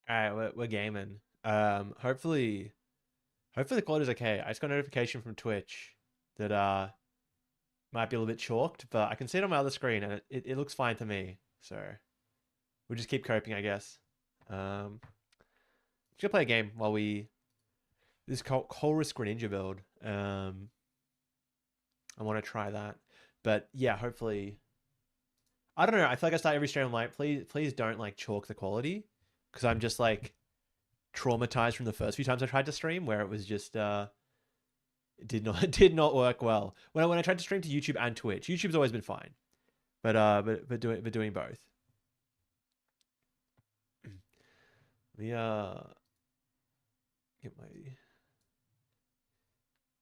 All right, we're gaming. Hopefully the quality's okay. I just got a notification from Twitch that might be a little bit chalked, but I can see it on my other screen and it looks fine to me. So we'll just keep coping, I guess. Just gonna play a game while we this Chorus Greninja build. I want to try that, but yeah, hopefully. I don't know. I feel like I start every stream like, please don't like chalk the quality, because I'm just like traumatized from the first few times I tried to stream where it was just it did not work well. When I tried to stream to YouTube and Twitch, YouTube's always been fine, but doing both. Let me get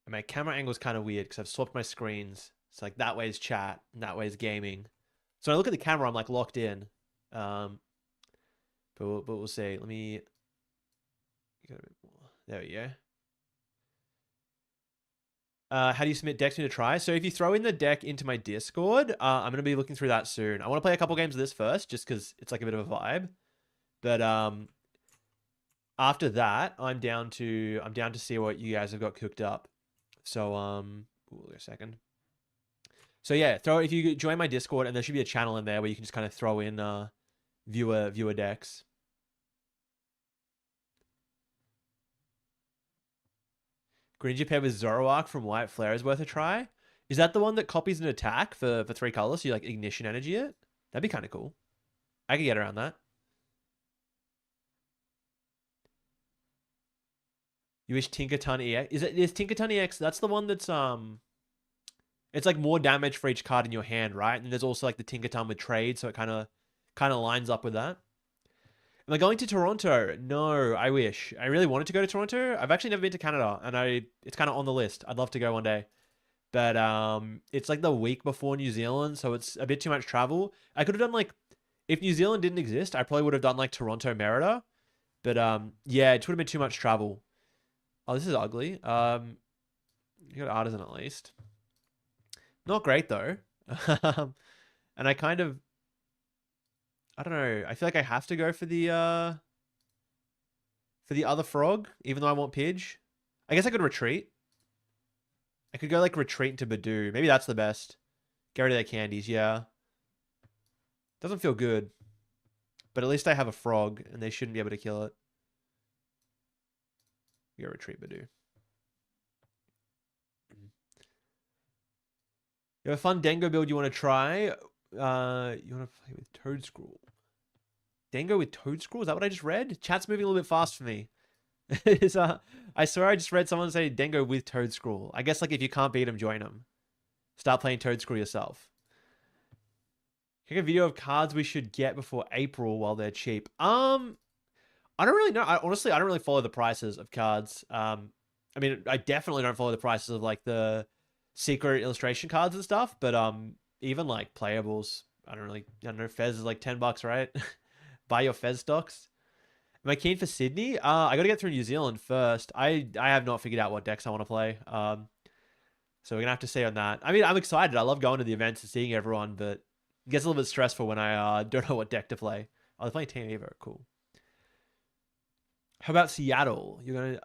my camera angle is kind of weird because I've swapped my screens. It's like that way is chat and that way is gaming. So when I look at the camera, I'm like locked in. Um, but we'll see. Let me get a bit more. There we go. How do you submit decks to try? So if you throw in the deck into my Discord, I'm gonna be looking through that soon. I want to play a couple games of this first, just because it's like a bit of a vibe. But after that, I'm down to see what you guys have got cooked up. So wait a second. So yeah, if you join my Discord, and there should be a channel in there where you can just kind of throw in viewer decks. Greninja paired with Zoroark from White Flare is worth a try. Is that the one that copies an attack for 3 colors? So you like ignition energy it? That'd be kind of cool. I could get around that. You wish Tinkerton EX? Is Tinkerton EX? That's the one that's it's like more damage for each card in your hand, right? And there's also like the Tinkerton with trade, so it kind of lines up with that. Am I going to Toronto? No, I wish. I really wanted to go to Toronto. I've actually never been to Canada, and it's kind of on the list. I'd love to go one day. But it's like the week before New Zealand, so it's a bit too much travel. I could have done like, if New Zealand didn't exist, I probably would have done like Toronto Merida. But yeah, it would have been too much travel. Oh, this is ugly. You got artisan at least. Not great though. And I kind of, I don't know. I feel like I have to go for the other frog, even though I want Pidge. I guess I could retreat. I could go like retreat into Badoo. Maybe that's the best. Get rid of their candies, yeah. Doesn't feel good. But at least I have a frog, and they shouldn't be able to kill it. Go retreat Badoo. You have a fun Dengo build you want to try? You want to play with Toadscruel. Dengo with Toadscruel? Is that what I just read? Chat's moving a little bit fast for me. I swear I just read someone say Dengo with Toadscruel. I guess like if you can't beat him, join him. Start playing Toadscruel yourself. Take a video of cards we should get before April while they're cheap. I don't really know. Honestly, I don't really follow the prices of cards. I mean, I definitely don't follow the prices of like the secret illustration cards and stuff. But even like playables, I don't know. Fez is like $10, right? Buy your Fez stocks. Am I keen for Sydney? I got to get through New Zealand first. I have not figured out what decks I want to play. So we're gonna have to see on that. I mean, I'm excited. I love going to the events and seeing everyone, but it gets a little bit stressful when I don't know what deck to play. Oh, they're playing Team Evo. Cool. How about Seattle? You're gonna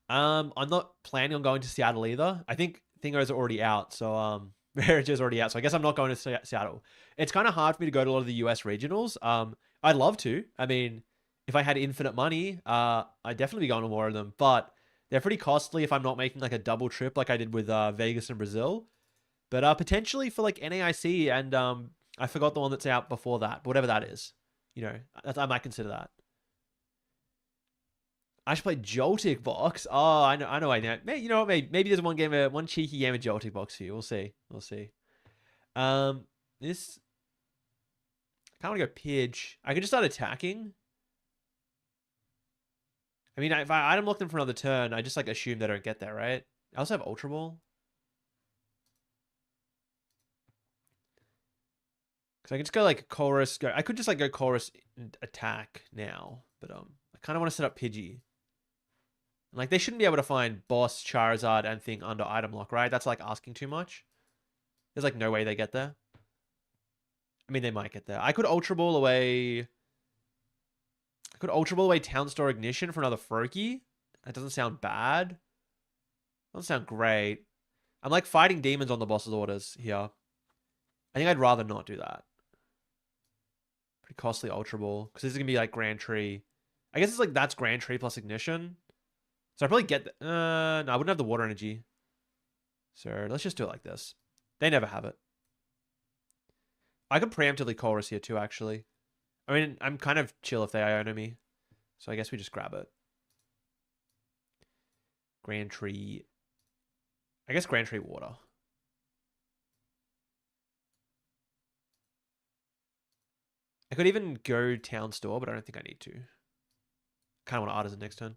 I'm not planning on going to Seattle either. I think Thingo's already out, so Marriage already out. So I guess I'm not going to Seattle. It's kind of hard for me to go to a lot of the US regionals. I'd love to. I mean, if I had infinite money, I'd definitely be going to more of them, but they're pretty costly if I'm not making like a double trip like I did with Vegas and Brazil. But potentially for like NAIC and I forgot the one that's out before that, but whatever that is. You know, I might consider that. I should play Joltic Box. Oh, I know. I know. Maybe, you know what? Maybe there's one cheeky game of Joltic Box for you. We'll see. We'll see. This I kind of want to go Pidge. I could just start attacking. I mean, if I item lock them for another turn, I just like assume they don't get there, right? I also have Ultra Ball. Because I can just go like Chorus. I could just like go Chorus attack now, but I kind of want to set up Pidgey. Like, they shouldn't be able to find Boss, Charizard, and Thing under item lock, right? That's, like, asking too much. There's, like, no way they get there. I mean, they might get there. I could Ultra Ball away... could Ultra Ball away Town Store Ignition for another Froakie. That doesn't sound bad. Doesn't sound great. I'm like fighting demons on the boss's orders here. I think I'd rather not do that. Pretty costly Ultra Ball. Because this is going to be like Grand Tree. I guess it's like that's Grand Tree plus Ignition. So I probably get... no, I wouldn't have the water energy. So let's just do it like this. They never have it. I could preemptively Chorus here too, actually. I mean, I'm kind of chill if they Iono me. So I guess we just grab it. Grand Tree. I guess Grand Tree Water. I could even go Town Store, but I don't think I need to. Kind of want Artisan next turn.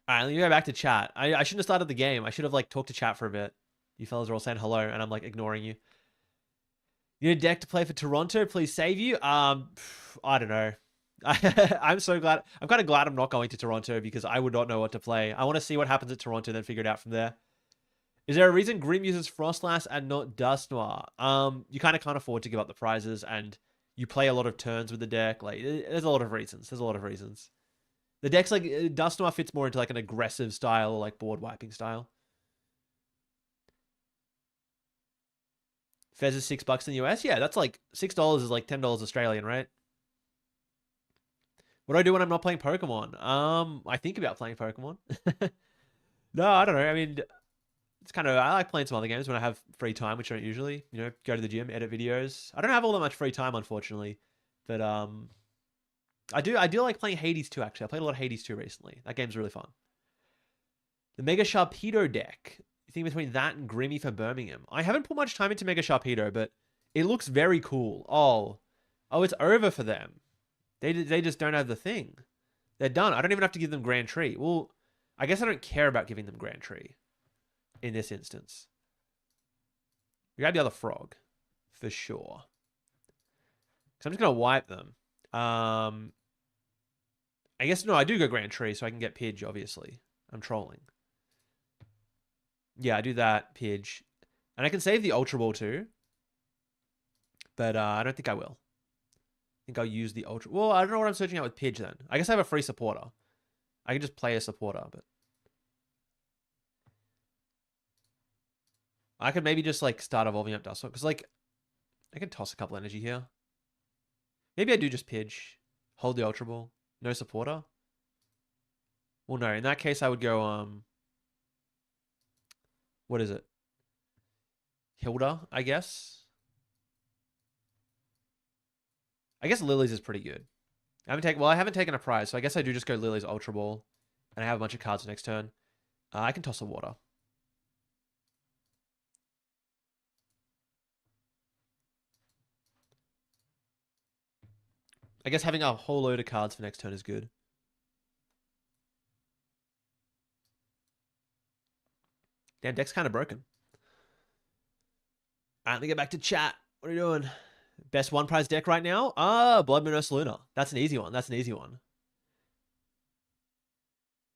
All right, let me go back to chat. I shouldn't have started the game. I should have like talked to chat for a bit. You fellas are all saying hello, and I'm like ignoring you. You need a deck to play for Toronto? Please save you. I don't know. I'm so glad. I'm kind of glad I'm not going to Toronto because I would not know what to play. I want to see what happens at Toronto, then figure it out from there. Is there a reason Grim uses Frostlass and not Dust Noir? You kind of can't afford to give up the prizes, and you play a lot of turns with the deck. Like, there's a lot of reasons. There's a lot of reasons. The deck's like Dust Noir fits more into like an aggressive style or like board wiping style. Fez is $6 in the US. Yeah, that's like $6 is like $10 Australian, right? What do I do when I'm not playing Pokemon? I think about playing Pokemon. No, I don't know. I mean, it's kind of I like playing some other games when I have free time, which I don't usually. You know, go to the gym, edit videos. I don't have all that much free time, unfortunately, but I do like playing Hades 2. Actually, I played a lot of Hades 2 recently. That game's really fun. The Mega Sharpedo deck. You think between that and Grimmy for Birmingham? I haven't put much time into Mega Sharpedo, but it looks very cool. Oh, it's over for them. They just don't have the thing. They're done. I don't even have to give them Grand Tree. Well, I guess I don't care about giving them Grand Tree in this instance. We got the other frog for sure. So I'm just gonna wipe them. I guess no, I do go Grand Tree so I can get Pidge. Obviously, I'm trolling. Yeah, I do that, Pidge. And I can save the Ultra Ball too. But I don't think I will. I think I'll use the Ultra... Well, I don't know what I'm searching out with Pidge then. I guess I have a free supporter. I can just play a supporter, but... I could maybe just, like, start evolving up Dust. Because, like, I can toss a couple energy here. Maybe I do just Pidge. Hold the Ultra Ball. No supporter. Well, no. In that case, I would go, what is it? Hilda, I guess. I guess Lily's is pretty good. I haven't taken a prize, so I guess I do just go Lily's Ultra Ball. And I have a bunch of cards next turn. I can toss a water. I guess having a whole load of cards for next turn is good. Damn, deck's kind of broken. All right, let me get back to chat. What are you doing? Best one prize deck right now? Blood Moon Ursaluna. That's an easy one. That's an easy one.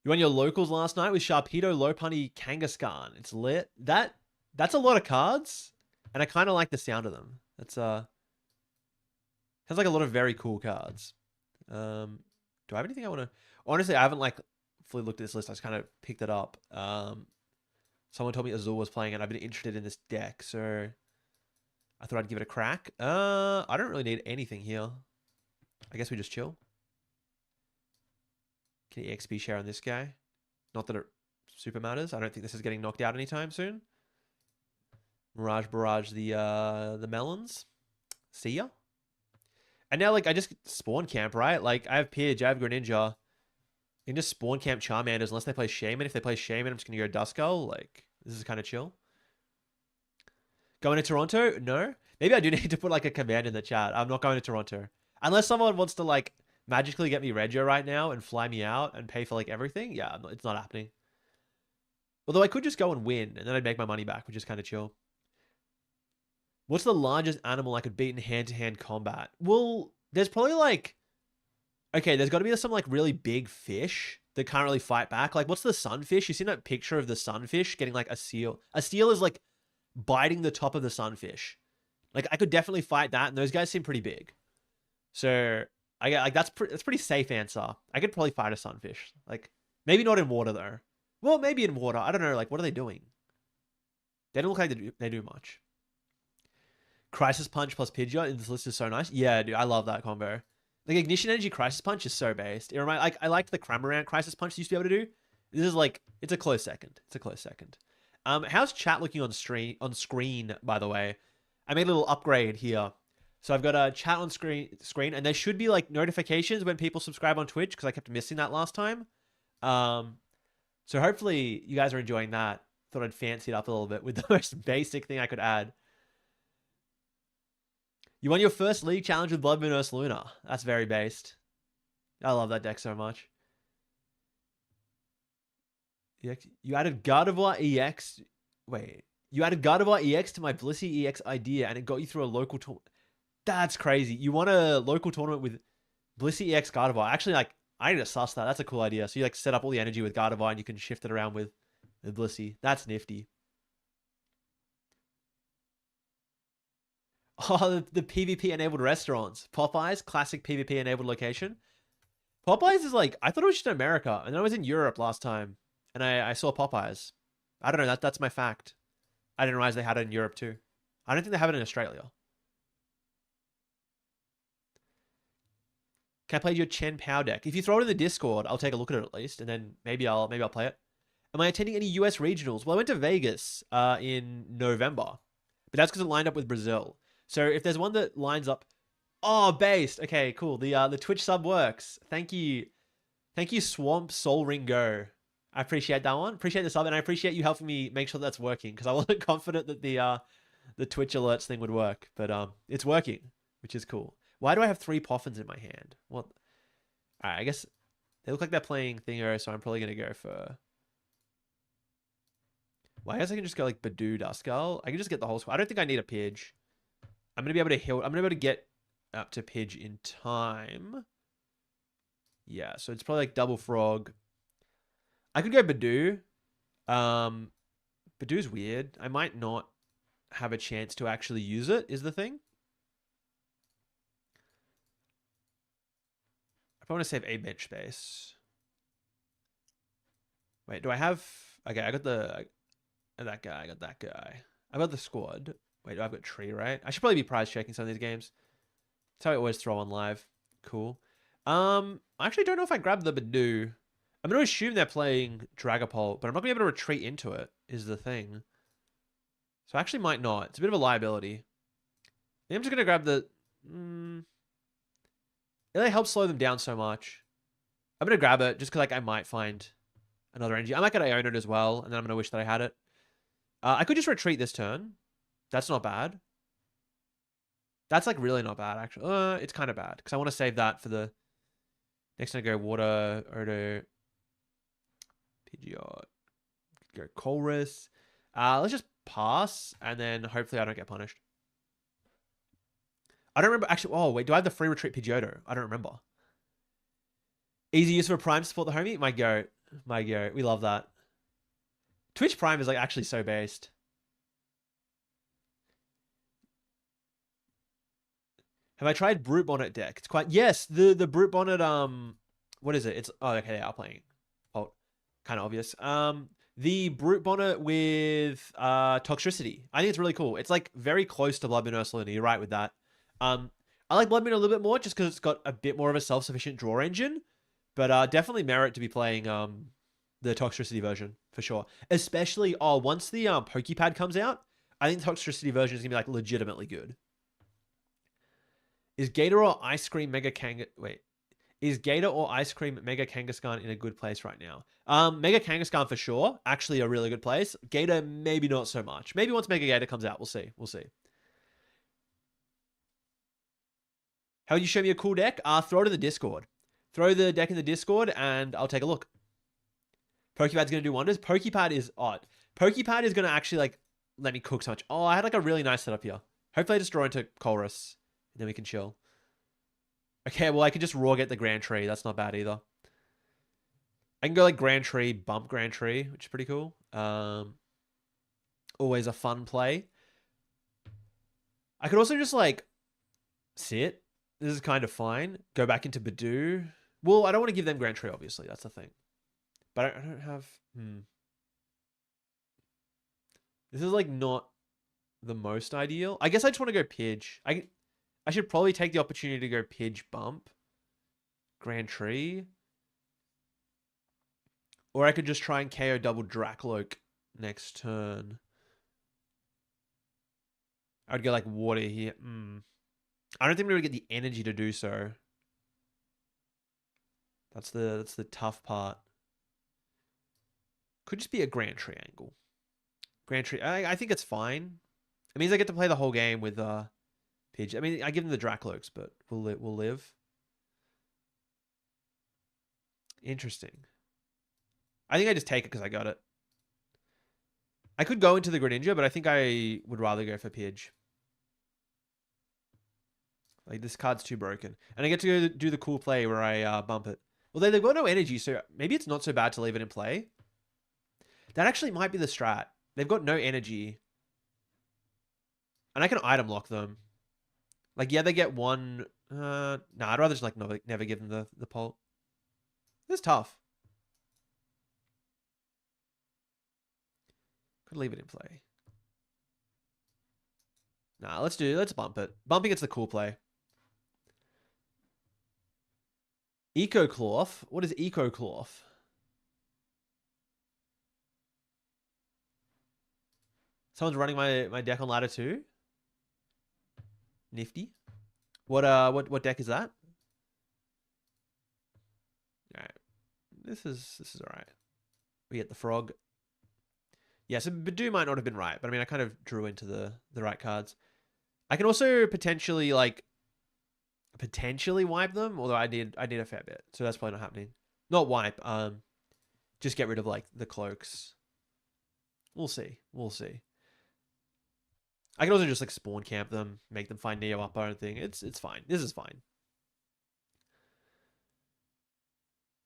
You won your locals last night with Sharpedo, Lopunny, Kangaskhan. It's lit. That's a lot of cards, and I kind of like the sound of them. That's sounds like a lot of very cool cards. Do I have anything I want to... Honestly, I haven't like fully looked at this list. I just kind of picked it up. Someone told me Azul was playing it. I've been interested in this deck, so I thought I'd give it a crack. I don't really need anything here. I guess we just chill. Can you XP share on this guy? Not that it super matters. I don't think this is getting knocked out anytime soon. Mirage Barrage the melons. See ya. And now, like, I just spawn camp, right? Like, I have Pidge, I have Greninja. You can just spawn camp Charmanders unless they play Shaman. If they play Shaman, I'm just going to go Duskull. Like, this is kind of chill. Going to Toronto? No. Maybe I do need to put, like, a command in the chat. I'm not going to Toronto. Unless someone wants to, like, magically get me Regio right now and fly me out and pay for, like, everything. Yeah, it's not happening. Although I could just go and win, and then I'd make my money back, which is kind of chill. What's the largest animal I could beat in hand-to-hand combat? Well, there's probably, like... Okay, there's got to be some, like, really big fish that can't really fight back. Like, what's the sunfish? You seen that picture of the sunfish getting, like, a seal? A seal is, like, biting the top of the sunfish. Like, I could definitely fight that, and those guys seem pretty big. So, I get like that's pretty safe answer. I could probably fight a sunfish. Like maybe not in water though. Well, maybe in water. I don't know. Like what are they doing? They don't look like they do much. Crisis Punch plus Pidgeot in this list is so nice. Yeah, dude, I love that combo. Like Ignition Energy Crisis Punch is so based. It remind like I liked the Cramorant Crisis Punch used to be able to do. This is like it's a close second. It's a close second. How's chat looking on screen, by the way? I made a little upgrade here. So I've got a chat on screen, and there should be like notifications when people subscribe on Twitch because I kept missing that last time. So hopefully you guys are enjoying that. Thought I'd fancy it up a little bit with the most basic thing I could add. You won your first league challenge with Blood Moon Ursaluna. That's very based. I love that deck so much. You added Gardevoir EX. Wait. You added Gardevoir EX to my Blissey EX idea and it got you through a local tournament. That's crazy. You won a local tournament with Blissey EX Gardevoir. Actually, like, I need to suss that. That's a cool idea. So you like set up all the energy with Gardevoir and you can shift it around with Blissey. That's nifty. Oh, the PvP-enabled restaurants. Popeyes, classic PvP-enabled location. Popeyes is like, I thought it was just in America. And then I was in Europe last time. And I saw Popeyes. I don't know, that's my fact. I didn't realize they had it in Europe too. I don't think they have it in Australia. Can I play your Chen Pow deck? If you throw it in the Discord, I'll take a look at it at least. And then maybe I'll play it. Am I attending any US regionals? Well, I went to Vegas in November. But that's because it lined up with Brazil. So if there's one that lines up, oh, based. Okay, cool. The Twitch sub works. Thank you, Swamp Soul Ring Go. I appreciate that one. Appreciate the sub, and I appreciate you helping me make sure that's working because I wasn't confident that the Twitch alerts thing would work, but it's working, which is cool. Why do I have 3 Poffins in my hand? What? All right, I guess they look like they're playing Thingo, so I'm probably gonna go for. Well, I guess I can just go like Badoo Duskull. I can just get the whole squad. I don't think I need a Pidge. I'm going to be able to heal. I'm going to be able to get up to Pidge in time. Yeah, so it's probably like double Frog. I could go Badoo. Badoo's weird. I might not have a chance to actually use it, is the thing. I want to save a bench space. Wait, do I have... Okay, I got that guy. I got that guy. I got the squad. Wait, I've got Tree, right? I should probably be prize checking some of these games. That's how I always throw on live. Cool. I actually don't know if I grabbed the Badoo. I'm going to assume they're playing Dragapult, but I'm not going to be able to retreat into it, is the thing. So I actually might not. It's a bit of a liability. I think I'm just going to grab the... It helps slow them down so much. I'm going to grab it just because like, I might find another energy. I might get Iono as well, and then I'm going to wish that I had it. I could just retreat this turn. That's not bad. That's like really not bad, actually. It's kind of bad because I want to save that for the next time I go Water, Odo, Pidgeot, go Colress. Let's just pass and then hopefully I don't get punished. I don't remember actually. Oh, wait, do I have the free retreat Pidgeotto? I don't remember. Easy use for Prime to support the homie? My goat. My goat. We love that. Twitch Prime is like actually so based. Have I tried Brute Bonnet deck? It's quite... Yes, the Brute Bonnet, what is it? It's... Oh, okay, they are playing. Oh, kind of obvious. The Brute Bonnet with Toxtricity. I think it's really cool. It's like very close to Blood Moon Ursaluna. You're right with that. I like Blood Moon a little bit more just because it's got a bit more of a self-sufficient draw engine. But definitely merit to be playing the Toxtricity version, for sure. Especially, once the Pokepad comes out, I think the Toxtricity version is going to be like legitimately good. Is Gator or Ice Cream Mega Kanga... Wait. Is Gator or Ice Cream Mega Kangaskhan in a good place right now? Mega Kangaskhan for sure. Actually a really good place. Gator, maybe not so much. Maybe once Mega Gator comes out, we'll see. We'll see. How would you show me a cool deck? Throw it in the Discord. Throw the deck in the Discord and I'll take a look. Pokepad's going to do wonders. Pokepad is odd. Pokepad is going to actually like let me cook so much. Oh, I had like a really nice setup here. Hopefully I just draw into Colress. Then we can chill. Okay, well, I can just raw get the Grand Tree. That's not bad either. I can go like Grand Tree, bump Grand Tree, which is pretty cool. Always a fun play. I could also just like sit This is kind of fine. Go back into Badoo. Well, I don't want to give them Grand Tree, obviously. That's the thing. But I don't have... This is like not the most ideal. I guess I just want to go Pidge. I should probably take the opportunity to go Pidge Bump. Grand Tree. Or I could just try and KO double Dracloak next turn. I would go like Water here. I don't think we're going to get the energy to do so. That's the tough part. Could just be a Grand Tree angle. Grand Tree. I think it's fine. It means I get to play the whole game with Pidge. I mean, I give them the Dracloaks, but we'll live. Interesting. I think I just take it because I got it. I could go into the Greninja, but I think I would rather go for Pidge. Like, this card's too broken. And I get to go do the cool play where I bump it. Well, they've got no energy, so maybe it's not so bad to leave it in play. That actually might be the strat. They've got no energy. And I can item lock them. Like, yeah, they get one... nah, I'd rather just, like, never give them the pole. This is tough. Could leave it in play. Nah, let's bump it. Bumping it's the cool play. Eco Cloth. What is Eco Cloth? Someone's running my deck on ladder 2. Nifty. What deck is that? Alright. This is alright. We get the frog. Yeah, so Badoo might not have been right, but I mean I kind of drew into the right cards. I can also potentially wipe them, although I need a fair bit. So that's probably not happening. Not wipe, just get rid of like the cloaks. We'll see. We'll see. I can also just like spawn camp them, make them find Neo up or anything. It's fine. This is fine.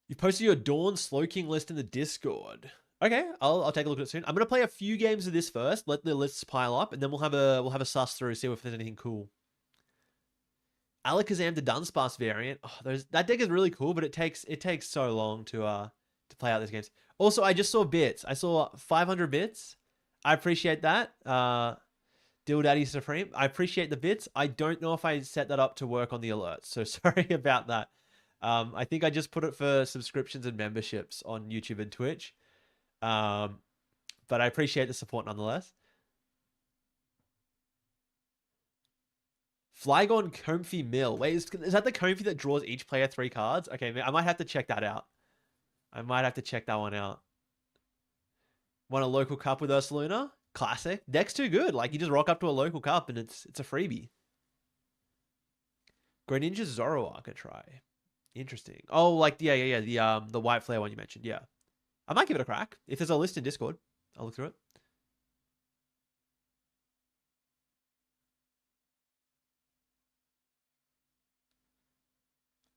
You posted your Dawn Slowking list in the Discord. Okay, I'll take a look at it soon. I'm gonna play a few games of this first, let the lists pile up, and then we'll have a suss through, see if there's anything cool. Alakazam the Dunsparce variant. Oh, that deck is really cool, but it takes so long to play out these games. Also, I just saw bits. I saw 500 bits. I appreciate that. Dill Daddy Supreme. I appreciate the bits. I don't know if I set that up to work on the alerts, so sorry about that. I think I just put it for subscriptions and memberships on YouTube and Twitch. But I appreciate the support nonetheless. Flygon Comfy Mill. Wait, is that the Comfy that draws each player 3 cards? Okay, I might have to check that out. I might have to check that one out. Won a local cup with Ursaluna. Classic. Deck's too good. Like, you just rock up to a local cup and it's a freebie. Greninja Zoroark, a try. Interesting. Oh, like, yeah. The white flare one you mentioned. Yeah. I might give it a crack. If there's a list in Discord, I'll look through it.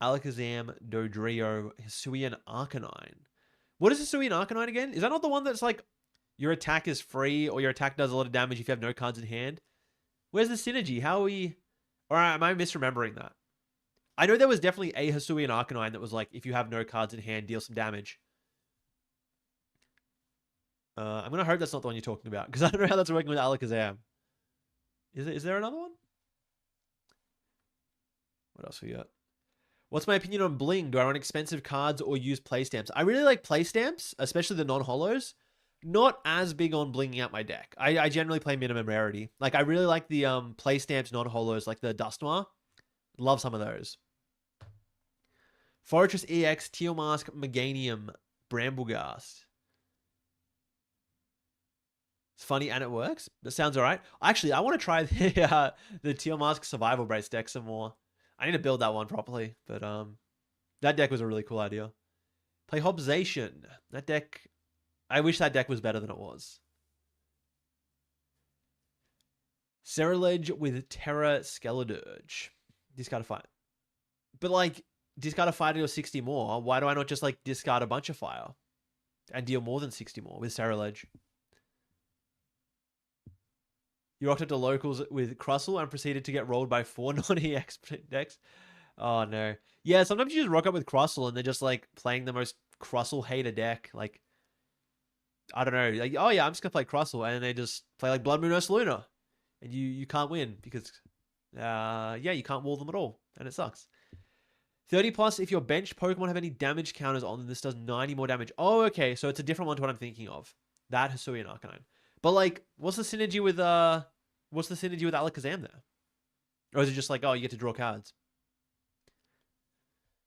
Alakazam, Dodrio, Hisuian Arcanine. What is Hisuian Arcanine again? Is that not the one that's like your attack is free or your attack does a lot of damage if you have no cards in hand? Where's the synergy? How are we... Or am I misremembering that? I know there was definitely a Hisuian Arcanine that was like, if you have no cards in hand, deal some damage. I'm going to hope that's not the one you're talking about, because I don't know how that's working with Alakazam. Is there another one? What else we got? What's my opinion on bling? Do I want expensive cards or use play stamps? I really like play stamps, especially the non-holos. Not as big on blinging out my deck. I generally play minimum rarity. Like, I really like the play stamps non-holos, like the Dust Noir. Love some of those. Fortress EX, Teal Mask, Meganium, Brambleghast. It's funny and it works. That sounds all right. Actually, I want to try the Teal Mask Survival Brace deck some more. I need to build that one properly, but that deck was a really cool idea. Play Hobzation. That deck, I wish that deck was better than it was. Ceruledge with Terra Skeledurge. Discard a fight. But like, discard a fire to deal 60 more. Why do I not just like discard a bunch of fire and deal more than 60 more with Ceruledge? You rocked up to locals with Crustle and proceeded to get rolled by 4 non-EX decks. Oh no. Yeah, sometimes you just rock up with Crustle and they're just like playing the most Crustle hater deck. Like, I don't know. Like, oh yeah, I'm just gonna play Crustle, and they just play like Blood Moon Ursaluna. And you can't win because yeah, you can't wall them at all. And it sucks. 30 plus if your bench Pokemon have any damage counters on them, this does 90 more damage. Oh, okay. So it's a different one to what I'm thinking of. That Hisuian Arcanine. But like, what's the synergy with Alakazam there? Or is it just like, oh, you get to draw cards?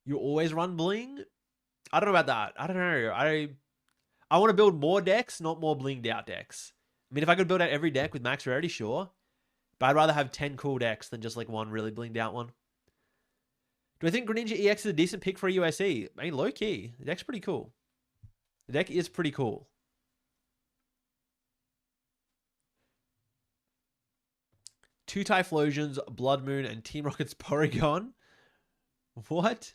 You always run bling? I don't know about that. I don't know. I want to build more decks, not more blinged out decks. I mean, if I could build out every deck with max rarity, sure. But I'd rather have 10 cool decks than just like one really blinged out one. Do I think Greninja EX is a decent pick for a USE? I mean, low key. The deck's pretty cool. The deck is pretty cool. Two Typhlosions, Blood Moon, and Team Rocket's Porygon. What?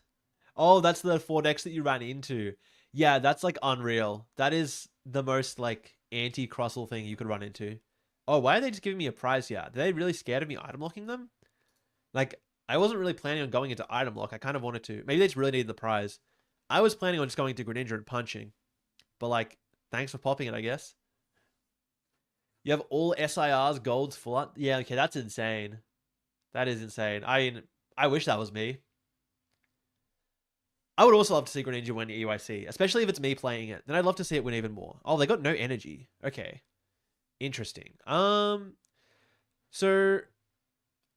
Oh, that's the 4 decks that you ran into. Yeah, that's like unreal. That is the most like anti-Crustle thing you could run into. Oh, why are they just giving me a prize here? Are they really scared of me item locking them? Like, I wasn't really planning on going into item lock. I kind of wanted to. Maybe they just really needed the prize. I was planning on just going to Greninja and punching. But like, thanks for popping it, I guess. You have all SIRs, golds, full art. Yeah, okay, that's insane. That is insane. I wish that was me. I would also love to see Greninja win EYC, especially if it's me playing it. Then I'd love to see it win even more. Oh, they got no energy. Okay. Interesting. So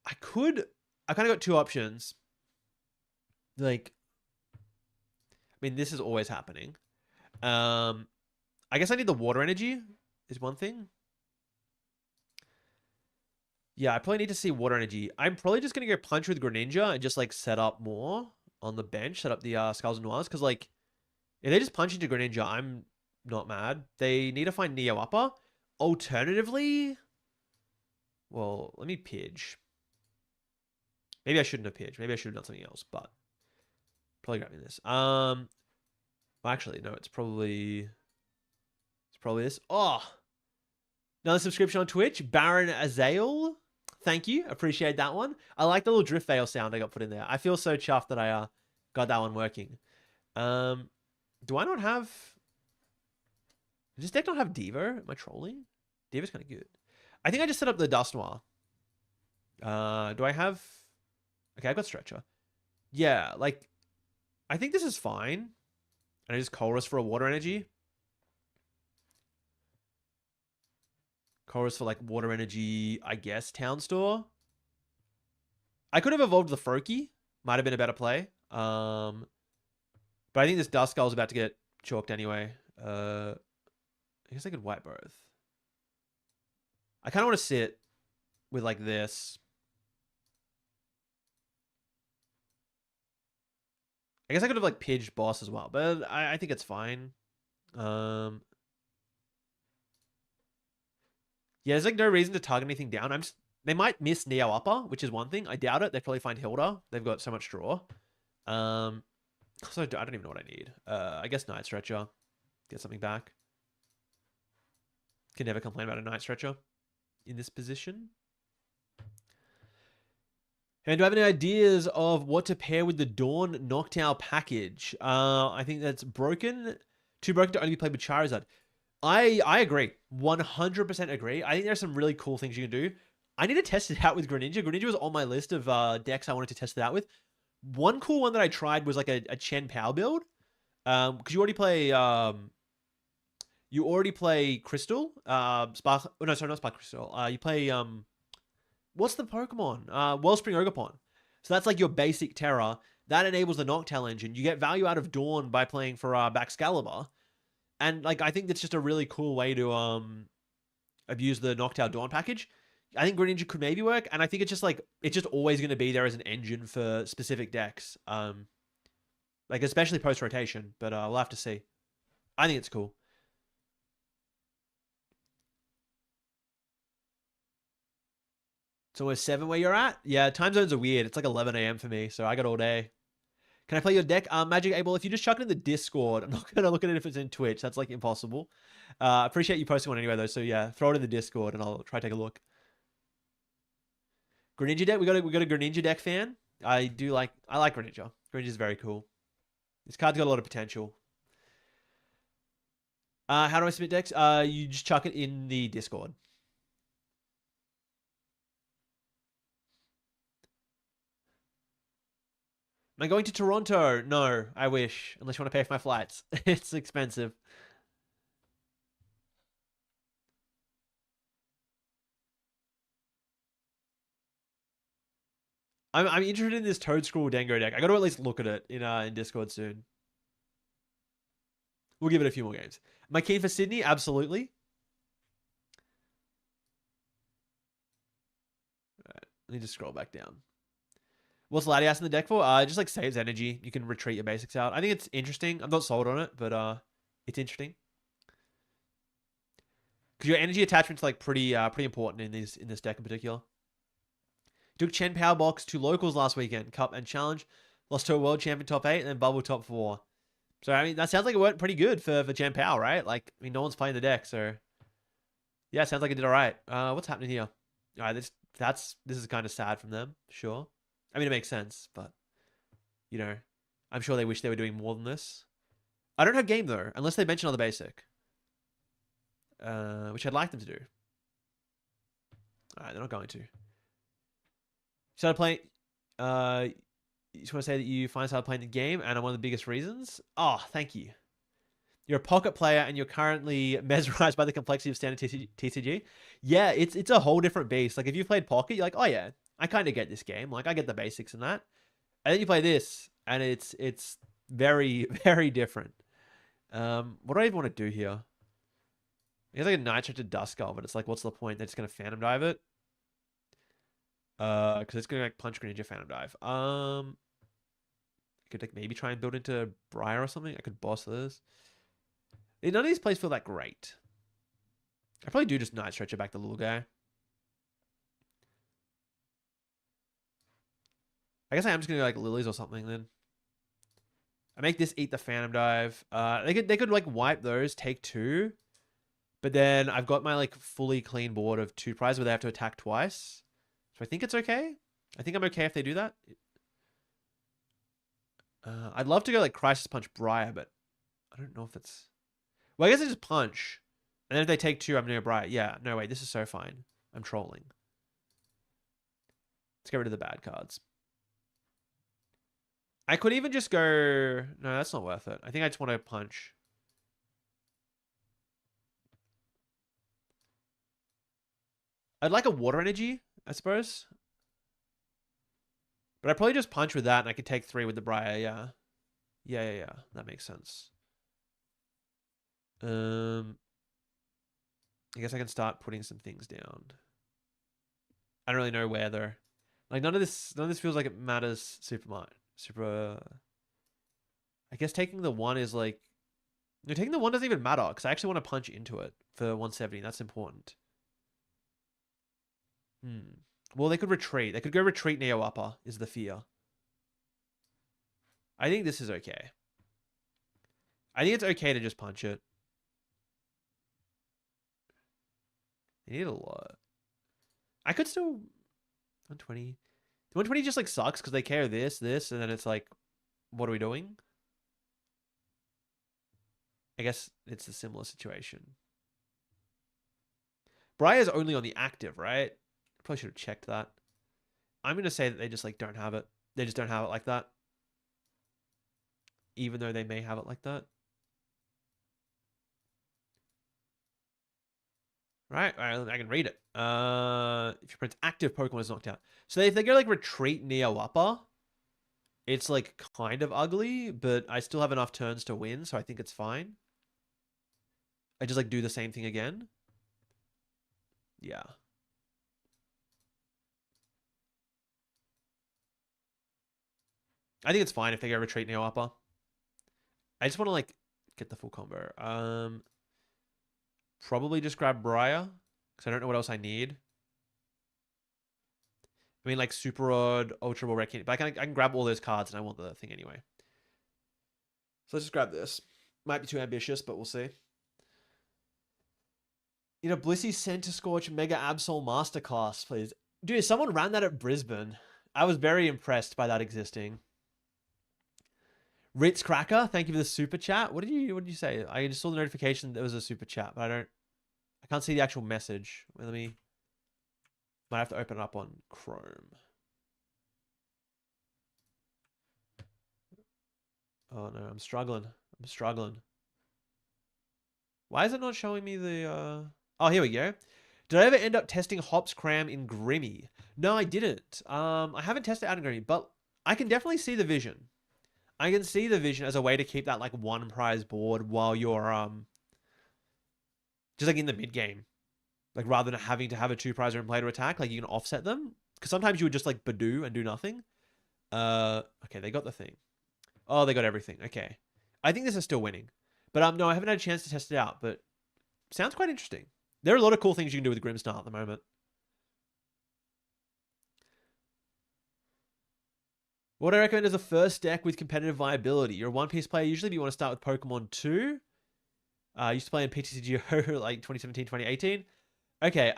I kind of got two options. Like, I mean, this is always happening. I guess I need the water energy is one thing. Yeah, I probably need to see water energy. I'm probably just going to go punch with Greninja and just like set up more on the bench, set up the Skulls and Noirs. Because like, if they just punch into Greninja, I'm not mad. They need to find Neo Upper. Alternatively, well, let me Pidge. Maybe I shouldn't have Pidge. Maybe I should have done something else, but probably grabbing this. Actually, no, it's probably this. Oh, another subscription on Twitch. Baron Azael. Thank you. Appreciate that one. I like the little drift veil sound I got put in there. I feel so chuffed that I got that one working. Do I not have... Does this deck not have Devo? Am I trolling? Devo's kind of good. I think I just set up the Dusknoir. Do I have... Okay, I've got Stretcher. Yeah, like... I think this is fine. And I just Colress for a water energy. Chorus for like water energy, I guess, Town Store. I could have evolved the Froakie. Might have been a better play. But I think this Duskull is about to get chalked anyway. I guess I could White both. I kind of want to sit with like this. I guess I could have like Pidged Boss as well, but I think it's fine. Yeah, there's like no reason to target anything down. They might miss Neo Upper, which is one thing. I doubt it. They probably find Hilda. They've got so much draw. So I don't even know what I need. I guess Night Stretcher. Get something back. Can never complain about a Night Stretcher in this position. And do I have any ideas of what to pair with the Dawn Noctowl package? I think that's broken. Too broken to only be played with Charizard. I agree. 100% agree. I think there's some really cool things you can do. I need to test it out with Greninja. Greninja was on my list of decks I wanted to test it out with. One cool one that I tried was like a Chen Power build. Because you already play Crystal. Spark. Oh, no, sorry, not Spark Crystal. You play what's the Pokemon? Wellspring Ogerpon. So that's like your basic Terra. That enables the Noctowl engine. You get value out of Dawn by playing for Baxcalibur. And like I think that's just a really cool way to abuse the Noctowl Dawn package. I think Greninja could maybe work, and I think it's just always going to be there as an engine for specific decks. Like especially post rotation, but we'll have to see. I think it's cool. So we're 7 where you're at? Yeah, time zones are weird. It's like 11 a.m. for me, so I got all day. Can I play your deck? Magic Able, if you just chuck it in the Discord, I'm not going to look at it if it's in Twitch. That's like impossible. Appreciate you posting one anyway, though. So yeah, throw it in the Discord and I'll try to take a look. Greninja deck? We got a Greninja deck fan? I like Greninja. Greninja's very cool. This card's got a lot of potential. How do I submit decks? You just chuck it in the Discord. Am I going to Toronto? No, I wish. Unless you want to pay for my flights. It's expensive. I'm interested in this Toad Scroll Dango deck. I got to at least look at it in Discord soon. We'll give it a few more games. Am I keen for Sydney? Absolutely. All right, let me just scroll back down. What's Latias in the deck for? Just like saves energy. You can retreat your basics out. I think it's interesting. I'm not sold on it, but it's interesting. Because your energy attachment's like pretty important in this deck in particular. Took Chen Power Box to locals last weekend, Cup and Challenge. Lost to a world champion top 8 and then bubble top 4. So I mean that sounds like it went pretty good for Chen Power, right? Like I mean no one's playing the deck, so yeah, it sounds like it did all right. What's happening here? All right, this is kind of sad from them, sure. I mean it makes sense, but you know, I'm sure they wish they were doing more than this. I don't have game though, unless they mention another basic, which I'd like them to do. All right, they're not going to. Started playing. You just want to say that you finally started playing the game, and I'm one of the biggest reasons. Oh, thank you. You're a pocket player, and you're currently mesmerized by the complexity of standard TCG. Yeah, it's a whole different beast. Like if you played pocket, you're like, oh yeah, I kind of get this game. Like I get the basics and that. And then you play this, and it's very very different. What do I even want to do here? It's like a Nitro to Duskull, but it's like, what's the point? They're just gonna Phantom Dive it. Because it's gonna like punch Greninja Phantom Dive. I could like maybe try and build into Briar or something. I could boss this. None of these plays feel that great. I probably do just Night Stretcher back the little guy. I guess I am just gonna like Lilies or something then. I make this eat the Phantom Dive. They could like wipe those, take 2. But then I've got my like fully clean board of 2 prizes where they have to attack twice. So I think it's okay. I think I'm okay if they do that. I'd love to go like Crisis Punch Briar, but I don't know if it's... Well, I guess I just punch. And then if they take 2, I'm going to go Briar. Yeah, no, wait, this is so fine. I'm trolling. Let's get rid of the bad cards. I could even just go... No, that's not worth it. I think I just want to punch. I'd like a Water Energy, I suppose. But I probably just punch with that and I could take 3 with the Briar, yeah. Yeah. That makes sense. I guess I can start putting some things down. I don't really know where though. Like none of this feels like it matters super much. I guess taking the 1 is like... No, taking the 1 doesn't even matter because I actually want to punch into it for 170. That's important. Well, they could retreat. They could go retreat Neo Upper is the fear. I think this is okay. I think it's okay to just punch it. They need a lot. I could still... 120. The 120 just like sucks because they care this, and then it's like, what are we doing? I guess it's a similar situation. Briar's only on the active, right? Probably should have checked that. I'm going to say that they just like don't have it. They just don't have it like that. Even though they may have it like that. Right, I can read it. If your opponent's active Pokemon is knocked out. So if they go like retreat Neo Upper, it's like kind of ugly, but I still have enough turns to win, so I think it's fine. I just like do the same thing again. Yeah. I think it's fine if they go retreat Neo Upper. I just want to like get the full combo. Probably just grab Briar because I don't know what else I need. I mean, like Super Rod, Ultra Ball, Red Candy, but I can grab all those cards and I want the thing anyway. So let's just grab this. Might be too ambitious, but we'll see. You know, Blissey Center Scorch Mega Absol Masterclass, please. Dude, someone ran that at Brisbane. I was very impressed by that existing. Ritz Cracker, thank you for the super chat. What did you say? I just saw the notification that there was a super chat, but I can't see the actual message. Wait, might have to open it up on Chrome. Oh no, I'm struggling. Why is it not showing me the Oh, here we go. Did I ever end up testing Hops Cram in Grimmy? No, I didn't. I haven't tested out in Grimmy, but I can definitely see the vision. I can see the vision as a way to keep that like one prize board while you're just like in the mid game. Like rather than having to have a two prizer in play to attack, like you can offset them. Because sometimes you would just like Badoo and do nothing. Okay, they got the thing. Oh, they got everything. Okay. I think this is still winning. But no, I haven't had a chance to test it out, but sounds quite interesting. There are a lot of cool things you can do with Grimstar at the moment. What I recommend is a first deck with competitive viability. You're a one-piece player usually, but you want to start with Pokemon 2. I used to play in PTCG like 2017, 2018. Okay,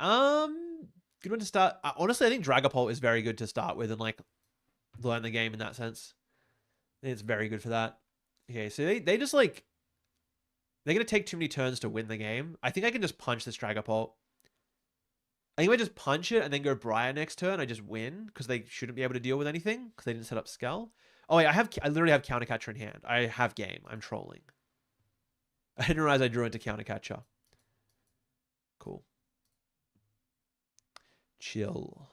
good one to start. Honestly, I think Dragapult is very good to start with and like learn the game in that sense. I think it's very good for that. Okay, so they just like they're gonna take too many turns to win the game. I think I can just punch this Dragapult. I think if I just punch it and then go Briar next turn, I just win because they shouldn't be able to deal with anything because they didn't set up Skull. Oh wait, I literally have Countercatcher in hand. I have game. I'm trolling. I didn't realize I drew into Countercatcher. Cool. Chill.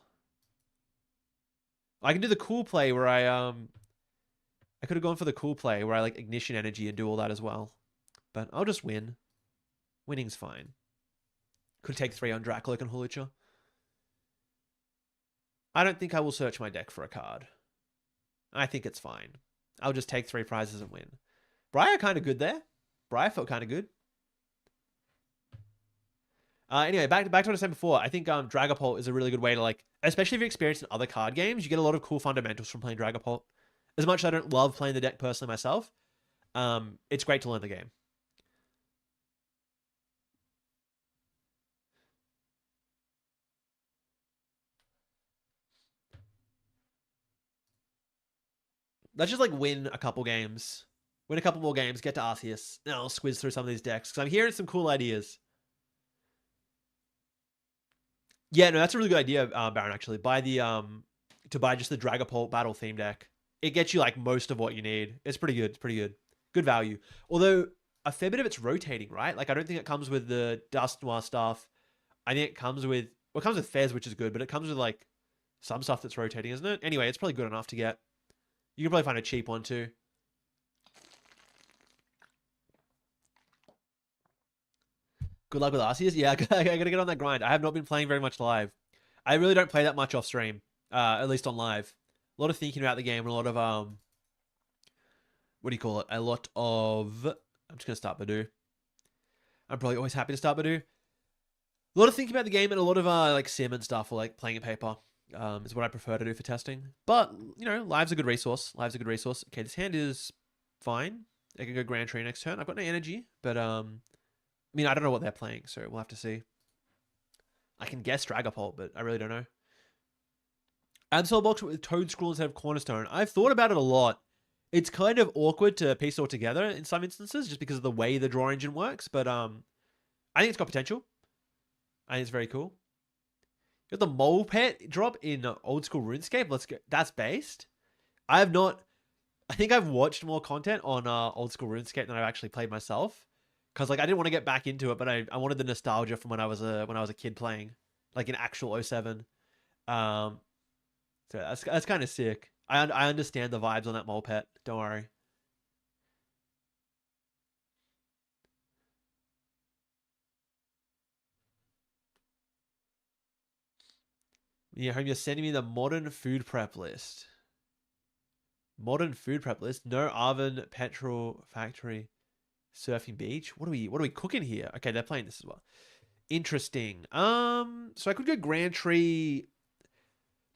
I can do the cool play where I could have gone for the cool play where I like Ignition Energy and do all that as well. But I'll just win. Winning's fine. Could take 3 on Dracolic and Hulucha. I don't think I will search my deck for a card. I think it's fine. I'll just take 3 prizes and win. Briar kind of good there. Briar felt kind of good. Anyway, back to what I said before. I think Dragapult is a really good way to like, especially if you're experienced in other card games, you get a lot of cool fundamentals from playing Dragapult. As much as I don't love playing the deck personally myself, it's great to learn the game. Let's just like win a couple games. Win a couple more games, get to Arceus. And I'll squiz through some of these decks because I'm hearing some cool ideas. Yeah, no, that's a really good idea, Baron, actually. To buy just the Dragapult battle theme deck. It gets you like most of what you need. It's pretty good. It's pretty good. Good value. Although a fair bit of it's rotating, right? Like I don't think it comes with the Dust Noir stuff. I think it comes with Fez, which is good, but it comes with like some stuff that's rotating, isn't it? Anyway, it's probably good enough to get. You can probably find a cheap one too. Good luck with Arceus. Yeah, I gotta get on that grind. I have not been playing very much live. I really don't play that much off stream, at least on live. A lot of thinking about the game and a lot of what do you call it? A lot of. I'm just gonna start Badoo. I'm probably always happy to start Badoo. A lot of thinking about the game and a lot of like sim and stuff or like playing in paper is what I prefer to do for testing. But you know, live's a good resource. Okay, this hand is fine. I can go Grand Tree next turn. I've got no energy, but I mean, I don't know what they're playing, so we'll have to see. I can guess Dragapult, but I really don't know. Absol box with Toad Scroll instead of Cornerstone. I've thought about it a lot. It's kind of awkward to piece it all together in some instances, just because of the way the draw engine works. But I think it's got potential. I think it's very cool. You got the Mole Pet drop in old school RuneScape. Let's go. That's based. I have not. I think I've watched more content on old school RuneScape than I've actually played myself. Because like I didn't want to get back into it, but I wanted the nostalgia from when I was a kid playing, like in actual 07. So that's kind of sick. I understand the vibes on that Mole Pet. Don't worry. Yeah, home, you're sending me the modern food prep list. Modern food prep list. No Arvin Petrol Factory Surfing Beach. What are we cooking here? Okay, they're playing this as well. Interesting. So I could go Grand Tree.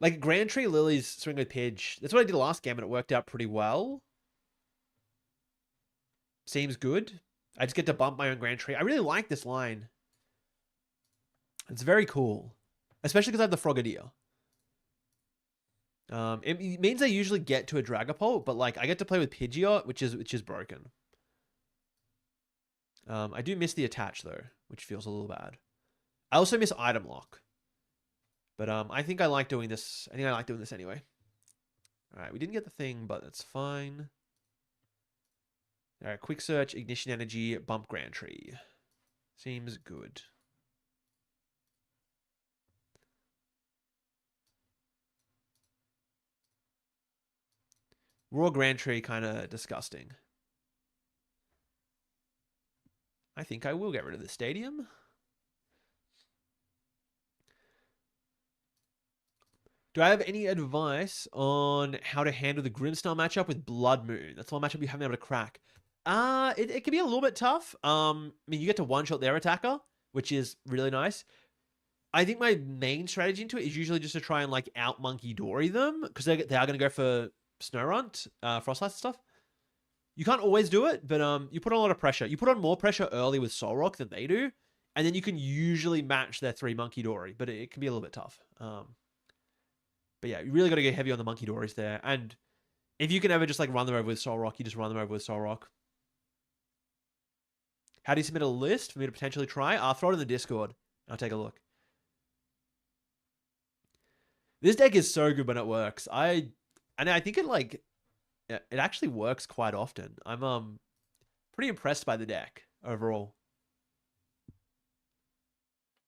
Like Grand Tree Lily's Swing with Pidge. That's what I did last game and it worked out pretty well. Seems good. I just get to bump my own Grand Tree. I really like this line. It's very cool. Especially because I have the Frogadier. It means I usually get to a Dragapult, but like I get to play with Pidgeot, which is broken. I do miss the attach though, which feels a little bad. I also miss item lock. But I think I like doing this. I think I like doing this anyway. All right, we didn't get the thing, but that's fine. All right, quick search, ignition energy, bump Grand Tree. Seems good. Raw Grand Tree, kind of disgusting. I think I will get rid of the stadium. Do I have any advice on how to handle the Grimmsnarl matchup with Blood Moon? That's the one matchup you haven't been able to crack. It can be a little bit tough. I mean, you get to one-shot their attacker, which is really nice. I think my main strategy into it is usually just to try and like out Monkey Dory them, because they are going to go for Snorunt, Frostlass and stuff. You can't always do it, but you put on a lot of pressure. You put on more pressure early with Solrock than they do, and then you can usually match their 3 Monkey Dory, but it can be a little bit tough. But yeah, you really got to get heavy on the Monkey Dories there. And if you can ever just like run them over with Solrock, you just run them over with Solrock. How do you submit a list for me to potentially try? I'll throw it in the Discord. I'll take a look. This deck is so good when it works. I think it actually works quite often. I'm pretty impressed by the deck overall.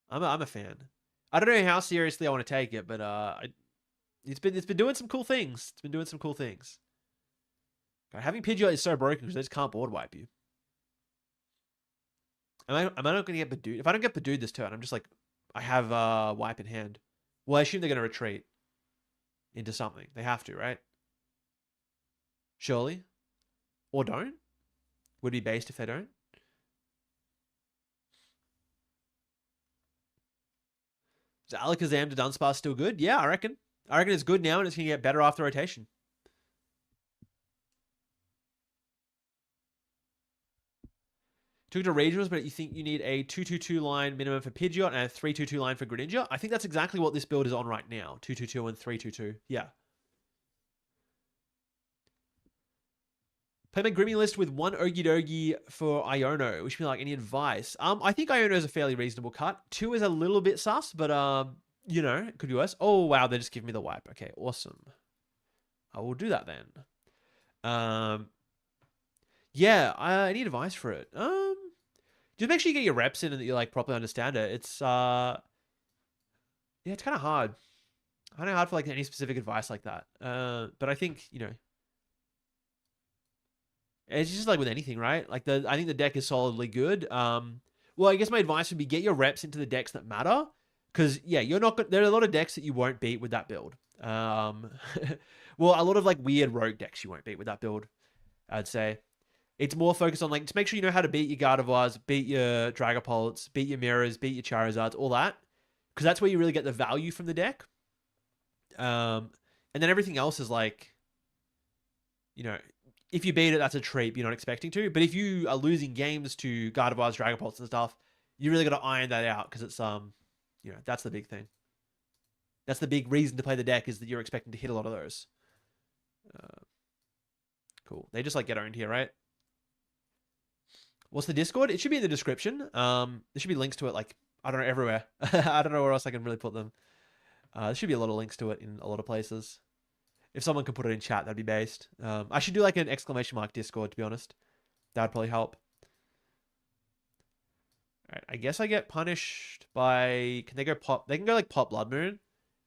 I'm a fan. I don't know how seriously I want to take it, but it's been doing some cool things. It's been doing some cool things. God, having Pidgeot is so broken because they just can't board wipe you. Am I not going to get Badooed? If I don't get Badooed this turn, I'm just like, I have wipe in hand. Well, I assume they're going to retreat into something. They have to, right? Surely. Or don't. Would be based if they don't. Is Alakazam to Dunsparce still good? Yeah, I reckon. I reckon it's good now and it's going to get better after rotation. Took it to regionals, but you think you need a 2-2-2 line minimum for Pidgeot and a 3-2-2 line for Greninja? I think that's exactly what this build is on right now. 2-2-2 and 3-2-2. Yeah. Play my Grimmy list with 1 Ogie for Iono. Wish me like any advice. I think Iono is a fairly reasonable cut. 2 is a little bit sus, but you know, it could be worse. Oh wow, they just give me the wipe. Okay, awesome. I will do that then. Yeah, I need advice for it. Just make sure you get your reps in and that you like properly understand it. It's yeah, it's kind of hard. I don't know hard for like any specific advice like that. But I think, you know, it's just like with anything, right? Like I think the deck is solidly good. Well, I guess my advice would be get your reps into the decks that matter. Because yeah, you're not. There are a lot of decks that you won't beat with that build. Well, a lot of like weird rogue decks you won't beat with that build. I'd say it's more focused on like just make sure you know how to beat your Gardevoirs, beat your Dragapults, beat your Mirrors, beat your Charizards, all that, because that's where you really get the value from the deck. And then everything else is like, you know, if you beat it, that's a treat. You're not expecting to. But if you are losing games to Gardevoirs, Dragapults, and stuff, you really got to iron that out because it's you know, that's the big thing. That's the big reason to play the deck is that you're expecting to hit a lot of those. Cool. They just like get owned here, right? What's the Discord? It should be in the description. There should be links to it, like, I don't know, everywhere. I don't know where else I can really put them. There should be a lot of links to it in a lot of places. If someone could put it in chat, that'd be based. I should do like an exclamation mark Discord, to be honest. That would probably help. All right, I guess I get punished by... Can they go pop? They can go like pop Blood Moon.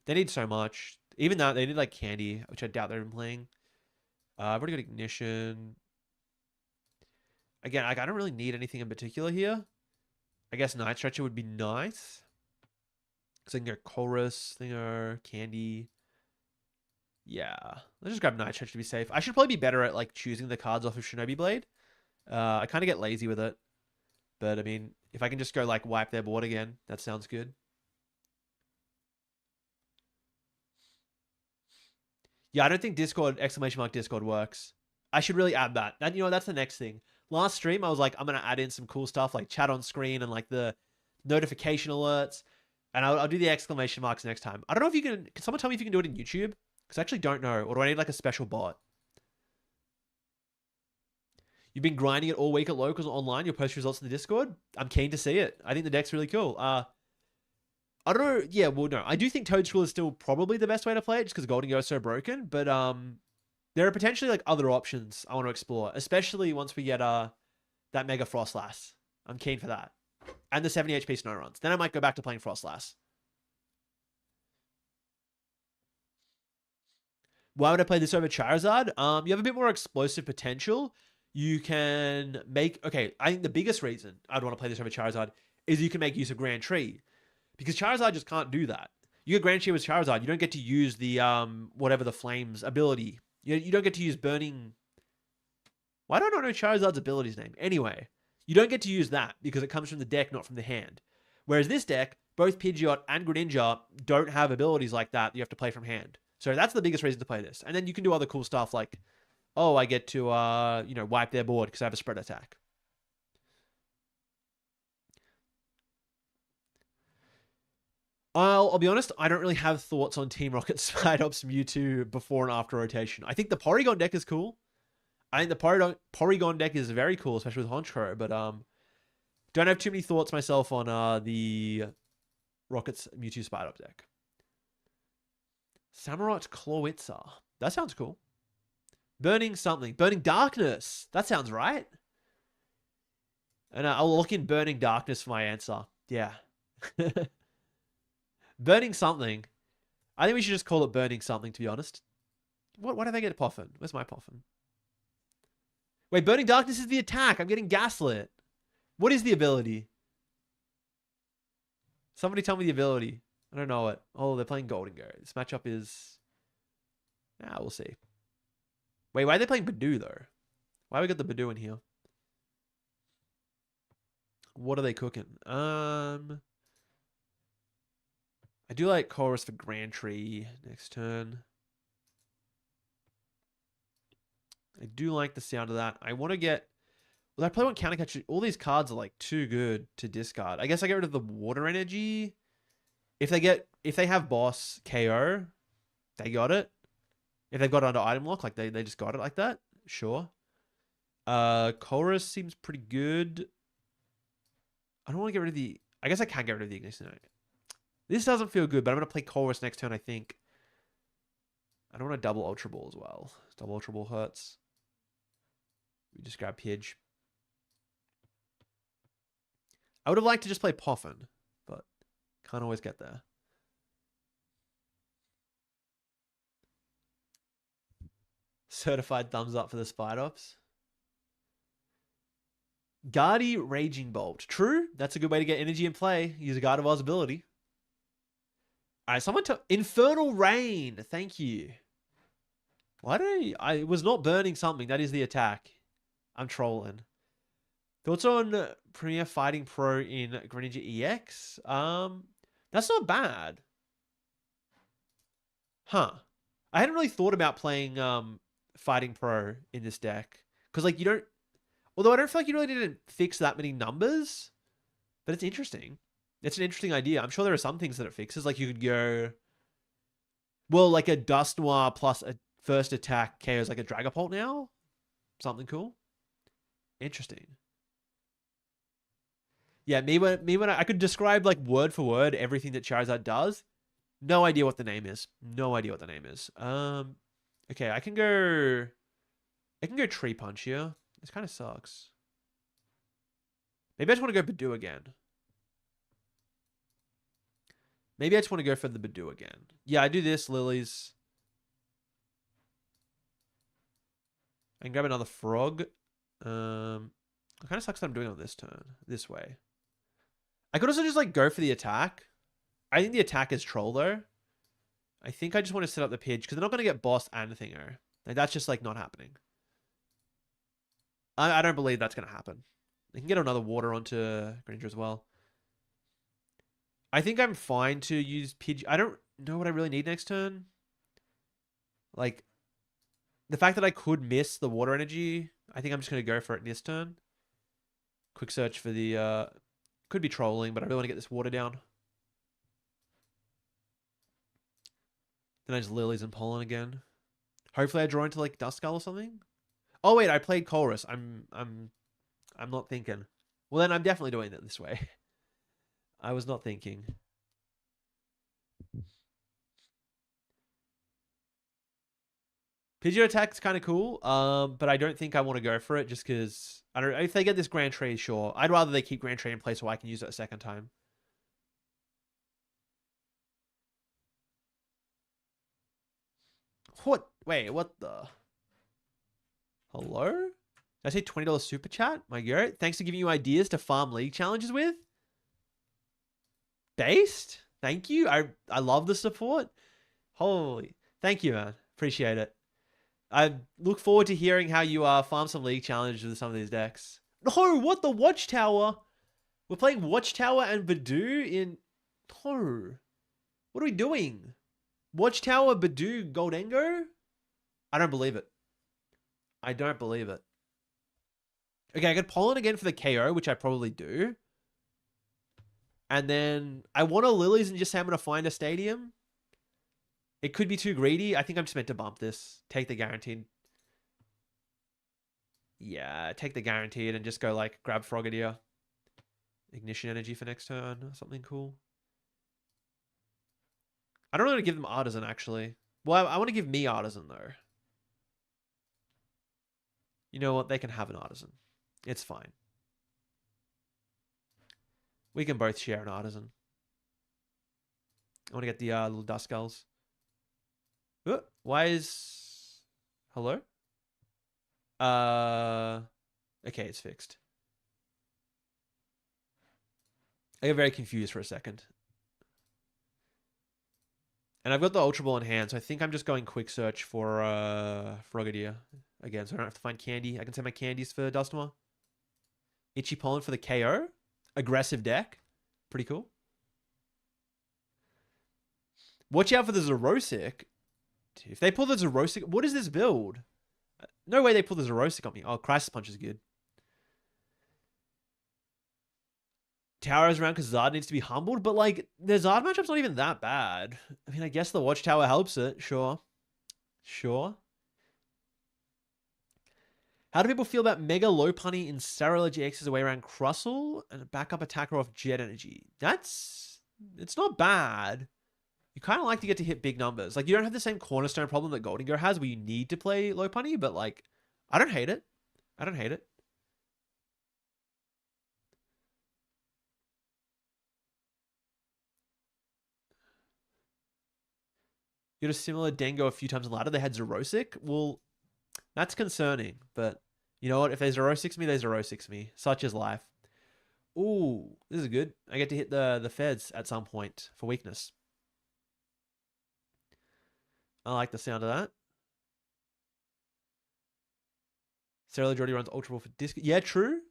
They need so much. Even that, they need like Candy, which I doubt they're even playing. I've already got Ignition. Again, like, I don't really need anything in particular here. I guess Night Stretcher would be nice. Because I can go Chorus, Thinger, Candy. Yeah. Let's just grab Night Stretcher to be safe. I should probably be better at like choosing the cards off of Shinobi Blade. I kind of get lazy with it. But I mean, if I can just go like wipe their board again, that sounds good. Yeah, I don't think Discord, exclamation mark Discord works. I should really add that. You know, that's the next thing. Last stream, I was like, I'm going to add in some cool stuff like chat on screen and like the notification alerts. And I'll do the exclamation marks next time. I don't know if you can someone tell me if you can do it in YouTube? Because I actually don't know. Or do I need like a special bot? You've been grinding it all week at locals online. You'll post results in the Discord. I'm keen to see it. I think the deck's really cool. I don't know. Yeah, well, no. I do think Toad School is still probably the best way to play it just because Golden Go is so broken. But there are potentially like other options I want to explore, especially once we get that Mega Frostlass. I'm keen for that. And the 70 HP Snow Runs. Then I might go back to playing Frostlass. Why would I play this over Charizard? You have a bit more explosive potential. You can make... Okay, I think the biggest reason I'd want to play this over Charizard is you can make use of Grand Tree. Because Charizard just can't do that. You get Grand Tree with Charizard, you don't get to use the, whatever the Flames ability. You don't get to use Burning... Why don't I know Charizard's ability's name? Anyway, you don't get to use that because it comes from the deck, not from the hand. Whereas this deck, both Pidgeot and Greninja don't have abilities like that you have to play from hand. So that's the biggest reason to play this. And then you can do other cool stuff like, oh, I get to, wipe their board because I have a spread attack. I'll be honest, I don't really have thoughts on Team Rocket Spidops Mewtwo before and after rotation. I think the Porygon deck is cool. I think the Porygon deck is very cool, especially with Honchkrow, but don't have too many thoughts myself on the Rocket's Mewtwo Spidops deck. Samurott Clawitzer. That sounds cool. Burning something. Burning Darkness. That sounds right. And I'll look in Burning Darkness for my answer. Yeah. Burning something. I think we should just call it Burning something, to be honest. Why did I get Poffin? Where's my Poffin? Wait, Burning Darkness is the attack. I'm getting gaslit. What is the ability? Somebody tell me the ability. I don't know it. Oh, they're playing Golden Go. This matchup is... we'll see. Wait, why are they playing Badoo, though? Why we got the Badoo in here? What are they cooking? I do like Chorus for Grand Tree next turn. I do like the sound of that. I want to get... Well, I probably want Counter Catch. All these cards are like too good to discard. I guess I get rid of the Water Energy. If they have Boss KO, they got it. If they've got it under item lock, like they just got it like that, sure. Chorus seems pretty good. I don't want to get rid of the... I guess I can get rid of the Ignition. This doesn't feel good, but I'm going to play Chorus next turn, I think. I don't want to double Ultra Ball as well. Double Ultra Ball hurts. We just grab Pidge. I would have liked to just play Poffin, but can't always get there. Certified thumbs up for the Spidops. Guardy Raging Bolt. True. That's a good way to get energy in play. Use a Guard of Oz ability. Alright, someone took Infernal Rain. Thank you. Why did I was not burning something. That is the attack. I'm trolling. Thoughts on Premier Fighting Pro in Greninja EX? That's not bad. Huh. I hadn't really thought about playing Fighting Pro in this deck. Because, like, you don't... Although I don't feel like you really didn't fix that many numbers. But it's interesting. It's an interesting idea. I'm sure there are some things that it fixes. Like, you could go... Well, like a Dust Noir plus a first attack KOs like a Dragapult now? Something cool. Interesting. Yeah, me when I could describe like word for word everything that Charizard does. No idea what the name is. No idea what the name is. Okay, I can go Tree Punch here. This kind of sucks. Maybe I just want to go Badoo again. Maybe I just want to go for the Badoo again. Yeah, I do this, Lilies. I can grab another Frog. It kind of sucks that I'm doing it on this turn. This way. I could also just like go for the attack. I think the attack is troll though. I think I just want to set up the Pidge because they're not going to get Boss and Thinger. Like that's just like not happening. I don't believe that's going to happen. They can get another Water onto Greninja as well. I think I'm fine to use Pidge. I don't know what I really need next turn. Like the fact that I could miss the Water Energy, I think I'm just going to go for it this turn. Quick search for the... Could be trolling, but I really want to get this Water down. Then I just Lilies and Pollen again. Hopefully I draw into like Duskull or something. Oh wait, I played Colress. I'm not thinking. Well then I'm definitely doing it this way. I was not thinking. Pidgeot attack's kind of cool, but I don't think I want to go for it just because I don't. If they get this Grand Tree, sure. I'd rather they keep Grand Tree in place so I can use it a second time. What? Wait, what the? Hello? Did I say $20 super chat? My girl, thanks for giving you ideas to farm league challenges with. Based? Thank you. I love the support. Holy, thank you, man. Appreciate it. I look forward to hearing how you farm some league challenges with some of these decks. No, what the Watchtower? We're playing Watchtower and Badoo in. No, what are we doing? Watchtower, Badoo, Goldengo? I don't believe it. I don't believe it. Okay, I got Pollen again for the KO, which I probably do. And then I want a Lilies and just say I'm going to find a stadium. It could be too greedy. I think I'm just meant to bump this. Take the guaranteed. Yeah, take the guaranteed and just go like grab Frogadier. Ignition energy for next turn or something cool. I don't want to give them Artisan actually. Well, I want to give me Artisan though. You know what? They can have an Artisan. It's fine. We can both share an Artisan. I want to get the little Duskulls. Why is... Hello? Okay, it's fixed. I got very confused for a second. And I've got the Ultra Ball in hand, so I think I'm just going quick search for Frogadier again, so I don't have to find candy. I can send my candies for Dusknoir. Itchy Pollen for the KO. Aggressive deck. Pretty cool. Watch out for the Zerosic. If they pull the Zerosic... What is this build? No way they pull the Zerosic on me. Oh, Crisis Punch is good. Tower is around because Zard needs to be humbled, but like, the Zard matchup's not even that bad. I mean, I guess the Watchtower helps it. Sure. Sure. How do people feel about Mega Lopunny in Sarala GX's away around Crustle and a backup attacker off Jet Energy? It's not bad. You kind of like to get to hit big numbers. Like, you don't have the same cornerstone problem that Goldengo has where you need to play Lopunny, but like, I don't hate it. I don't hate it. You had a similar Dengo a few times in ladder. They had Zerosic. Well, that's concerning, but you know what? If they 0-6 me, they 0-6 me. Such is life. Ooh, this is good. I get to hit the feds at some point for weakness. I like the sound of that. Cerulege already runs Ultra Ball for disc. Yeah, true.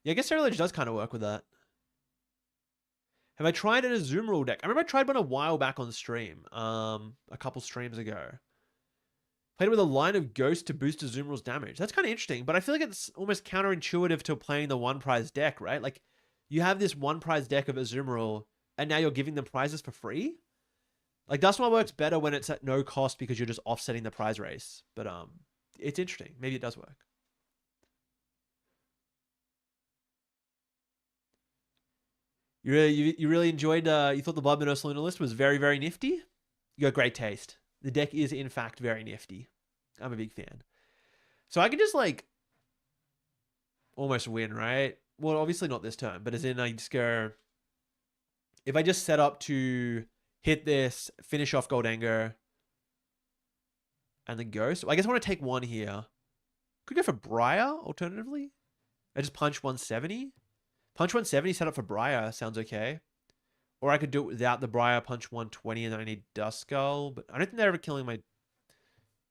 Yeah, I guess Cerulege does kind of work with that. Have I tried in a Zoom rule deck? I remember I tried one a while back on stream. A couple streams ago. Played it with a line of Ghost to boost a Zoom rule's damage. That's kind of interesting, but I feel like it's almost counterintuitive to playing the one prize deck, right? Like, you have this one prize deck of a Zoom rule, and now you're giving them prizes for free? Like, Dusknoir works better when it's at no cost because you're just offsetting the prize race. But it's interesting. Maybe it does work. You really enjoyed, you thought the Blood Moon Ursaluna list was very, very nifty? You got great taste. The deck is, in fact, very nifty. I'm a big fan. So I can just, like, almost win, right? Well, obviously not this turn, but as in I just go... If I just set up to hit this, finish off Goldengo, and then Ghost... I guess I want to take one here. Could go for Briar, alternatively. I just punch 170. Punch 170, set up for Briar. Sounds okay. Or I could do it without the Briar, punch 120, and then I need Duskull. But I don't think they're ever killing my...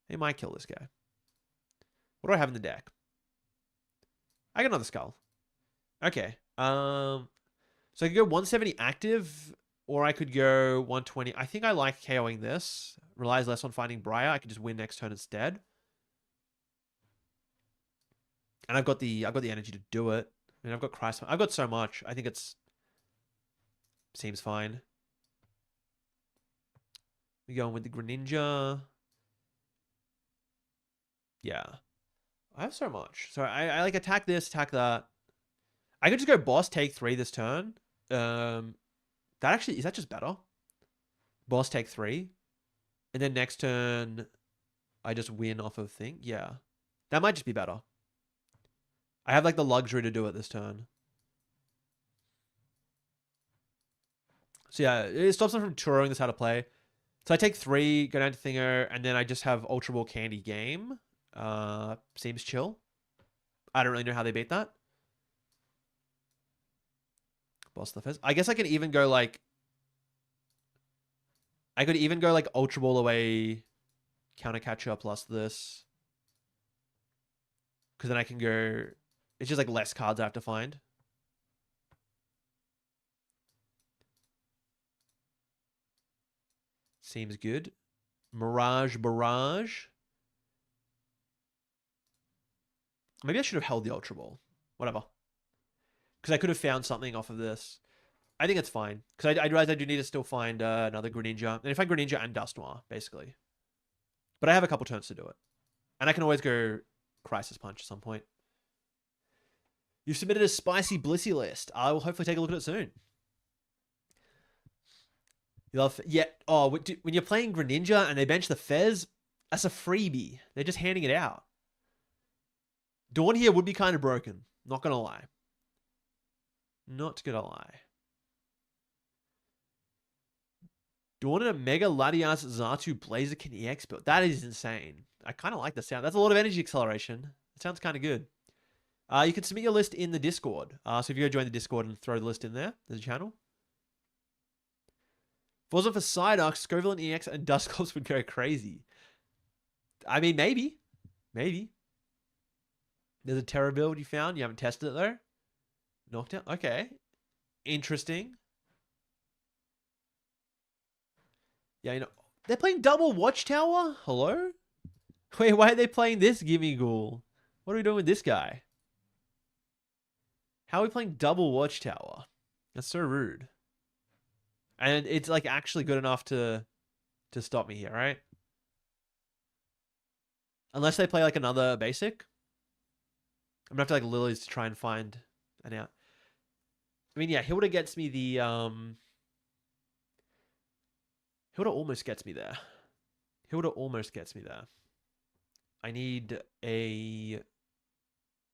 They might kill this guy. What do I have in the deck? I got another Skull. Okay. So I could go 170 active, or I could go 120. I think I like KOing this. Relies less on finding Briar. I could just win next turn instead. And I've got the energy to do it. I mean, I've got Christ. I've got so much. I think it's... Seems fine. We're going with the Greninja. Yeah. I have so much. So I like attack this, attack that. I could just go boss, take 3 this turn. That actually, is that just better? Boss, take 3. And then next turn, I just win off of thing. Yeah. That might just be better. I have like the luxury to do it this turn. So yeah, it stops them from tutoring this how to play. So I take 3, go down to Thinger, and then I just have Ultra Ball Candy game. Seems chill. I don't really know how they beat that. Boss the Fizz. I guess I can even go like... I could even go like Ultra Ball away, Counter Catcher plus this. Because then I can go... It's just like less cards I have to find. Seems good. Mirage Barrage. Maybe I should have held the Ultra Ball. Whatever. Because I could have found something off of this. I think it's fine. Because I realize I do need to still find another Greninja. And if I Greninja and Dusknoir, basically. But I have a couple turns to do it. And I can always go Crisis Punch at some point. You've submitted a spicy Blissey list. I will hopefully take a look at it soon. You love... Yeah. Oh, when you're playing Greninja and they bench the Fez, that's a freebie. They're just handing it out. Dawn here would be kind of broken. Not going to lie. Not going to lie. Dawn and a Mega Latias Xatu Blaziken EX build. That is insane. I kind of like the sound. That's a lot of energy acceleration. It sounds kind of good. You can submit your list in the Discord. So if you go join the Discord and throw the list in there, there's a channel. If it wasn't for Psyduck, Scoville and EX and Dusclops would go crazy. I mean, maybe. Maybe. There's a Terra build you found. You haven't tested it, though. Knocked out. Okay. Interesting. Yeah, you know. They're playing double Watchtower? Hello? Wait, why are they playing this Gimme Ghoul? What are we doing with this guy? How are we playing double Watchtower? That's so rude. And it's like actually good enough to stop me here, right? Unless they play like another basic. I'm gonna have to like Lilies to try and find an out. I mean, yeah, Hilda gets me the Hilda almost gets me there. Hilda almost gets me there. I need a...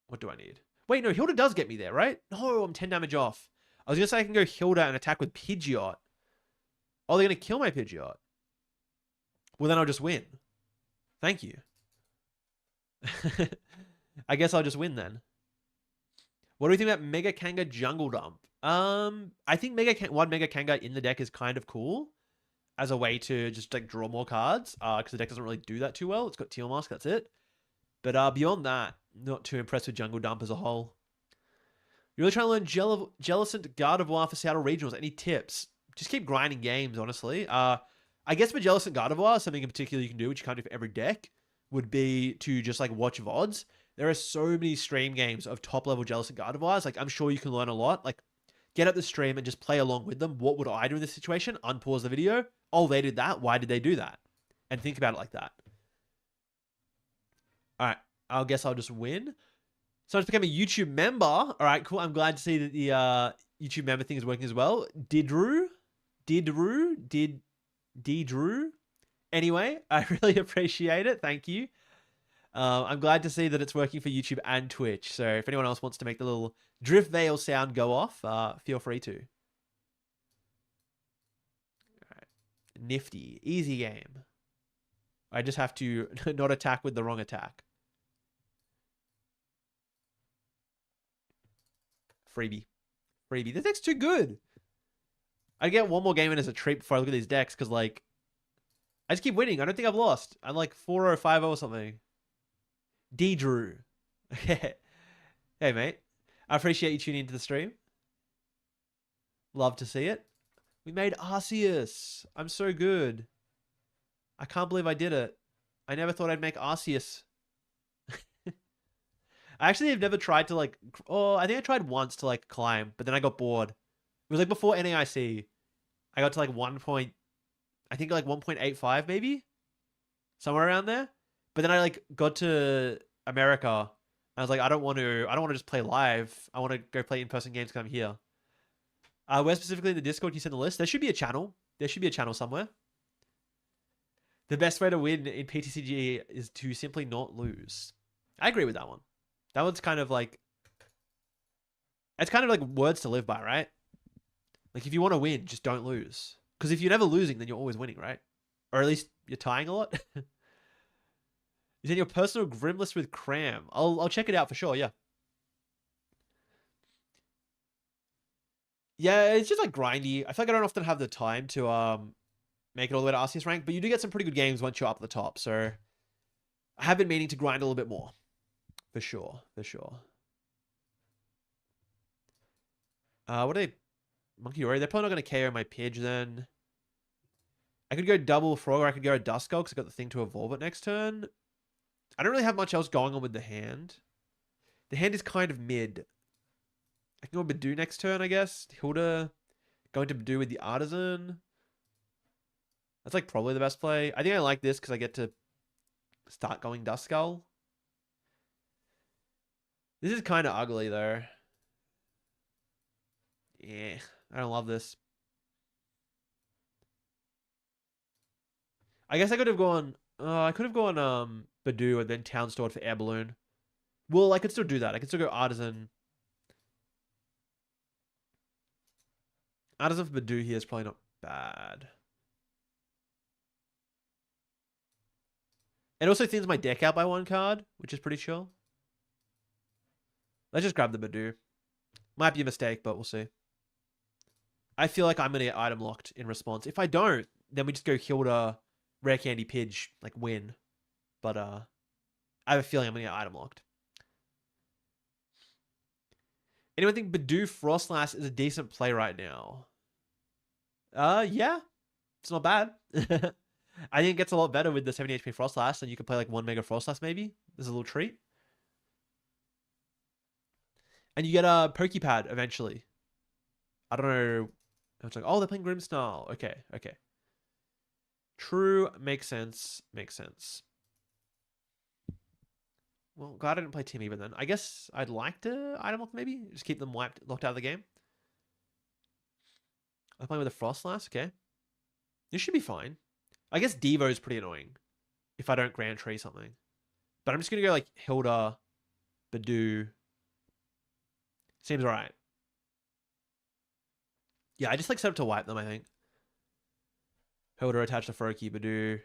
What do I need? Wait, no, Hilda does get me there, right? No, I'm 10 damage off. I was gonna say I can go Hilda and attack with Pidgeot. Oh, they're gonna kill my Pidgeot. Well, then I'll just win. Thank you. I guess I'll just win then. What do we think about Mega Kanga Jungle Dump? I think one Mega Kanga in the deck is kind of cool as a way to just like draw more cards. Because the deck doesn't really do that too well. It's got Teal Mask, that's it. But beyond that, not too impressed with Jungle Dump as a whole. You're really trying to learn Jellicent Gardevoir for Seattle Regionals. Any tips? Just keep grinding games, honestly. I guess for Jellicent Gardevoir, something in particular you can do, which you can't do for every deck, would be to just like watch VODs. There are so many stream games of top-level Jellicent Gardevoirs. Like, I'm sure you can learn a lot. Like, get up the stream and just play along with them. What would I do in this situation? Unpause the video. Oh, they did that. Why did they do that? And think about it like that. All right. I guess I'll just win. So I just became a YouTube member. All right, cool. I'm glad to see that the YouTube member thing is working as well. Didrew. Anyway, I really appreciate it. Thank you. I'm glad to see that it's working for YouTube and Twitch. So if anyone else wants to make the little drift veil sound go off, feel free to. All right. Nifty. Easy game. I just have to not attack with the wrong attack. Freebie. This deck's too good. I get one more game in as a treat before I look at these decks because, like, I just keep winning. I don't think I've lost. I'm like 4-0, 5-0 or something. Drew. Hey, mate. I appreciate you tuning into the stream. Love to see it. We made Arceus. I'm so good. I can't believe I did it. I never thought I'd make Arceus. I actually have never tried to, like... Oh, I think I tried once to, like, climb, but then I got bored. It was, like, before NAIC. I got to, like, 1.8 I think like 1.85 maybe, somewhere around there. But then I like got to America. I was like, I don't want to just play live. I want to go play in-person games because I'm here. Where specifically in the Discord can you send the list? There should be a channel. There should be a channel somewhere. The best way to win in PTCG is to simply not lose. I agree with that one. That one's kind of like, it's kind of like words to live by, right? Like if you want to win, just don't lose. Because if you're never losing, then you're always winning, right? Or at least you're tying a lot. Is in your personal grim list with Cram? I'll check it out for sure. Yeah. Yeah, it's just like grindy. I feel like I don't often have the time to make it all the way to RCS rank, but you do get some pretty good games once you're up at the top. So I have been meaning to grind a little bit more, for sure, for sure. What are they? Monkey Warrior. They're probably not going to KO my Pidge then. I could go double Frog or I could go a Duskull because I got the thing to evolve it next turn. I don't really have much else going on with the hand. The hand is kind of mid. I can go Badoo next turn, I guess. Hilda going to Badoo with the Artisan. That's like probably the best play. I think I like this because I get to start going Duskull. This is kind of ugly though. Yeah, I don't love this. I guess I could have gone. I could have gone Badoo and then Town Stored for Air Balloon. Well, I could still do that. I could still go Artisan. Artisan for Badoo here is probably not bad. It also thins my deck out by one card, which is pretty chill. Let's just grab the Badoo. Might be a mistake, but we'll see. I feel like I'm going to get item locked in response. If I don't, then we just go Hilda, Rare Candy, Pidge, like win. But I have a feeling I'm going to get item locked. Anyone think Badoo Frostlass is a decent play right now? Yeah. It's not bad. I think it gets a lot better with the 70 HP Frostlass, and you can play like 1 Mega Frostlass maybe. There's a little treat. And you get a Pokepad eventually. I don't know. It's like, oh, they're playing Grimmsnarl. Okay, okay. True, makes sense, makes sense. Well, glad I didn't play Team Even then. I guess I'd like to item lock maybe. Just keep them locked out of the game. I'm playing with a Frostlass, okay. This should be fine. I guess Devo is pretty annoying if I don't Grand Tree something. But I'm just going to go like Hilda, Badoo. Seems alright. Yeah, I just like set up to wipe them, I think. Hilda attached to Froakie, Badoo. If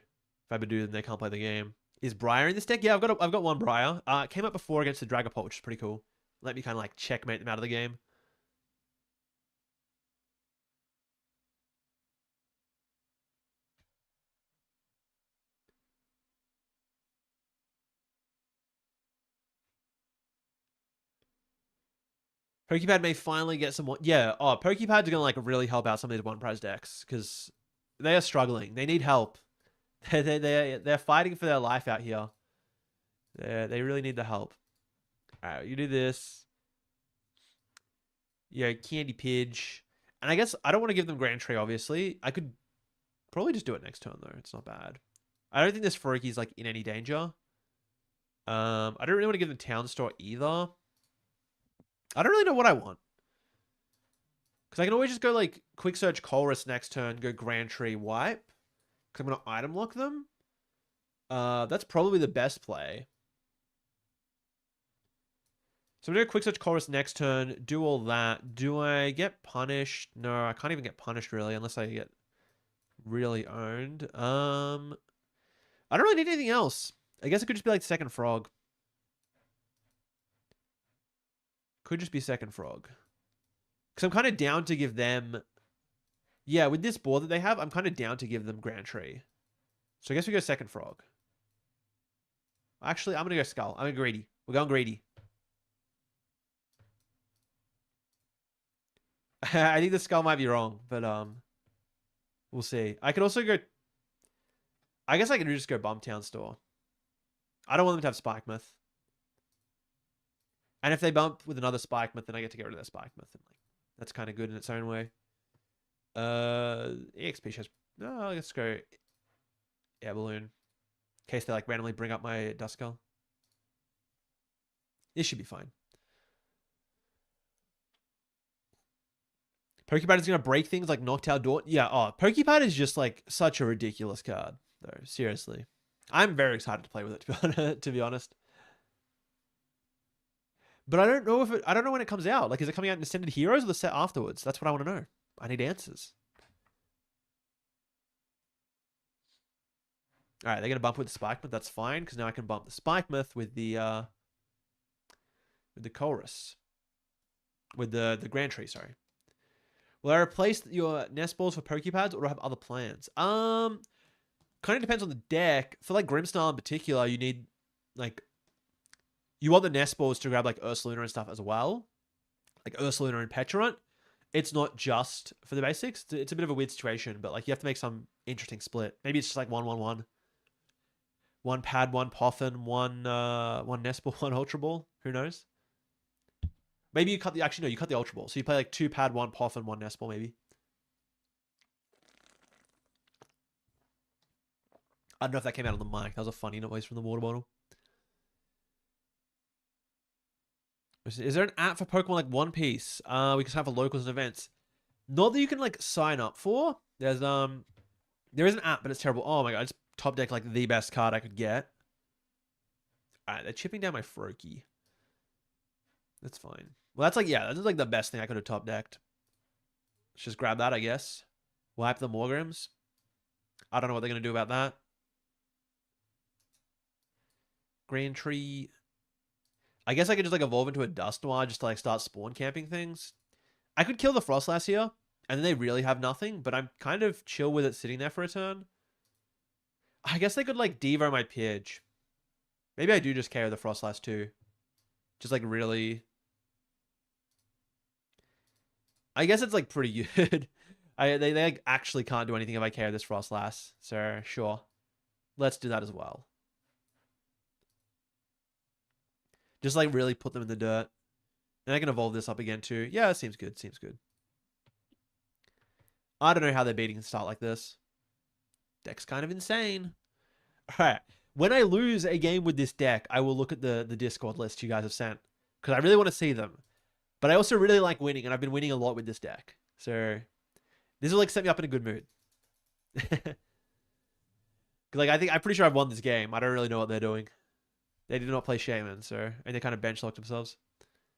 I Badoo, then they can't play the game. Is Briar in this deck? Yeah, I've got one Briar. It came up before against the Dragapult, which is pretty cool. Let me kind of like checkmate them out of the game. Pokepad may finally get some more. Yeah, Pokepads are gonna like really help out some of these one prize decks because they are struggling. They need help. They're fighting for their life out here. They really need the help. All right, you do this. Yeah, Candy Pidge. And I guess I don't want to give them Grand Tree, obviously. I could probably just do it next turn, though. It's not bad. I don't think this Froakie is, like, in any danger. I don't really want to give them Town Store either. I don't really know what I want. Because I can always just go, like, Quick Search Colress next turn, go Grand Tree, wipe. Because I'm going to item lock them. That's probably the best play. So I'm going to Quick Search Chorus next turn, do all that. Do I get punished? No, I can't even get punished, really, unless I get really owned. I don't really need anything else. I guess it could just be like second Frog. Could just be second Frog. Because I'm kind of down to give them... Yeah, with this board that they have, I'm kind of down to give them Grand Tree. So I guess we go second Frog. Actually, I'm going to go Skull. I'm going greedy. We're going greedy. I think the Skull might be wrong, but we'll see. I could also go... I guess I can just go Bumptown Store. I don't want them to have Spike Myth. And if they bump with another Spike Myth, then I get to get rid of their Spike Myth. And like, that's kind of good in its own way. EXP shows... No, let's go air balloon. In case they like randomly bring up my Duskull. This should be fine. Pokepad is gonna break things like Knocked Door. Yeah, oh, Pokepad is just like such a ridiculous card, though. Seriously. I'm very excited to play with it, to be honest. But I don't know if I don't know when it comes out. Like, is it coming out in Extended Heroes or the set afterwards? That's what I want to know. I need answers. All right, they're gonna bump with the Spike Myth. That's fine because now I can bump the Spike Myth with the Chorus, with the Grand Tree. Sorry. Will I replace your nest balls for Pokepads or do I have other plans? Kind of depends on the deck. For like Grimmsnarl in particular, you need like you want the nest balls to grab like Ursaluna and stuff as well, like Ursaluna and Petrarunt. It's not just for the basics. It's a bit of a weird situation, but like you have to make some interesting split. Maybe it's just like 1-1-1. One pad, one Poffin, one nest ball, one Ultra Ball. Who knows? Maybe you cut the you cut the Ultra Ball. So you play like 2 pad, 1 Poffin, 1 nest ball, maybe. I don't know if that came out on the mic. That was a funny noise from the water bottle. Is there an app for Pokemon like One Piece? We can sign for locals and events. Not that you can like sign up for. There is an app, but it's terrible. Oh my god, it's top deck like the best card I could get. Alright, they're chipping down my Froakie. That's fine. Well, that's like, yeah, that's like the best thing I could have top decked. Let's just grab that, I guess. Wipe the Morgrims. I don't know what they're gonna do about that. Grand Tree. I guess I could just like evolve into a Dusknoir just to like start spawn camping things. I could kill the Frostlass here, and then they really have nothing, but I'm kind of chill with it sitting there for a turn. I guess they could like Devo my Pidge. Maybe I do just KO the Frostlass too. Just like really. I guess it's like pretty good. They like, actually can't do anything if I KO this Frostlass. So sure. Let's do that as well. Just like really put them in the dirt. And I can evolve this up again too. Yeah, it seems good. Seems good. I don't know how they're beating a start like this. Deck's kind of insane. Alright. When I lose a game with this deck, I will look at the Discord list you guys have sent. Because I really want to see them. But I also really like winning, and I've been winning a lot with this deck. So this will like set me up in a good mood. Because like I'm pretty sure I've won this game. I don't really know what they're doing. They did not play Shaman, so and they kind of bench locked themselves.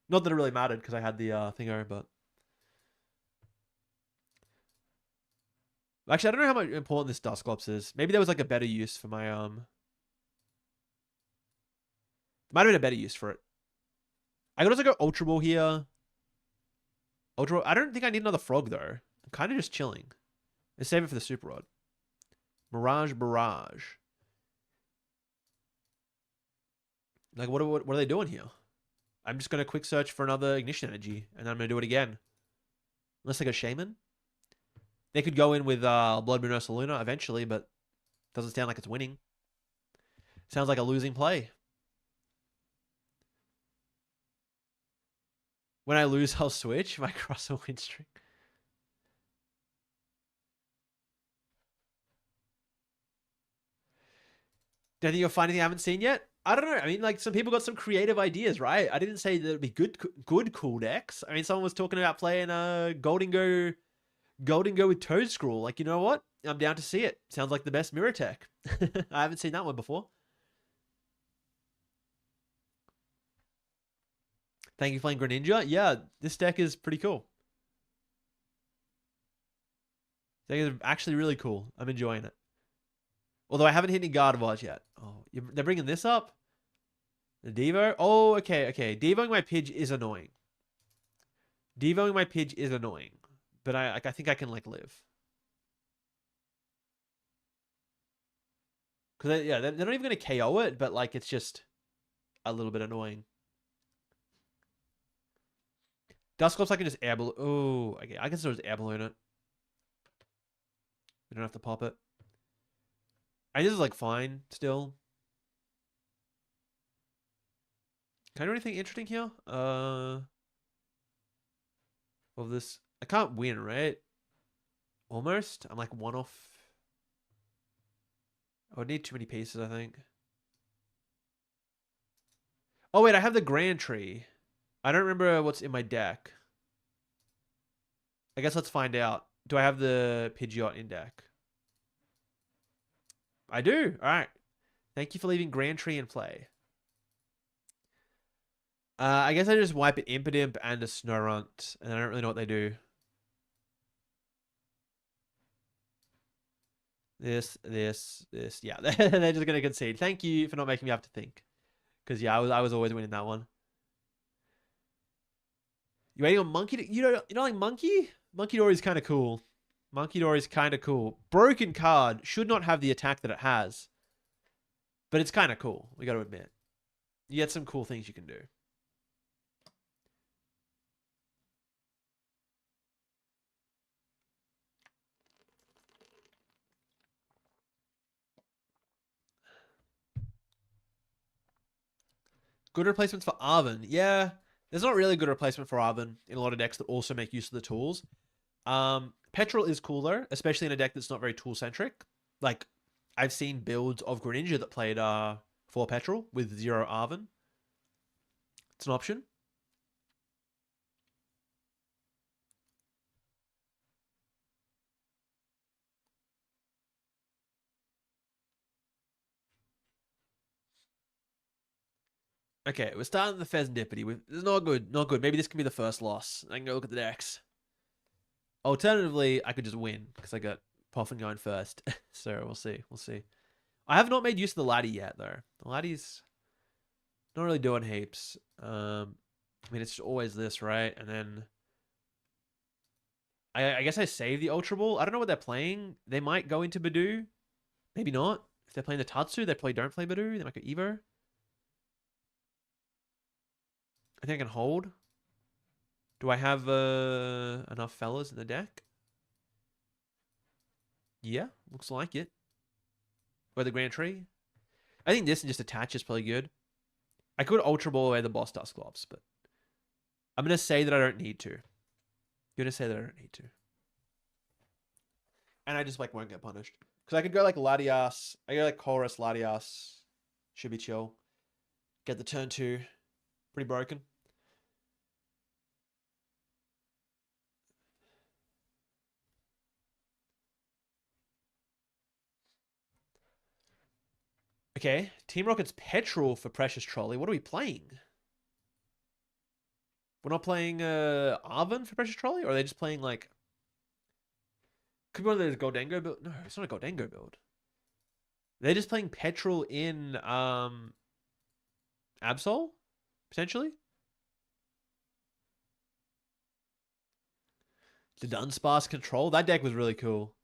Not that it really mattered because I had the thingo, but actually I don't know how much important this Dusclops is. Maybe there was like a better use for my There might have been a better use for it. I could also go Ultra Ball here. Ultra Ball. I don't think I need another Frog though. I'm kind of just chilling. Let's save it for the Super Rod. Mirage Barrage. Like what are they doing here? I'm just gonna quick search for another Ignition Energy, and then I'm gonna do it again. Unless they go Shaman. They could go in with Blood Moon Ursaluna eventually, but doesn't sound like it's winning. Sounds like a losing play. When I lose, I'll switch. My cross a win streak. Don't think you'll find anything I haven't seen yet? I don't know. I mean, like, some people got some creative ideas, right? I didn't say that it'd be good cool decks. I mean, someone was talking about playing Golden Go with Toadscroll. Like, you know what? I'm down to see it. Sounds like the best mirror tech. I haven't seen that one before. Thank you for playing Greninja. Yeah, this deck is pretty cool. This deck is actually really cool. I'm enjoying it. Although I haven't hit any Gardevoir yet. Oh, they're bringing this up? The Devo? Oh, okay. Devoing my Pidge is annoying. But I think I can, like, live. Because, yeah, they're not even going to KO it, but, like, it's just a little bit annoying. Dusclops, I can just air balloon. Oh, okay. I can still just air balloon it. We don't have to pop it. This is, like, fine still. Can I do anything interesting here? Of this. I can't win, right? Almost. I'm like one off. I would need too many pieces, I think. Oh, wait, I have the Grand Tree. I don't remember what's in my deck. I guess let's find out. Do I have the Pidgeot in deck? I do. All right. Thank you for leaving Grand Tree in play. I guess I just wipe it Impidimp and a Snorunt, and I don't really know what they do. This. Yeah, they're just gonna concede. Thank you for not making me have to think. Because yeah, I was always winning that one. You waiting on Monkey? You know like Monkey? Monkey Dory is kind of cool. Monkey Dory is kind of cool. Broken card should not have the attack that it has, but it's kind of cool. We got to admit, you get some cool things you can do. Good replacements for Arven. Yeah, there's not really a good replacement for Arven in a lot of decks that also make use of the tools. Petrol is cool though, especially in a deck that's not very tool centric. Like, I've seen builds of Greninja that played 4 Petrol with 0 Arven. It's an option. Okay, we're starting the Pheasantipity. It's not good. Not good. Maybe this can be the first loss. I can go look at the decks. Alternatively, I could just win because I got Poffin going first. So we'll see. We'll see. I have not made use of the Laddie yet, though. The Laddie's not really doing heaps. I mean, it's always this, right? And then I guess I save the Ultra Ball. I don't know what they're playing. They might go into Badoo. Maybe not. If they're playing the Tatsu, they probably don't play Badoo. They might go Evo. I think I can hold. Do I have enough fellas in the deck? Yeah, looks like it. Or the Grand Tree. I think this and just attach is probably good. I could Ultra Ball away the Boss Dusclops, but I'm going to say that I don't need to. I'm going to say that I don't need to. And I just like won't get punished. Because I could go like Latias. I go like Chorus, Latias. Should be chill. Get the turn 2. Pretty broken. Okay, Team Rocket's Petrol for Precious Trolley. What are we playing? We're not playing Arven for Precious Trolley? Or are they just playing like... Could be one of those Goldengo build. No, it's not a Goldengo build. They're just playing Petrol in Absol? Potentially? The Dunsparce Control? That deck was really cool.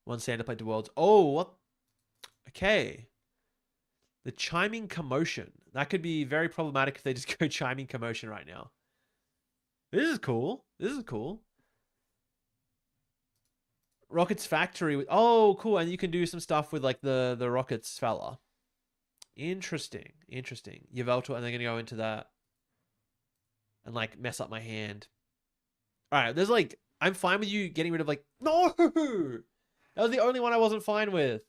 One Santa played the Worlds. Oh, what? Okay. The Chiming Commotion. That could be very problematic if they just go Chiming Commotion right now. This is cool. This is cool. Rockets Factory. Oh, cool. And you can do some stuff with like the Rockets fella. Interesting. Interesting. Yveltal, and they're going to go into that. And like mess up my hand. Alright, there's like... I'm fine with you getting rid of like... No! That was the only one I wasn't fine with.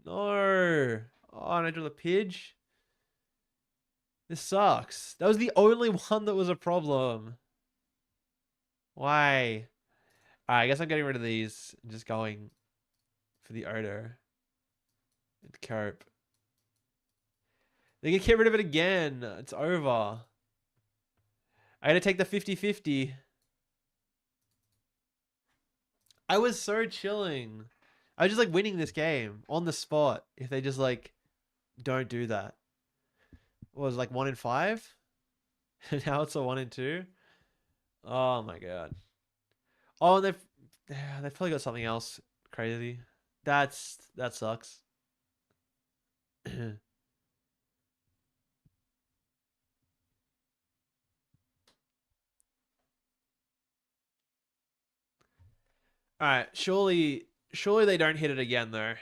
No. Oh, and I drew the Pidge. This sucks. That was the only one that was a problem. Why? Alright, I guess I'm getting rid of these. And just going for the Odor. And Cope. They can get rid of it again. It's over. I had to take the 50-50. I was so chilling. I was just like winning this game on the spot if they just like don't do that. What was it, like 1 in 5? And now it's a 1 in 2. Oh my god. Oh, and they've probably got something else crazy. That sucks. All right, surely they don't hit it again though.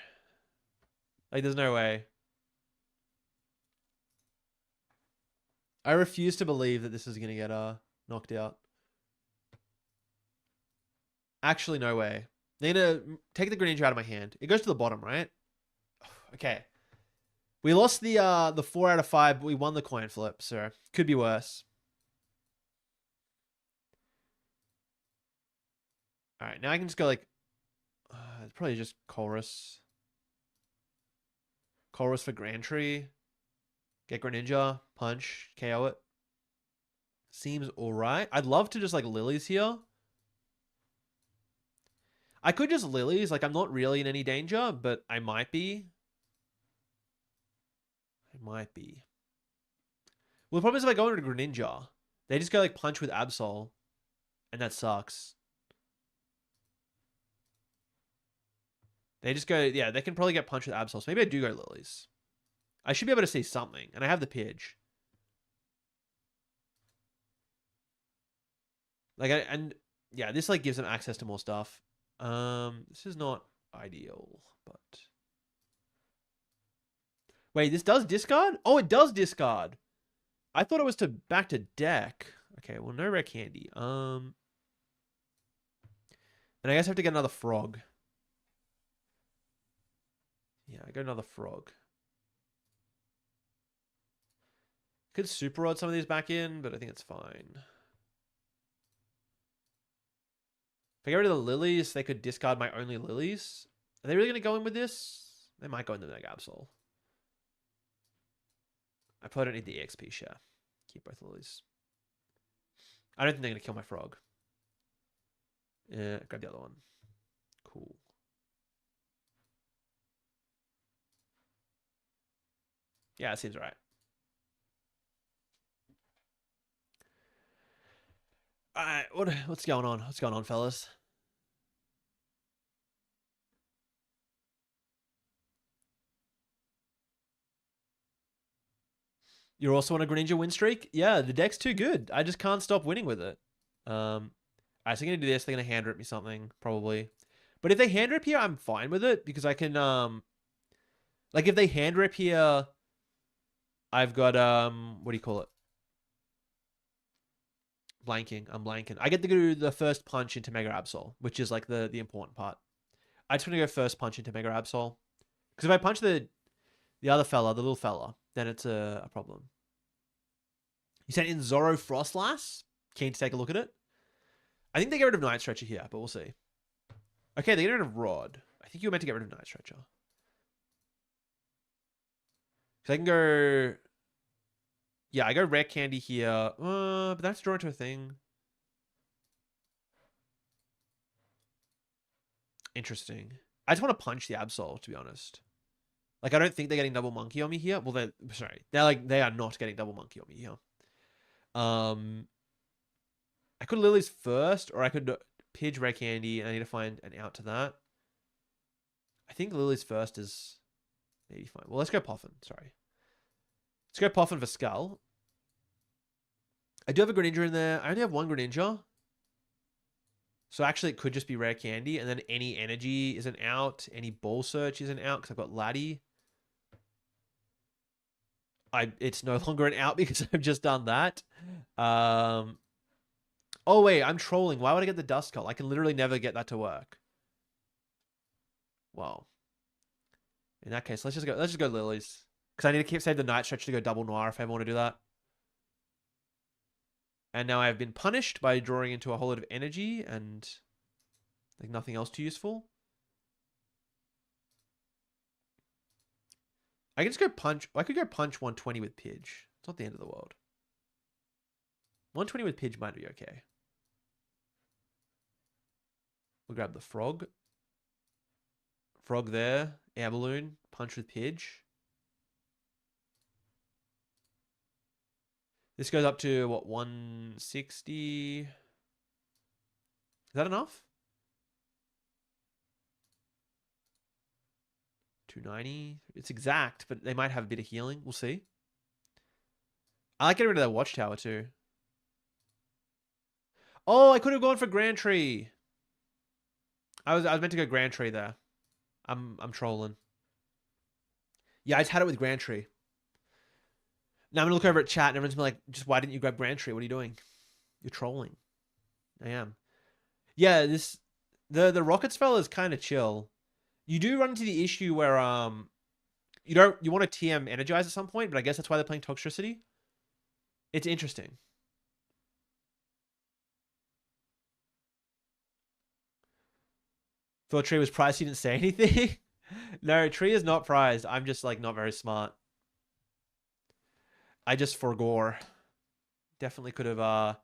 Like there's no way. I refuse to believe that this is gonna get knocked out. Actually, no way. They need to take the Greninja out of my hand. It goes to the bottom, right? Okay. We lost the 4 out of 5, but we won the coin flip, so could be worse. All right, now I can just go like, probably just Chorus. Chorus for Grand Tree. Get Greninja, punch, KO it. Seems alright. I'd love to just like Lilies here. I could just Lilies, like I'm not really in any danger, but I might be. I might be. Well, the problem is if I go into Greninja, they just go like punch with Absol, and that sucks. They just go, yeah, they can probably get punched with Absol, so maybe I do go Lilies. I should be able to see something, and I have the Pidge. And yeah, this like gives them access to more stuff. This is not ideal, but wait, this does discard? Oh, it does discard. I thought it was to back to deck. Okay, well, no rare candy. And I guess I have to get another frog. Yeah, I got another frog. Could super rod some of these back in, but I think it's fine. If I get rid of the lilies, they could discard my only lilies. Are they really going to go in with this? They might go in the Mega Absol. I probably don't need the EXP share. Keep both lilies. I don't think they're going to kill my frog. Grab the other one. Cool. Yeah, it seems right. Alright, what's going on? What's going on, fellas? You're also on a Greninja win streak? Yeah, the deck's too good. I just can't stop winning with it. Alright, so they're gonna do this. They're gonna hand rip me something, probably. But if they hand rip here, I'm fine with it because I can like if they hand rip here, I've got what do you call it? Blanking. I'm blanking. I get to do the first punch into Mega Absol, which is like the important part. I just want to go first punch into Mega Absol. Because if I punch the other fella, the little fella, then it's a problem. You sent in Zoro Frostlass? Keen to take a look at it? I think they get rid of Night Stretcher here, but we'll see. Okay, they get rid of Rod. I think you were meant to get rid of Night Stretcher. Because I can go... Yeah, I go Rare Candy here. But that's drawn into a thing. Interesting. I just want to punch the Absol, to be honest. Like, I don't think they're getting double monkey on me here. Well, they are not getting double monkey on me here. I could Lilies first, or I could Pidge Rare Candy, and I need to find an out to that. I think Lilies first is maybe fine. Well, let's go Poffin. Sorry. Let's go Poffin for Skull. I do have a Greninja in there. I only have one Greninja. So actually, it could just be Rare Candy, and then any energy isn't out. Any Ball Search isn't out, because I've got Laddie. It's no longer an out because I've just done that. Oh, wait, I'm trolling. Why would I get the Dust Cult? I can literally never get that to work. Well, in that case, let's just go Lilies. Because I need to keep save the Night Stretch to go double Noir if I ever want to do that. And now I've been punished by drawing into a whole lot of energy and like nothing else too useful. I can just go punch. I could go punch 120 with Pidge. It's not the end of the world. 120 with Pidge might be okay. We'll grab the frog. Frog there. Air balloon. Punch with Pidge. This goes up to, what, 160? Is that enough? 290? It's exact, but they might have a bit of healing. We'll see. I like getting rid of that Watchtower, too. Oh, I could have gone for Grand Tree. I was meant to go Grand Tree there. I'm trolling. Yeah, I just had it with Grand Tree. Now I'm gonna look over at chat and everyone's been like, just why didn't you grab Grand Tree? What are you doing? You're trolling. I am. Yeah, the Rockets fella is kind of chill. You do run into the issue where You want to TM Energize at some point, but I guess that's why they're playing Toxtricity. It's interesting. Thought Tree was prized. He didn't say anything. No, Tree is not prized. I'm just like not very smart. I just forgore. Definitely could have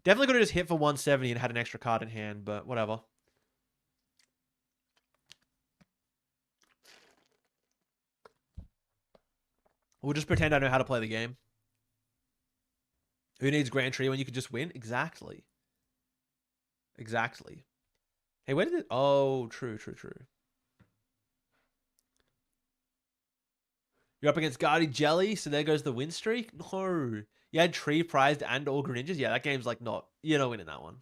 just hit for 170 and had an extra card in hand, but whatever. We'll just pretend I know how to play the game. Who needs Grand Trio when you could just win? Exactly. Exactly. Hey, where did it? Oh, true. You're up against Guardy Jelly, so there goes the win streak? No. You had Tree prized and all Greninjas? Yeah, that game's like not... You're not winning that one.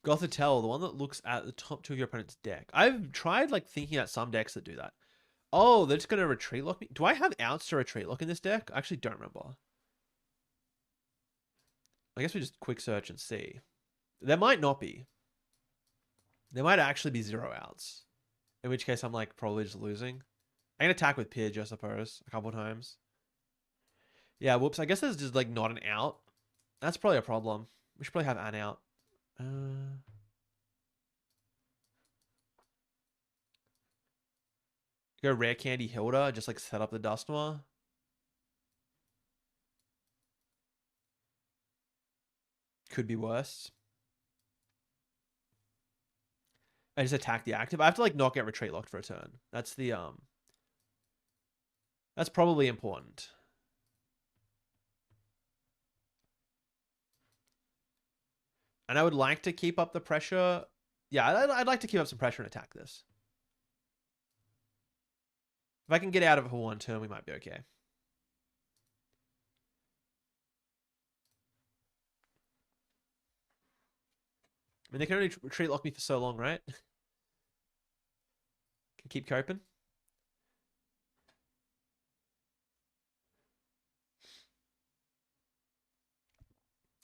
Gothitelle, the one that looks at the top two of your opponent's deck. I've tried like thinking about some decks that do that. Oh, they're just going to retreat lock me? Do I have outs to retreat lock in this deck? I actually don't remember. I guess we just quick search and see. There might not be. There might actually be 0 outs. In which case I'm like probably just losing. I can attack with Pidge, I suppose, a couple times. Yeah, whoops. I guess there's just like not an out. That's probably a problem. We should probably have an out. Go Rare Candy Hilda, just like set up the Dusknoir. Could be worse. I just attack the active. I have to like not get retreat locked for a turn. That's the that's probably important. And I would like to keep up the pressure. Yeah, I'd like to keep up some pressure and attack this. If I can get out of it for one turn, we might be okay. I mean, they can only retreat lock me for so long, right? Can keep coping.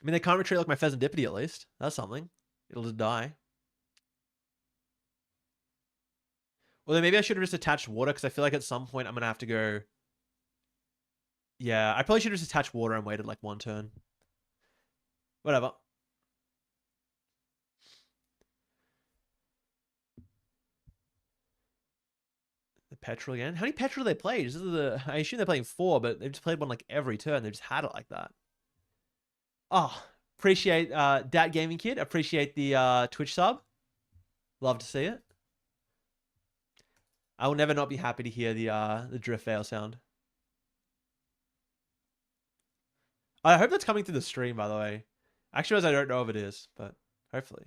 I mean, they can't retreat like my Pheasantipity at least. That's something. It'll just die. Well, then maybe I should have just attached water because I feel like at some point I'm going to have to go... Yeah, I probably should have just attached water and waited like one turn. Whatever. The Petrol again? How many Petrol they played? I assume they're playing 4, but they've just played one like every turn. They've just had it like that. Oh, appreciate Dat Gaming Kid. Appreciate the Twitch sub. Love to see it. I will never not be happy to hear the drift fail sound. I hope that's coming through the stream, by the way. Actually, as I don't know if it is, but hopefully.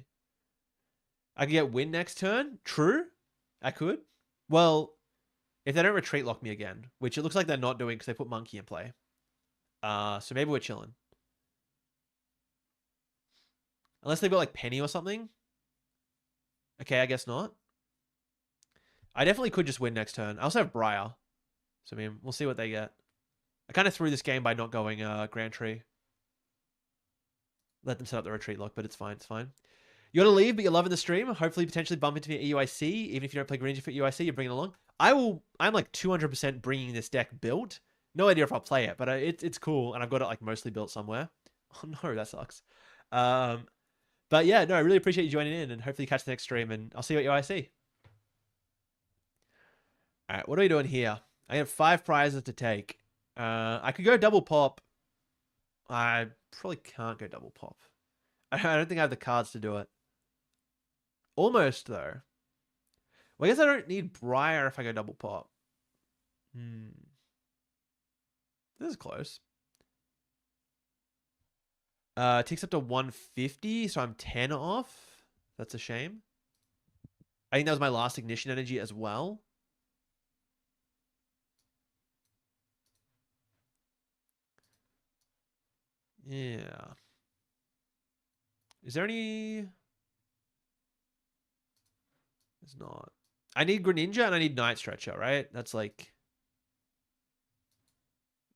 I can get win next turn. True. I could. Well, if they don't retreat lock me again, which it looks like they're not doing because they put Monkey in play. So maybe we're chilling. Unless they've got like Penny or something. Okay, I guess not. I definitely could just win next turn. I also have Briar. So, I mean, we'll see what they get. I kind of threw this game by not going Grand Tree. Let them set up the retreat lock, but it's fine. It's fine. You gotta leave, but you're loving the stream. Hopefully, potentially bump into me at EUIC. Even if you don't play Greninja for EUIC, you're bringing it along. I'm like 200% bringing this deck built. No idea if I'll play it, but it's cool, and I've got it like mostly built somewhere. Oh no, that sucks. But yeah, no, I really appreciate you joining in, and hopefully you catch the next stream, and I'll see you at EUIC. All right, what are we doing here? I have 5 prizes to take. I could go double pop. I probably can't go double pop. I don't think I have the cards to do it. Almost, though. Well, I guess I don't need Briar if I go double pop. This is close. Takes up to 150, so I'm 10 off. That's a shame. I think that was my last Ignition Energy as well. Yeah. Is there any... It's not. I need Greninja and I need Night Stretcher, right? That's like...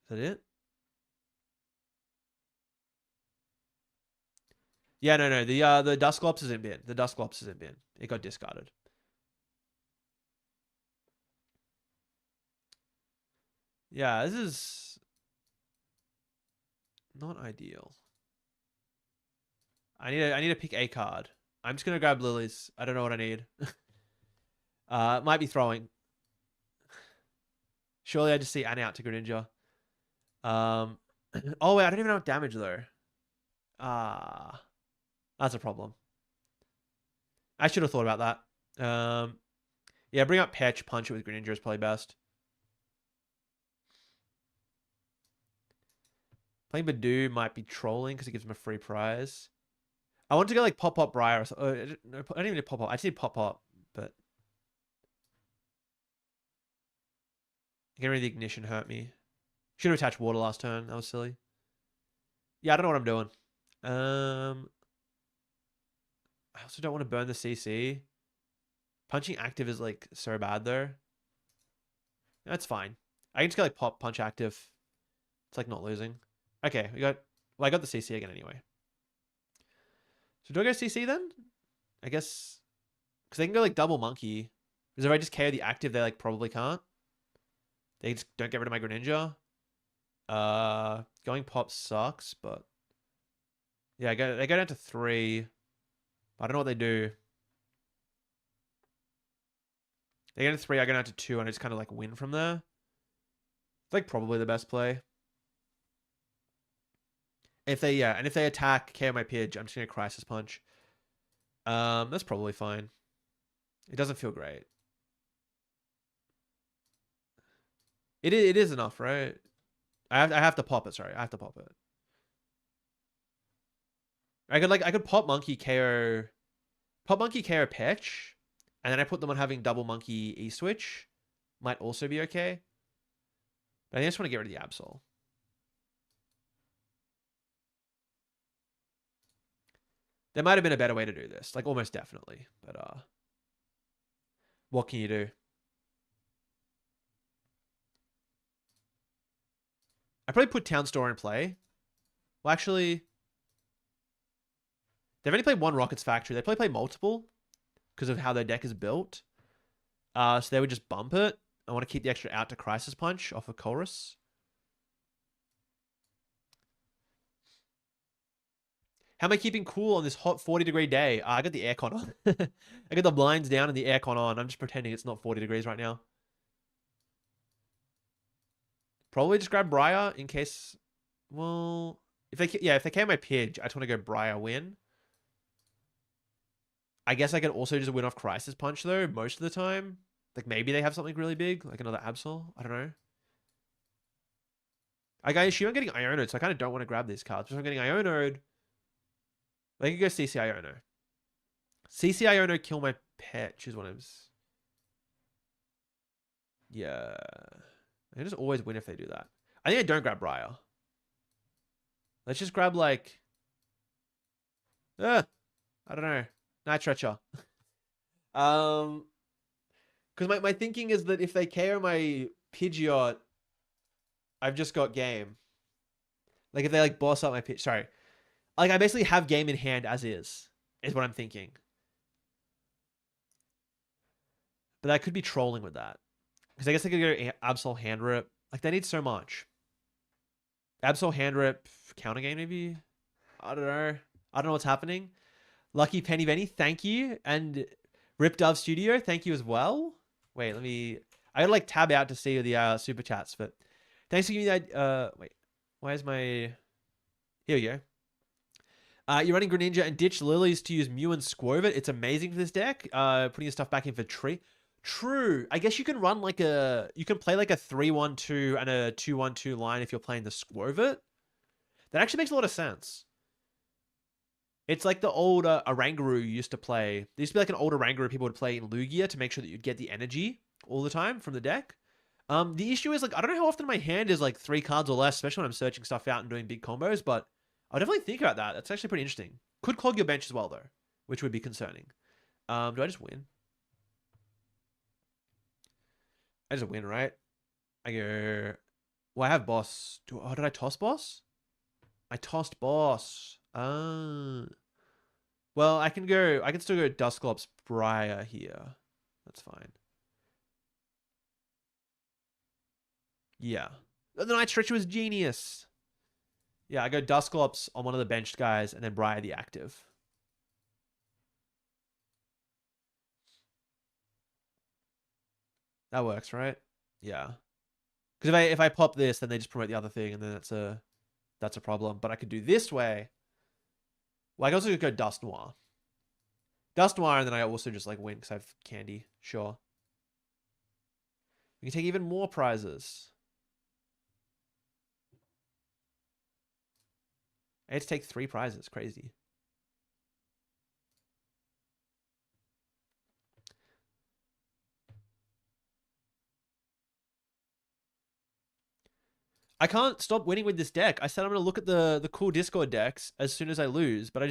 Is that it? Yeah, no. The Dusclops is in bin. The Dusclops is in bin. It got discarded. Yeah, this is not ideal. I need to pick a card. I'm just gonna grab lilies. I don't know what I need. Might be throwing. Surely I just see Annie out to Greninja. Oh wait, I don't even have damage though. Ah, that's a problem. I should have thought about that. Yeah, bring up Patch, punch it with Greninja is probably best. Playing Badoo might be trolling because it gives him a free prize. I want to go like Pop Pop Briar or something. No, I don't even need Pop Pop. I just need Pop Pop, but getting rid of the ignition hurt me. Should have attached water last turn. That was silly. Yeah, I don't know what I'm doing. I also don't want to burn the CC. Punching active is like so bad though. That's fine. I can just go like pop punch active. It's like not losing. Okay, we got. Well, I got the CC again anyway. So do I go CC then? I guess because they can go like double monkey. Because if I just KO the active, they like probably can't. They just don't get rid of my Greninja. Going pop sucks, but yeah, they go down to 3. I don't know what they do. They go to 3, I go down to 2, and I just kind of like win from there. It's like probably the best play. If they attack KO my Pidge, I'm just gonna Crisis Punch. That's probably fine. It doesn't feel great. It is enough, right? I have to pop it. Sorry, I have to pop it. I could pop monkey KO Patch, and then I put them on having double monkey E switch. Might also be okay. But I just want to get rid of the Absol. There might have been a better way to do this, like almost definitely. But what can you do? I probably put Town Store in play. Well, actually, they've only played one Rockets Factory. They probably play multiple because of how their deck is built. So they would just bump it. I want to keep the extra out to Crisis Punch off of Chorus. How am I keeping cool on this hot 40-degree day? I got the aircon on. I got the blinds down and the aircon on. I'm just pretending it's not 40 degrees right now. Probably just grab Briar in case. Well, if they came my Pidge, I just want to go Briar win. I guess I can also just win off Crisis Punch though most of the time. Like maybe they have something really big, like another Absol. I don't know. I assume I'm getting Ionoed, so I kind of don't want to grab these cards. But if I'm getting Ionoed, I can go CC Iono. CC Iono, kill my Patch is what I'm. Yeah. I can just always win if they do that. I think I don't grab Briar. Let's just grab like. I don't know. Nitretcher. Because my thinking is that if they KO my Pidgeot, I've just got game. Like if they like boss up my Pidge, sorry, like I basically have game in hand as is what I'm thinking. But I could be trolling with that because I guess I could go Absol Hand Rip. Like they need so much. Absol Hand Rip counter game maybe. I don't know. I don't know what's happening. Lucky Penny Benny, thank you, and Rip Dove Studio, thank you as well. Wait, let me. I gotta like tab out to see the super chats, but thanks for giving me that. Wait, why is my? Here we go. You're running Greninja and ditch Lilies to use Mew and Squirvet. It's amazing for this deck. Putting your stuff back in for Tree. True. I guess you can run like a. You can play like a 3-1-2 and a 2-1-2 line if you're playing the Squirvet. That actually makes a lot of sense. It's like the old Oranguru you used to play. There used to be like an old Oranguru people would play in Lugia to make sure that you'd get the energy all the time from the deck. The issue is like I don't know how often my hand is like 3 cards or less, especially when I'm searching stuff out and doing big combos, but I'll definitely think about that. That's actually pretty interesting. Could clog your bench as well though, which would be concerning. Do I just win? I just win, right? I go. Well, I have boss. Did I toss boss? I tossed boss. Well, I can still go Dusclops Briar here. That's fine. Yeah. The Night Stretcher was genius. Yeah, I go Dusclops on one of the benched guys and then Briar the active. That works, right? Yeah. Because if I pop this, then they just promote the other thing, and then that's a problem. But I could do this way. Well, I can also go Dust Noir. Dust Noir, and then I also just like win because I have candy. Sure. We can take even more prizes. I had to take 3 prizes. Crazy. I can't stop winning with this deck. I said I'm gonna look at the cool Discord decks as soon as I lose, but I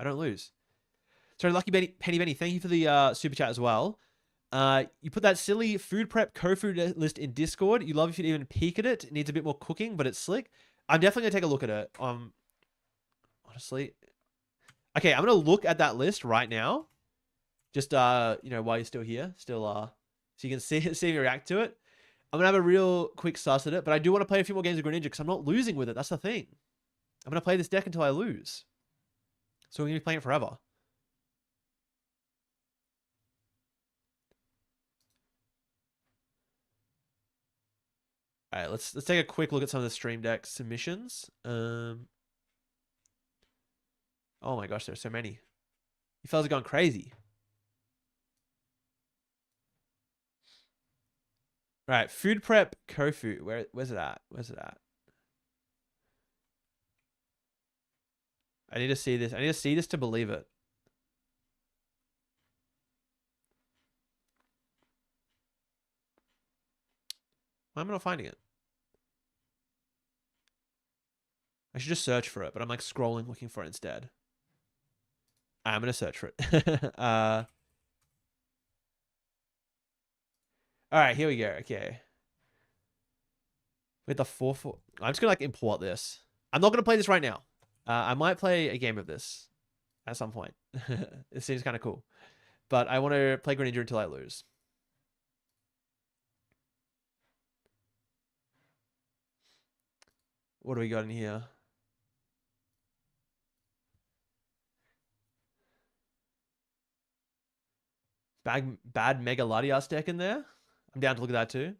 don't lose. Sorry, Lucky Penny Benny, thank you for the super chat as well. You put that silly food prep co-food list in Discord. You love if you even peek at it. It needs a bit more cooking, but it's slick. I'm definitely gonna take a look at it. Honestly. Okay, I'm gonna look at that list right now. Just while you're still here, so you can see me react to it. I'm gonna have a real quick suss at it, but I do want to play a few more games of Greninja because I'm not losing with it. That's the thing. I'm gonna play this deck until I lose. So we're gonna be playing it forever. All right, let's take a quick look at some of the stream deck submissions. Oh my gosh, there's so many. You fellas are going crazy. All right, food prep Kofu. Where's it at? Where's it at? I need to see this. I need to see this to believe it. Why am I not finding it? I should just search for it, but I'm like scrolling looking for it instead. I'm gonna search for it. All right, here we go. Okay. With the 4-4. I'm just gonna like import this. I'm not gonna play this right now. I might play a game of this at some point. It seems kind of cool. But I want to play Greninja until I lose. What do we got in here? Bad Mega Latias deck in there. I'm down to look at that too.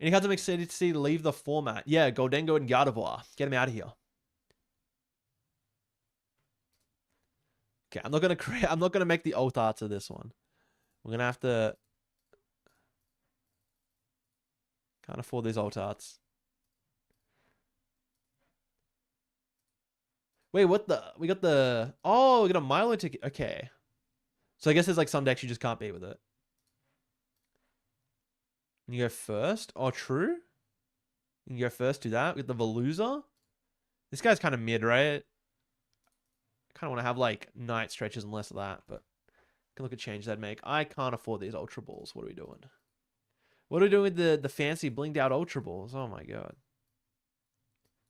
Any cards I'm excited to see leave the format? Yeah, Goldengo and Gardevoir. Get him out of here. Okay, I'm not gonna create. I'm not gonna make the alt arts of this one. We're gonna have to. Can't afford these alt arts. Wait, what the? We got the. Oh, we got a Milo ticket. Okay. So I guess there's like some decks you just can't beat with it. And you go first? Oh, true. You can go first, do that with the Veluza. This guy's kind of mid, right? Kind of want to have like night stretches and less of that, but can look at changes I'd make. I can't afford these Ultra Balls. What are we doing? What are we doing with the fancy blinged out Ultra Balls? Oh my god.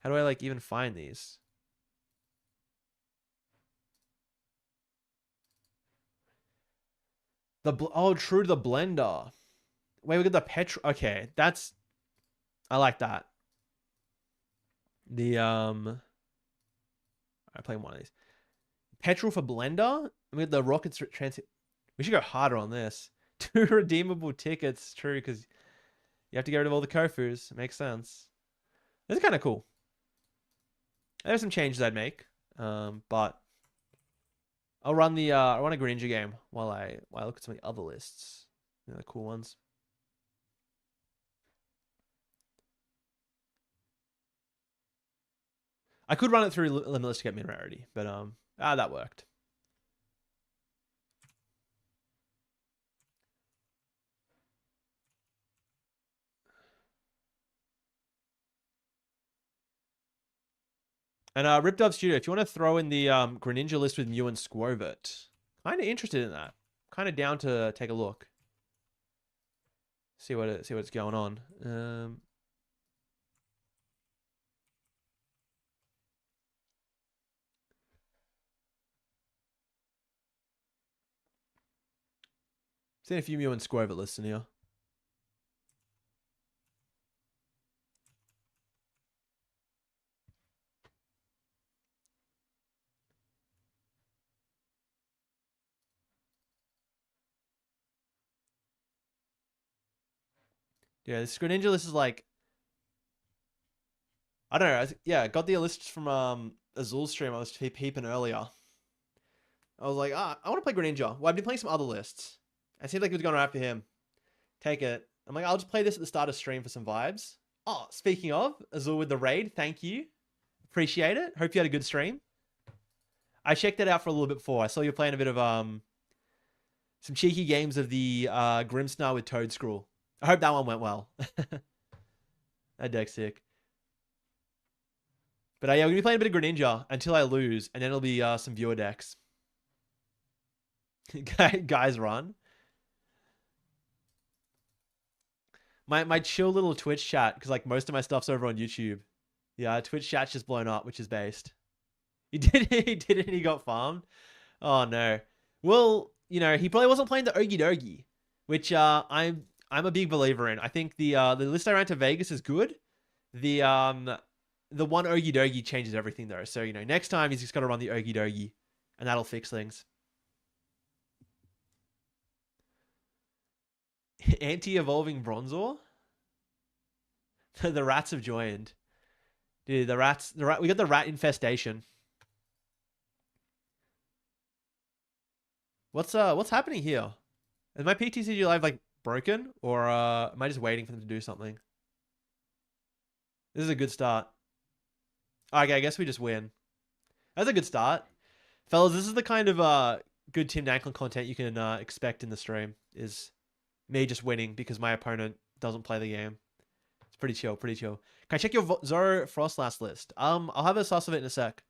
How do I like even find these? Oh, true, the blender. Wait, we got the petrol. Okay, that's I like that. I play one of these. Petrol for blender. I mean the rockets transit. We should go harder on this. 2 redeemable tickets. True, because you have to get rid of all the Kofus. It makes sense. This is kind of cool. There's some changes I'd make, but I'll run I run a Greninja game while I look at some of the other lists, the cool ones. I could run it through Limitless to get min rarity, but that worked. And Rip Dove Studio, if you want to throw in the Greninja list with Mew and Squirvit, kind of interested in that. Kind of down to take a look. See what's going on. Seen a few Mew and Squirtle lists in here. Yeah, this Greninja list is like, I don't know. Yeah, got the list from Azul's stream. I was peeping earlier. I was like, I want to play Greninja. Well, I've been playing some other lists. It seemed like it was going right for him. Take it. I'm like, I'll just play this at the start of stream for some vibes. Oh, speaking of, Azul with the raid, thank you. Appreciate it. Hope you had a good stream. I checked it out for a little bit before. I saw you were playing a bit of some cheeky games of the Grimmsnarl with Toadscruel. I hope that one went well. That deck's sick. But yeah, we're going to be playing a bit of Greninja until I lose, and then it'll be some viewer decks. Guys run. My chill little Twitch chat, because like most of my stuff's over on YouTube. Yeah, Twitch chat's just blown up, which is based. He did it and he got farmed. Oh no. Well, you know, he probably wasn't playing the Ogie Dogie, which I'm a big believer in. I think the list I ran to Vegas is good. The one Ogie Dogie changes everything though. So, you know, next time he's just gotta run the Ogie Dogie and that'll fix things. Anti-evolving Bronzor? The rats have joined. Dude, we got the rat infestation. What's happening here? Is my PTCG live like broken, or am I just waiting for them to do something? This is a good start. Okay, I guess we just win. That's a good start, fellas. This is the kind of good Tim Danklin content you can expect in the stream. Is me just winning because my opponent doesn't play the game. It's pretty chill, pretty chill. Can I check your Zoro Frostlast list? I'll have a suss of it in a sec.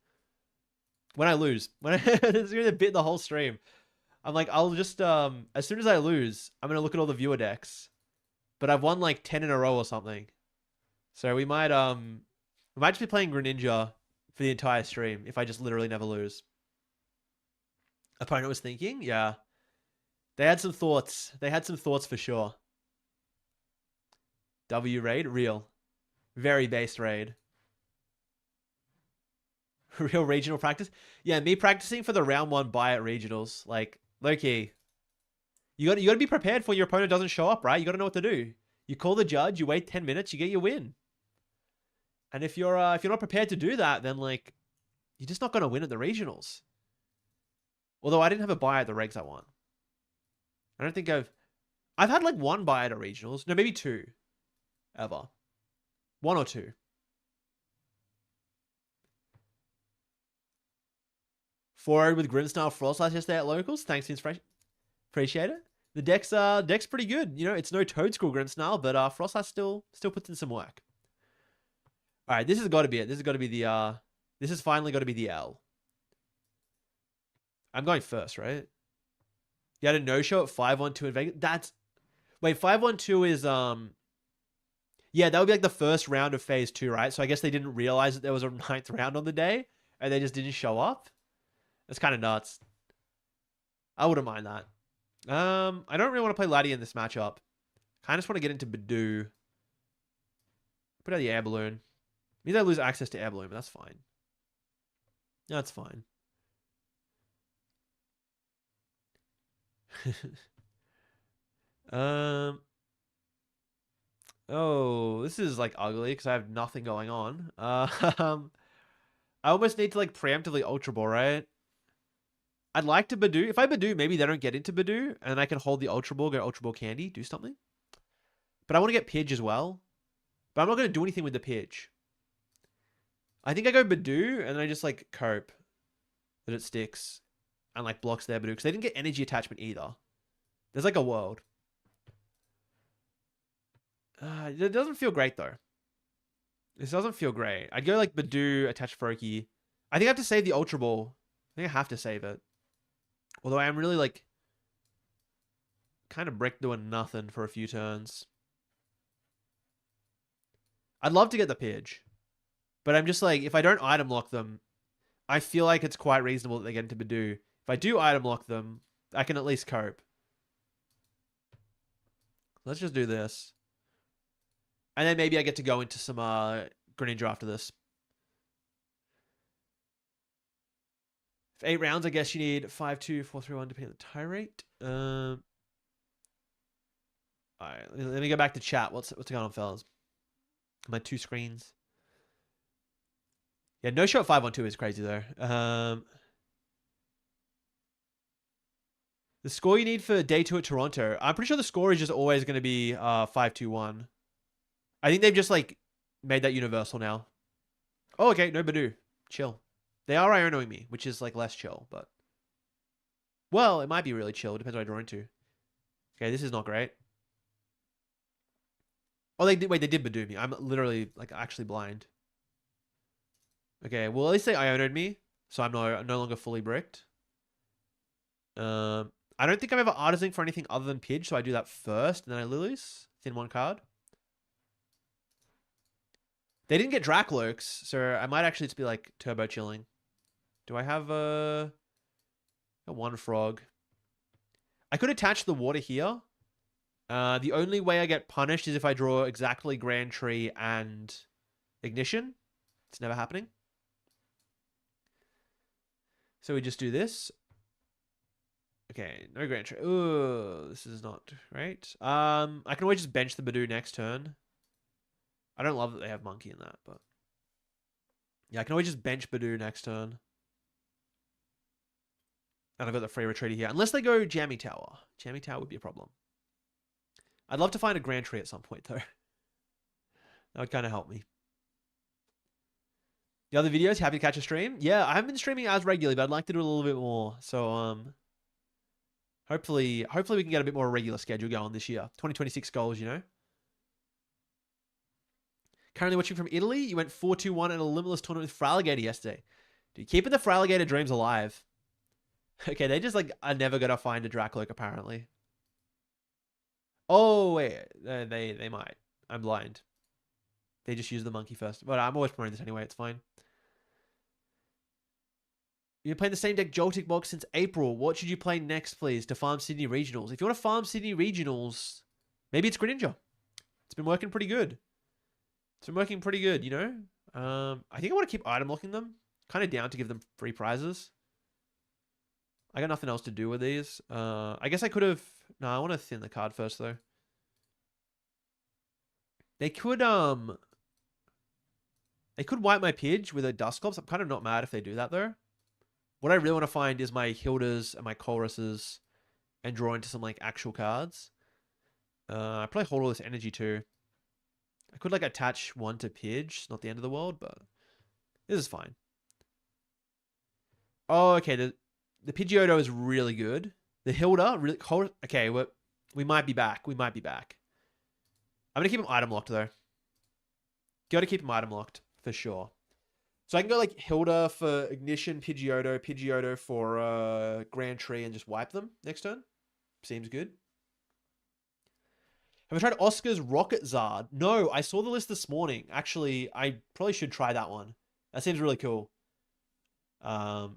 When I lose, it's gonna bit the whole stream. I'm like, I'll just as soon as I lose, I'm gonna look at all the viewer decks. But I've won like 10 in a row or something. So we might just be playing Greninja for the entire stream if I just literally never lose. Opponent was thinking, yeah. They had some thoughts. They had some thoughts for sure. W raid, real. Very based raid. Real regional practice. Yeah, me practicing for the round 1 buy at regionals. Like, low-key. You gotta be prepared for your opponent doesn't show up, right? You gotta know what to do. You call the judge, you wait 10 minutes, you get your win. And if you're not prepared to do that, then like you're just not gonna win at the regionals. Although I didn't have a buy at the regs I won. I don't think I've had like 1 buy at a regionals. No, maybe 2. Ever. 1 or 2. 4-0 with Grimmsnarl Frostlass yesterday at locals. Thanks for the inspiration. Appreciate it. The deck's pretty good. You know, it's no Toadscruel Grimmsnarl, but Frostlass still puts in some work. All right, this has got to be it. This has got to be the this has finally got to be the L. I'm going first, right? You had a no-show at 5-1-2 in Vegas. Wait, 5-1-2 is yeah, that would be like the first round of phase 2, right? So I guess they didn't realize that there was a 9th round on the day and they just didn't show up. That's kind of nuts. I wouldn't mind that. I don't really want to play Laddie in this matchup. I just want to get into Badoo. Put out the air balloon. Means I lose access to air balloon, but that's fine. That's fine. Oh, this is like ugly because I have nothing going on. I almost need to like preemptively Ultra Ball, right? I'd like to Badoo. If I Badoo, maybe they don't get into Badoo, and I can hold the Ultra Ball, go Ultra Ball Candy, do something. But I want to get Pidge as well. But I'm not going to do anything with the Pidge. I think I go Badoo, and then I just like cope that it sticks and like blocks their Badoo. Because they didn't get energy attachment either. There's like a world. It doesn't feel great though. This doesn't feel great. I'd go like Badoo, attach Froakie. I think I have to save the Ultra Ball. I think I have to save it. Although I am really like kind of brick doing nothing for a few turns. I'd love to get the Pidge. But I'm just like, if I don't item lock them, I feel like it's quite reasonable that they get into Badoo. If I do item lock them, I can at least cope. Let's just do this. And then maybe I get to go into some Greninja after this. For 8 rounds, I guess you need 5, 2, 4, 3, 1, depending on the tie rate. All right, let me go back to chat. What's going on, fellas? My 2 screens. Yeah, no show at 5-1-2 is crazy though. The score you need for day 2 at Toronto. I'm pretty sure the score is just always going to be 5-2-1. I think they've just like made that universal now. Oh, okay, no Badoo. Chill. They are Ionoing me, which is like less chill, but well, it might be really chill. Depends what I draw into. Okay, this is not great. Oh, they did. Wait, they did Badoo me. I'm literally like actually blind. Okay, well at least they Ionoed me, so I'm no longer fully bricked. I don't think I'm ever artising for anything other than Pidge, so I do that first, and then I Lilies. Thin 1 card. They didn't get Dracloaks, so I might actually just be like turbo chilling. Do I have a 1 frog? I could attach the water here. The only way I get punished is if I draw exactly Grand Tree and Ignition. It's never happening. So we just do this. Okay, no Grand Tree. Ooh, this is not right. I can always just bench the Badoo next turn. I don't love that they have Monkey in that, but yeah, I can always just bench Badoo next turn. And I've got the free retreaty here. Unless they go Jammy Tower. Jammy Tower would be a problem. I'd love to find a Grand Tree at some point, though. That would kind of help me. The other videos, happy to catch a stream? Yeah, I haven't been streaming as regularly, but I'd like to do a little bit more. So, hopefully we can get a bit more regular schedule going this year. 2026 goals, you know? Currently watching from Italy. You went 4-2-1 in a limitless tournament with Fraligator yesterday. Dude, keeping the Fraligator dreams alive. Okay, they just like are never gonna find a Dracloak apparently. Oh wait, they might. I'm blind. They just use the monkey first, but I'm always promoting this anyway. It's fine. You've been playing the same deck Joltik box since April. What should you play next, please, to farm Sydney Regionals? If you want to farm Sydney Regionals, maybe it's Greninja. It's been working pretty good. It's been working pretty good, you know? I think I want to keep item locking them. Kind of down to give them free prizes. I got nothing else to do with these. I guess I could have... No, I want to thin the card first, though. They could wipe my Pidge with a Dusclops. I'm kind of not mad if they do that, though. What I really want to find is my Hildas and my Colruses and draw into some, like, actual cards. I probably hold all this energy, too. I could, like, attach one to Pidge. It's not the end of the world, but this is fine. Oh, okay. The Pidgeotto is really good. The Hilda, really... Okay, we might be back. We might be back. I'm going to keep him item locked, though. Got to keep him item locked, for sure. So I can go, like, Hilda for Ignition, Pidgeotto for Grand Tree, and just wipe them next turn. Seems good. Have I tried Oscar's Rocket Zard? No, I saw the list this morning. Actually, I probably should try that one. That seems really cool. I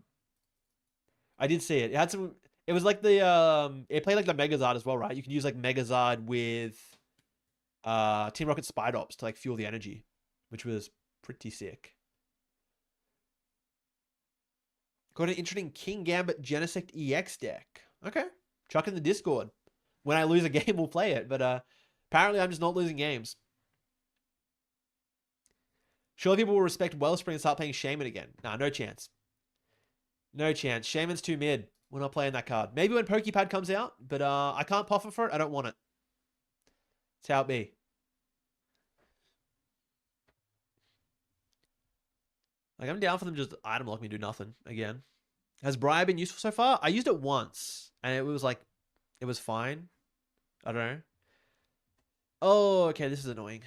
did see it. It had some... It was like the... It played like the Megazard as well, right? You can use like Megazard with Team Rocket Spidops to like fuel the energy, which was pretty sick. Got an interesting King Gambit Genesect EX deck. Okay. Chuck in the Discord. When I lose a game, we'll play it. But apparently I'm just not losing games. Surely people will respect Wellspring and start playing Shaman again. Nah, no chance. No chance. Shaman's too mid. We're not playing that card. Maybe when Pokepad comes out, but I can't profit for it. I don't want it. That's how it be. Like, I'm down for them just item lock me, do nothing again. Has Briar been useful so far? I used it once, and it was like, it was fine. I don't know. Oh, okay, this is annoying.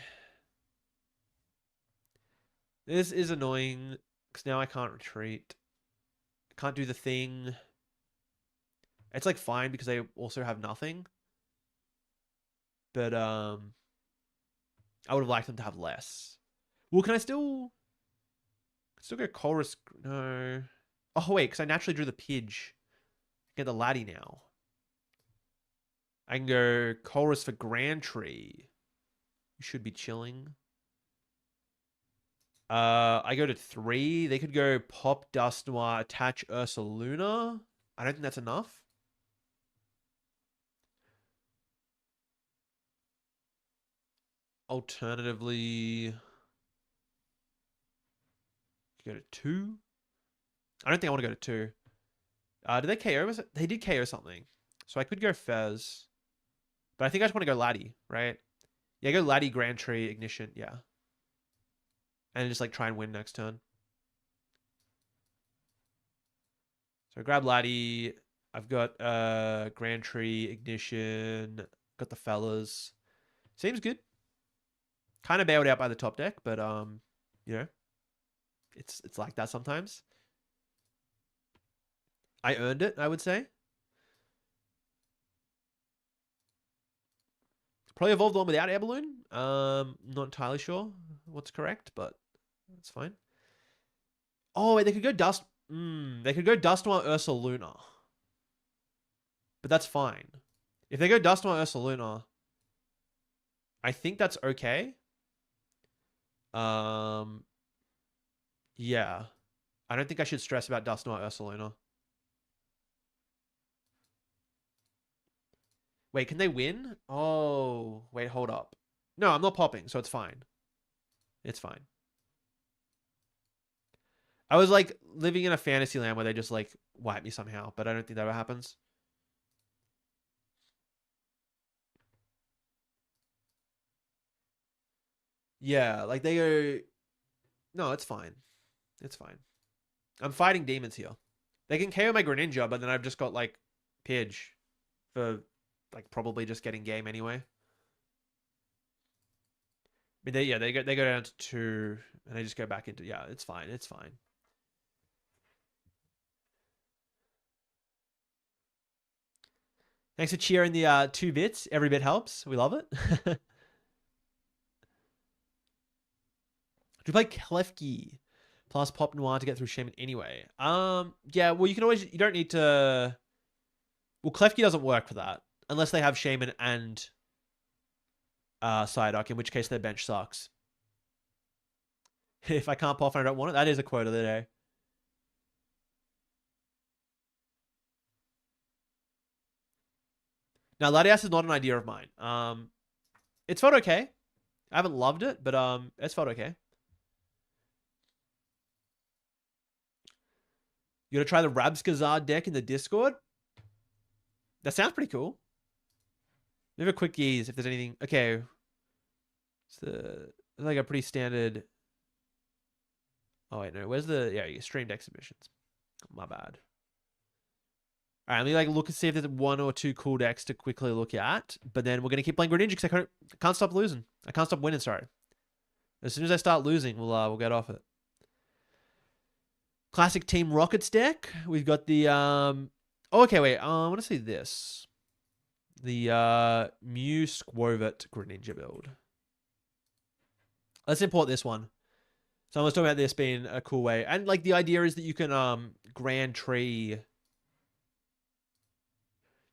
This is annoying, because now I can't retreat. I can't do the thing. It's like fine, because they also have nothing. But, I would have liked them to have less. Well, can I still go Chorus? No. Oh, wait, because I naturally drew the Pidge. Get the Laddie now. I can go Chorus for Grand Tree. You should be chilling. I go to 3. They could go Pop Dust Noir, attach Ursaluna. I don't think that's enough. Alternatively, go to 2. I don't think I want to go to 2. Did they KO? They did KO something. So I could go Fez. But I think I just want to go Laddie, right? Yeah, go Laddie, Grand Tree, Ignition. Yeah. And just like try and win next turn. So I grab Laddie. I've got Grand Tree, Ignition. Got the fellas. Seems good. Kind of bailed out by the top deck, but you know, it's like that sometimes. I earned it, I would say. Probably evolved the one without Air Balloon. Not entirely sure what's correct, but that's fine. Oh, wait, they could go Dust. They could go Dust Noir Ursaluna. But that's fine. If they go Dust Noir Ursaluna, I think that's okay. Yeah. I don't think I should stress about Dust Noir Ursaluna. Wait, can they win? Oh, wait, hold up. No, I'm not popping, so it's fine. It's fine. I was like living in a fantasy land where they just like wipe me somehow, but I don't think that ever happens. Yeah, like they go. No, it's fine. It's fine. I'm fighting demons here. They can KO my Greninja, but then I've just got like Pidge for like probably just getting game anyway. I mean, they go down to 2 and they just go back into it's fine. It's fine. Thanks for cheering the 2 bits. Every bit helps. We love it. Do you play Klefki plus Pop Noir to get through Shaman anyway? Yeah, well, you don't need to. Well, Klefki doesn't work for that unless they have Shaman and Psyduck, in which case their bench sucks. If I can't pop and I don't want it, that is a quote of the day. Now, Latias is not an idea of mine. It's felt okay. I haven't loved it, but it's felt okay. You gonna try the Rabskazard deck in the Discord? That sounds pretty cool. Leave a quick ease if there's anything. Okay. It's like a pretty standard. Oh wait, no. Where's the streamed exhibitions? My bad. All right, let me like look and see if there's 1 or 2 cool decks to quickly look at. But then we're gonna keep playing Greninja because I can't stop losing. I can't stop winning. Sorry. As soon as I start losing, we'll get off it. Classic Team Rockets deck. We've got the Oh, okay, wait. I want to see this. The Mew Squovit Greninja build. Let's import this one. So I was talking about this being a cool way. And like the idea is that you can Grand Tree.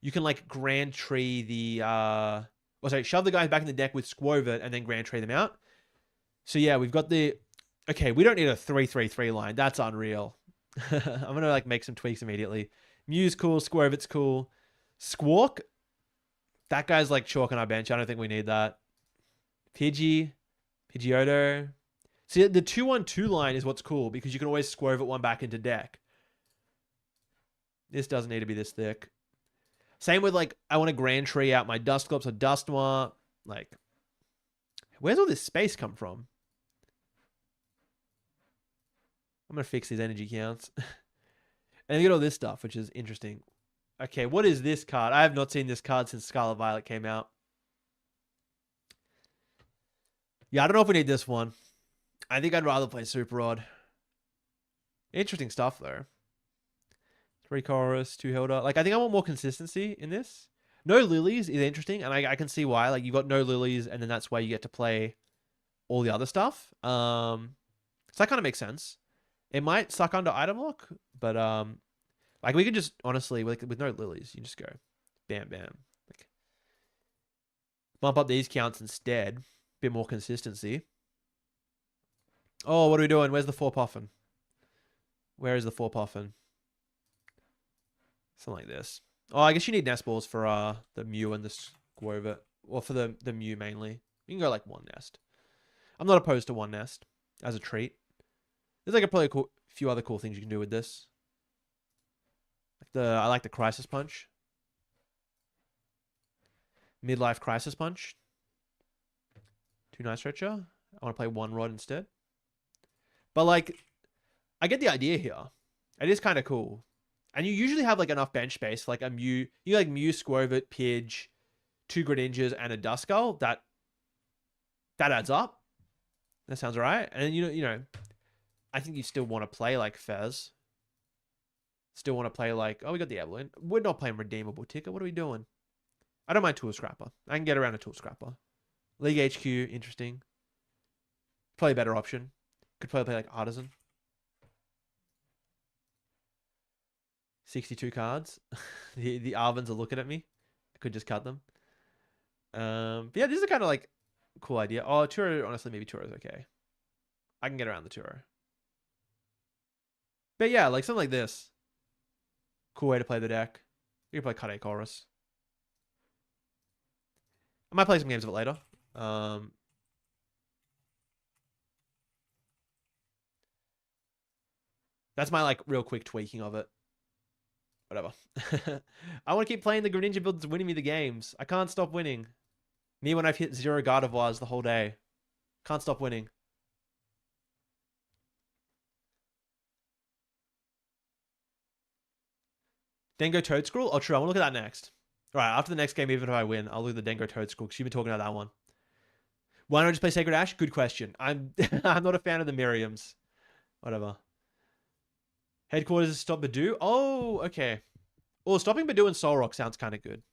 You can like Grand Tree the shove the guys back in the deck with Squovit and then Grand Tree them out. So yeah, we've got the okay, we don't need a 3-3-3 line. That's unreal. I'm gonna like make some tweaks immediately. Mew's cool, Squovit's cool. Squawk. That guy's like chalk on our bench. I don't think we need that. Pidgeotto. See, the 2-1-2 line is what's cool because you can always Squovit one back into deck. This doesn't need to be this thick. Same with like, I want to Grand Tree out my Dusclops or Dusknoir. Like, where's all this space come from? I'm going to fix these energy counts. And you get all this stuff, which is interesting. Okay, what is this card? I have not seen this card since Scarlet Violet came out. Yeah, I don't know if we need this one. I think I'd rather play Super Rod. Interesting stuff, though. 3 Chorus, 2 Hilda. Like, I think I want more consistency in this. No Lilies is interesting, and I can see why. Like, you got no Lilies, and then that's why you get to play all the other stuff. So that kind of makes sense. It might suck under item lock, but like we could just honestly with no Lilies, you just go bam bam. Like, Bump up these counts instead. Bit more consistency. Oh, what are we doing? Where's the 4-puffin? Where is the 4-puffin? Something like this. Oh, I guess you need nest balls for the Mew and the Squirvet. Or for the Mew mainly. You can go like 1 nest. I'm not opposed to 1 nest as a treat. There's like a few other cool things you can do with this. I like the Crisis Punch. Midlife Crisis Punch. 2 Night Stretcher. I want to play 1 Rod instead. But like, I get the idea here. It is kind of cool. And you usually have like enough bench space, like a Mew. You like Mew, Squirvet, Pidge, 2 Greninjas, and a Duskull. That adds up. That sounds right. And you know, I think you still want to play like Fez. Still want to play like, oh, we got the Evelyn. We're not playing Redeemable Ticket. What are we doing? I don't mind Tool Scrapper. I can get around a Tool Scrapper. League HQ, interesting. Probably a better option. Could probably play like Artisan. 62 cards. the Arvins are looking at me. I could just cut them. But yeah, this is a kind of like cool idea. Oh, Turo, honestly, maybe Turo's okay. I can get around the Turo. But yeah, like something like this. Cool way to play the deck. You can play Kade Chorus. I might play some games of it later. That's my like real quick tweaking of it. Whatever. I want to keep playing the Greninja build that's winning me the games. I can't stop winning. Me when I've hit 0 Gardevoirs the whole day. Can't stop winning. Dengo Toadscruel? Oh, true. I want to look at that next. All right, after the next game, even if I win, I'll look at the Dengo Toadscruel because you've been talking about that one. Why don't I just play Sacred Ash? Good question. I'm not a fan of the Miriams. Whatever. Headquarters is Stop Badoo. Oh, okay. Well, stopping Badoo and Solrock sounds kind of good.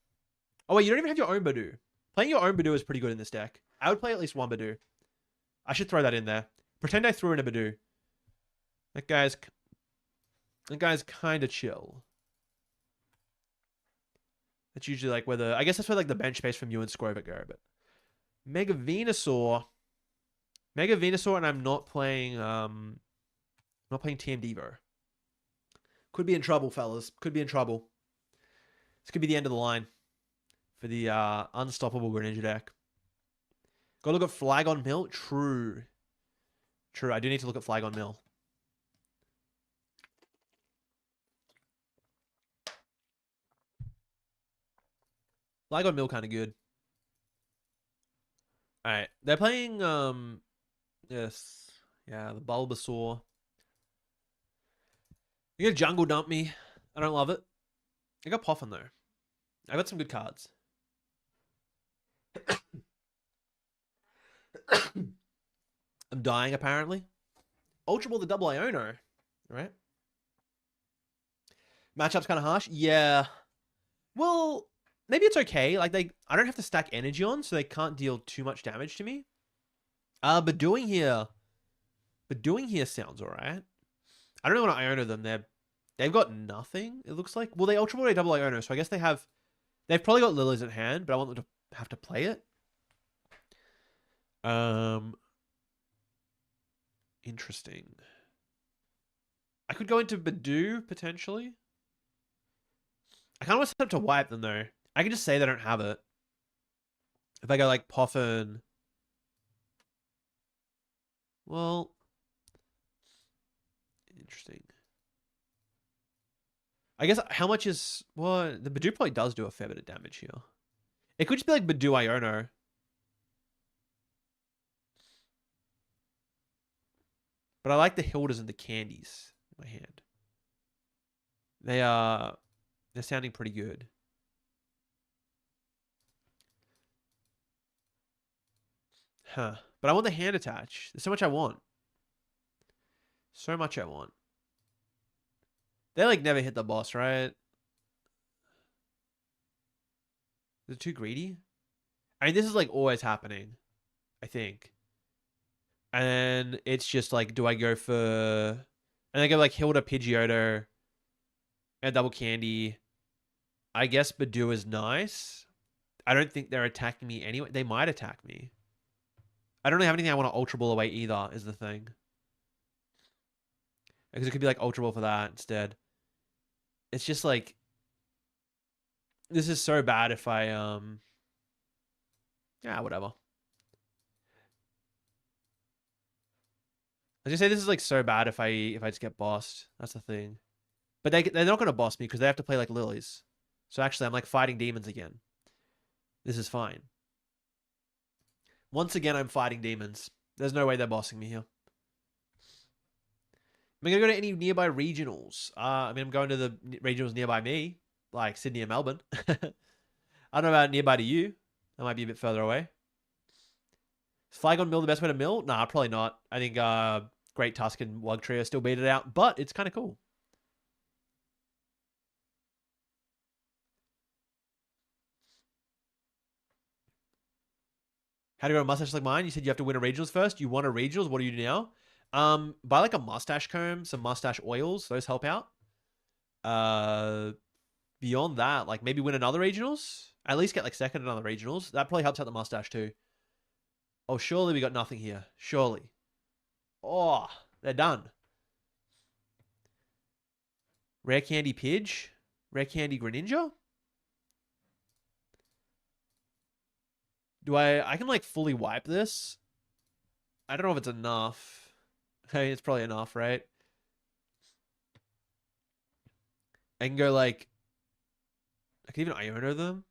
Oh, wait, you don't even have your own Badoo. Playing your own Badoo is pretty good in this deck. I would play at least 1 Badoo. I should throw that in there. Pretend I threw in a Badoo. That guy's kind of chill. That's usually like where I guess that's where like the bench space from you and Squirvet go, but Mega Venusaur, and I'm not playing TM Devo. Could be in trouble, fellas. Could be in trouble. This could be the end of the line for the unstoppable Greninja deck. Go look at Flygon Mill. True. I do need to look at Flygon Mill. Flygon Mill kind of good. All right, they're playing yes, yeah, the Bulbasaur. You gonna Jungle Dump me? I don't love it. I got Poffin though. I got some good cards. I'm dying apparently. Ultra Ball the double Iono. Alright. Matchup's kind of harsh. Yeah. Well, maybe it's okay. Like I don't have to stack energy on, so they can't deal too much damage to me. But doing here sounds alright. I don't know what Iono them. They've got nothing. It looks like. Well, they Ultra Ball a double Iono, so I guess they've probably got Lilies at hand, but I want them to have to play it. Interesting. I could go into Badoo, potentially. I kind of want to set up to wipe them, though. I can just say they don't have it. If I go, like, Poffin... Well... Interesting. I guess, how much is... Well, the Badoo probably does do a fair bit of damage here. It could just be, like, Badoo Iono. But I like the Hildas and the Candies in my hand. They're sounding pretty good. Huh. But I want the hand attach. There's so much I want. So much I want. They like never hit the boss, right? Is it too greedy? I mean, this is like always happening, I think. And it's just like, do I go for... And I go like Hilda, Pidgeotto, and Double Candy. I guess Badoo is nice. I don't think they're attacking me anyway. They might attack me. I don't really have anything I want to Ultra Ball away either, is the thing. Because it could be like Ultra Ball for that instead. It's just like, this is so bad if I, yeah, whatever. I was gonna say this is like so bad if I just get bossed. That's the thing. But they're not gonna boss me because they have to play like lilies. So actually I'm like fighting demons again. This is fine. Once again I'm fighting demons. There's no way they're bossing me here. Am I gonna go to any nearby regionals? I mean I'm going to the regionals nearby me, like Sydney and Melbourne. I don't know about nearby to you. That might be a bit further away. Is Flygon Mill the best way to mill? Nah, probably not. I think Great Tusk and Wugtrio still beat it out, but it's kind of cool. How to grow a mustache like mine? You said you have to win a regionals first. You won a regionals. What do you do now? Buy like a mustache comb, some mustache oils. Those help out. Beyond that, like maybe win another regionals. At least get like second in another regionals. That probably helps out the mustache too. Oh, surely we got nothing here. Surely. Oh, they're done. Rare Candy Pidge. Rare Candy Greninja. Do I can like fully wipe this? I don't know if it's enough. Hey, it's probably enough, right? I can go like, I can even Iono them.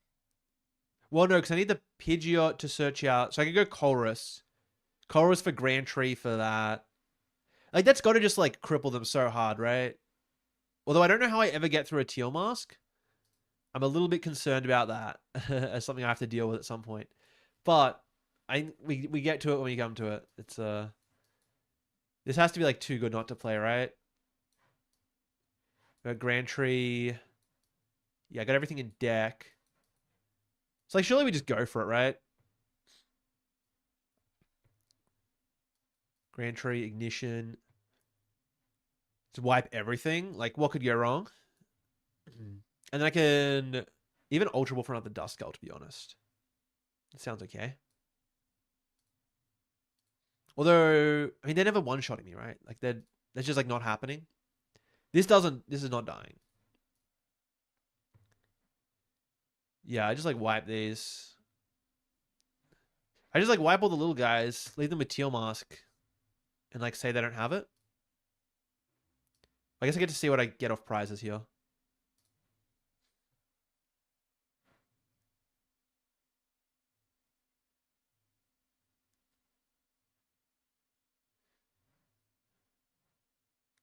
Well, no, because I need the Pidgeot to search out. So I can go Colress. Colress for Grand Tree for that. Like, that's got to just, like, cripple them so hard, right? Although I don't know how I ever get through a Teal Mask. I'm a little bit concerned about that as something I have to deal with at some point. But we get to it when we come to it. It's this has to be like too good not to play, right? Got Grand Tree. Yeah, I got everything in deck. It's like surely we just go for it, right? Grand Tree, Ignition. Just wipe everything. Like, what could go wrong? And then I can even Ultra Ball for another Duskull, to be honest. It sounds okay. Although, I mean, they're never one-shotting me, right? Like, that's just, like, not happening. This is not dying. Yeah, I just, like, wipe these. I just, like, wipe all the little guys, leave them with Teal Mask, and, like, say they don't have it. I guess I get to see what I get off prizes here.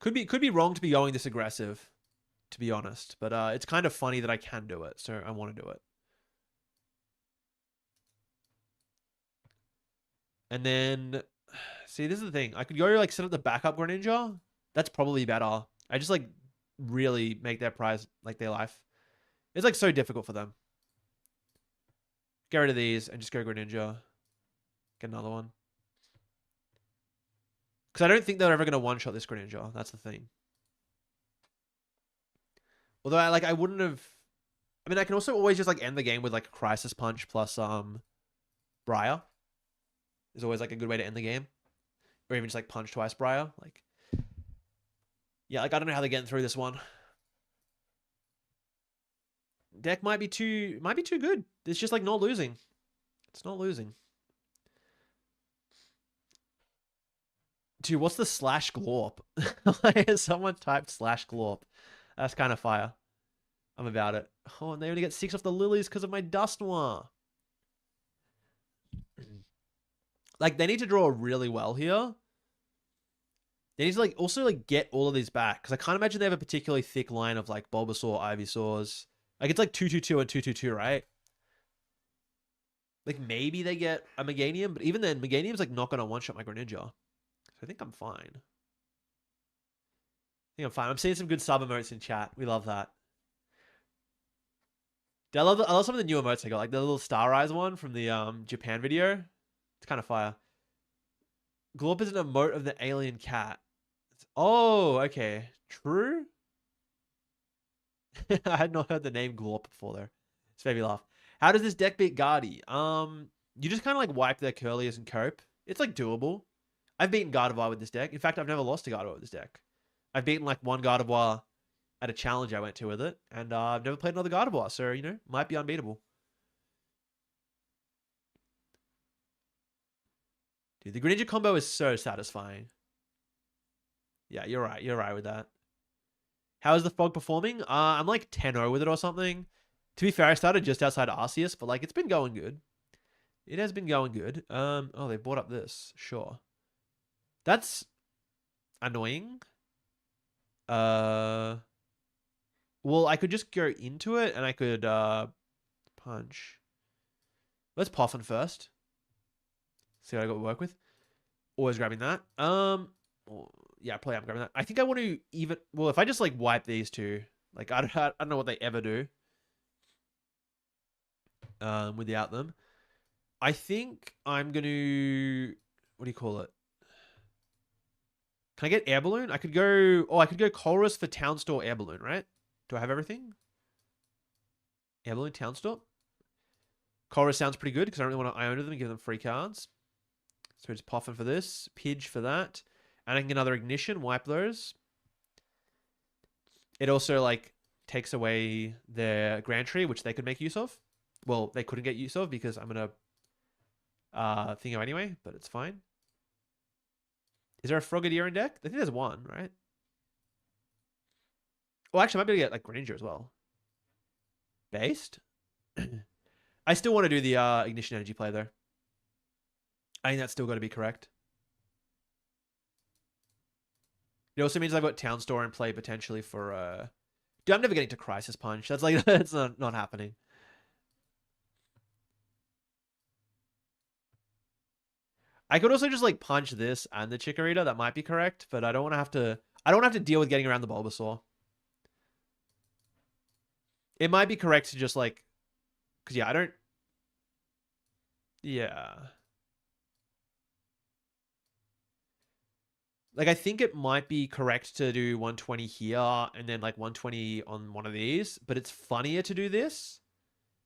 Could be wrong to be going this aggressive, to be honest. But it's kind of funny that I can do it, so I want to do it. And then, see, this is the thing. I could go like set up the backup Greninja. That's probably better. I just like really make their prize like their life. It's like so difficult for them. Get rid of these and just go Greninja. Get another one. Because I don't think they're ever going to one-shot this Greninja. That's the thing. Although I wouldn't have... I mean, I can also always just like end the game with like a Crisis Punch plus Briar. Is always like a good way to end the game. Or even just like punch twice Briar. Like, yeah, like I don't know how they're getting through this one. Deck might be too good. It's just like not losing. It's not losing. Dude, what's the slash glorp? Like, someone typed slash glorp. That's kind of fire. I'm about it. Oh, and they only get 6 off the lilies because of my dust noir. Like, they need to draw really well here. They need to like also like get all of these back because I can't imagine they have a particularly thick line of like Bulbasaur, Ivysaurs. Like it's like 222 and 222, right? Like maybe they get a Meganium, but even then, Meganium's like not gonna one-shot my Greninja. So I think I'm fine. I think I'm fine. I'm seeing some good sub emotes in chat. We love that. I love some of the new emotes I got, like the little Star Eyes one from the Japan video. It's kind of fire. Glorp is an emote of the alien cat. Oh, okay. True. I had not heard the name Glorp before, though. It's made me laugh. How does this deck beat Guardy? You just kind of like wipe their Curlius and cope. It's like doable. I've beaten Gardevoir with this deck. In fact, I've never lost to Gardevoir with this deck. I've beaten like one Gardevoir at a challenge I went to with it, and I've never played another Gardevoir, so you know, might be unbeatable. Dude, the Greninja combo is so satisfying. Yeah, you're right. You're right with that. How is the Frog performing? I'm like 10-0 with it or something. To be fair, I started just outside Arceus, but like it's been going good. It has been going good. Oh, they brought up this. Sure. That's annoying. Well, I could just go into it and I could punch. Let's Poffin first. See what I got to work with. Always grabbing that. Yeah, probably I'm grabbing that. I think I want to even. Well, if I just like wipe these two, like I don't know what they ever do. Without them, I think I'm gonna. What do you call it? Can I get Air Balloon? I could go. Oh, I could go Colress for Town Store Air Balloon, right? Do I have everything? Air Balloon Town Store. Colress sounds pretty good because I don't really want to Iona them and give them free cards. So just Poffin for this, Pidge for that, and I can get another Ignition, wipe those. It also like takes away their Grand Tree, which they could make use of. Well, they couldn't get use of because I'm gonna Thingo anyway, but it's fine. Is there a Frogadier in deck? I think there's one, right? Well, actually, I might be able to get like Greninja as well. Based? I still want to do the Ignition Energy play though. I think that's still got to be correct. It also means I've got Town Store in play potentially for Dude, I'm never getting to Crisis Punch. That's like that's not happening. I could also just like punch this and the Chikorita. That might be correct, but I don't want to have to. I don't want to have to deal with getting around the Bulbasaur. It might be correct to just like, because yeah, I don't. Yeah. Like I think it might be correct to do 120 here and then like 120 on one of these, but it's funnier to do this,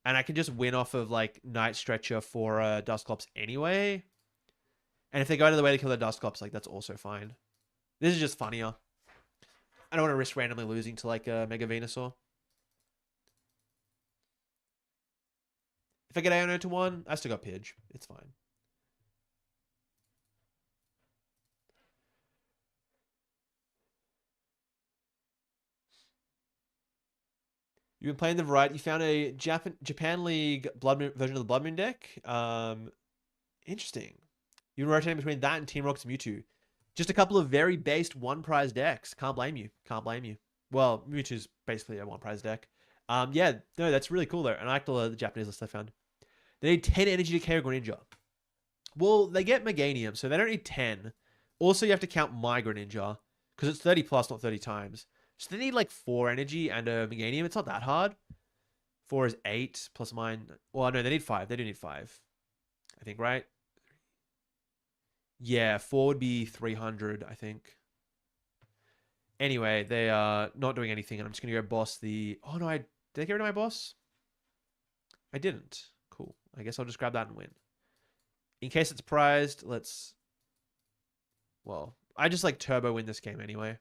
and I can just win off of like Night Stretcher for Dusclops anyway. And if they go out of the way to kill the Dusclops, like that's also fine. This is just funnier. I don't want to risk randomly losing to like a Mega Venusaur. If I get Iono to 1, I still got Pidge. It's fine. You've been playing the variety. You found a Japan League Blood Moon, version of the Blood Moon deck. Interesting. You're rotating between that and Team Rocket's Mewtwo. Just a couple of very based one prize decks. Can't blame you. Can't blame you. Well, Mewtwo's basically a one prize deck. Yeah, no, that's really cool though. And I like the Japanese list I found. They need 10 energy to KO Greninja. Well, they get Meganium, so they don't need 10. Also, you have to count my Greninja because it's 30 plus, not 30 times. So they need like 4 energy and a Meganium. It's not that hard. 4 is 8 plus mine. Well, no, they need 5. They do need 5. I think, right? Yeah, 4 would be 300, I think. Anyway, they are not doing anything, and I'm just going to go boss the... Oh, no, did I get rid of my boss? I didn't. Cool. I guess I'll just grab that and win. In case it's prized, let's... Well, I just like turbo win this game anyway.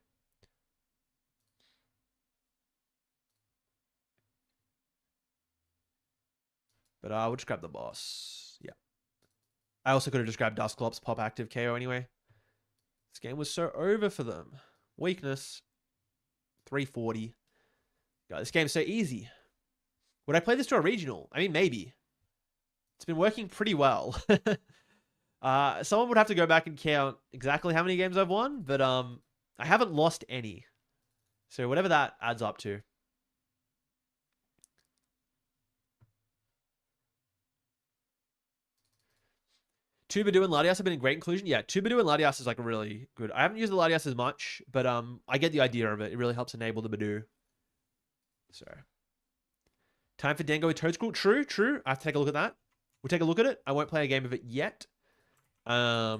But we'll just grab the boss. Yeah. I also could have just grabbed Dusclops, pop active KO anyway. This game was so over for them. Weakness. 340. God, this game's so easy. Would I play this to a regional? I mean, maybe. It's been working pretty well. Someone would have to go back and count exactly how many games I've won, but I haven't lost any. So whatever that adds up to. Tubadoo and Latias have been a great inclusion. Yeah, Tubadoo and Latias is like really good. I haven't used the Latias as much, but I get the idea of it. It really helps enable the Badoo. So, time for Dango with Toad School. True, true. I have to take a look at that. We'll take a look at it. I won't play a game of it yet. Where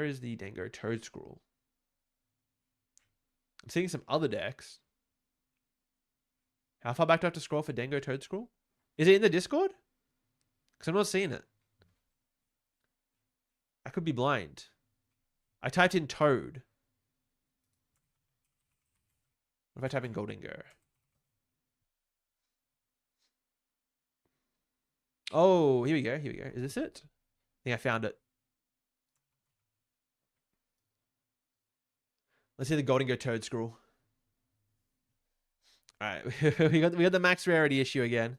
is the Dango Toad Scroll? I'm seeing some other decks. How far back do I have to scroll for Dango Toad Scroll? Is it in the Discord? Because I'm not seeing it. I could be blind. I typed in Toad. What if I type in Goldingo? Oh, here we go. Here we go. Is this it? I think I found it. Let's see the Goldingo Toad Scroll. All right, we got the max rarity issue again.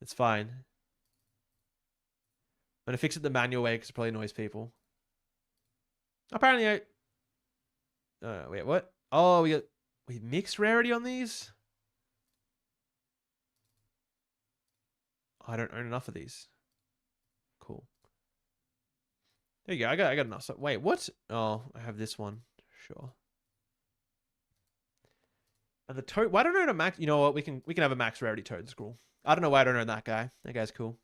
It's fine. I'm gonna fix it the manual way because it probably annoys people. Apparently, wait, what? Oh, we mixed rarity on these. I don't own enough of these. Cool. There you go. I got enough. So, wait, what? Oh, I have this one. Sure. And the toad. Why don't I own a max? You know what? We can have a max rarity Toad Scroll. I don't know why I don't own that guy. That guy's cool.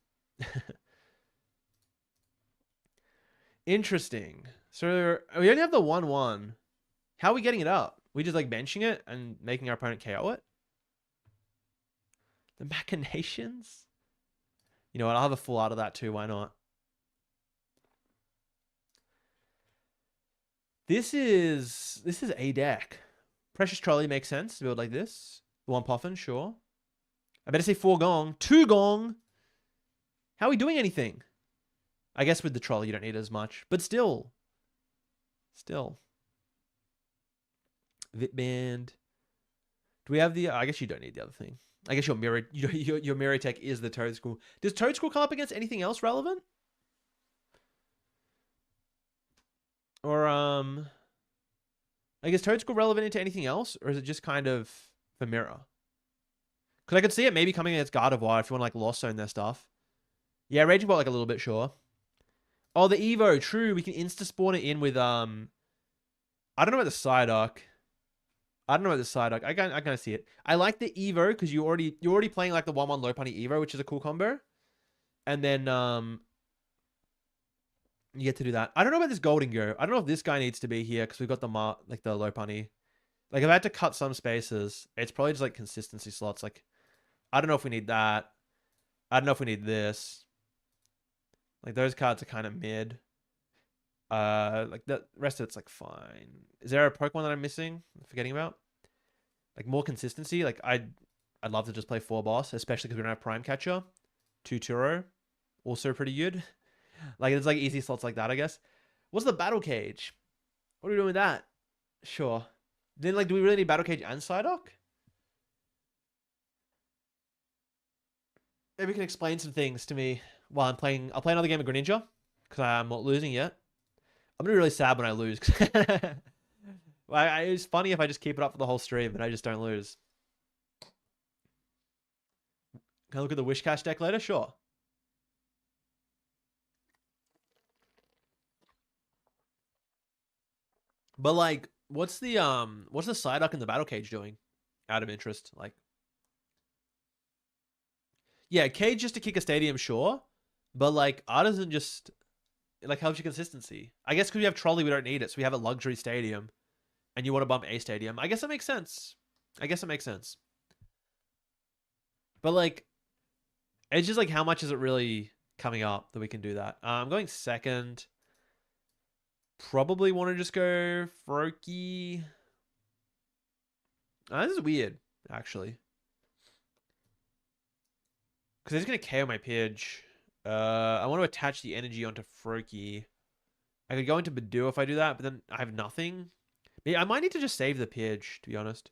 Interesting. So we only have the 1/1. How are we getting it up? We just like benching it and making our opponent KO it? The machinations? You know what? I'll have a full art of that too. Why not? This is a deck. Precious Trolley makes sense to build like this. The one Puffin, sure. I better say 4 Gong. 2 Gong. How are we doing anything? I guess with the Trolley you don't need as much, but still. Vitband. Do we have the? I guess you don't need the other thing. I guess your mirror tech is the Toad Scroll. Does Toad Scroll come up against anything else relevant? Or I guess Toad Scroll relevant into anything else, or is it just kind of for mirror? Because I could see it maybe coming against Gardevoir if you want to like lost zone their stuff. Yeah, Raging Bolt like a little bit, sure. Oh, the Evo, true. We can insta spawn it in with I don't know about the Psyduck. I can kind of see it. I like the Evo because you're already playing like the 1/1 low punny Evo, which is a cool combo. And then you get to do that. I don't know about this Goldingo. I don't know if this guy needs to be here because we've got the low punny. Like if I had to cut some spaces, it's probably just like consistency slots. Like I don't know if we need that. I don't know if we need this. Like those cards are kind of mid. Like the rest of it's like fine. Is there a Pokemon that I'm missing? Forgetting about? Like more consistency. Like I'd love to just play 4 boss, especially because we don't have Prime Catcher. 2 Turo, also pretty good. Like it's like easy slots like that, I guess. What's the Battle Cage? What are we doing with that? Sure. Then like, do we really need Battle Cage and Psyduck? Maybe you can explain some things to me while I'm playing. I'll play another game of Greninja because I'm not losing yet. I'm gonna be really sad when I lose. It's funny if I just keep it up for the whole stream, but I just don't lose. Can I look at the Wishcash deck later? Sure. But like, what's the Psyduck in the Battle Cage doing? Out of interest, like, yeah, Cage just to kick a stadium, sure, but like, Artisan just like helps you consistency. I guess because we have Trolley, we don't need it, so we have a luxury stadium, and you want to bump a stadium. I guess that makes sense. But like, it's just like, how much is it really coming up that we can do that? I'm going second. Probably want to just go Froakie. This is weird, actually. Because it's going to KO my Pidge. I want to attach the energy onto Froakie. I could go into Badoo if I do that, but then I have nothing. Maybe I might need to just save the Pidge, to be honest.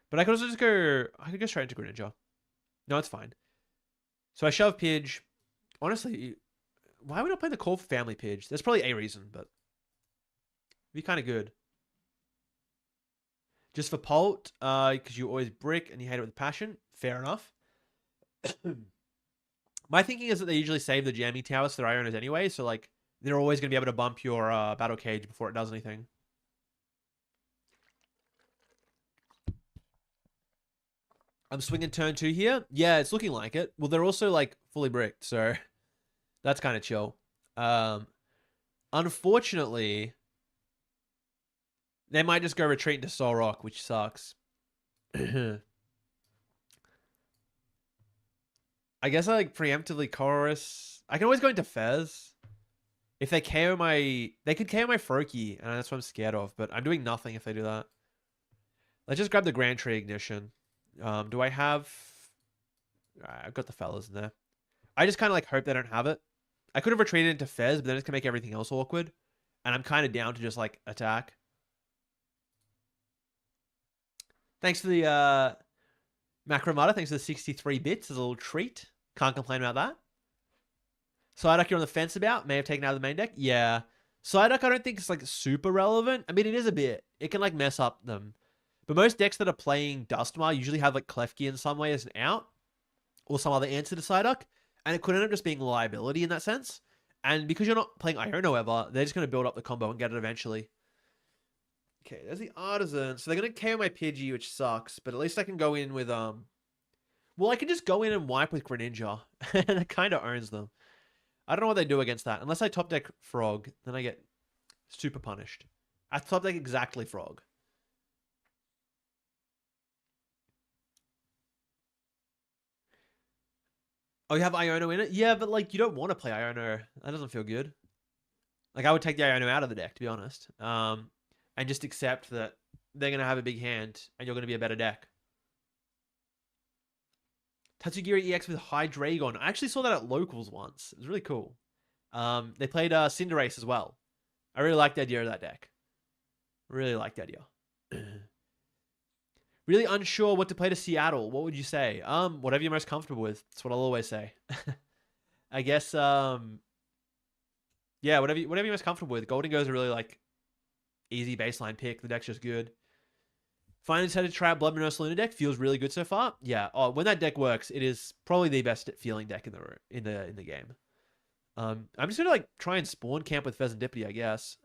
But I could also just go... I could go straight into Greninja. No, it's fine. So I shove Pidge. Honestly, why are we not playing the Call for Family Pidge? There's probably a reason, but... it'd be kind of good. Just for Pult, because you always brick and you hate it with passion. Fair enough. My thinking is that they usually save the jamming towers for their owners anyway, so like they're always going to be able to bump your Battle Cage before it does anything. I'm swinging turn 2 here. Yeah, it's looking like it. Well, they're also like fully bricked, so that's kind of chill. Unfortunately, they might just go retreat into Soul Rock, which sucks. I guess I like preemptively chorus. I can always go into Fez. If they KO my... They could KO my Froakie, and that's what I'm scared of. But I'm doing nothing if they do that. Let's just grab the Grand Tree Ignition. Do I have... Alright, I've got the fellas in there. I just kind of like hope they don't have it. I could have retreated into Fez, but then it's going to make everything else awkward. And I'm kind of down to just like attack. Thanks for the Macromata. Thanks for the 63 bits as a little treat. Can't complain about that. Psyduck you're on the fence about. May have taken out of the main deck. Yeah. Psyduck I don't think is like super relevant. I mean, it is a bit. It can like mess up them. But most decks that are playing Duskmar usually have like Klefki in some way as an out. Or some other answer to Psyduck. And it could end up just being a liability in that sense. And because you're not playing Iono ever, they're just going to build up the combo and get it eventually. Okay, there's the Artisan. So they're going to KO my Pidgey, which sucks. But at least I can go in with... Well, I can just go in and wipe with Greninja. And it kind of owns them. I don't know what they do against that. Unless I top deck Frog, then I get super punished. I top deck exactly Frog. Oh, you have Iono in it? Yeah, but like you don't want to play Iono. That doesn't feel good. Like I would take the Iono out of the deck, to be honest. And just accept that they're going to have a big hand and you're going to be a better deck. Tatsugiri EX with Hydreigon. I actually saw that at locals once. It was really cool. They played Cinderace as well. I really like the idea of that deck. Really like the idea. Really unsure what to play to Seattle. What would you say? Whatever you're most comfortable with. That's what I'll always say. I guess yeah, whatever you're most comfortable with. Golden Go's a really like easy baseline pick. The deck's just good. Finally decided to try out Blood Moon Luna deck. Feels really good so far. Yeah. Oh, when that deck works, it is probably the best feeling deck in the game. I'm just gonna like try and spawn camp with Pheasantipity, I guess.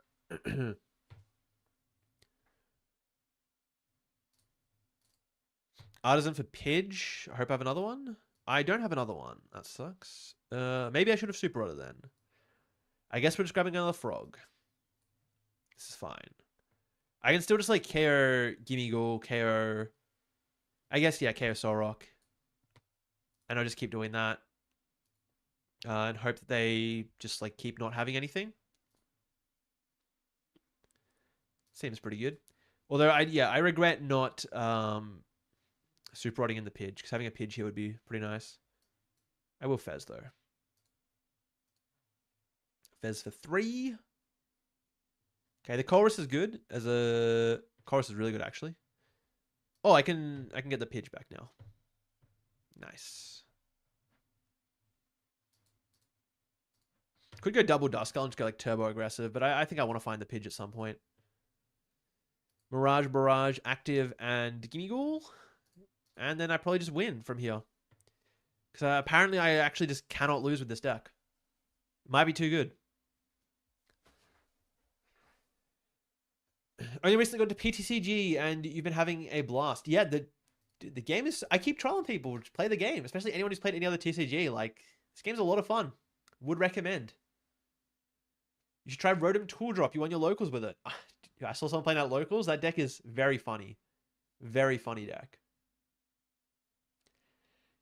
Artisan for Pidge. I hope I have another one. I don't have another one. That sucks. Maybe I should have Super Rotter then. I guess we're just grabbing another Frog. This is fine. I can still just like KO Gimmighoul, KO... I guess, yeah, KO Solrock. And I'll just keep doing that. And hope that they just like keep not having anything. Seems pretty good. Although, I regret not Super Rodding in the Pidge, because having a Pidge here would be pretty nice. I will Fez, though. Fez for 3. Okay, the Chorus is good. Chorus is really good, actually. Oh, I can get the Pidge back now. Nice. Could go double Duskull and just go like turbo aggressive, but I think I want to find the Pidge at some point. Mirage, Barrage, Active, and Gimmighoul. And then I probably just win from here. Because apparently I actually just cannot lose with this deck. Might be too good. Only recently got to PTCG and you've been having a blast. Yeah, the game is... I keep trolling people to play the game, especially anyone who's played any other TCG. Like, this game's a lot of fun. Would recommend. You should try Rotom Tool Drop. You won your locals with it. I saw someone playing at locals. That deck is very funny. Very funny deck.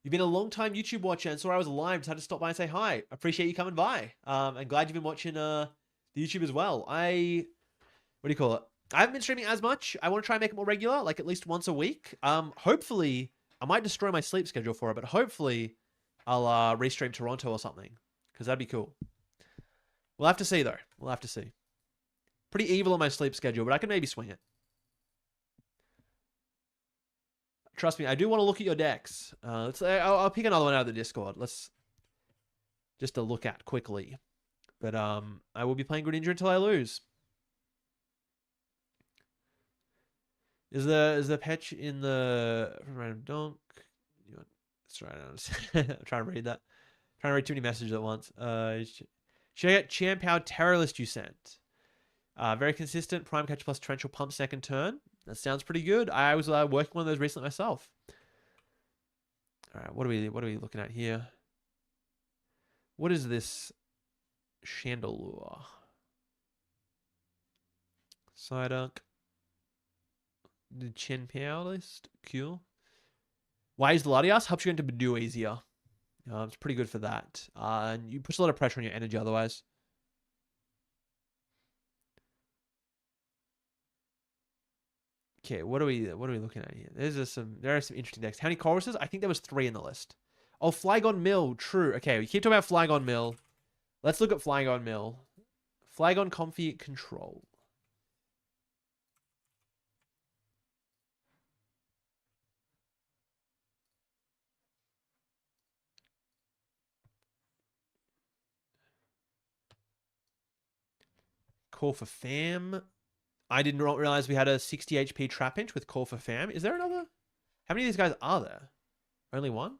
You've been a long time YouTube watcher and saw I was live. Just had to stop by and say hi. Appreciate you coming by. I'm glad you've been watching the YouTube as well. What do you call it? I haven't been streaming as much. I want to try and make it more regular, like at least once a week. Hopefully, I might destroy my sleep schedule for it, but hopefully I'll restream Toronto or something, because that'd be cool. We'll have to see, though. We'll have to see. Pretty evil on my sleep schedule, but I can maybe swing it. Trust me, I do want to look at your decks. I'll pick another one out of the Discord. Let's just to look at quickly. But I will be playing Greninja until I lose. Is the patch in the random donk? That's right. I'm trying to read that. I'm trying to read too many messages at once. Should I get Champow Terrorist you sent? Very consistent. Prime catch plus torrential pump second turn. That sounds pretty good. I was working one of those recently myself. All right, what are we looking at here? What is this Chandelure? Psyduck. The Champow list. Cool. Why is the Latias? Helps you into Badoo easier. It's pretty good for that. And you push a lot of pressure on your energy otherwise. Okay, what are we looking at here? There are some interesting decks. How many choruses? I think there was 3 in the list. Oh, Flygon Mill. True. Okay, we keep talking about Flygon Mill. Let's look at Flygon Mill. Flygon Comfy Control. Call for Fam. I did not realize we had a 60 HP Trapinch with Call for Fam. Is there another? How many of these guys are there? Only one?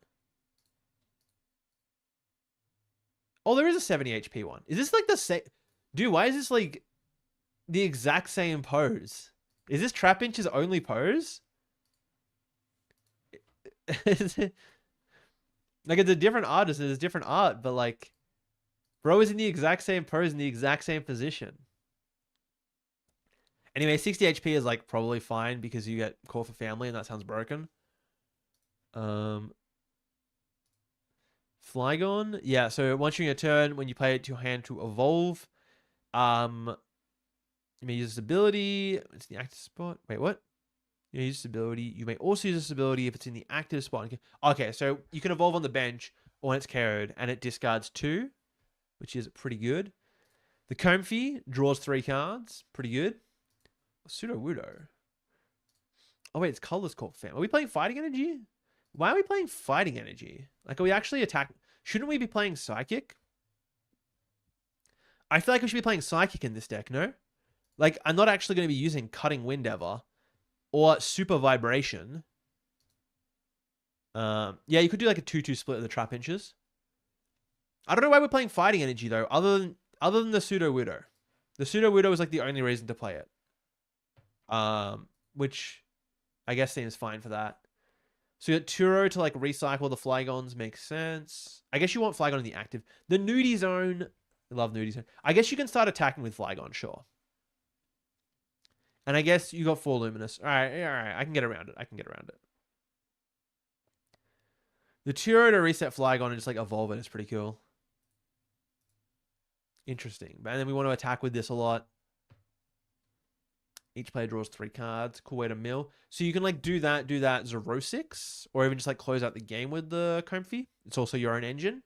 Oh, there is a 70 HP one. Is this like the same? Dude, why is this like the exact same pose? Is this Trapinch's only pose? Is it... Like, it's a different artist, it's a different art, but like, bro is in the exact same pose in the exact same position. Anyway, 60 HP is like probably fine because you get Call for Family and that sounds broken. Flygon, yeah. So once you're in your turn, when you play it to your hand to evolve, you may use this ability. It's the active spot. Wait, what? You use this ability. You may also use this ability if it's in the active spot. Okay, so you can evolve on the bench or when it's KO'd, and it discards 2, which is pretty good. The Comfy draws 3 cards. Pretty good. Sudowoodo. Oh, wait, it's colorless Corp Fam. Are we playing Fighting Energy? Why are we playing Fighting Energy? Like, are we actually attacking? Shouldn't we be playing Psychic? I feel like we should be playing Psychic in this deck, no? Like, I'm not actually going to be using Cutting Wind ever. Or Super Vibration. Yeah, you could do like a 2-2 split of the Trapinches. I don't know why we're playing Fighting Energy, though, other than the Sudowoodo. The Sudowoodo is like the only reason to play it. Which I guess seems fine for that. So you got Turo to like recycle the Flygons, makes sense. I guess you want Flygon in the active. The Nudie Zone, I love Nudie Zone. I guess you can start attacking with Flygon, sure. And I guess you got 4 Luminous. All right, I can get around it. The Turo to reset Flygon and just like evolve it is pretty cool. Interesting. And then we want to attack with this a lot. Each player draws 3 cards. Cool way to mill. So you can like do that 0-6, or even just like close out the game with the Comfy. It's also your own engine.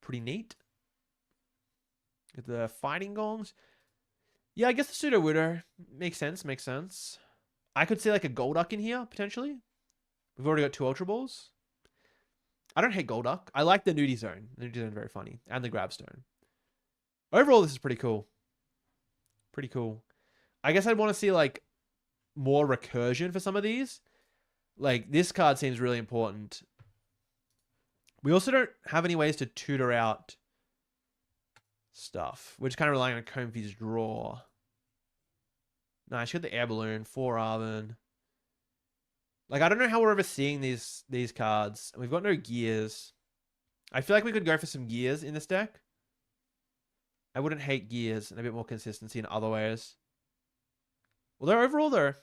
Pretty neat. The Fighting Gongs. Yeah, I guess the Sudowoodo makes sense. I could see like a Golduck in here, potentially. We've already got 2 Ultra Balls. I don't hate Golduck. I like the Nudie Zone. The Nudie Zone is very funny. And the Grabstone. Overall, this is pretty cool. Pretty cool. I guess I'd want to see like more recursion for some of these. Like this card seems really important. We also don't have any ways to tutor out stuff. We're just kind of relying on Comfy's draw. Nice, you got the Air Balloon, 4 Arven. Like, I don't know how we're ever seeing these cards. We've got no gears. I feel like we could go for some gears in this deck. I wouldn't hate gears and a bit more consistency in other ways. Although overall, they're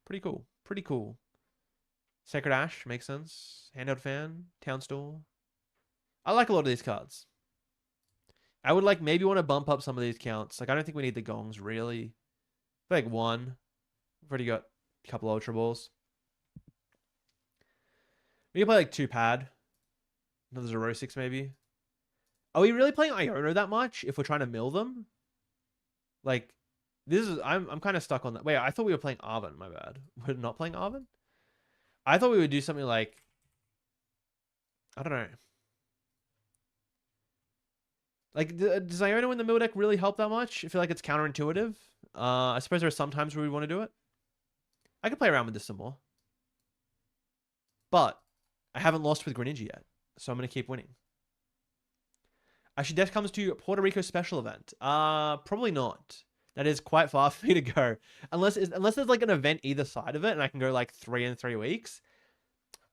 pretty cool. Pretty cool. Sacred Ash makes sense. Handout Fan, Town Store. I like a lot of these cards. I would like maybe want to bump up some of these counts. Like, I don't think we need the Gongs, really. Like 1. We've already got a couple Ultra Balls. We can play like 2 Pad. Another 0-6 maybe. Are we really playing Iono that much if we're trying to mill them? Like, this is... I'm kind of stuck on that. Wait, I thought we were playing Arven. My bad. We're not playing Arven? I thought we would do something like... I don't know. Like, does Iono in the mill deck really help that much? I feel like it's counterintuitive. I suppose there are some times where we want to do it. I could play around with this some more. But I haven't lost with Greninja yet, so I'm going to keep winning. Actually, death comes to Puerto Rico special event. Probably not. That is quite far for me to go. Unless there's like an event either side of it and I can go like 3 in 3 weeks.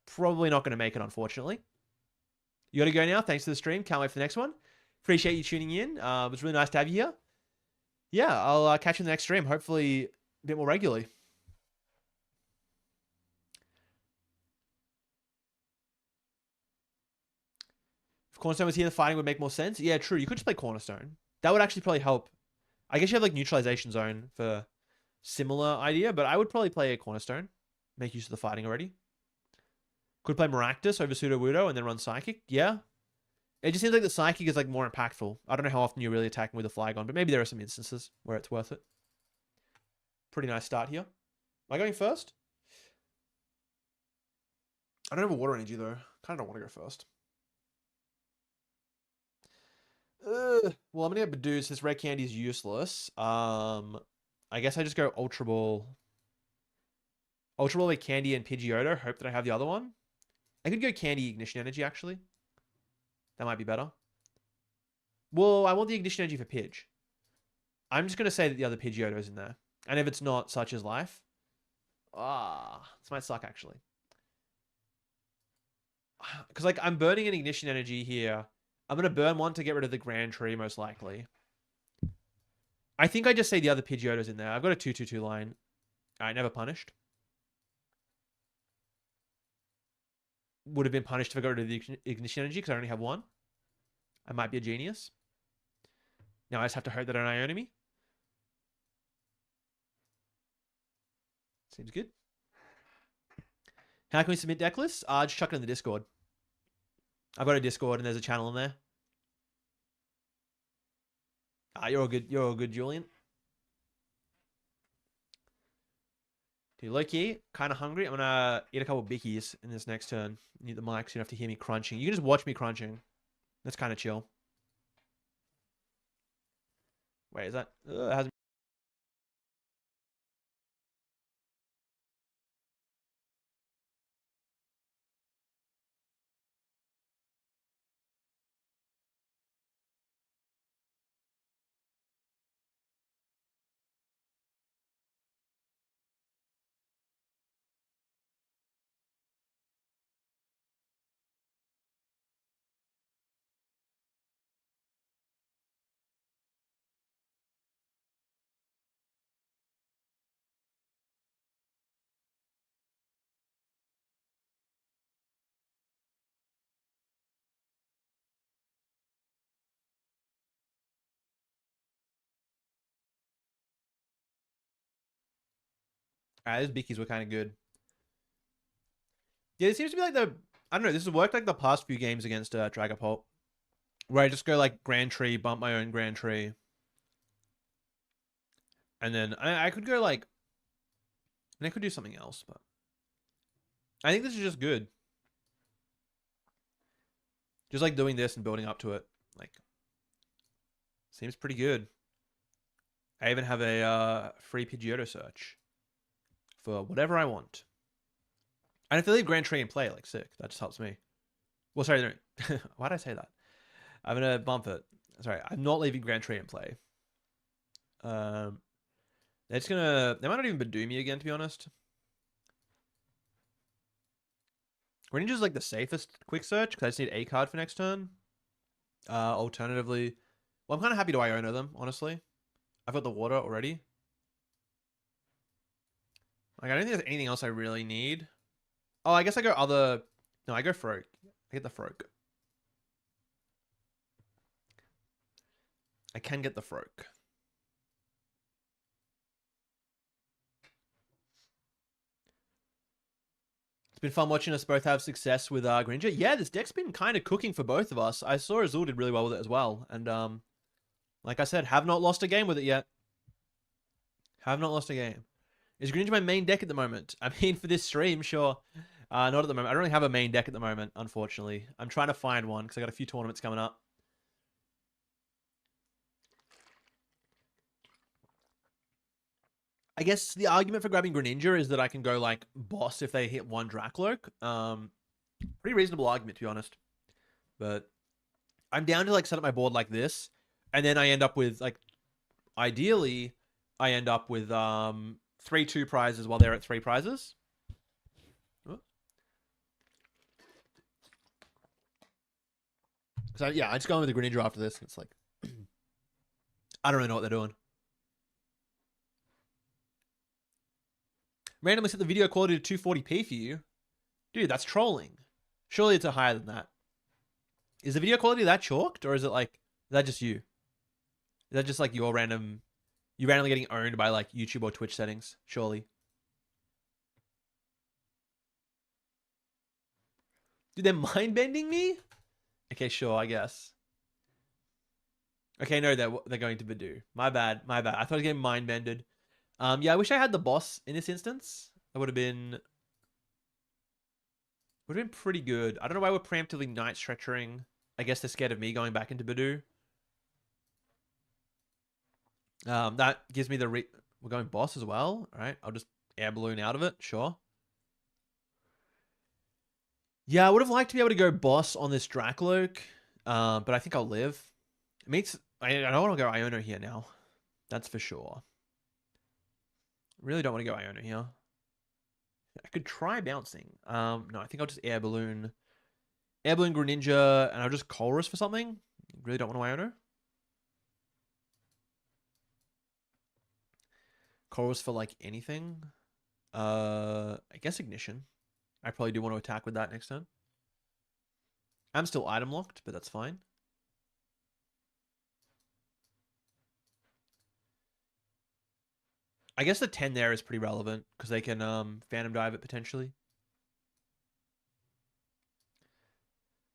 Probably not going to make it, unfortunately. You got to go now. Thanks for the stream. Can't wait for the next one. Appreciate you tuning in. It was really nice to have you here. Yeah, I'll catch you in the next stream. Hopefully a bit more regularly. If Cornerstone was here, the fighting would make more sense. Yeah, true. You could just play Cornerstone. That would actually probably help. I guess you have like Neutralization Zone for similar idea, but I would probably play a Cornerstone. Make use of the fighting already. Could play Maractus over Sudowoodo and then run Psychic. Yeah. It just seems like the Psychic is like more impactful. I don't know how often you're really attacking with a Flygon, but maybe there are some instances where it's worth it. Pretty nice start here. Am I going first? I don't have a Water Energy though. Kind of don't want to go first. Well, I'm gonna get Badoo since Red Candy is useless. I guess I just go Ultra Ball. Ultra Ball with Candy and Pidgeotto. Hope that I have the other one. I could go Candy Ignition Energy actually. That might be better. Well, I want the Ignition Energy for Pidge. I'm just gonna say that the other Pidgeotto is in there, and if it's not, such is life. This might suck actually. Because like I'm burning an Ignition Energy here. I'm going to burn one to get rid of the Grand Tree, most likely. I think I just say the other Pidgeotto's in there. I've got a 2-2-2 line. All right, never punished. Would have been punished if I got rid of the Ignition Energy because I only have one. I might be a genius. Now I just have to hope that an Ionomy. Seems good. How can we submit deck lists? Just chuck it in the Discord. I've got a Discord and there's a channel in there. You're all good. You're all good, Julian. Dude, low-key, kind of hungry. I'm going to eat a couple of bickies in this next turn. Need the mic so you don't have to hear me crunching. You can just watch me crunching. That's kind of chill. Wait, is that... it hasn't... those bickies were kind of good. Yeah, it seems to be like the... I don't know, this has worked like the past few games against Dragapult. Where I just go like Grand Tree, bump my own Grand Tree. And then I could go like... And I could do something else, but... I think this is just good. Just like doing this and building up to it. Like... Seems pretty good. I even have a free Pidgeotto search. For whatever I want. And if they leave Grand Tree in play, like, sick. That just helps me. Well, sorry. Why'd I say that? I'm going to bump it. Sorry, I'm not leaving Grand Tree in play. They're just going to... They might not even Badoo me again, to be honest. Greninja's like the safest quick search, because I just need a card for next turn. Alternatively... Well, I'm kind of happy to Iono them, honestly. I've got the water already. Like, I don't think there's anything else I really need. Oh, I guess I go other... No, I go Froak. I get the Froak. I can get the Froak. It's been fun watching us both have success with Greninja. Yeah, this deck's been kind of cooking for both of us. I saw Azul did really well with it as well. And like I said, have not lost a game with it yet. Have not lost a game. Is Greninja my main deck at the moment? I mean, for this stream, sure. Not at the moment. I don't really have a main deck at the moment, unfortunately. I'm trying to find one because I got a few tournaments coming up. I guess the argument for grabbing Greninja is that I can go, like, boss if they hit one Dracloak. Pretty reasonable argument, to be honest. But I'm down to, like, set up my board like this. And then I end up with, like, ideally, I end up with 3-2 prizes while they're at 3 prizes. So yeah, I just go in with the Greninja after this. It's like, I don't really know what they're doing. Randomly set the video quality to 240p for you. Dude, that's trolling. Surely it's a higher than that. Is the video quality that chalked, or is it like, is that just you? Is that just like you randomly getting owned by like YouTube or Twitch settings? Surely. Dude, they're mind bending me? Okay, sure, I guess. Okay, no, they're going to Badoo. My bad. I thought I was getting mind bended. Yeah, I wish I had the boss in this instance. That would have been pretty good. I don't know why we're preemptively night stretching. I guess they're scared of me going back into Badoo. That gives me we're going boss as well. All right, I'll just air balloon out of it. Sure. Yeah, I would have liked to be able to go boss on this Dracloak, but I think I'll live. It means I don't want to go Iono here now. That's for sure. Really don't want to go Iono here. I could try bouncing. No, I think I'll just air balloon Greninja, and I'll just Colress for something. Really don't want to Iono. Colress for like anything. I guess Ignition. I probably do want to attack with that next turn. I'm still item locked, but that's fine. I guess the 10 there is pretty relevant because they can Phantom Dive it potentially.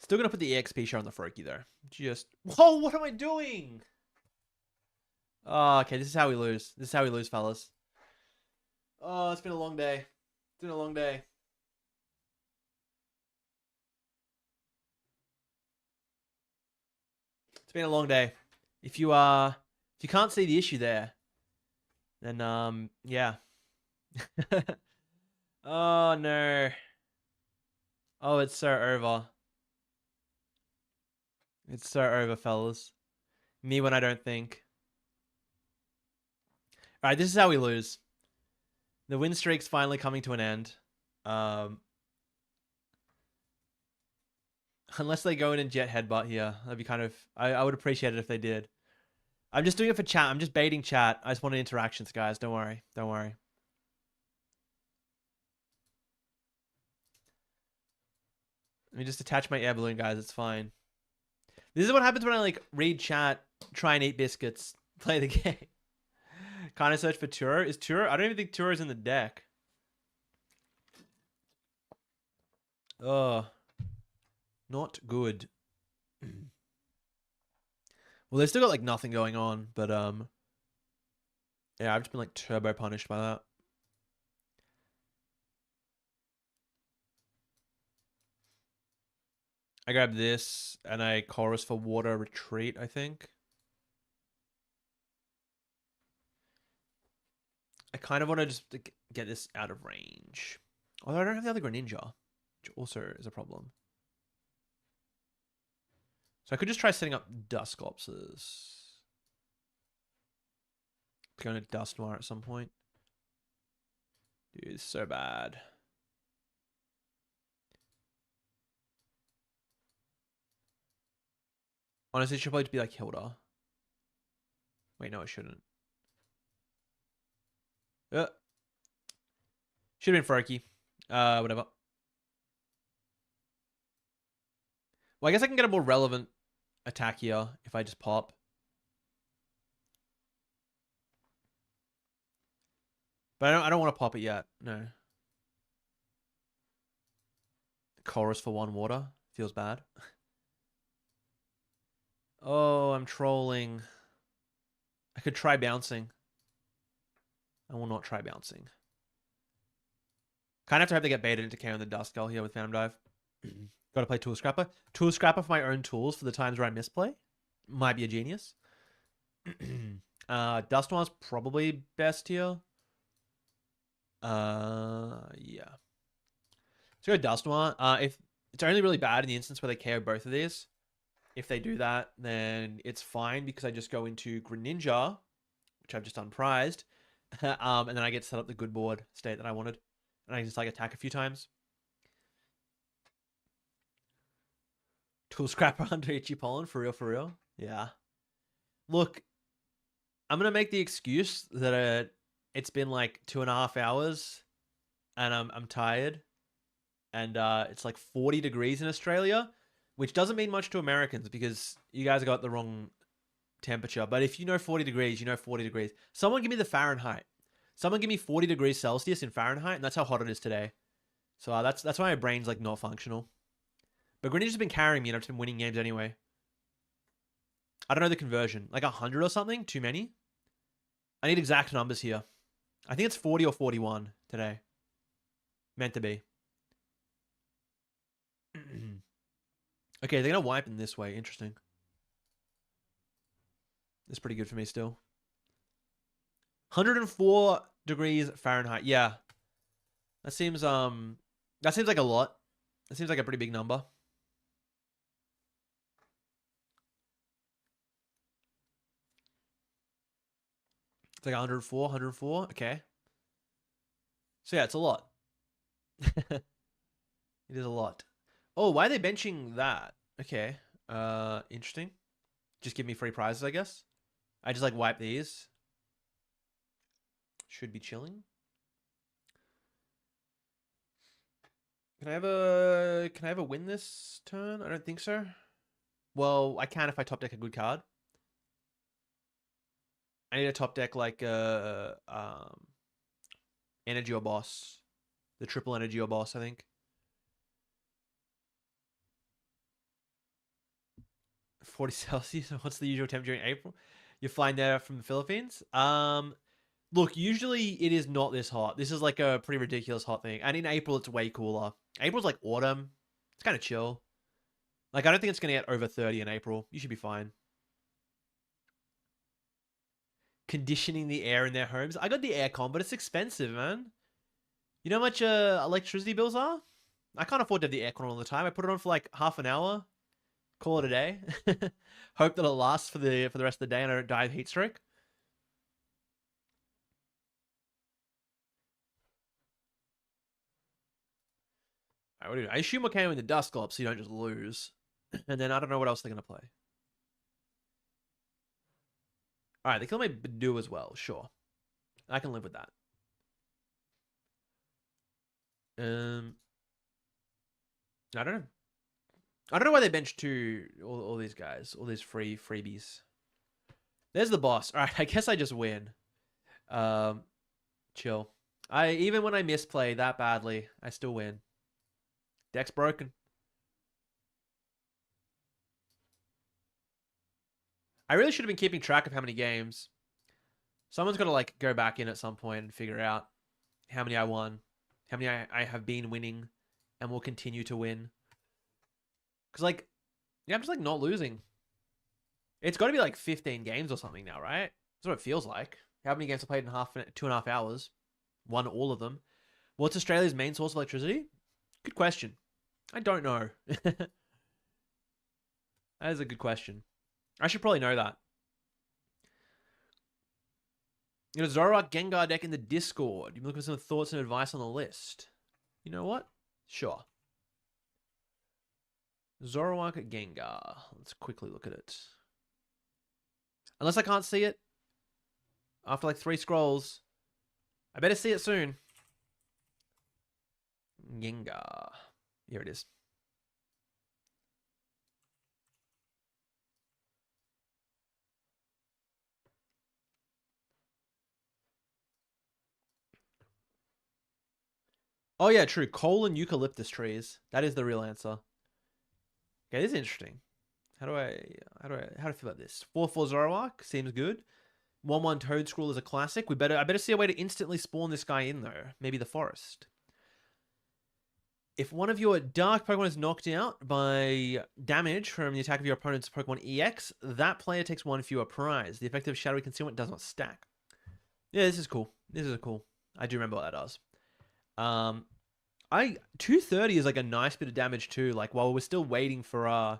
Still gonna put the EXP share on the Froakie there. Whoa, what am I doing? Oh, okay, this is how we lose. This is how we lose, fellas. Oh, it's been a long day. It's been a long day. It's been a long day. If you can't see the issue there, then yeah. Oh no. Oh, it's so over. It's so over, fellas. Me when I don't think. Alright, this is how we lose. The win streak's finally coming to an end. Unless they go in and jet headbutt here. That'd be kind of... I would appreciate it if they did. I'm just doing it for chat. I'm just baiting chat. I just wanted interactions, guys. Don't worry. Don't worry. Let me just attach my air balloon, guys. It's fine. This is what happens when I like read chat, try and eat biscuits, play the game. Kind of search for Turo. Is Turo? I don't even think Turo's in the deck. Oh, not good. Well, they've still got like nothing going on, but yeah, I've just been like turbo punished by that. I grab this and I chorus for water retreat, I think. I kind of want to just get this out of range. Although I don't have the other Greninja, which also is a problem. So I could just try setting up Dusclopses. Going to Dusknoir at some point. Dude, it's so bad. Honestly, it should probably be like Hilda. Wait, no, it shouldn't. Should have been Froakie. Whatever. Well, I guess I can get a more relevant attack here if I just pop. But I don't want to pop it yet. No. Chorus for 1 water. Feels bad. Oh, I'm trolling. I could try bouncing. I will not try bouncing. Kind of have to hope they get baited into KO in the Duskull here with Phantom Dive. Gotta play Tool Scrapper. Tool Scrapper for my own tools for the times where I misplay. Might be a genius. Dusknoir's probably best here. Yeah. So go Dusknoir. If it's only really bad in the instance where they KO both of these. If they do that, then it's fine because I just go into Greninja, which I've just unprized, and then I get to set up the good board state that I wanted, and I just like attack a few times. Tool Scrapper under Itchy Pollen, for real, for real. Yeah. Look, I'm gonna make the excuse that it's been like 2.5 hours, and I'm tired, and it's like 40 degrees in Australia. which doesn't mean much to Americans because you guys got the wrong temperature. But if you know 40 degrees, you know 40 degrees. Someone give me the Fahrenheit. Someone give me 40 degrees Celsius in Fahrenheit, and that's how hot it is today. So that's why my brain's like not functional. But Greenwich has been carrying me, and I've just been winning games anyway. I don't know the conversion. Like 100 or something? Too many? I need exact numbers here. I think it's 40 or 41 today. Meant to be. Okay, they're going to wipe in this way. Interesting. It's pretty good for me still. 104 degrees Fahrenheit. Yeah. That seems like a lot. That seems like a pretty big number. It's like 104, 104. Okay. So yeah, it's a lot. It is a lot. Oh, why are they benching that? Okay. Interesting. Just give me free prizes, I guess. I just like wipe these. Should be chilling. Can I have a win this turn? I don't think so. Well, I can if I top deck a good card. I need a top deck like Energy or Boss. The triple Energy or Boss, I think. 40 Celsius. What's the usual temp during April? You're flying there from the Philippines? Look, usually it is not this hot. This is like a pretty ridiculous hot thing. And in April, it's way cooler. April's like autumn. It's kind of chill. Like, I don't think it's going to get over 30 in April. You should be fine. Conditioning the air in their homes. I got the aircon, but it's expensive, man. You know how much electricity bills are? I can't afford to have the aircon all the time. I put it on for like half an hour. Call it a day. Hope that it lasts for the rest of the day and I don't die of heat stroke. Alright, what do you do? I assume we're carrying with the Dust Glob so you don't just lose. And then I don't know what else they're going to play. Alright, they kill my Badu as well. Sure. I can live with that. I don't know. I don't know why they benched all these guys. All these freebies. There's the boss. Alright, I guess I just win. Chill. Even when I misplay that badly, I still win. Deck's broken. I really should have been keeping track of how many games. Someone's got to like go back in at some point and figure out how many I won, how many I have been winning, and will continue to win. Because like, yeah, I'm just like not losing. It's got to be like 15 games or something now, right? That's what it feels like. How many games I played in 2.5 hours? Won all of them. What's Australia's main source of electricity? Good question. I don't know. That is a good question. I should probably know that. You know, Zoroark Gengar deck in the Discord. You're looking for some thoughts and advice on the list. You know what? Sure. Zoroark Gengar. Let's quickly look at it. Unless I can't see it after like 3 scrolls. I better see it soon. Gengar. Here it is. Oh yeah, true. Coal and eucalyptus trees. That is the real answer. Okay, this is interesting. How do I feel about this? 4/4 Zoroark seems good. 1/1 Toadscroll is a classic. I better see a way to instantly spawn this guy in though. Maybe the forest. If one of your dark Pokemon is knocked out by damage from the attack of your opponent's Pokemon EX, that player takes 1 fewer prize. The effect of Shadowy Concealment does not stack. Yeah, this is cool. This is cool. I do remember what that does. 230 is like a nice bit of damage too. Like while we're still waiting for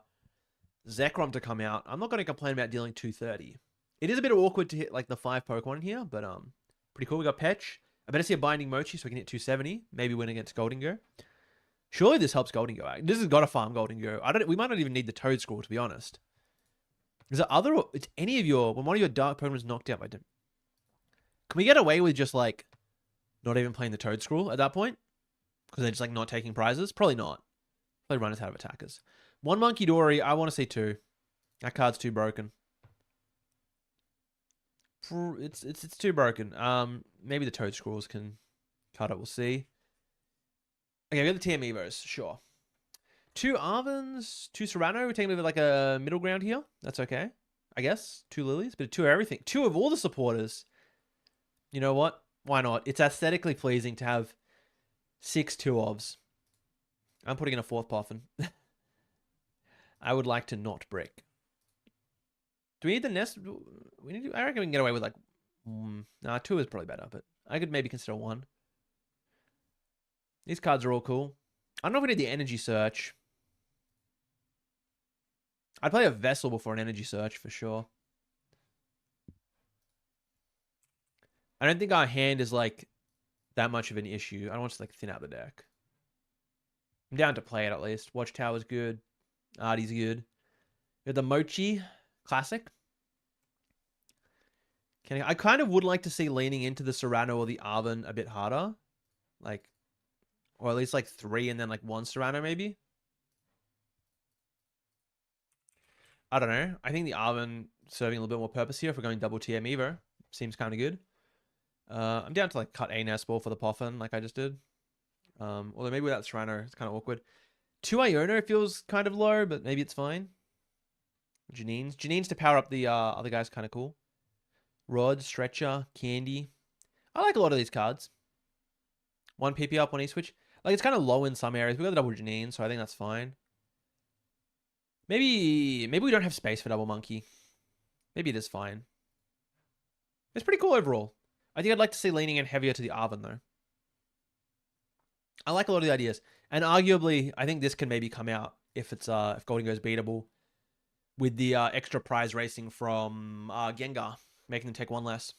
Zekrom to come out, I'm not going to complain about dealing 230. It is a bit awkward to hit like the 5 Pokemon in here, but pretty cool. We got Petch. I better see a Binding Mochi so we can hit 270. Maybe win against Goldingo. Surely this helps Goldingo out. This has got to farm Goldingo. We might not even need the Toadscroll to be honest. Is there it's any of when one of your dark Pokemon is knocked out by can we get away with just like not even playing the Toadscroll at that point? Because they're just like not taking prizes? Probably not. Probably run us out of attackers. One Monkey Dory. I want to say two. That card's too broken. It's too broken. Maybe the Toad Scrolls can cut it. We'll see. Okay, we got the TM Evos. Sure. Two Arvins, two Serrano. We're taking a bit of like a middle ground here. That's okay, I guess. Two Lilies, but two of everything. Two of all the supporters. You know what? Why not? It's aesthetically pleasing to have 6 2-ofs. I'm putting in a 4th Puffin. I would like to not brick. Do we need the nest? We need. I reckon we can get away with like. Nah, 2 is probably better, but I could maybe consider 1. These cards are all cool. I don't know if we need the energy search. I'd play a vessel before an energy search for sure. I don't think our hand is like that much of an issue. I don't want to like thin out the deck. I'm down to play it at least. Watchtower's good. Artie's good. We have the Mochi Classic. I kind of would like to see leaning into the Serrano or the Arvin a bit harder. Like, or at least like 3 and then like 1 Serrano maybe. I don't know. I think the Arvin serving a little bit more purpose here if we're going double TM Evo. Seems kind of good. I'm down to like cut a nest ball for the Puffin like I just did. Although maybe without Serrano, it's kind of awkward. 2 Iono feels kind of low, but maybe it's fine. Janine's to power up the other guy's kind of cool. Rod, Stretcher, Candy. I like a lot of these cards. 1 PP up, 1 E-switch. Like, it's kind of low in some areas. We got the double Janine, so I think that's fine. Maybe we don't have space for double Monkey. Maybe it is fine. It's pretty cool overall. I think I'd like to see leaning in heavier to the Arvin, though. I like a lot of the ideas. And arguably, I think this can maybe come out if it's if Golden goes beatable with the extra prize racing from Gengar, making them take 1 less.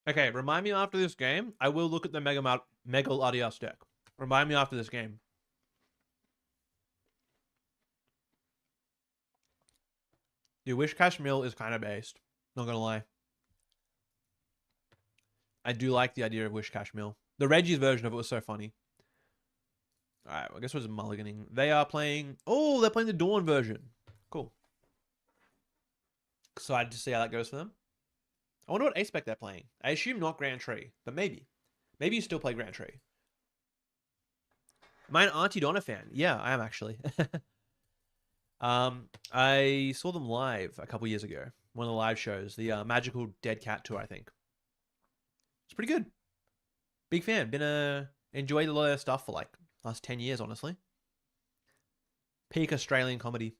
Okay, remind me after this game. I will look at the Mega Latias deck. Remind me after this game. Dude, Wish Cash Mill is kind of based. Not gonna lie. I do like the idea of Wish Cash Mill. The Reggie's version of it was so funny. Alright, well, I guess what's mulliganing? They are playing... Oh, they're playing the Dawn version. Cool. Excited to see how that goes for them. I wonder what A-Spec they're playing. I assume not Grand Tree, but maybe. Maybe you still play Grand Tree. Am I an Auntie Donna fan? Yeah, I am actually. I saw them live a couple years ago. One of the live shows. The Magical Dead Cat Tour, I think. It's pretty good. Big fan. Enjoyed a lot of their stuff for like last 10 years, honestly. Peak Australian comedy.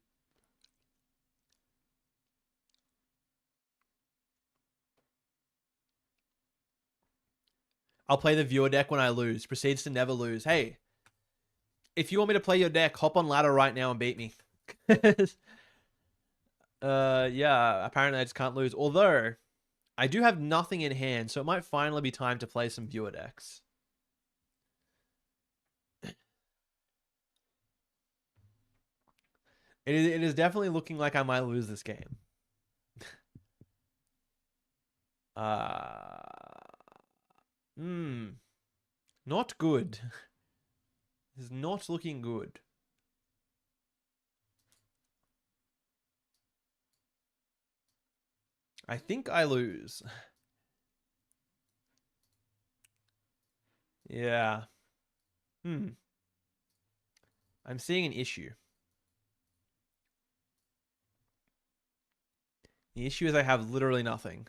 I'll play the viewer deck when I lose. Proceeds to never lose. Hey, if you want me to play your deck, hop on ladder right now and beat me. Yeah, apparently I just can't lose. Although, I do have nothing in hand, so it might finally be time to play some viewer decks. It is definitely looking like I might lose this game. Not good. This is not looking good. I think I lose. Yeah. I'm seeing an issue. The issue is I have literally nothing.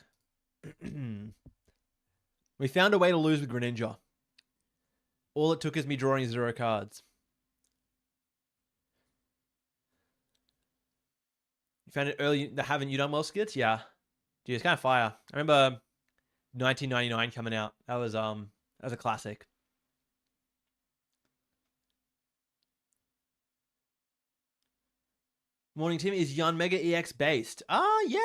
We found a way to lose with Greninja. All it took is me drawing 0 cards. You found it early. Haven't you done well, Skits? Yeah. Dude, it's kind of fire. I remember 1999 coming out. That was a classic. Morning team, is Yon Mega EX based? Yeah.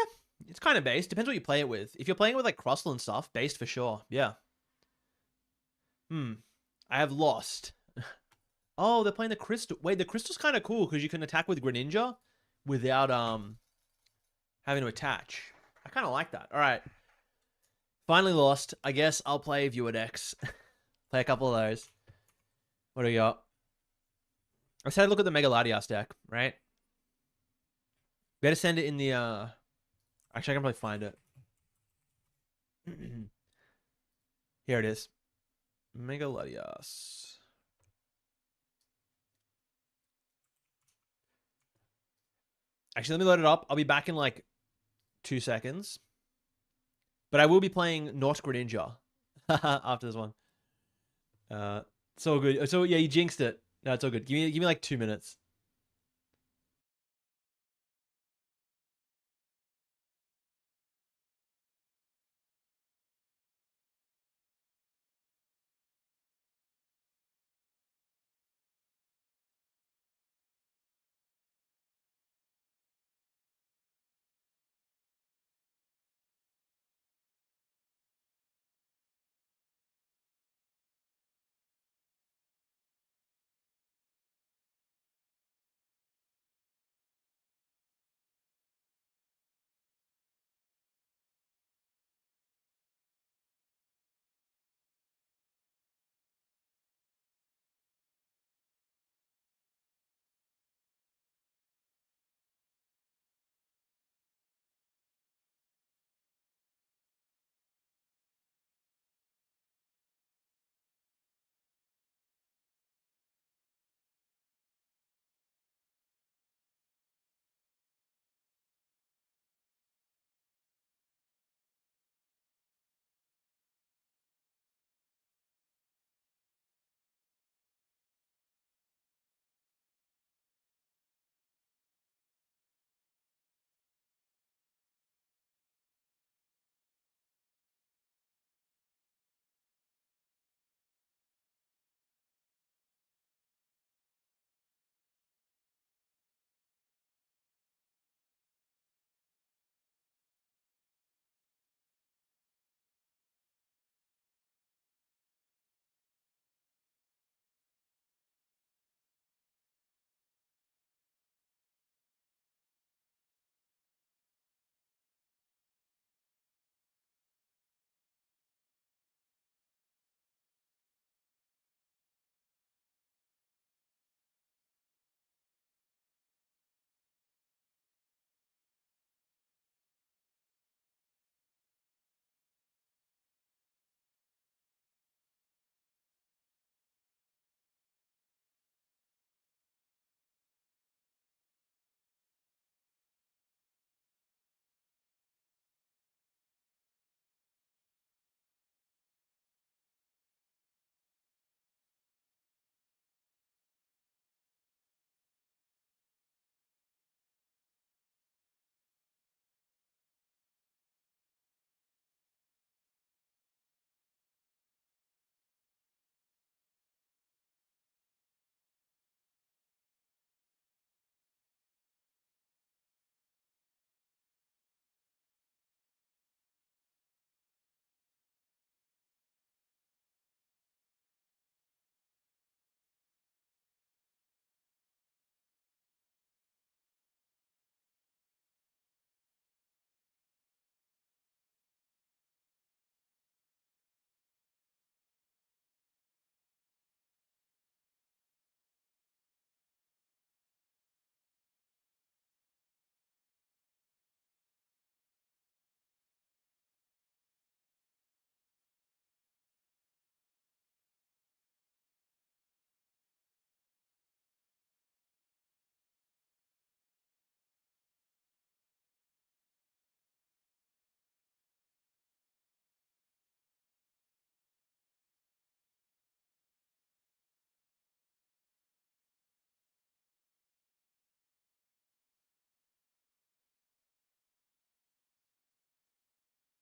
It's kind of based. Depends what you play it with. If you're playing it with like Crossland and stuff, based for sure. Yeah. I have lost. Oh, they're playing the crystal. Wait, the crystal's kind of cool because you can attack with Greninja without having to attach. I kind of like that. All right. Finally lost. I guess I'll play viewer decks. Play a couple of those. What do we got? I said look at the Mega Latias deck, right? Better send it in the actually I can probably find it. Here it is. Mega Latias. Actually, let me load it up. I'll be back in like 2 seconds. But I will be playing Not Greninja after this one. It's all good. So yeah, you jinxed it. No, it's all good. Give me like 2 minutes.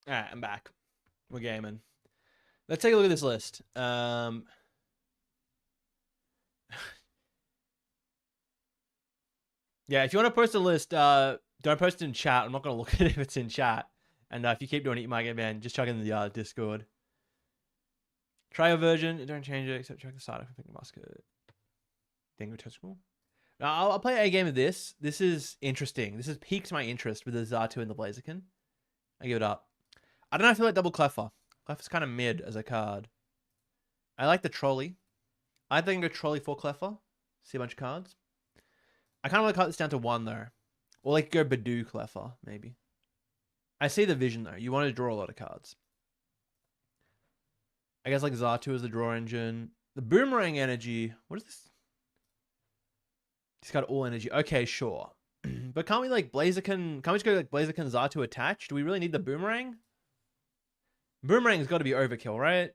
All right, I'm back. We're gaming. Let's take a look at this list. Yeah, if you want to post a list, don't post it in chat. I'm not gonna look at it if it's in chat. And if you keep doing it, you might get banned. Just chuck it in the Discord. Try your version. Don't change it except check the side. I think musket. Dingo touch school. Now, I'll play a game of this. This is interesting. This has piqued my interest with the Xatu and the Blaziken. I give it up. I don't know if I feel like double Cleffa. Cleffa's kind of mid as a card. I like the Trolley. I think go Trolley for Cleffa. See a bunch of cards. I kind of want to cut this down to 1 though. Or like go Badoo Cleffa, maybe. I see the vision though. You want to draw a lot of cards. I guess like Xatu is the draw engine. The Boomerang energy. What is this? He's got all energy. Okay, sure. But can't we like Blaziken? Can't we just go like Blaziken Xatu attached? Do we really need the Boomerang? Boomerang's got to be overkill, right?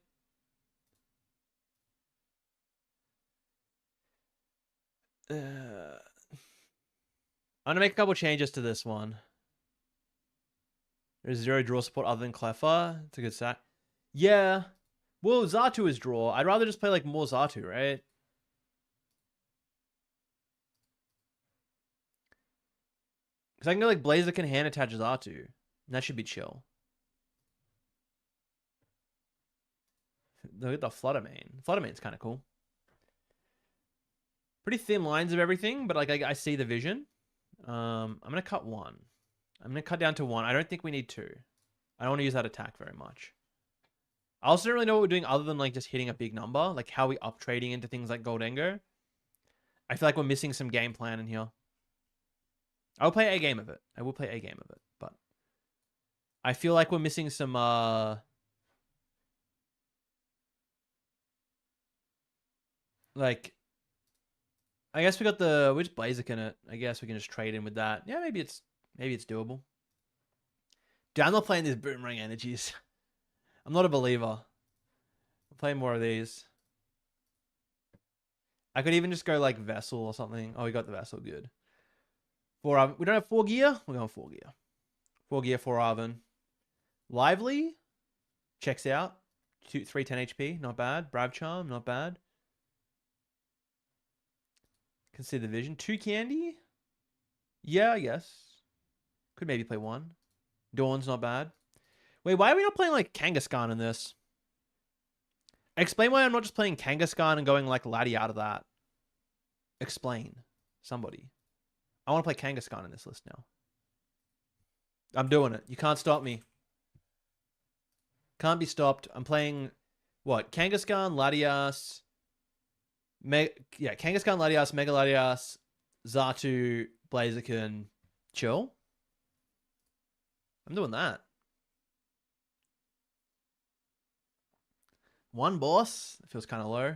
I'm gonna make a couple changes to this one. There's 0 draw support other than Cleffa. It's a good set. Yeah. Well, Xatu is draw. I'd rather just play like more Xatu, right? Because I can go like Blaziken hand attach Xatu. And that should be chill. Look at the Fluttermane. Fluttermane's kind of cool. Pretty thin lines of everything, but like I see the vision. I'm going to cut 1. I'm going to cut down to 1. I don't think we need 2. I don't want to use that attack very much. I also don't really know what we're doing other than like just hitting a big number. Like how we up trading into things like Goldengo. I feel like we're missing some game plan in here. I'll play a game of it. I will play a game of it, but I feel like we're missing some like I guess we're just Blaziken it. I guess we can just trade in with that. Yeah, maybe it's doable. Dude, I'm not playing these Boomerang energies. I'm not a believer. I'll play more of these. I could even just go like Vessel or something. Oh, we got the Vessel. Good. We don't have 4 gear. We're going 4 gear. 4 gear, 4 Arven. Lively. Checks out. 310 HP. Not bad. Brave Charm. Not bad. Consider the vision. 2 Candy. Yeah, I guess. Could maybe play 1. Dawn's not bad. Wait, why are we not playing like Kangaskhan in this? Explain why I'm not just playing Kangaskhan and going like Laddie out of that. Explain. Somebody. I want to play Kangaskhan in this list now. I'm doing it. You can't stop me. Can't be stopped. I'm playing what? Kangaskhan, Latias. Kangaskhan, Latias, Mega Latias, Xatu, Blaziken, chill. I'm doing that. 1 boss. It feels kind of low.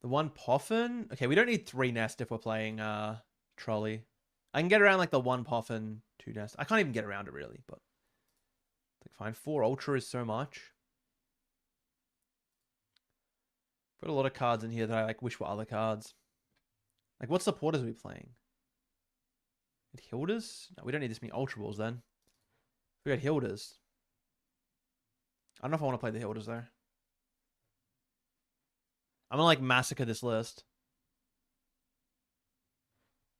The 1 Poffin. Okay, we don't need 3 nest if we're playing Trolley. I can get around like the 1 Poffin, 2 nest. I can't even get around it really, but like fine. 4 Ultra is so much. Got a lot of cards in here that I like wish were other cards. Like what supporters are we playing? Hildas? No, we don't need this many Ultra Balls then. We got Hildas. I don't know if I want to play the Hildas though. I'm gonna like massacre this list.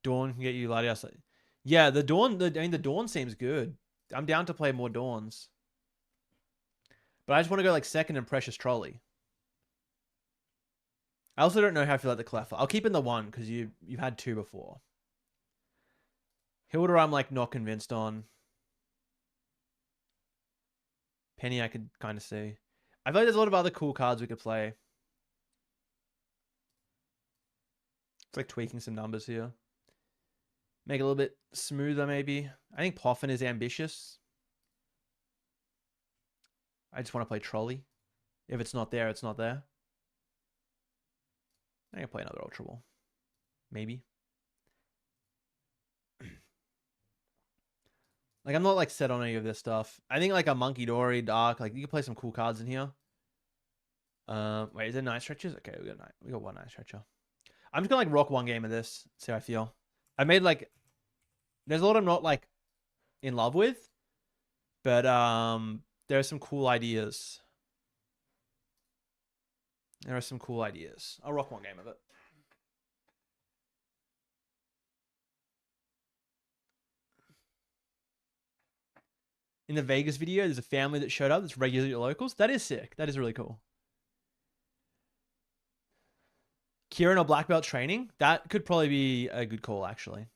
Dawn can get you Latias. Yeah, the Dawn. The Dawn seems good. I'm down to play more Dawns. But I just want to go like second and Precious Trolley. I also don't know how I feel like the Cleffa. I'll keep in the 1 because you've had 2 before. Hilda, I'm like not convinced on. Penny, I could kind of see. I feel like there's a lot of other cool cards we could play. It's like tweaking some numbers here. Make it a little bit smoother, maybe. I think Poffin is ambitious. I just want to play Trolley. If it's not there, it's not there. I can play another Ultra Ball. Maybe. Like, I'm not, like, set on any of this stuff. I think, like, a Monkey Dory, Dark, like, you can play some cool cards in here. Wait, is there 9 stretches? Okay, we got 1 9 stretcher. I'm just gonna, like, rock 1 game of this. See how I feel. I made, like... There's a lot I'm not, like, in love with. But, there are some cool ideas. There are some cool ideas. I'll rock 1 game of it. in the Vegas video, there's a family that showed up that's regularly locals. That is sick. That is really cool. Kieran or black belt training? That could probably be a good call, actually.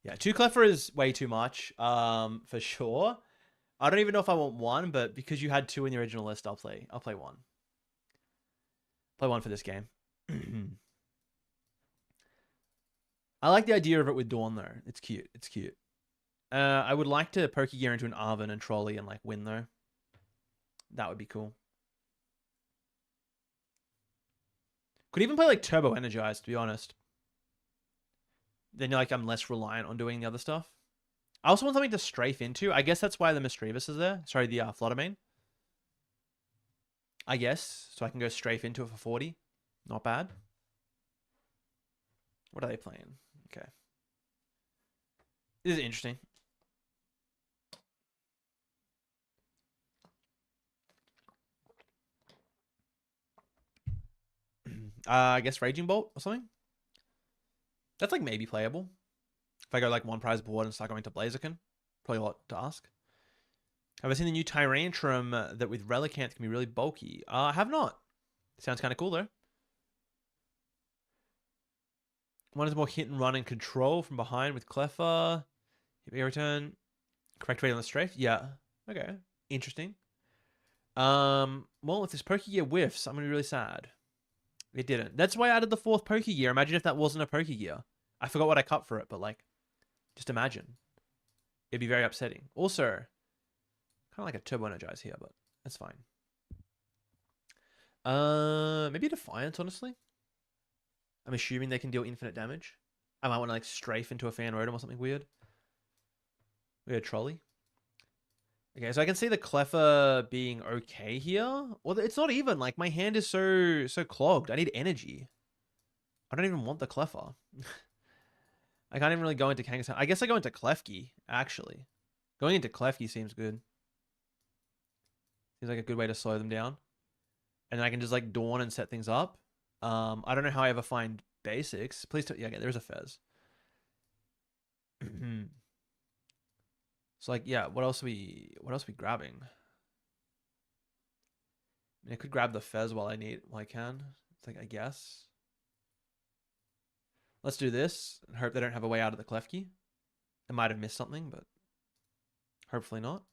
Yeah, 2 Cleffer is way too much, for sure. I don't even know if I want 1, but because you had 2 in the original list, I'll play 1. Play 1 for this game. I like the idea of it with Dawn, though. It's cute. It's cute. I would like to Pokegear into an Arven and Trolley and, like, win, though. That would be cool. Could even play, like, Turbo Energized, to be honest. Then, like, I'm less reliant on doing the other stuff. I also want something to strafe into. I guess that's why the Mischievous is there. Sorry, the Fluttermane. I guess. So I can go strafe into it for 40. Not bad. What are they playing? Okay. This is interesting. I guess Raging Bolt or something. That's like maybe playable. If I go like 1 prize board and start going to Blaziken. Probably a lot to ask. Have I seen the new Tyrantrum that with Relicanth can be really bulky? I have not. Sounds kind of cool though. One is more hit and run and control from behind with Cleffa. Hit me return. Correct rate on the strafe. Yeah. Okay. Interesting. Well, if this Pokegear whiffs, I'm gonna be really sad. It didn't. That's why I added the 4th Pokegear. Imagine if that wasn't a Pokegear. I forgot what I cut for it, but like, just imagine. It'd be very upsetting. Also, kind of like a Turbo Energize here, but that's fine. Maybe Defiance, honestly. I'm assuming they can deal infinite damage. I might want to like strafe into a Fan Rotom or something weird. Weird Trolley. Okay, so I can see the Cleffa being okay here. Well, it's not even. Like, my hand is so clogged. I need energy. I don't even want the Cleffa. I can't even really go into Kangaskhan. I guess I go into Klefki, actually. Going into Klefki seems good. Seems like a good way to slow them down. And then I can just, like, Dawn and set things up. I don't know how I ever find basics. Please tell... Yeah, okay, there's a Fez. So, like, yeah, what else are we grabbing? I mean, I could grab the Fez while I can. It's like, I guess. Let's do this and hope they don't have a way out of the Klefki. I might have missed something, but hopefully not.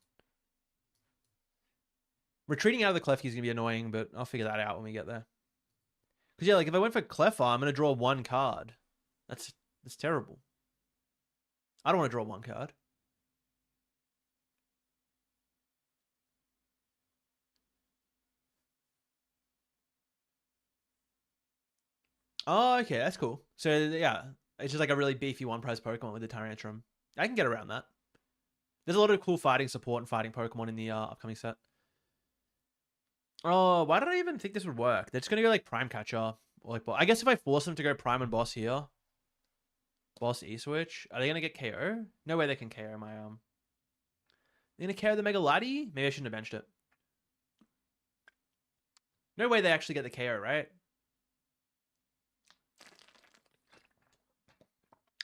Retreating out of the Klefki is going to be annoying, but I'll figure that out when we get there. Because, yeah, like, if I went for Cleffa, I'm going to draw 1 card. That's terrible. I don't want to draw 1 card. Oh, okay, that's cool. So, yeah, it's just like a really beefy 1-prize Pokemon with the Tyrantrum. I can get around that. There's a lot of cool fighting support and fighting Pokemon in the upcoming set. Oh, why did I even think this would work? They're just going to go like Prime Catcher. Or like, I guess if I force them to go Prime and Boss here. Boss E-Switch. Are they going to get KO? No way they can KO my... They're going to KO the Mega Lati? Maybe I shouldn't have benched it. No way they actually get the KO, right?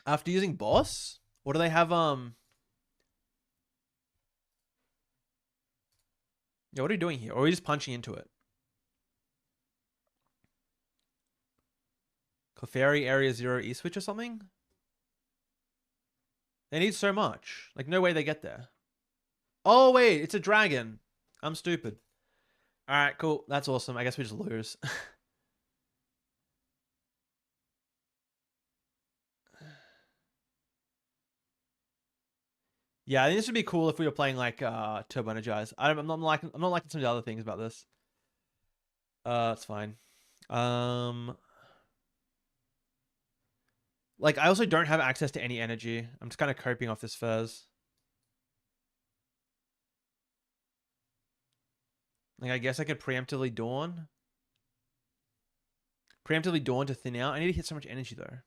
After using Boss? Or do they have, Yeah, what are you doing here? Or are we just punching into it? Clefairy Area 0 E-Switch or something? They need so much. Like, no way they get there. Oh, wait. It's a dragon. I'm stupid. All right, cool. That's awesome. I guess we just lose. Yeah, I think this would be cool if we were playing like Turbo Energize. I'm not liking some of the other things about this. It's fine. Like I also don't have access to any energy. I'm just kind of coping off this Fez. Like I guess I could preemptively Dawn. Preemptively Dawn to thin out. I need to hit so much energy though.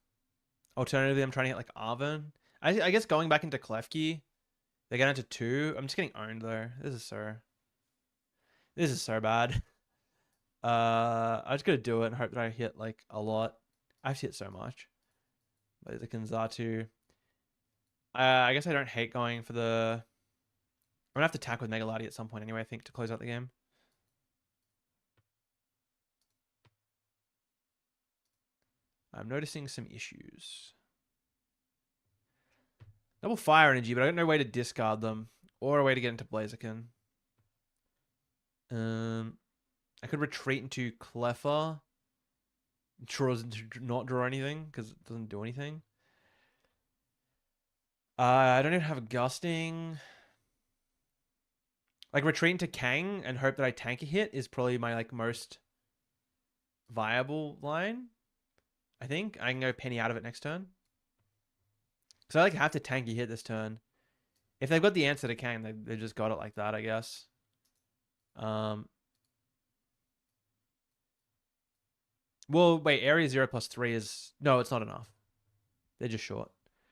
Alternatively, I'm trying to hit like Arven. I guess going back into Klefki. They get into 2. I'm just getting owned though. This is so bad. I just gotta do it and hope that I hit like a lot. I've hit so much. Blaziken, Xatu. I guess I don't hate going for the... I'm gonna have to attack with Mega Lati at some point anyway, I think, to close out the game. I'm noticing some issues. Double fire energy, but I got no way to discard them or a way to get into Blaziken. I could retreat into Cleffa. Not draw anything because it doesn't do anything. I don't even have gusting. Like retreat into Kang and hope that I tank a hit is probably my like most viable line. I think I can go penny out of it next turn. Because I like have to tank a hit this turn. If they've got the answer to Kang, they just got it like that, I guess. Well, wait, area 0+3 is... No, it's not enough. They're just short.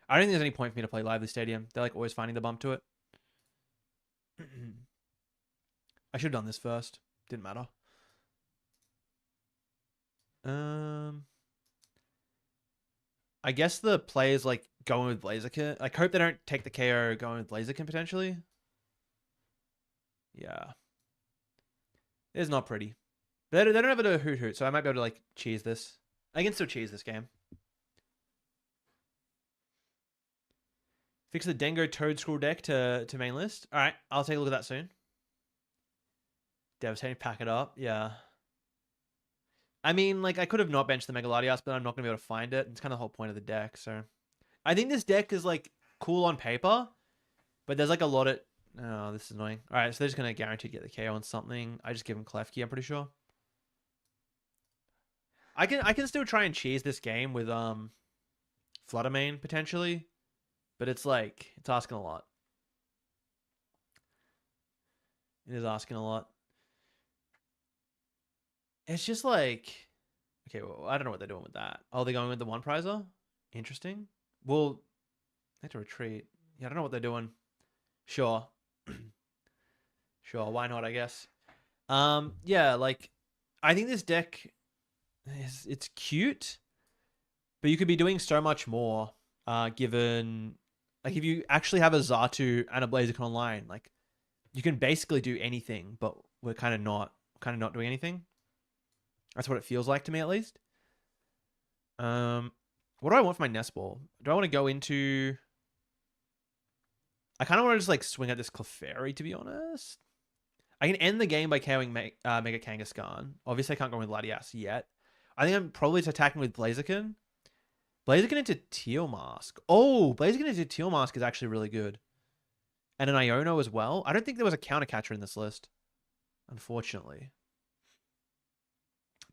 I don't think there's any point for me to play Lively Stadium. They're like always finding the bump to it. I should have done this first. Didn't matter. I guess the play is like going with Blaziken. I hope they don't take the KO going with Blaziken potentially. Yeah. It's not pretty. They don't have a hoot hoot, so I might be able to like cheese this. I can still cheese this game. Fix the Dengo Toad Scroll deck to main list. All right, I'll take a look at that soon. Devastating, pack it up. Yeah. I mean, like, I could have not benched the Mega Latias, but I'm not going to be able to find it. It's kind of the whole point of the deck, so... I think this deck is, like, cool on paper, but there's, like, a lot of... Oh, this is annoying. Alright, so they're just going to guarantee to get the KO on something. I just give him Klefki, I'm pretty sure. I can still try and cheese this game with, Fluttermane, potentially. But it's, like, it's asking a lot. It is asking a lot. It's just like... Okay, well, I don't know what they're doing with that. Oh, they're going with the one prizer? Interesting. Well, they have to retreat. Yeah, I don't know what they're doing. Sure. Sure, why not, I guess. Yeah, like, I think this deck it's cute, but you could be doing so much more, given like if you actually have a Xatu and a Blaziken online, like you can basically do anything, but we're kind of not doing anything. That's what it feels like to me, at least. What do I want for my nest ball? Do I want to go into... I kind of want to just like swing at this Clefairy, to be honest. I can end the game by KOing Mega Kangaskhan. Obviously, I can't go with Latias yet. I think I'm probably just attacking with Blaziken. Blaziken into Teal Mask. Oh, Blaziken into Teal Mask is actually really good. And an Iono as well. I don't think there was a counter catcher in this list, unfortunately.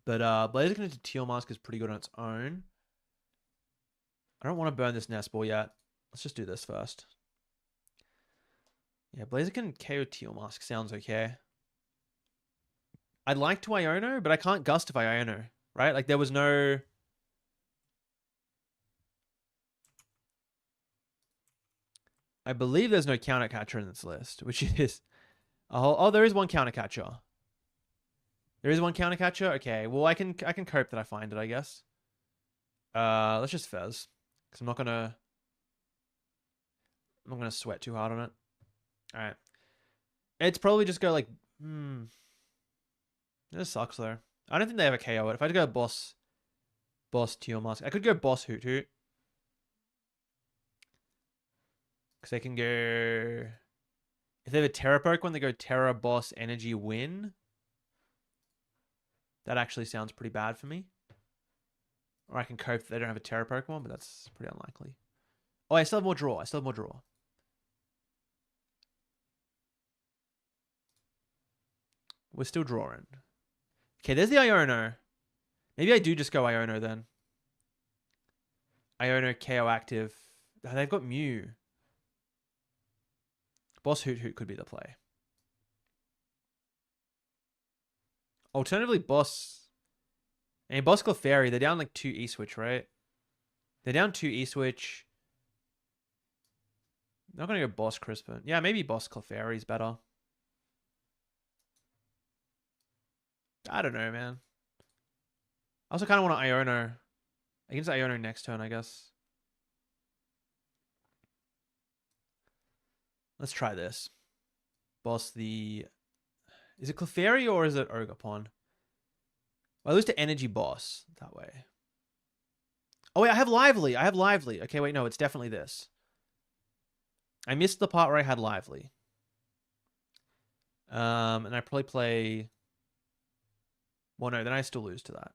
But Blaziken into Teal Mask is pretty good on its own. I don't want to burn this nest ball yet. Let's just do this first. Yeah, Blaziken KO Teal Mask sounds okay. I'd like to Iono, but I can't Gustify Iono, right? Like, there was no... I believe there's no counter catcher in this list, which is... Oh, there is one counter catcher. There is one counter catcher? Okay, well, I can cope that I find it, I guess. Let's just Fez. Because I'm not gonna sweat too hard on it. Alright. It's probably just go like... This sucks, though. I don't think they have a KO it. If I had to go boss Teal Mask, I could go boss Hoot Hoot. Because they can go... If they have a Terra Pokemon, they go Terra, Boss, Energy, Win. That actually sounds pretty bad for me. Or I can cope that they don't have a Terra Pokemon, but that's pretty unlikely. Oh, I still have more draw. We're still drawing. Okay, there's the Iono. Maybe I do just go Iono then. Iono KO active. Oh, they've got Mew. Boss Hoot Hoot could be the play. Alternatively, Boss... And Boss Clefairy, they're down like 2 E-Switch, right? They're down 2 E-Switch. I'm not going to go Boss Crispin. Yeah, maybe Boss Clefairy is better. I don't know, man. I also kind of want to Iono. I can just Iono next turn, I guess. Let's try this. Boss the... Is it Clefairy or is it Ogerpon? Well, I lose to Energy Boss that way. Oh, wait, I have Lively. I have Lively. Okay, wait, no, it's definitely this. I missed the part where I had Lively. And I probably play... Well, no, then I still lose to that.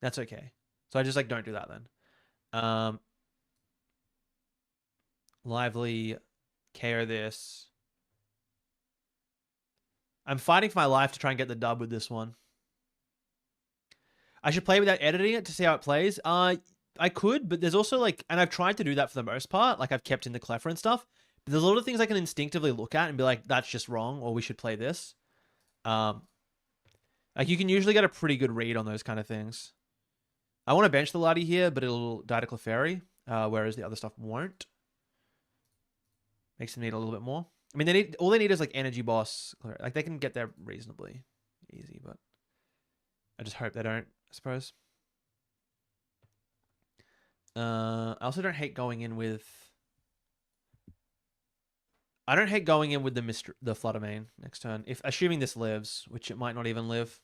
That's okay. So I just, like, don't do that then. Lively, KO this. I'm fighting for my life to try and get the dub with this one. I should play without editing it to see how it plays. I could, but there's also like, and I've tried to do that for the most part. Like I've kept in the Cleffer and stuff. But there's a lot of things I can instinctively look at and be like, that's just wrong, or we should play this. Like you can usually get a pretty good read on those kind of things. I want to bench the Lati here, but it'll die to Clefairy, whereas the other stuff won't. Makes them need a little bit more. I mean, all they need is like Energy Boss. Like they can get there reasonably easy, but I just hope they don't, I suppose. I also don't hate going in with... I don't hate going in with the Fluttermane next turn. Assuming this lives, which it might not even live.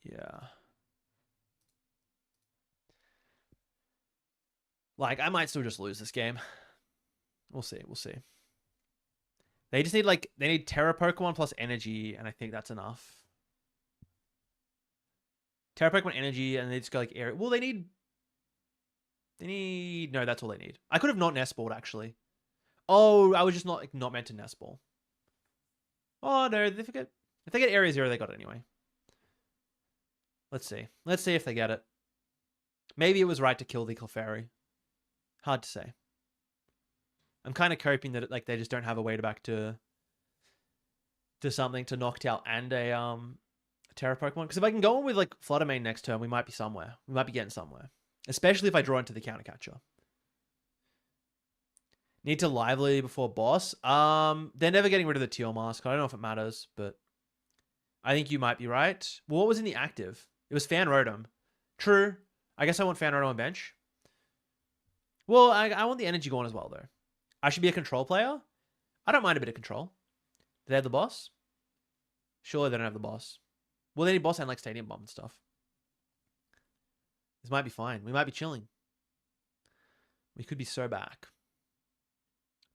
Yeah. Like, I might still just lose this game. We'll see. We'll see. They just need, like... They need Terra Pokemon plus Energy, and I think that's enough. Terra Pokemon Energy, and they just go, like, Air... Well, they need... No, that's all they need. I could have not Nest Balled, actually. Oh, I was just not meant to Nest Ball. Oh, no. If they get Area 0, they got it anyway. Let's see. Let's see if they get it. Maybe it was right to kill the Clefairy. Hard to say. I'm kind of coping that like they just don't have a way to back to something to Noctowl and a Terra Pokemon. Because if I can go on with like Fluttermane next turn, we might be somewhere. We might be getting somewhere. Especially if I draw into the counter catcher. Need to Lively before boss. They're never getting rid of the Teal Mask. I don't know if it matters, but I think you might be right. Well, what was in the active? It was Fan Rotom. True. I guess I want Fan Rotom on bench. Well, I want the Energy Gone as well, though. I should be a control player. I don't mind a bit of control. Do they have the boss? Surely they don't have the boss. Well, they need boss and like Stadium Bomb and stuff. This might be fine. We might be chilling. We could be so back.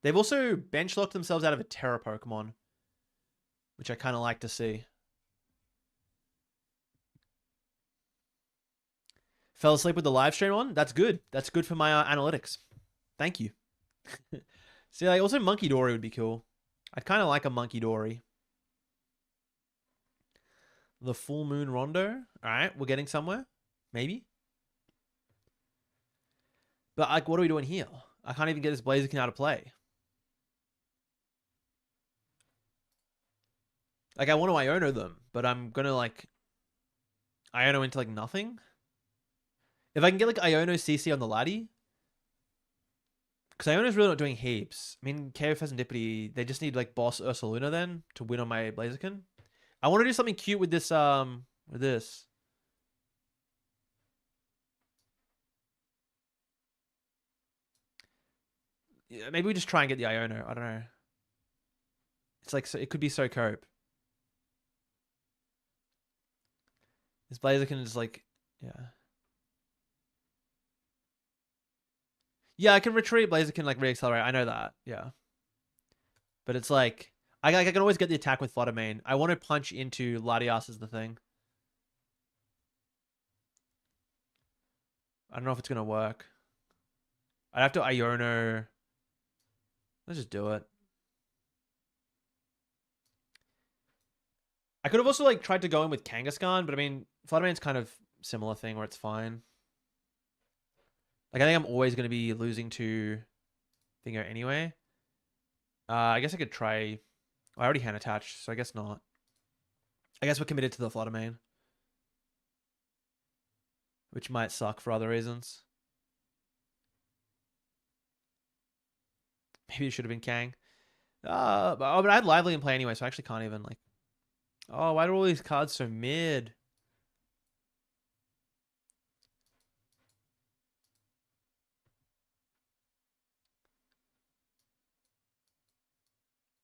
They've also bench locked themselves out of a Terra Pokemon, which I kind of like to see. Fell asleep with the live stream on? That's good. That's good for my analytics. Thank you. See, like, also Monkey Dory would be cool. I'd kind of like a Monkey Dory. The Full Moon Rondo. All right, we're getting somewhere. Maybe. But, like, what are we doing here? I can't even get this Blaziken out of play. Like, I want to Iono them, but I'm going to, like, Iono into, like, nothing. If I can get, like, Iono CC on the Laddie. Because Iono's really not doing heaps. I mean, KO Serendipity, they just need, like, Boss Ursaluna then to win on my Blaziken. I want to do something cute with this, Yeah, maybe we just try and get the Iono. I don't know. It's like, so, it could be so cope. This Blaziken is like, yeah. Yeah, I can retreat Blaziken, like, re-accelerate. I know that, yeah. But it's like, I can always get the attack with Fluttermane. I want to punch into Latias is the thing. I don't know if it's going to work. I'd have to Iono. Let's just do it. I could have also, like, tried to go in with Kangaskhan, but I mean, Fluttermane's kind of similar thing where it's fine. Like, I think I'm always going to be losing to Thingo anyway. I guess I could try... I already hand attached, so I guess not. I guess we're committed to the Fluttermane. Which might suck for other reasons. Maybe it should have been Kang. But I had Lively in play anyway, so I actually can't even, like... Oh, why are all these cards so mid?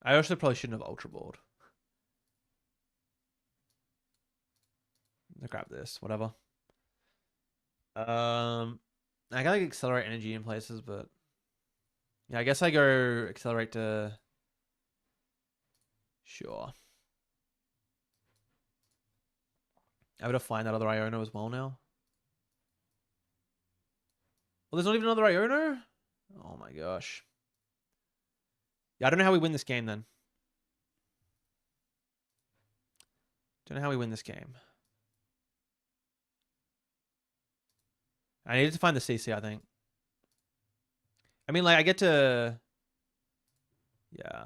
I also probably shouldn't have Ultra Balled. I'll grab this, whatever. I gotta accelerate energy in places, but yeah, I guess I go accelerate to sure. I would have find that other Iono as well now. Well, there's not even another Iono? Oh my gosh. Yeah, I don't know how we win this game then. Don't know how we win this game. I needed to find the CC, I think. I mean, like, I get to... Yeah.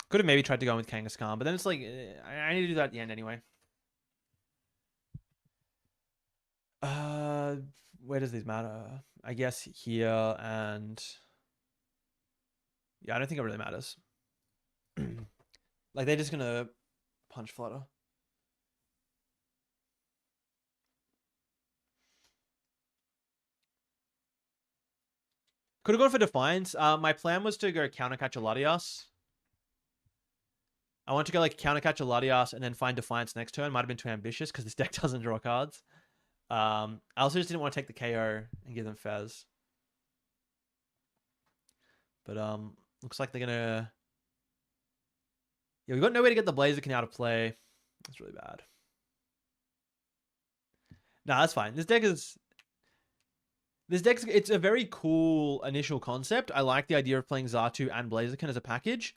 Could have maybe tried to go in with Kangaskhan, but then it's like, I need to do that at the end anyway. Where does this matter? I guess here and... Yeah, I don't think it really matters. Like, they're just gonna punch flutter. Could have gone for Defiance. My plan was to go counter catch a Latias. I want to go like counter catch a Latias and then find Defiance next turn. Might have been too ambitious because this deck doesn't draw cards. I also just didn't want to take the KO and give them Fez. But looks like they're gonna. Yeah, we've got no way to get the Blaziken out of play. That's really bad. Nah, that's fine. This deck it's a very cool initial concept. I like the idea of playing Xatu and Blaziken as a package.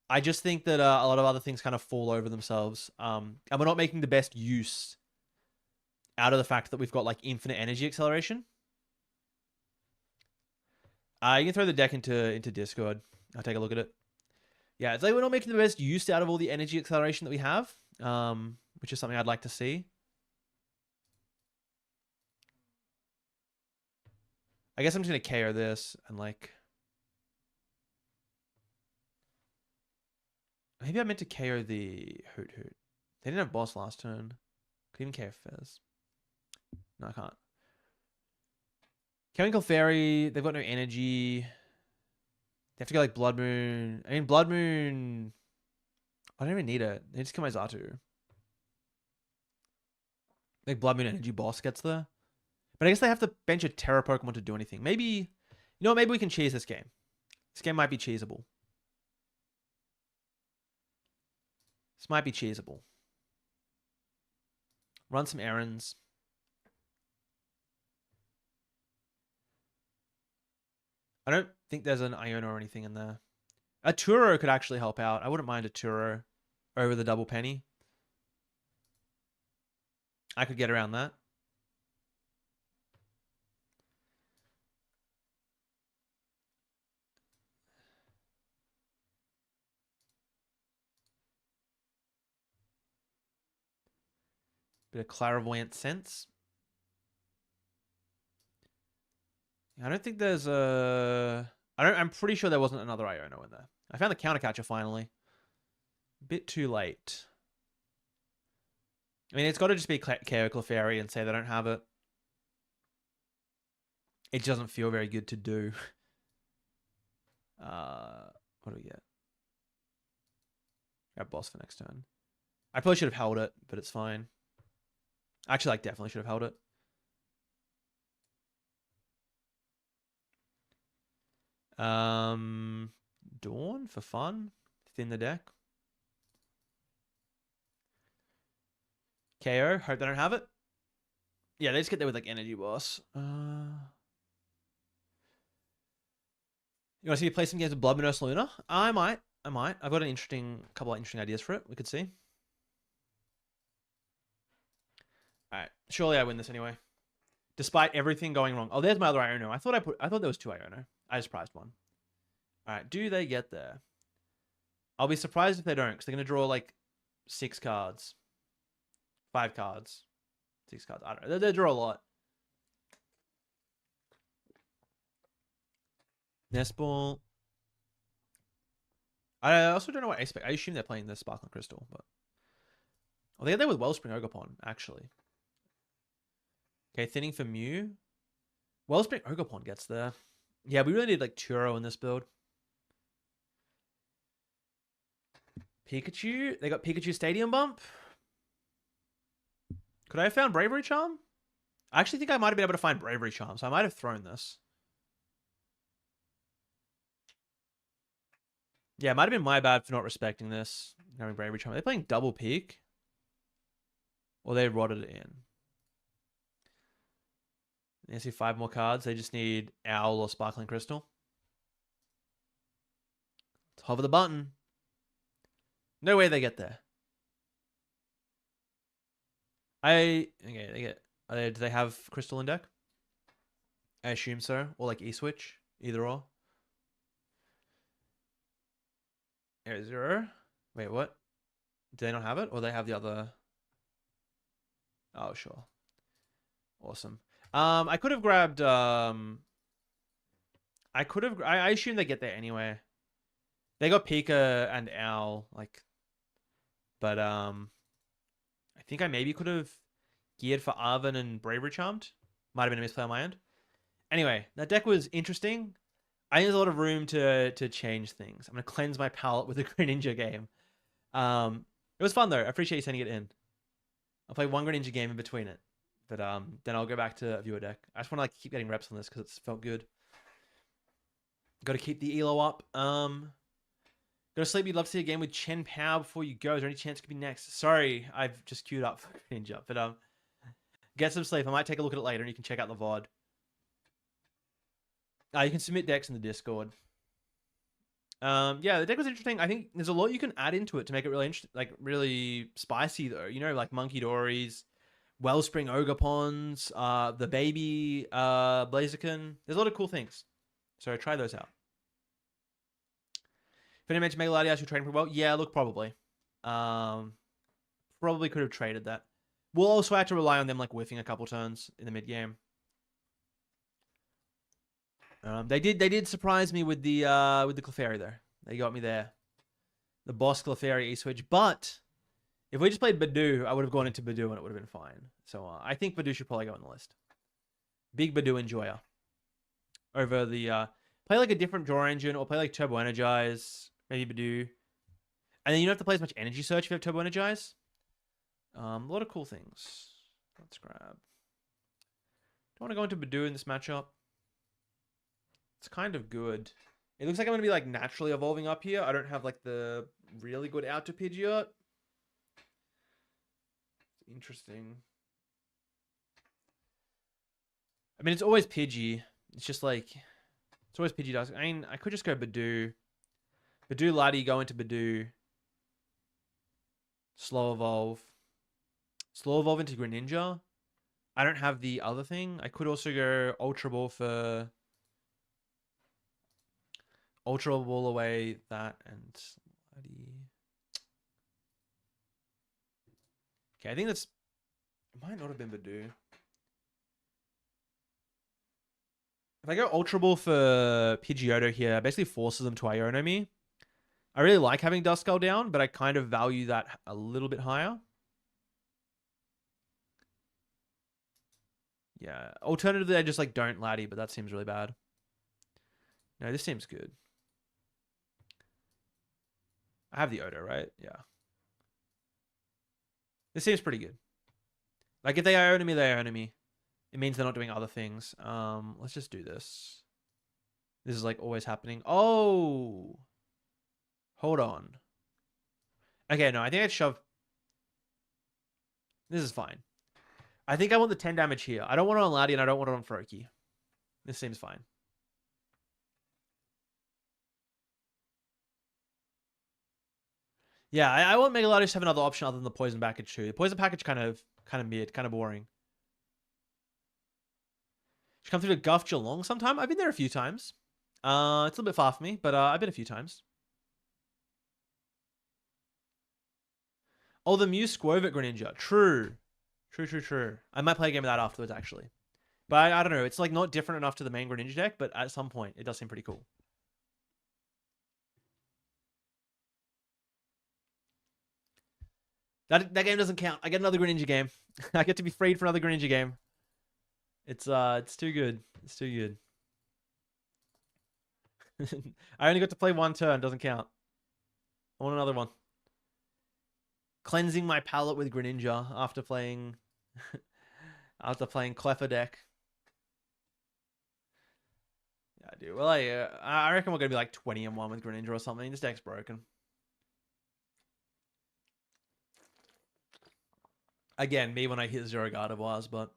I just think that a lot of other things kind of fall over themselves. And we're not making the best use out of the fact that we've got like infinite energy acceleration. You can throw the deck into Discord. I'll take a look at it. Yeah, it's like we're not making the best use out of all the energy acceleration that we have, which is something I'd like to see. I guess I'm just going to KO this and like... Maybe I meant to KO the Hoot Hoot. They didn't have boss last turn. Could even KO Fez. No, I can't. Chemical Fairy, they've got no energy. They have to go like Blood Moon. I mean, Blood Moon... I don't even need it. They just kill my Xatu. Like Blood Moon energy boss gets there. But I guess they have to bench a Terra Pokemon to do anything. Maybe... You know what? Maybe we can cheese this game. This game might be cheesable. This might be cheesable. Run some errands. I don't think there's an Iona or anything in there. A Turo could actually help out. I wouldn't mind a Turo over the double penny. I could get around that. Bit of clairvoyant sense. I don't think there's a... I'm pretty sure there wasn't another Iono in there. I found the counter catcher finally. A bit too late. I mean, it's got to just be KO Clefairy and say they don't have it. It doesn't feel very good to do. What do we get? Grab boss for next turn. I probably should have held it, but it's fine. Actually, like, definitely should have held it. Dawn for fun. Thin the deck. KO. Hope they don't have it. Yeah, they just get there with like energy boss. You want to see me play some games with Blood Moon Luna? I might. I've got a couple of interesting ideas for it. We could see. All right. Surely I win this anyway. Despite everything going wrong. Oh, there's my other Iono. I thought there was two Iono. I just prized one. All right. Do they get there? I'll be surprised if they don't, because they're going to draw like 6 cards. 5 cards. 6 cards. I don't know. They draw a lot. Nest Ball. I also don't know what I expect. I assume they're playing the Sparkling Crystal, but... Oh, they get there with Wellspring Ogerpon, actually. Okay, Thinning for Mew. Wellspring Ogerpon gets there. Yeah, we really need like Turo in this build. Pikachu. They got Pikachu Stadium Bump. Could I have found Bravery Charm? I actually think I might have been able to find Bravery Charm, so I might have thrown this. Yeah, it might have been my bad for not respecting this. Having Bravery Charm. Are they playing double peak? Or they rotted it in? They see 5 more cards. They just need Owl or Sparkling Crystal. Let's hover the button. No way they get there. Okay, they get. Do they have Crystal in deck? I assume so. Or like E-Switch. Either or. Air 0. Wait, what? Do they not have it? Or they have the other? Oh, sure. Awesome. I could have grabbed I assume they get there anyway. They got Pika and Owl, like, but I think I maybe could have geared for Arven and Bravery Charmed. Might have been a misplay on my end. Anyway, that deck was interesting. I think there's a lot of room to change things. I'm gonna cleanse my palate with a Greninja game. It was fun though. I appreciate you sending it in. I'll play one Greninja game in between it. But then I'll go back to a viewer deck. I just want to like keep getting reps on this because it's felt good. Got to keep the elo up. Go to sleep. You'd love to see a game with Chen Pao before you go. Is there any chance it could be next? Sorry, I've just queued up for Ninja. But get some sleep. I might take a look at it later, and you can check out the VOD. You can submit decks in the Discord. Yeah, the deck was interesting. I think there's a lot you can add into it to make it really interesting, like really spicy though. You know, like Monkey Dories. Wellspring Ogre-Pons, the baby Blaziken. There's a lot of cool things. So try those out. If anyone mentioned Mega Latias, you're trading pretty well. Yeah, look, probably. Probably could have traded that. We'll also have to rely on them like whiffing a couple turns in the mid game. They did surprise me with the Clefairy there. They got me there. The boss Clefairy E-Switch, but if we just played Badoo, I would have gone into Badoo and it would have been fine. So I think Badoo should probably go on the list. Big Badoo enjoyer. Over the play like a different draw engine or play like Turbo Energize, maybe Badoo. And then you don't have to play as much Energy Search if you have Turbo Energize. A lot of cool things. Let's grab. Do I want to go into Badoo in this matchup? It's kind of good. It looks like I'm going to be like naturally evolving up here. I don't have like the really good out to Pidgeot. Interesting. I mean, it's always Pidgey. It's just like, it's always Pidgey does. I mean, I could just go Badoo. Badoo Laddie, go into Badoo. Slow Evolve. Slow Evolve into Greninja. I don't have the other thing. I could also go Ultra Ball for... Ultra Ball away that and... Laddie. Okay, I think that's... It might not have been Badoo. If I go Ultra Ball for Pidgeotto here, it basically forces them to Iono me. I really like having Duskull down, but I kind of value that a little bit higher. Yeah. Alternatively, I just like don't Laddie, but that seems really bad. No, this seems good. I have the Odo, right? Yeah. This seems pretty good. Like if they Iono me, they Iono me. It means they're not doing other things. Let's just do this. This is like always happening. Oh! Hold on. Okay, no, I think I'd shove... This is fine. I think I want the 10 damage here. I don't want it on Laddie and I don't want it on Froakie. This seems fine. Yeah, I want Mega Latias to have another option other than the poison package too. The poison package kind of mid, kind of boring. Should come through to Guff Geelong sometime. I've been there a few times. It's a little bit far for me, but I've been a few times. Oh, the Mew Squovit Greninja. True. True. I might play a game of that afterwards, actually. But I don't know. It's like not different enough to the main Greninja deck, but at some point, it does seem pretty cool. That game doesn't count. I get another Greninja game. I get to be freed for another Greninja game. It's too good. It's too good. I only got to play one turn. Doesn't count. I want another one. cleansing my palate with Greninja after playing Cleffa deck. Yeah, dude. Well, I reckon we're gonna be like 20-1 with Greninja or something. This deck's broken. Again, me when I hit Zero Guard was, but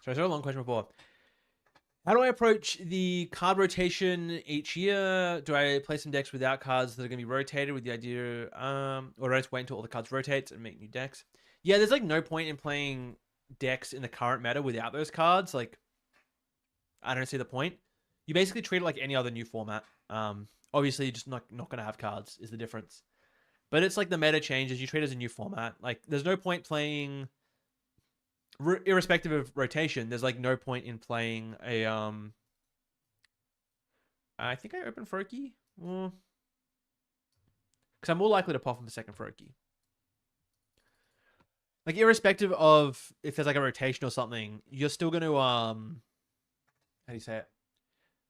so I saw a long question before. How do I approach the card rotation each year? Do I play some decks without cards that are going to be rotated with the idea, or do I just wait until all the cards rotate and make new decks? Yeah, there's like no point in playing decks in the current meta without those cards. Like, I don't see the point. You basically treat it like any other new format. Obviously, you're just not going to have cards is the difference. But it's like the meta changes. You treat it as a new format. Like, there's no point playing... irrespective of rotation, there's like no point in playing a I think I open Froakie because I'm more likely to pop him the second Froakie. Like irrespective of if there's like a rotation or something, you're still going to how do you say it?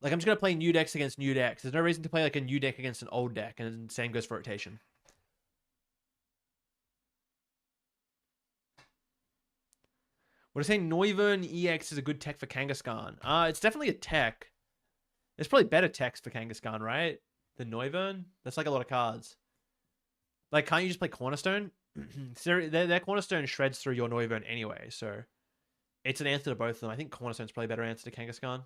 Like I'm just going to play new decks against new decks. There's no reason to play like a new deck against an old deck, and the same goes for rotation. What are saying? Noivern EX is a good tech for Kangaskhan. It's definitely a tech. There's probably better techs for Kangaskhan, right? Than Noivern? That's like a lot of cards. Like, can't you just play Cornerstone? their Cornerstone shreds through your Noivern anyway, so it's an answer to both of them. I think Cornerstone's probably a better answer to Kangaskhan.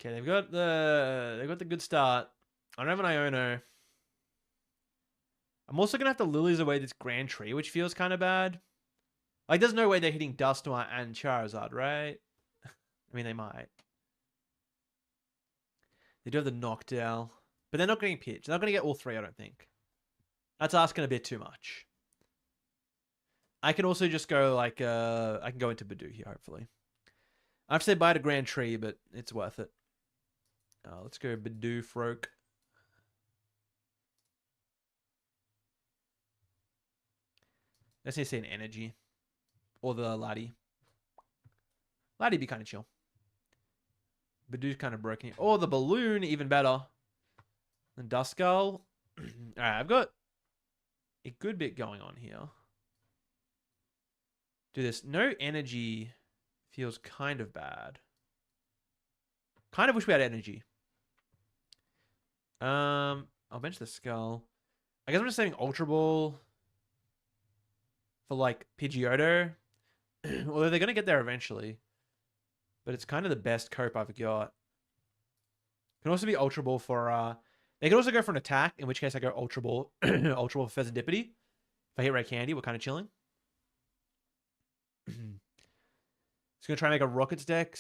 Okay, they've got the good start. I don't have an Iono. I'm also gonna have to Lilies away this Grand Tree, which feels kind of bad. Like, there's no way they're hitting Dusknoir and Charizard, right? I mean, they might. They do have the Noctowl, but they're not getting pitched. They're not gonna get all three, I don't think. That's asking a bit too much. I can also just go like I can go into Badoo here, hopefully. I have to say bye to Grand Tree, but it's worth it. Let's go Badoo Froak. Let's say an energy. Or the Laddie. Laddie be kind of chill. Badoo's kind of broken. Or the Balloon, even better. And Duskull. Alright, I've got a good bit going on here. Do this. No energy feels kind of bad. Kind of wish we had energy. I'll bench the Skull. I guess I'm just saving Ultra Ball for like Pidgeotto. Although they're gonna get there eventually. But it's kind of the best cope I've got. Can also be Ultra Ball for they can also go for an attack, in which case I go Ultra Ball Ultra Ball for Pheasantipity. If I hit Red Candy, we're kind of chilling. Just gonna try and make a Rockets deck.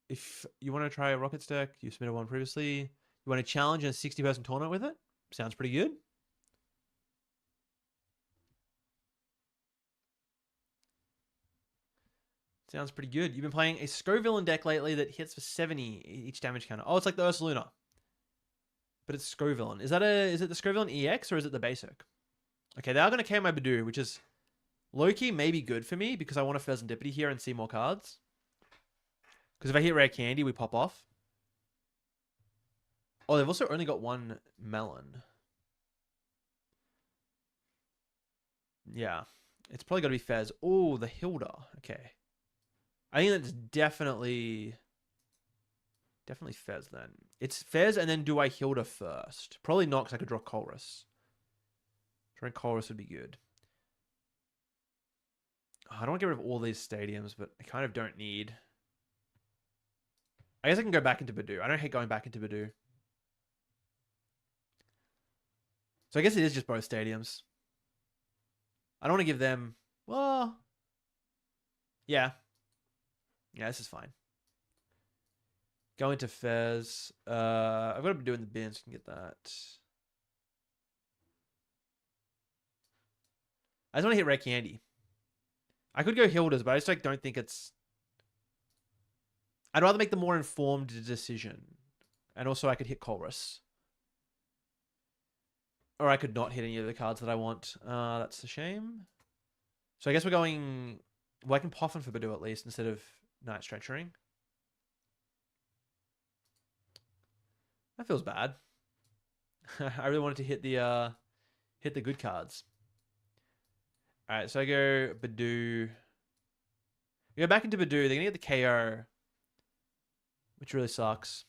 If you want to try a Rockets deck, you submitted one previously. You want to challenge in a 60-person tournament with it? Sounds pretty good. Sounds pretty good. You've been playing a Scovillain deck lately that hits for 70 each damage counter. Oh, it's like the Ursaluna. But it's Scovillain. Is it the Scovillain EX or is it the basic? Okay, they are going to KO my Badoo, which is low-key maybe good for me because I want a Pheasantipity here and see more cards. Because if I hit Rare Candy, we pop off. Oh, they've also only got one Melon. Yeah. It's probably got to be Fez. Oh, the Hilda. Okay. I think that's definitely Fez then. It's Fez and then do I Hilda first? Probably not because I could draw Colress. Drawing Colress would be good. Oh, I don't want to get rid of all these stadiums, but I kind of don't need... I guess I can go back into Badoo. I don't hate going back into Badoo. So I guess it is just both stadiums. I don't want to give them... Well... Yeah. Yeah, this is fine. Go into Fez. I've got to be doing the bin so I can get that. I just want to hit Red Candy. I could go Hilda's, but I just like don't think it's... I'd rather make the more informed decision. And also I could hit Colress. Or I could not hit any of the cards that I want. That's a shame. So I guess we're going... Well, I can Poffin for Badoo at least instead of Night Stretchering. That feels bad. I really wanted to hit the good cards. All right, so I go Badoo. I go back into Badoo. They're gonna get the KO, which really sucks.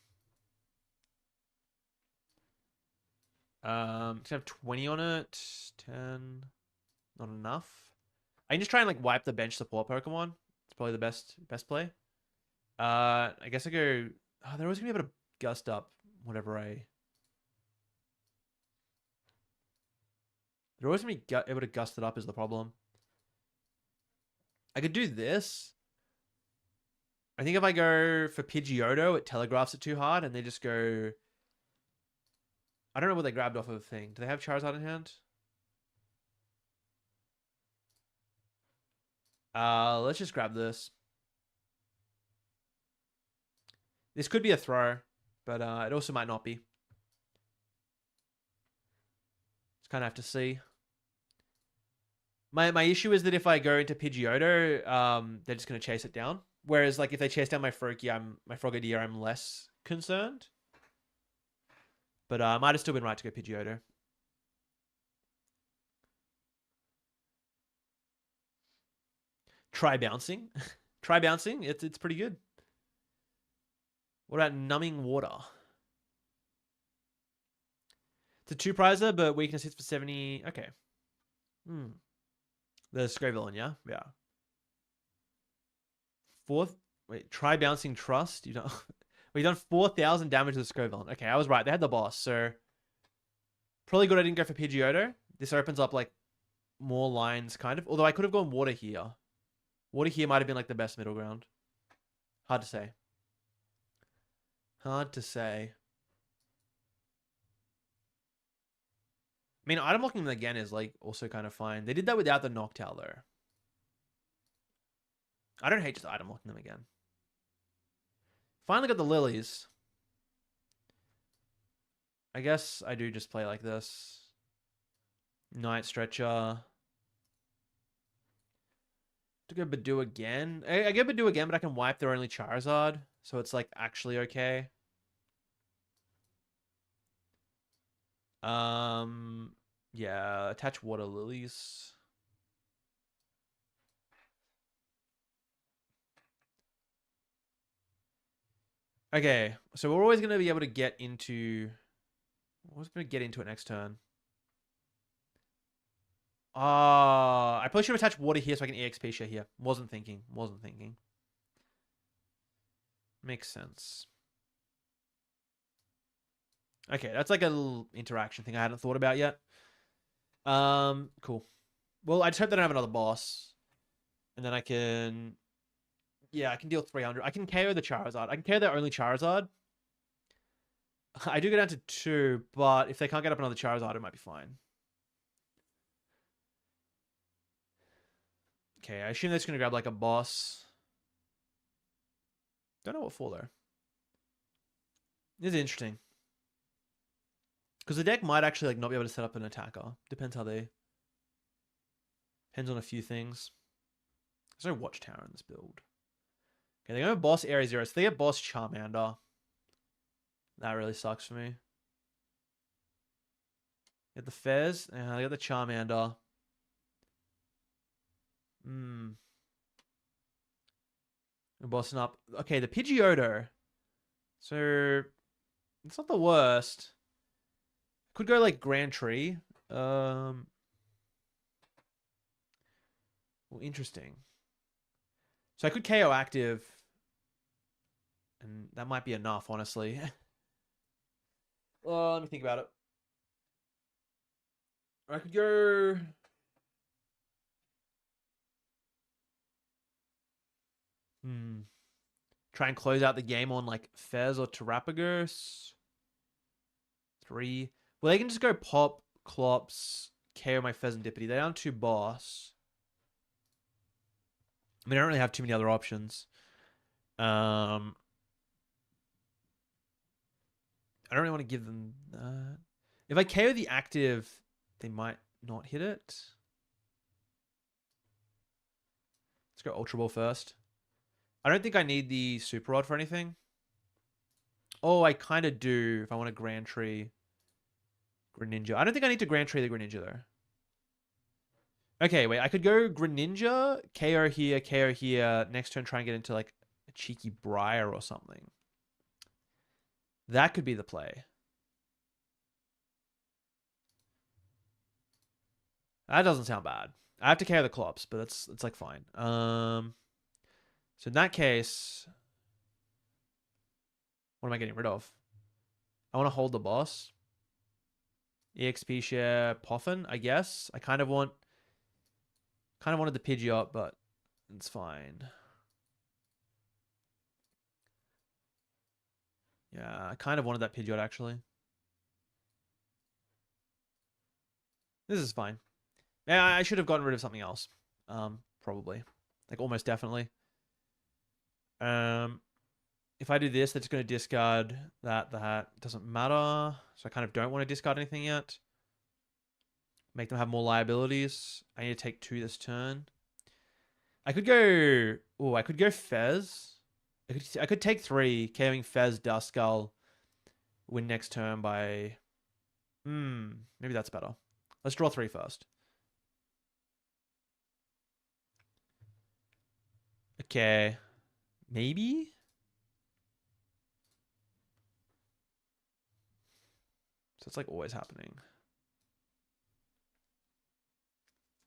Just have 20 on it. 10, not enough. I can just try and like wipe the bench support Pokemon. It's probably the best play. I guess I go. Oh, they're always gonna be able to gust up whatever I. They're always gonna be able to gust it up is the problem. I could do this. I think if I go for Pidgeotto, it telegraphs it too hard, and they just go. I don't know what they grabbed off of the thing. Do they have Charizard in hand? Let's just grab this. This could be a throw, but it also might not be. Just kind of have to see. My issue is that if I go into Pidgeotto, they're just going to chase it down. Whereas, like, if they chase down my Frogadier, I'm less concerned. But I might have still been right to go Pidgeotto. Try bouncing. Try bouncing. It's pretty good. What about Numbing Water? It's a 2-prizer, but weakness hits for 70. Okay. The Scrivillain, yeah? Yeah. Try Bouncing Trust. You know, we've done 4,000 damage to the Scrivillain. Okay, I was right. They had the boss, so probably good I didn't go for Pidgeotto. This opens up like more lines, kind of. Although I could have gone Water here. Water here might have been like the best middle ground. Hard to say. Hard to say. I mean, item locking them again is like also kind of fine. They did that without the Noctowl though. I don't hate just item locking them again. Finally got the lilies. I guess I do just play like this. Night Stretcher. To go Badoo again. I go Badoo again, but I can wipe their only Charizard. So it's like actually okay. Yeah, attach water lilies. Okay, so we're always going to be able to get into... We're always going to get into it next turn. I probably should have attached water here so I can EXP share here. Wasn't thinking. Makes sense. Okay, that's like a little interaction thing I hadn't thought about yet. Cool. Well, I just hope they don't have another boss. And then I can... Yeah, I can deal 300. I can KO the Charizard. I can KO their only Charizard. I do go down to 2, but if they can't get up another Charizard, it might be fine. Okay, I assume they're just going to grab like a boss. Don't know what for though. This is interesting. Because the deck might actually like not be able to set up an attacker. Depends how they... Depends on a few things. There's no Watchtower in this build. Okay, they're going to boss Area 0. So they get boss Charmander. That really sucks for me. Get the Fez. They got the Charmander. We're bossing up. Okay, the Pidgeotto. So, it's not the worst. Could go like Grand Tree. Well, interesting. So I could KO active. And that might be enough, honestly. Let me think about it. I could go... Try and close out the game on like Fez or Terapagos. 3. Well, they can just go Pop, Clops, KO my Pheasantipity. They're down 2 boss. I mean, I don't really have too many other options. I don't really want to give them that. If I KO the active, they might not hit it. Let's go Ultra Ball first. I don't think I need the Super Rod for anything. Oh, I kind of do if I want a Grand Tree Greninja. I don't think I need to Grand Tree the Greninja, though. Okay, wait. I could go Greninja, KO here. Next turn, try and get into like a cheeky Briar or something. That could be the play. That doesn't sound bad. I have to KO the Clops, but it's like fine. So in that case, what am I getting rid of? I want to hold the boss. EXP share Poffin, I guess. I kind of wanted the Pidgeot, but it's fine. Yeah, I kind of wanted that Pidgeot, actually. This is fine. Yeah, I should have gotten rid of something else. Probably. Like, almost definitely. If I do this, that's going to discard that. Doesn't matter. So I kind of don't want to discard anything yet. Make them have more liabilities. I need to take 2 this turn. I could go... Oh, I could go Fez. I could take 3, KOing Fez, Duskull. Win next turn by... maybe that's better. Let's draw 3 first. Okay. Maybe? So it's like always happening.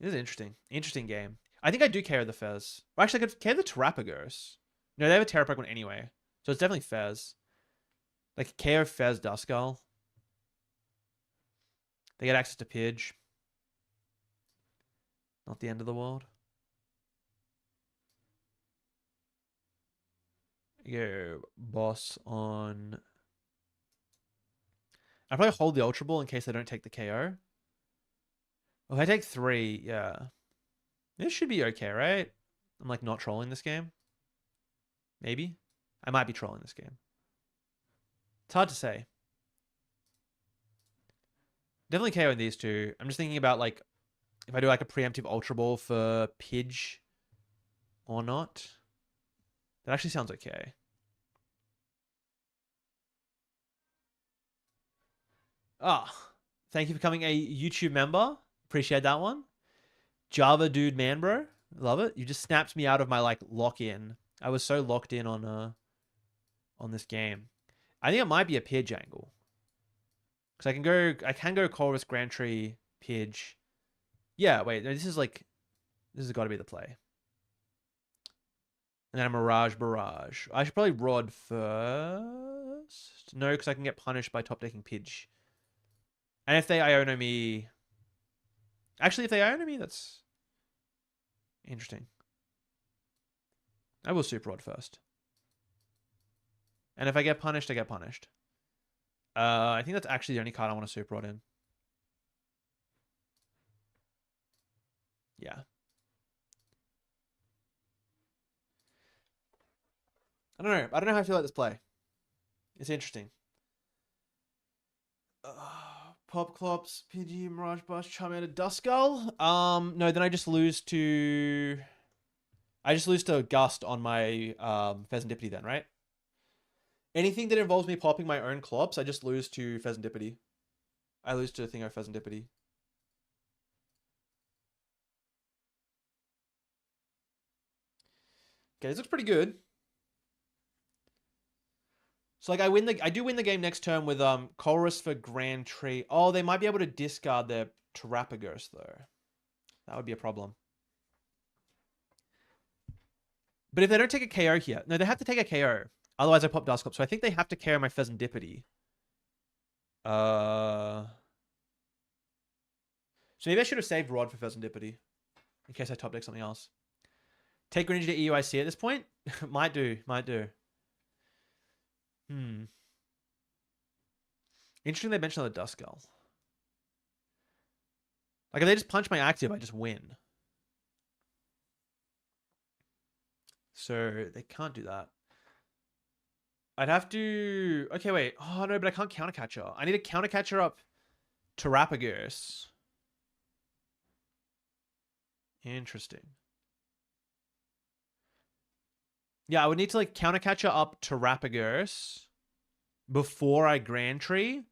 This is interesting. Interesting game. I think I do KO the Fez. Well, actually, I could KO the Terrapagos. No, they have a Terrapag one anyway. So it's definitely Fez. Like, KO Fez Duskull. They get access to Pidge. Not the end of the world. Go boss on... I'll probably hold the Ultra Ball in case I don't take the KO. If I take 3, yeah. This should be okay, right? I'm like not trolling this game. Maybe. I might be trolling this game. It's hard to say. Definitely KOing these 2. I'm just thinking about like if I do like a preemptive Ultra Ball for Pidge or not. That actually sounds okay. Ah, thank you for becoming a YouTube member. Appreciate that one. Java dude man bro. Love it. You just snapped me out of my like lock in. I was so locked in on this game. I think it might be a Pidge angle. Because I can go Chorus, Grand Tree, Pidge. Yeah, wait, no, this has got to be the play. And then a Mirage Barrage. I should probably Rod first. No, because I can get punished by top decking Pidge. And if they Iono me... Actually, if they Iono me, that's interesting. I will Super Rod first. And if I get punished, I get punished. I think that's actually the only card I want to Super Rod in. Yeah. I don't know. I don't know how I feel about this play. It's interesting. Pop Clops, Pidgey, Mirage Bush, Charmander, Duskull. No, then I just lose to Gust on my Pheasantipity then, right? Anything that involves me popping my own Clops, I just lose to Pheasantipity. I lose to Thingo Pheasantipity. Okay, this looks pretty good. So like I do win the game next turn with Chorus for Grand Tree. Oh, they might be able to discard their Terrapagos though. That would be a problem. But if they don't take a KO here, no, they have to take a KO. Otherwise, I pop Duskull. So I think they have to KO my Pheasantipity. So maybe I should have saved Rod for Pheasantipity in case I top deck something else. Take Greninja to EUIC at this point? Might do. Interesting they mentioned the Duskull. Like if they just punch my active, I just win. So they can't do that. I'd have to... Okay, wait. Oh, no, but I can't counter catcher. I need a counter catcher up Terrapagos. Interesting. Yeah, I would need to like counter catcher up Terrapagos before I Grand Tree.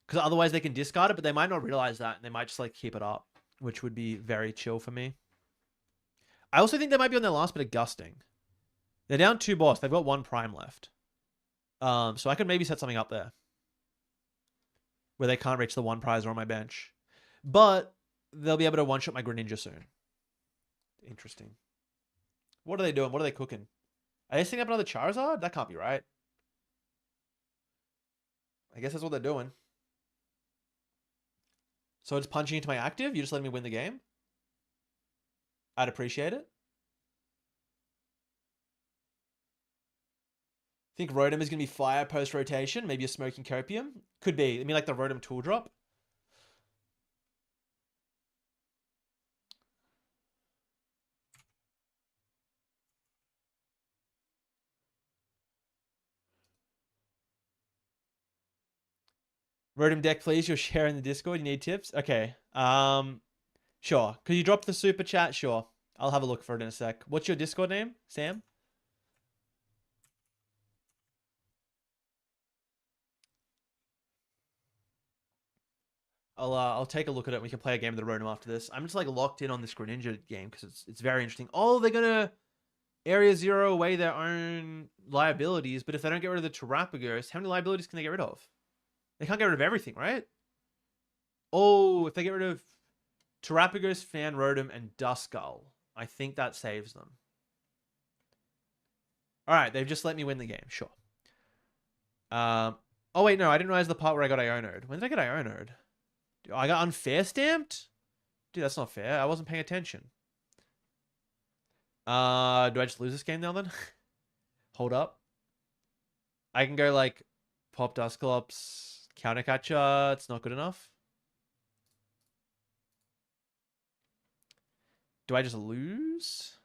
Because otherwise they can discard it, but they might not realize that and they might just like keep it up, which would be very chill for me. I also think they might be on their last bit of gusting. They're down 2 boss. They've got 1 prime left. So I could maybe set something up there where they can't reach the 1 prize on my bench. But they'll be able to one-shot my Greninja soon. Interesting. What are they doing? What are they cooking? Are they setting up another Charizard? That can't be right. I guess that's what they're doing. So it's punching into my active? You just letting me win the game? I'd appreciate it. Think Rotom is going to be fire post-rotation? Maybe a Smoking Copium? Could be. I mean, like the Rotom tool drop. Rotom deck, please. You're sharing the Discord. You need tips? Okay. Sure. Could you drop the super chat? Sure. I'll have a look for it in a sec. What's your Discord name, Sam? I'll take a look at it. We can play a game of the Rotom after this. I'm just like locked in on this Greninja game because it's very interesting. Oh, they're gonna Area Zero away their own liabilities, but if they don't get rid of the Terrapagos, how many liabilities can they get rid of? They can't get rid of everything, right? Oh, if they get rid of Terrapagos, Fan Rotom, and Duskull, I think that saves them. All right, they've just let me win the game. Sure. Oh wait, no, I didn't realize the part where I got Ionoed. When did I get Ionoed? I got unfair stamped? Dude, that's not fair. I wasn't paying attention. Do I just lose this game now then? Hold up. I can go like Pop Dusclops, Counter Catcher. It's not good enough. Do I just lose?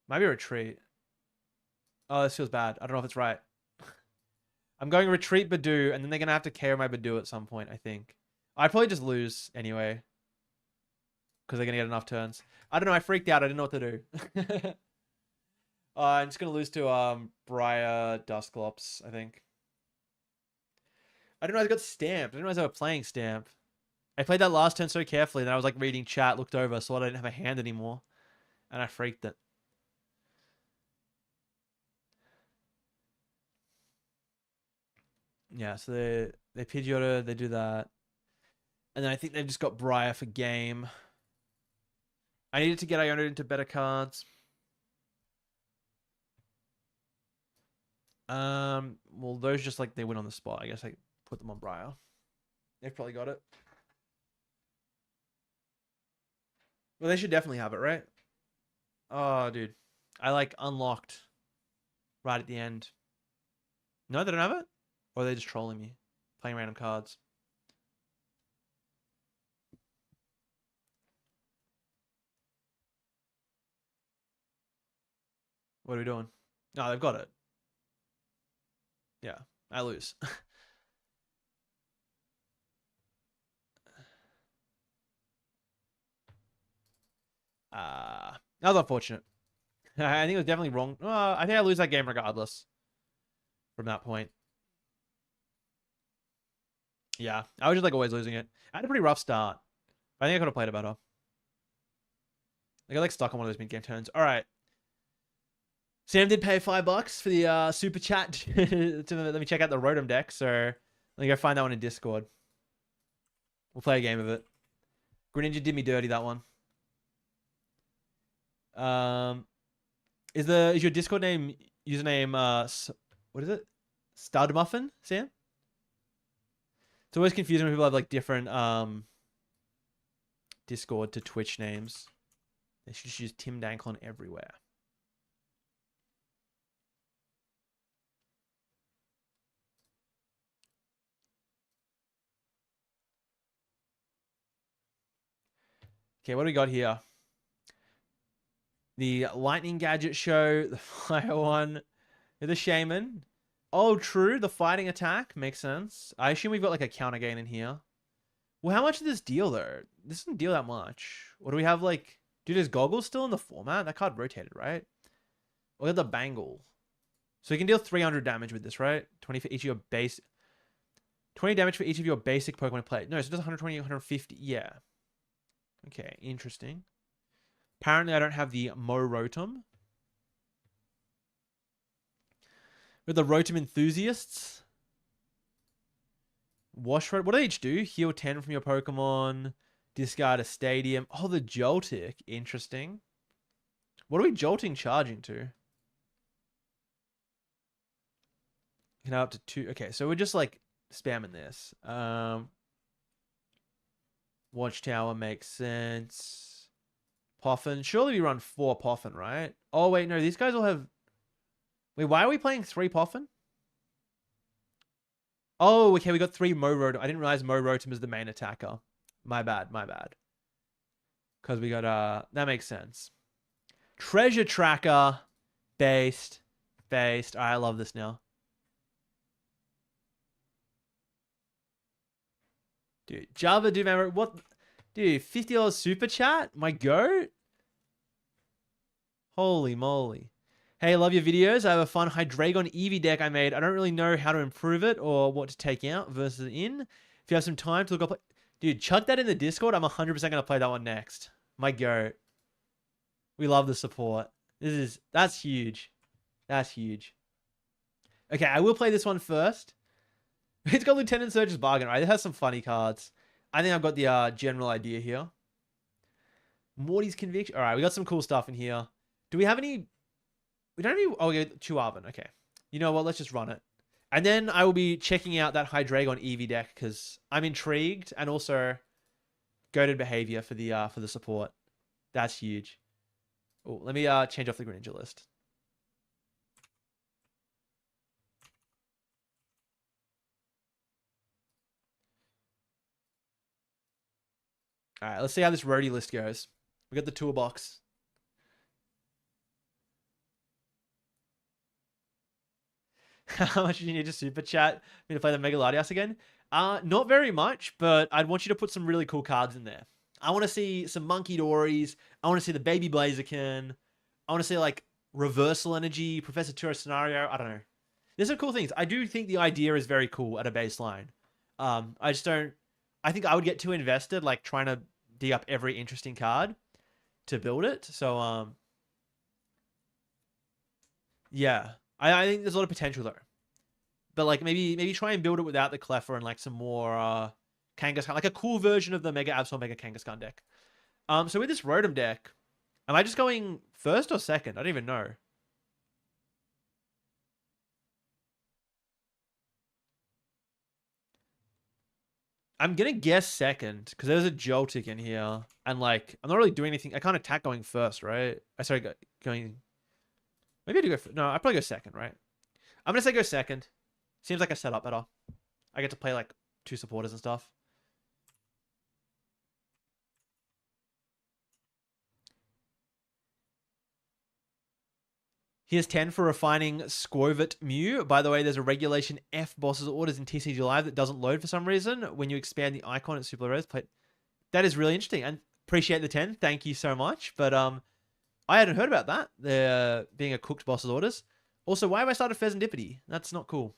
Maybe retreat. Oh, this feels bad. I don't know if it's right. I'm going retreat Badoo, and then they're going to have to KO my Badoo at some point, I think. I'd probably just lose anyway. Because they're going to get enough turns. I don't know. I freaked out. I didn't know what to do. I'm just going to lose to Briar Dusclops, I think. I didn't know I got stamped. I didn't realize I was playing stamp. I played that last turn so carefully, then I was like reading chat, looked over, saw I didn't have a hand anymore. And I freaked it. Yeah, so they Pidgeotto, they do that. And then I think they've just got Briar for game. I needed to get Iono into better cards. Well, those just like they win on the spot. I guess I put them on Briar. They've probably got it. Well, they should definitely have it, right? Oh, dude. I like unlocked right at the end. No, they don't have it? Or are they just trolling me? Playing random cards. What are we doing? No, they've got it. Yeah, I lose. That was unfortunate. I think it was definitely wrong. I think I lose that game regardless from that point. Yeah, I was just like always losing it. I had a pretty rough start. I think I could have played it better. I got like stuck on one of those mid-game turns. All right. Sam did pay $5 for the super chat to let me check out the Rotom deck. So let me go find that one in Discord. We'll play a game of it. Greninja did me dirty that one. Is your Discord name username what is it? Stud Muffin, Sam? It's always confusing when people have like different Discord to Twitch names. They should just use Tim Danklon everywhere. Okay, what do we got here? The lightning gadget show, the fire one, the shaman. Oh, true. The fighting attack makes sense. I assume we've got like a counter gain in here. Well, how much did this deal though? This doesn't deal that much. What do we have like? Dude, is Goggles still in the format? That card rotated, right? Look at the bangle. So you can deal 300 damage with this, right? 20 for each of your base. 20 damage for each of your basic Pokemon play. No, so it does 120, 150. Yeah. Okay, interesting. Apparently, I don't have the Rotom. With the Rotom enthusiasts. Wash Red. What do they each do? Heal 10 from your Pokemon. Discard a stadium. Oh, the Joltik. Interesting. What are we Jolting charging to? You know, up to 2. Okay, so we're just like spamming this. Watchtower makes sense. Poffin. Surely we run 4 Poffin, right? Oh, wait, no. These guys all have... Wait, why are we playing 3 Poffin? Oh, okay, we got 3 Rotom. I didn't realize Rotom is the main attacker. My bad, my bad. Because we got, that makes sense. Treasure Tracker. Based. Alright, I love this now. Dude, Java, do remember what? Dude, $50 super chat? My goat? Holy moly. Hey, love your videos. I have a fun Hydreigon Eevee deck I made. I don't really know how to improve it or what to take out versus in. If you have some time to look up... Dude, chuck that in the Discord. I'm 100% going to play that one next. My goat. We love the support. That's huge. That's huge. Okay, I will play this one first. It's got Lieutenant Surge's Bargain, right? It has some funny cards. I think I've got the general idea here. Morty's Conviction. All right, we got some cool stuff in here. Do we have any... We don't have any... Oh, we got Chuavin. Okay. You know what? Let's just run it. And then I will be checking out that Hydreigon Eevee deck because I'm intrigued and also goated behavior for the support. That's huge. Oh, let me change off the Greninja list. All right, let's see how this roadie list goes. We got the toolbox. How much do you need to super chat me to play the Mega Latias again? Not very much, but I'd want you to put some really cool cards in there. I want to see some Monkey Dories. I want to see the Baby Blaziken. I want to see like Reversal Energy, Professor Turo Scenario. I don't know. There's some cool things. I do think the idea is very cool at a baseline. I just don't... I think I would get too invested, like trying to dig up every interesting card to build it. So, yeah. I think there's a lot of potential though. But like maybe try and build it without the Cleffer and like some more Kangaskhan, like a cool version of the Mega Absol Mega Kangaskhan deck. So with this Rotom deck, am I just going first or second? I don't even know. I'm gonna guess second because there's a Joltik in here, and like I'm not really doing anything. I can't attack going first, right? I sorry, going. Maybe I do go. No, I probably go second, right? I'm gonna say go second. Seems like I set up better. I get to play like 2 supporters and stuff. Here's 10 for refining Squovit Mew. By the way, there's a regulation F bosses orders in TCG Live that doesn't load for some reason. When you expand the icon at Super Rose, that is really interesting. And appreciate the 10. Thank you so much. But I hadn't heard about that. There being a cooked boss's orders. Also, why have I started Pheasantipity? That's not cool.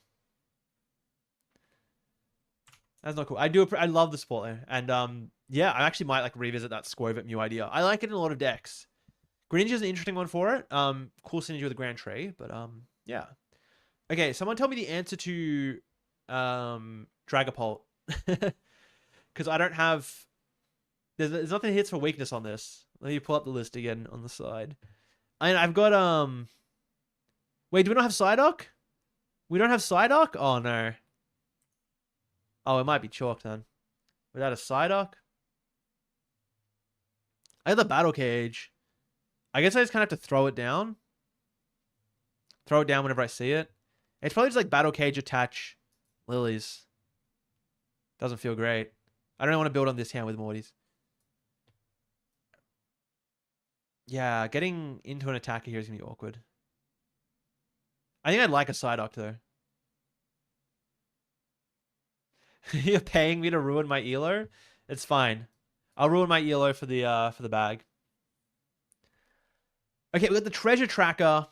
That's not cool. I love the support there. And yeah, I actually might like revisit that Squovit Mew idea. I like it in a lot of decks. Greninja is an interesting one for it. Cool synergy with the Grand Tree, but yeah. Okay, someone tell me the answer to Dragapult. Because I don't have... There's nothing that hits for weakness on this. Let me pull up the list again on the side. And I've got... Wait, do we not have Psyduck? We don't have Psyduck? Oh, no. Oh, it might be chalk then. Without a Psyduck? I have the Battle Cage. I guess I just kind of have to throw it down. Throw it down whenever I see it. It's probably just like Battle Cage attach Lilies. Doesn't feel great. I don't want to build on this hand with Mortys. Yeah, getting into an attacker here is going to be awkward. I think I'd like a Psyduck, though. You're paying me to ruin my Elo? It's fine. I'll ruin my Elo for the bag. Okay, we got the treasure tracker.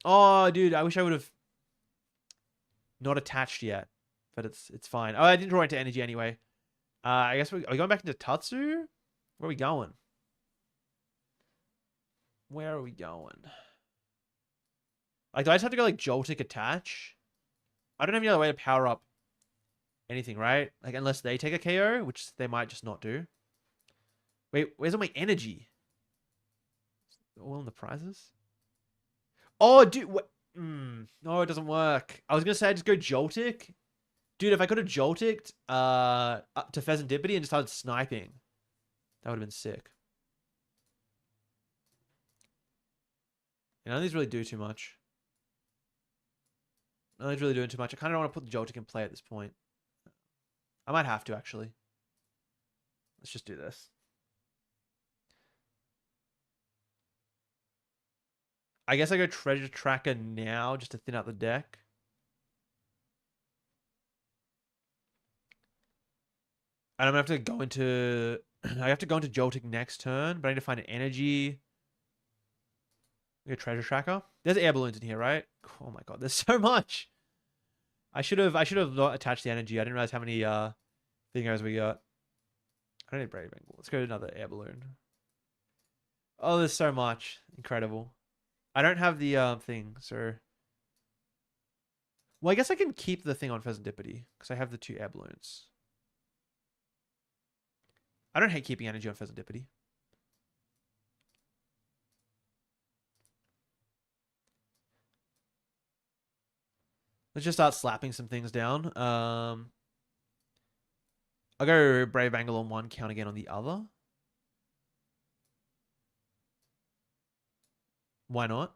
Oh, dude, I wish I would have not attached yet, but it's fine. Oh, I didn't draw into energy anyway. I guess are we going back into Tatsu? Where are we going? Where are we going? Like, do I just have to go like Joltik attach? I don't have any other way to power up anything, right? Like, unless they take a KO, which they might just not do. Wait, where's all my energy? All in the prizes? Oh, dude, what? No, it doesn't work. I was gonna say I just go Joltik. Dude, if I could have Joltiked up to Pheasantipity and just started sniping, that would have been sick. None of these really do too much. None of these really doing too much. I kind of don't want to put the Joltik in play at this point. I might have to, actually. Let's just do this. I guess I go Treasure Tracker now just to thin out the deck. And I'm gonna have to go into I have to go into Joltik next turn, but I need to find an energy. A treasure tracker. There's air balloons in here, right? Oh my god, there's so much. I should have not attached the energy. I didn't realize how many thingos we got. I don't need Brave Bengal. Let's go to another air balloon. Oh, there's so much. Incredible. I don't have the thing, so well, I guess I can keep the thing on Pheasantipity because I have the 2 air balloons. I don't hate keeping energy on Pheasantipity. Let's just start slapping some things down. I'll go Brave Angle on one, count again on the other. Why not?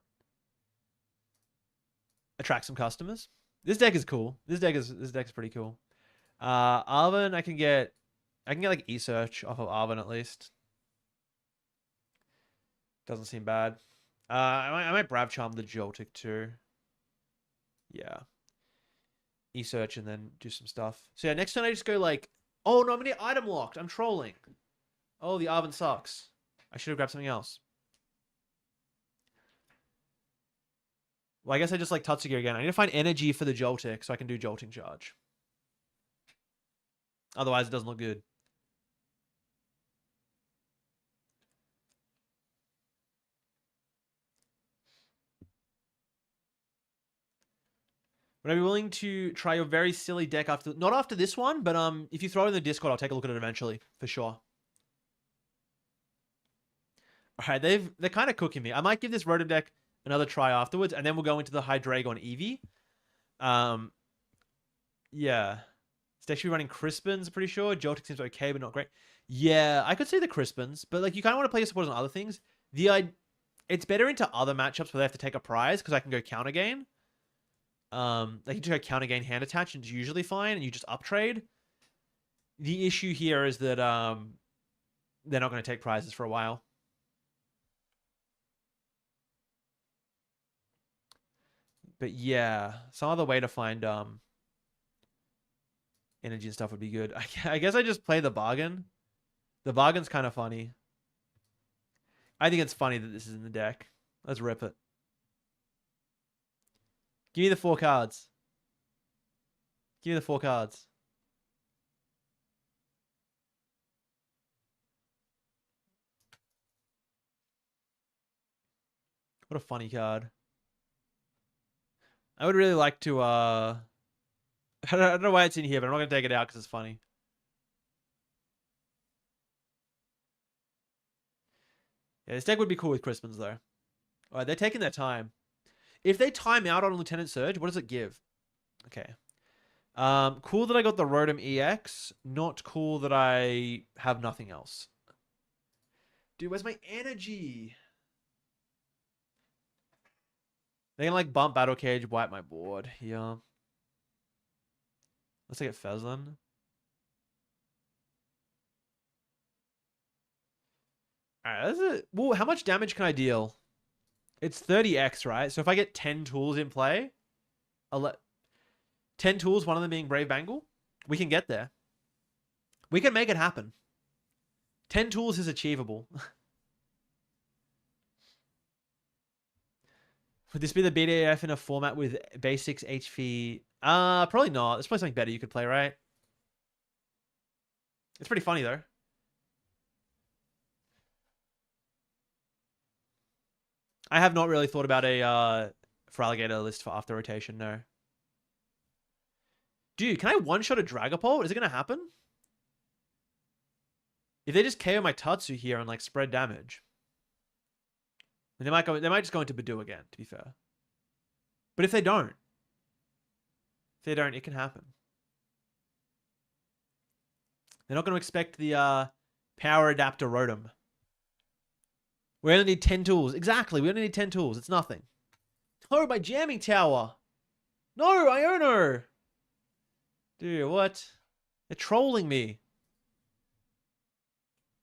Attract some customers. This deck is cool. This deck is pretty cool. Arven, I can get like E-Search off of Arven at least. Doesn't seem bad. I might Brav Charm the Joltik too. Yeah. E-Search and then do some stuff. So yeah, next turn I just go like, oh no, I'm gonna get item locked. I'm trolling. Oh, the Arven sucks. I should have grabbed something else. Well, I guess I just like Tatsugi again. I need to find energy for the Joltik so I can do Jolting Charge. Otherwise, it doesn't look good. Would I be willing to try your very silly deck after, not after this one, but if you throw it in the Discord, I'll take a look at it eventually for sure. All right, they're kind of cooking me. I might give this Rotom deck another try afterwards, and then we'll go into the Hydreigon Eevee. Yeah. It's actually running Crispins, pretty sure. Joltik seems okay, but not great. Yeah, I could see the Crispins, but like you kind of want to play your supporters on other things. It's better into other matchups where they have to take a prize because I can go counter gain. Like you just go counter gain hand attach and it's usually fine, and you just uptrade. The issue here is that they're not going to take prizes for a while. But yeah, some other way to find energy and stuff would be good. I guess I just play the bargain. The bargain's kind of funny. I think it's funny that this is in the deck. Let's rip it. Give me the 4 cards. Give me the 4 cards. What a funny card. I would really like to I don't know why it's in here, but I'm not going to take it out because it's funny. Yeah, this deck would be cool with Crispins, though. All right, they're taking their time. If they time out on Lieutenant Surge, what does it give? Okay. Cool that I got the Rotom EX. Not cool that I have nothing else. Dude, where's my energy? They can, like, bump Battle Cage, wipe my board. Yeah. Let's take it Fezlin. Alright, that's it. Well, how much damage can I deal? It's 30x, right? So if I get 10 tools in play, 10 tools, one of them being Brave Bangle, we can get there. We can make it happen. 10 tools is achievable. Would this be the BDAF in a format with basics HP? Probably not. There's probably something better you could play, right? It's pretty funny, though. I have not really thought about a for alligator list for after rotation, no. Dude, can I one-shot a Dragapult? Is it going to happen? If they just KO my Tatsu here and like spread damage. And they might just go into Badoo again, to be fair. But if they don't, it can happen. They're not going to expect the power adapter Rotom. We only need 10 tools. Exactly, we only need 10 tools. It's nothing. Oh, my jamming tower. No, Iono. Dude, what? They're trolling me.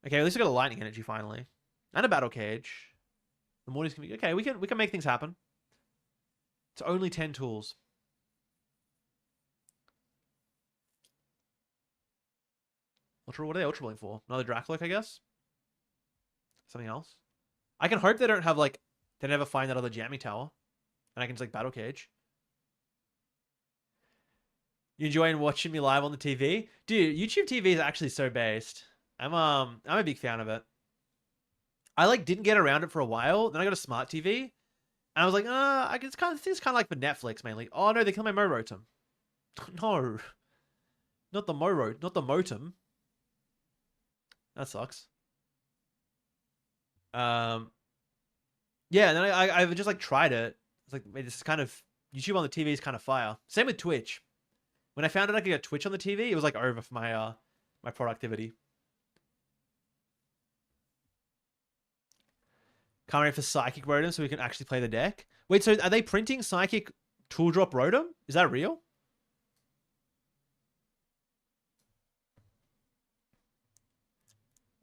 Okay, at least we got a lightning energy finally. And a battle cage. The Mortys can be okay, we can make things happen. It's only 10 tools. Ultra, what are they Ultra Balling for? Another Dracolic, I guess? Something else? I can hope they don't have like they never find that other jamming tower. And I can just like battle cage. You enjoying watching me live on the TV? Dude, YouTube TV is actually so based. I'm a big fan of it. I like didn't get around it for a while. Then I got a smart TV, and I was like, it's kind of like for Netflix mainly. Oh no, they killed my Morotum. No, not the Motum. That sucks. Yeah, and then I just like tried it. It's like, wait, this is kind of YouTube on the TV is kind of fire. Same with Twitch. When I found out I could get Twitch on the TV, it was like over for my my productivity. Can't wait for Psychic Rotom so we can actually play the deck. Wait, so are they printing Psychic Tool Drop Rotom? Is that real?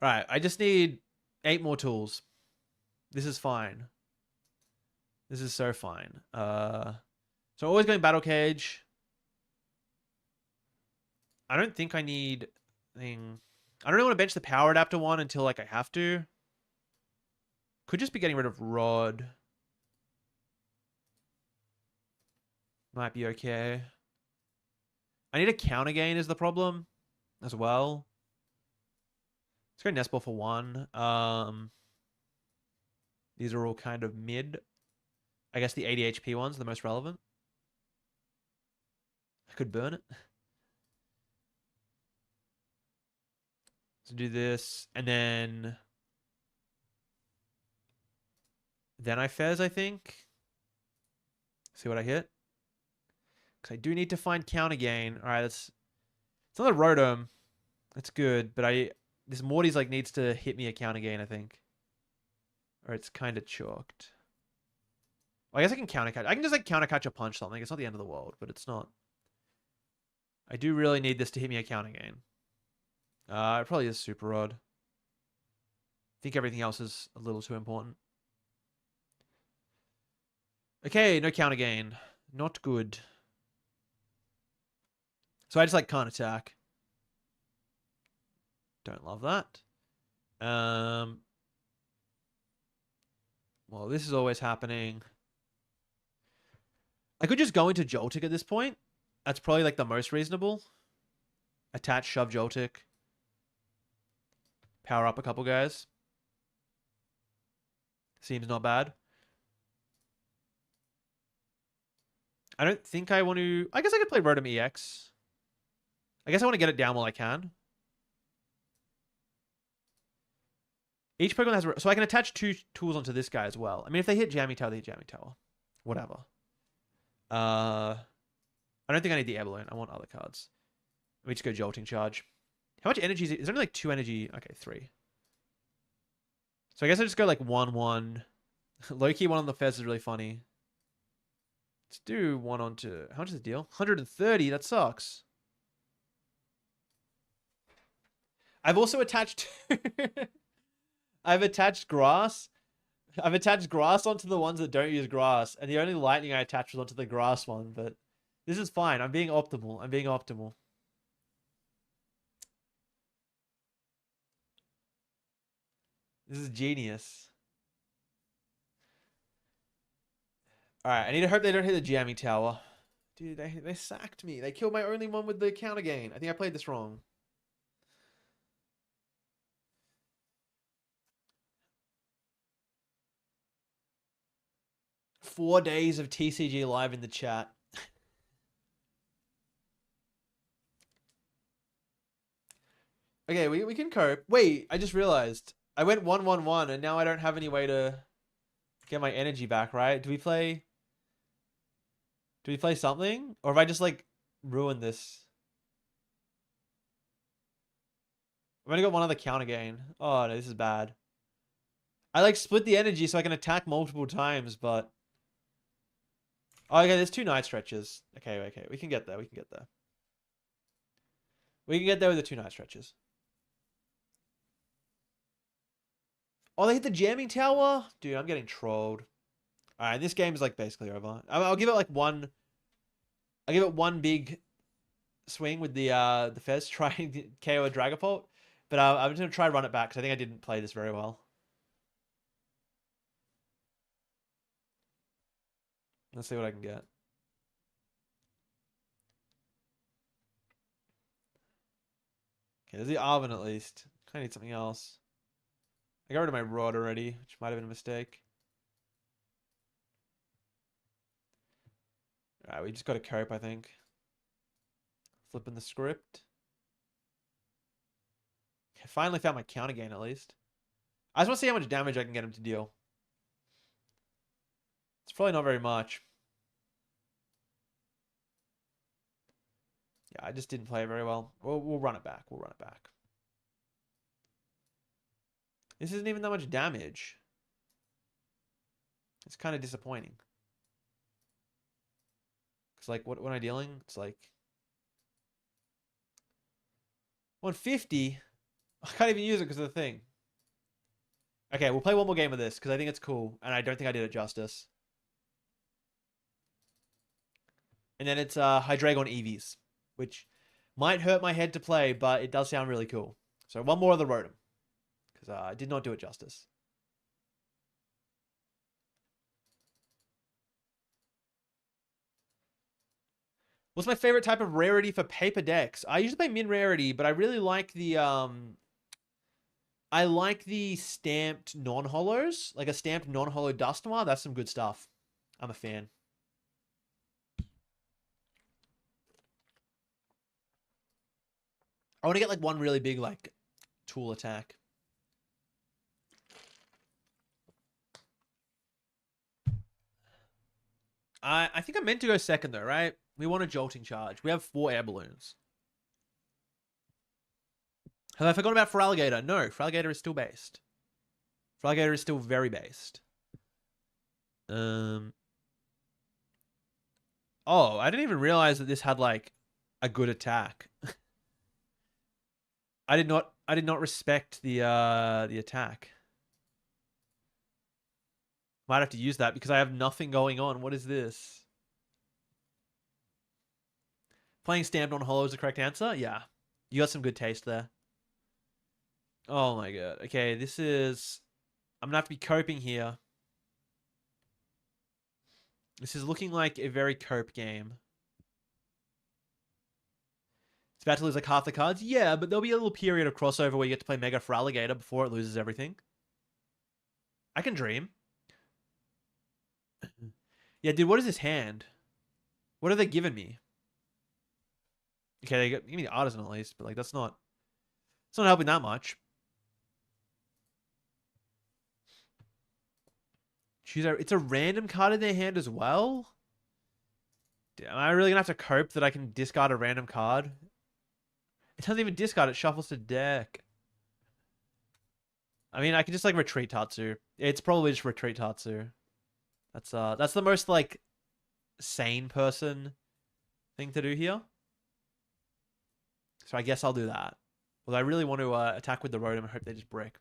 Alright, I just need 8 more tools. This is fine. This is so fine. So always going Battle Cage. I don't think I need thing. I don't really want to bench the Power Adapter one until like I have to. Could just be getting rid of Rod. Might be okay. I need a counter gain is the problem as well. Let's go Nest Ball for 1. These are all kind of mid. I guess the 80 HP one's the most relevant. I could burn it. So do this, and then I Fez, I think. See what I hit. Because I do need to find counter gain. All right, it's not a Rotom. That's good, but this Morty's like needs to hit me a counter gain, I think. Or it's kind of chalked. Well, I guess I can counter catch. I can just like counter catch a punch something. It's not the end of the world, but it's not. I do really need this to hit me a counter gain. It probably is Super Rod. I think everything else is a little too important. Okay, no counter gain. Not good. So I just like can't attack. Don't love that. Well, this is always happening. I could just go into Joltik at this point. That's probably like the most reasonable. Attach, shove Joltik. Power up a couple guys. Seems not bad. I don't think I want to... I guess I could play Rotom EX. I guess I want to get it down while I can. Each Pokemon has... So I can attach 2 tools onto this guy as well. I mean, if they hit Jammy Tower, they hit Jammy Tower. Whatever. I don't think I need the Air Balloon. I want other cards. Let me just go Jolting Charge. How much energy is it? Is there only like 2 energy? Okay, 3. So I guess I just go like 1-1. Low-key 1 on the Fez is really funny. Let's do 1 onto... How much is the deal? 130. That sucks. I've also attached... I've attached grass. I've attached grass onto the ones that don't use grass, and the only lightning I attached was onto the grass one, but this is fine. I'm being optimal. I'm being optimal. This is genius. Alright, I need to hope they don't hit the jamming tower. Dude, they sacked me. They killed my only one with the counter gain. I think I played this wrong. Four days of TCG live in the chat. Okay, we can cope. Wait, I just realized. I went 1-1-1 and now I don't have any way to get my energy back, right? Do we play something? Or have I just like ruined this? I've only got one other counter gain. Oh no, this is bad. I like split the energy so I can attack multiple times, but oh, okay, there's 2 night stretches. Okay, we can get there. We can get there. We can get there with the 2 night stretches. Oh, they hit the jamming tower? Dude, I'm getting trolled. Alright, this game is like basically over. I'll give it like one. I'll give it one big swing with the Fez trying to KO a Dragapult. But I'm just going to try run it back because I think I didn't play this very well. Let's see what I can get. Okay, there's the Arvin at least. I need something else. I got rid of my Rod already, which might have been a mistake. Alright, we just got to cope, I think. Flipping the script. I finally found my counter gain at least. I just want to see how much damage I can get him to deal. It's probably not very much. Yeah, I just didn't play it very well. We'll run it back. We'll run it back. This isn't even that much damage. It's kind of disappointing. Because, like, what am I dealing? It's like 150. I can't even use it because of the thing. Okay, we'll play one more game of this because I think it's cool. And I don't think I did it justice. And then it's Hydreigon Eevees, which might hurt my head to play, but it does sound really cool. So one more of the Rotom. Because I did not do it justice. What's my favorite type of rarity for paper decks? I usually play min rarity, but I really like the stamped non-holos. Like a stamped non-holo Dusknoir. That's some good stuff. I'm a fan. I want to get like one really big like tool attack. I think I meant to go second though, right? We want a jolting charge. We have 4 air balloons. Have I forgotten about Feraligatr? No, Feraligatr is still based. Feraligatr is still very based. Oh, I didn't even realize that this had like a good attack. I did not respect the attack. Might have to use that because I have nothing going on. What is this? Playing stamped on holo is the correct answer? Yeah. You got some good taste there. Oh my god. Okay, this is... I'm gonna have to be coping here. This is looking like a very cope game. It's about to lose like half the cards? Yeah, but there'll be a little period of crossover where you get to play Mega Feraligatr before it loses everything. I can dream. Yeah, dude, what is this hand? What are they giving me? Okay, they give me the Artisan at least, but like that's not... It's not helping that much. It's a random card in their hand as well? Am I really gonna have to cope that I can discard a random card? It doesn't even discard, it shuffles to deck. I mean, I can just like retreat Tatsu. It's probably just retreat Tatsu. That's the most like sane person thing to do here. So I guess I'll do that. Well, I really want to attack with the Rotom and hope they just break.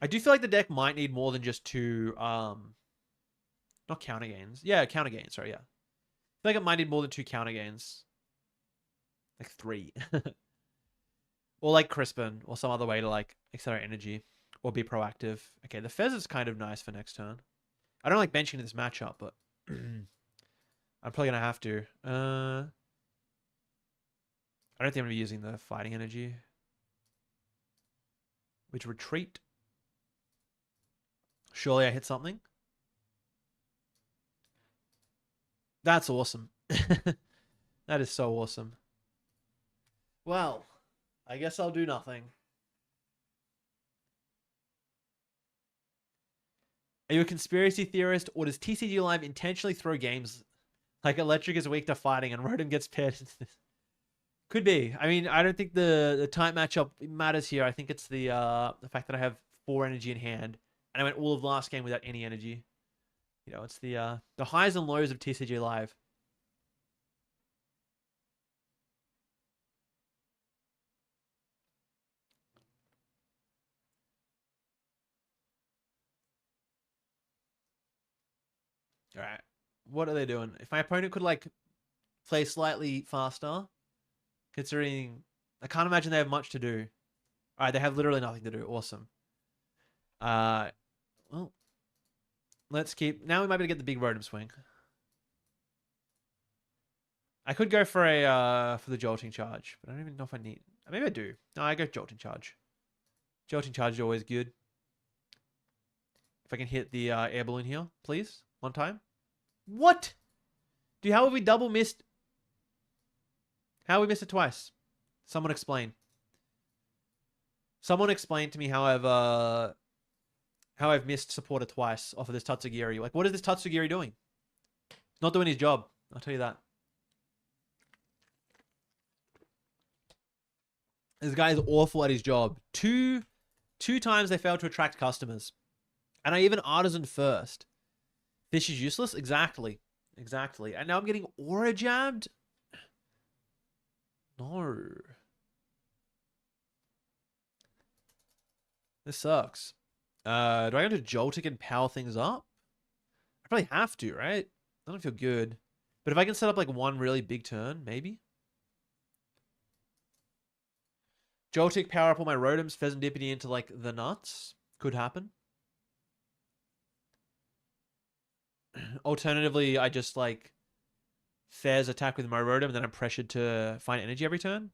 I do feel like the deck might need more than just two, not counter gains. Yeah, counter gains. Sorry, yeah. I feel like it might need more than two counter gains. Like three. Or like Crispin, or some other way to like accelerate energy. Or be proactive. Okay, the Fez is kind of nice for next turn. I don't like benching this matchup, but I'm probably gonna have to. I don't think I'm gonna be using the fighting energy. Which retreat. Surely I hit something. That's awesome. That is so awesome. Well, I guess I'll do nothing. Are you a conspiracy theorist, or does TCG Live intentionally throw games like Electric is weak to fighting and Rotom gets paired into this? Could be. I mean, I don't think the type matchup matters here. I think it's the fact that I have 4 energy in hand, and I went all of last game without any energy. You know, it's the highs and lows of TCG Live. All right, what are they doing? If my opponent could like play slightly faster, considering I can't imagine they have much to do. All right, they have literally nothing to do. Awesome. Well, let's keep. Now we might be able to get the big Rotom swing. I could go for a for the jolting charge, but I don't even know if I need. Maybe I do. No, I go jolting charge. Jolting charge is always good. If I can hit the air balloon here, please, one time. What? Dude, how have we double missed? How have we missed it twice? Someone explain. Someone explain to me how I've missed supporter twice off of this Tatsugiri. Like, what is this Tatsugiri doing? He's not doing his job. I'll tell you that. This guy is awful at his job. Two times they failed to attract customers. And I even artisan first. Fish is useless? Exactly. Exactly. And now I'm getting aura jabbed? No. This sucks. Do I go to Joltik and power things up? I probably have to, right? I don't feel good. But if I can set up like one really big turn, maybe? Joltik power up all my Rotoms, Pheasantipity into like the nuts. Could happen. Alternatively, I just like Fairs attack with my Rotom and then I'm pressured to find energy every turn.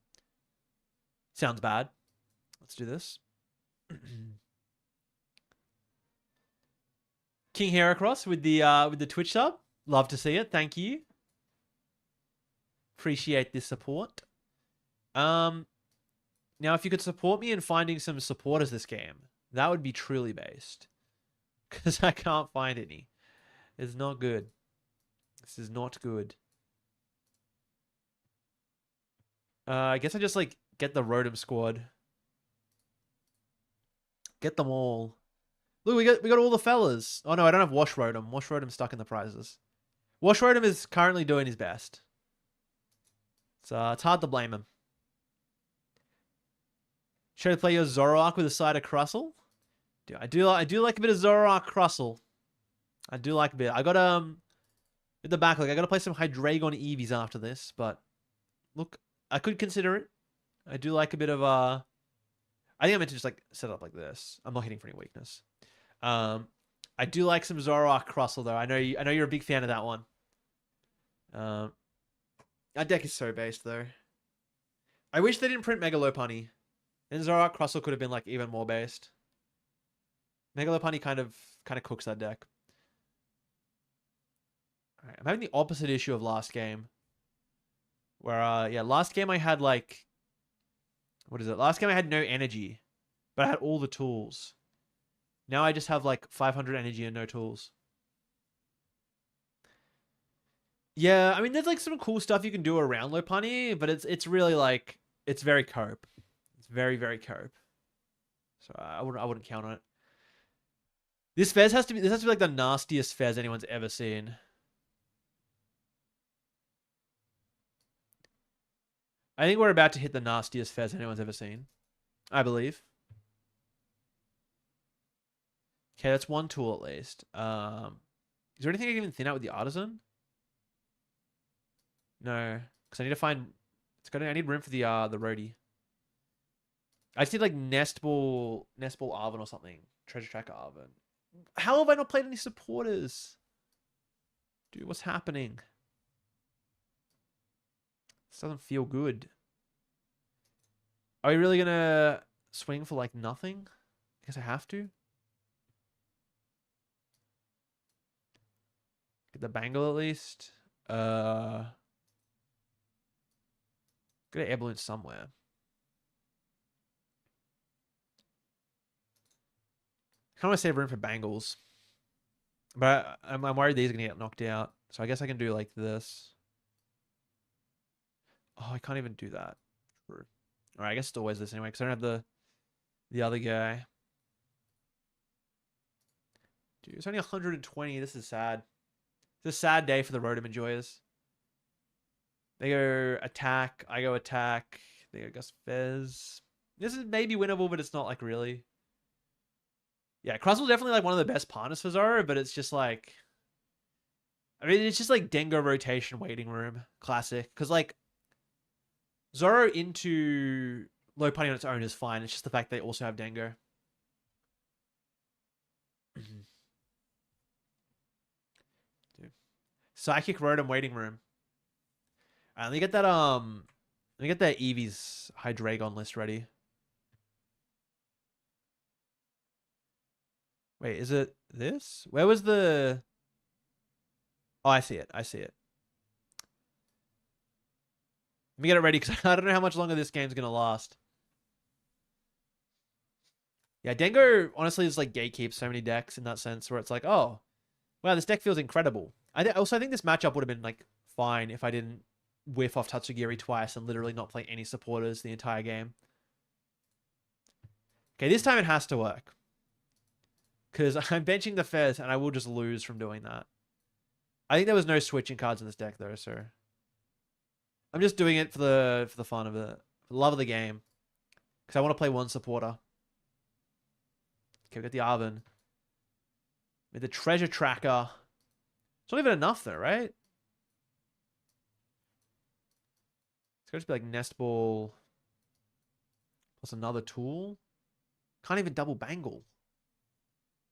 Sounds bad. Let's do this. King Heracross with the Twitch sub. Love to see it. Thank you. Appreciate this support. Now if you could support me in finding some supporters this game, that would be truly based. Because I can't find any. It's not good. This is not good. I guess I just like get the Rotom squad. Get them all. Look, we got all the fellas. Oh no, I don't have Wash Rotom. Wash Rotom's stuck in the prizes. Wash Rotom is currently doing his best. So it's hard to blame him. Should I play your Zoroark with a side of Crustle? Dude, I do like a bit of Zoroark Crustle. I do like a bit. I got in the back, like I gotta play some Hydreigon Eevees after this, but look, I could consider it. I do like a bit of I think I meant to just like set it up like this. I'm not hitting for any weakness. I do like some Zoroark Crustle though. I know you're a big fan of that one. That deck is so based though. I wish they didn't print Megalopunny. Then Zoroark Crustle could have been like even more based. Megalopunny kind of cooks that deck. Alright, I'm having the opposite issue of last game. Where yeah, last game I had like what is it? Last game I had no energy, but I had all the tools. Now I just have like 500 energy and no tools. Yeah, I mean there's like some cool stuff you can do around Lopunny, but it's really like it's very cope. It's very, very cope. So I wouldn't count on it. This has to be like the nastiest Fez anyone's ever seen. I think we're about to hit the nastiest Fez anyone's ever seen. I believe. Okay, that's one tool at least. Is there anything I can even thin out with the artisan? No, because I need to find. I need room for the roadie. I just need like Nest Ball Arvin or something. Treasure Tracker Arvin. How have I not played any supporters? Dude, what's happening? This doesn't feel good. Are we really gonna swing for like nothing? I guess I have to. Get the bangle at least. Get an air balloon somewhere. I want to save room for bangles. But I'm worried these are going to get knocked out. So I guess I can do like this. Oh, I can't even do that. True. All right, I guess it's always this anyway because I don't have the other guy. Dude, it's only 120. This is sad. It's a sad day for the Rotom enjoyers. They go attack. I go attack. They go Gus Fez. This is maybe winnable, but it's not like really. Yeah, Crustle's definitely like one of the best partners for Zoro, but it's just like, I mean, it's just like Dengo rotation waiting room classic. Because like Zoro into low party on its own is fine. It's just the fact they also have Dengo. Psychic Rotom waiting room. Alright, let me get that Eevee's Hydreigon list ready. Wait, is it this? Where was the... Oh, I see it. I see it. Let me get it ready because I don't know how much longer this game's going to last. Yeah, Dengo honestly is like gatekeeps so many decks in that sense where it's like, oh, wow, this deck feels incredible. I think this matchup would have been like fine if I didn't whiff off Tatsugiri twice and literally not play any supporters the entire game. Okay, this time it has to work. Because I'm benching the Fez and I will just lose from doing that. I think there was no switching cards in this deck though, so I'm just doing it for the fun of it, for the love of the game, because I want to play one supporter. Okay, we got the Arvin. With the Treasure Tracker. It's not even enough though, right? It's going to be like Nest Ball plus another tool. Can't even double bangle.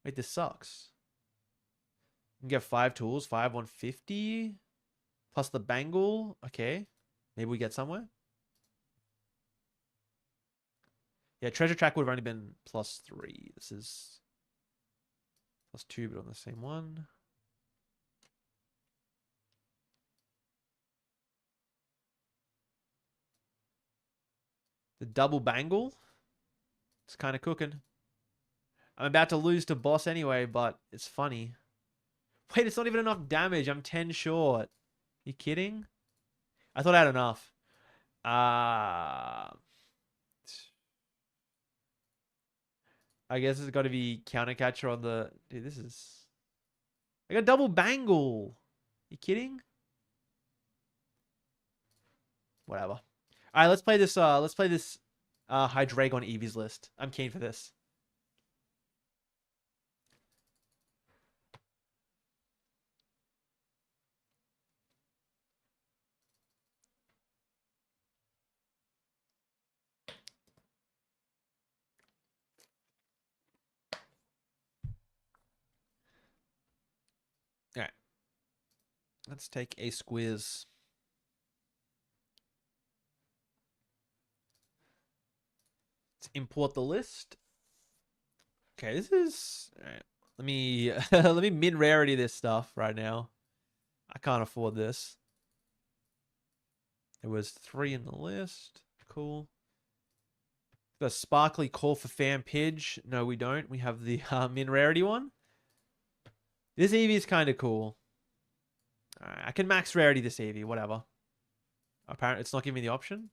Wait, this sucks. You can get 5 tools, 5 150 plus the bangle. Okay, maybe we get somewhere. Yeah, Treasure Track would have only been +3. This is +2, but on the same one. The double bangle. It's kind of cooking. I'm about to lose to boss anyway, but it's funny. Wait, it's not even enough damage. I'm 10 short. You kidding? I thought I had enough. I guess it's got to be counter catcher on the... Dude, this is... I got double bangle. You kidding? Whatever. All right, let's play this Hydreigon Eevee's list. I'm keen for this. All right. Let's take a squiz. Let's import the list. Okay, this is... All right. Let me let me min rarity this stuff right now. I can't afford this. There was 3 in the list. Cool. The sparkly call for fan Pidge. No, we don't. We have the min rarity one. This Eevee is kind of cool. All right, I can max rarity this Eevee, whatever. Apparently, it's not giving me the option.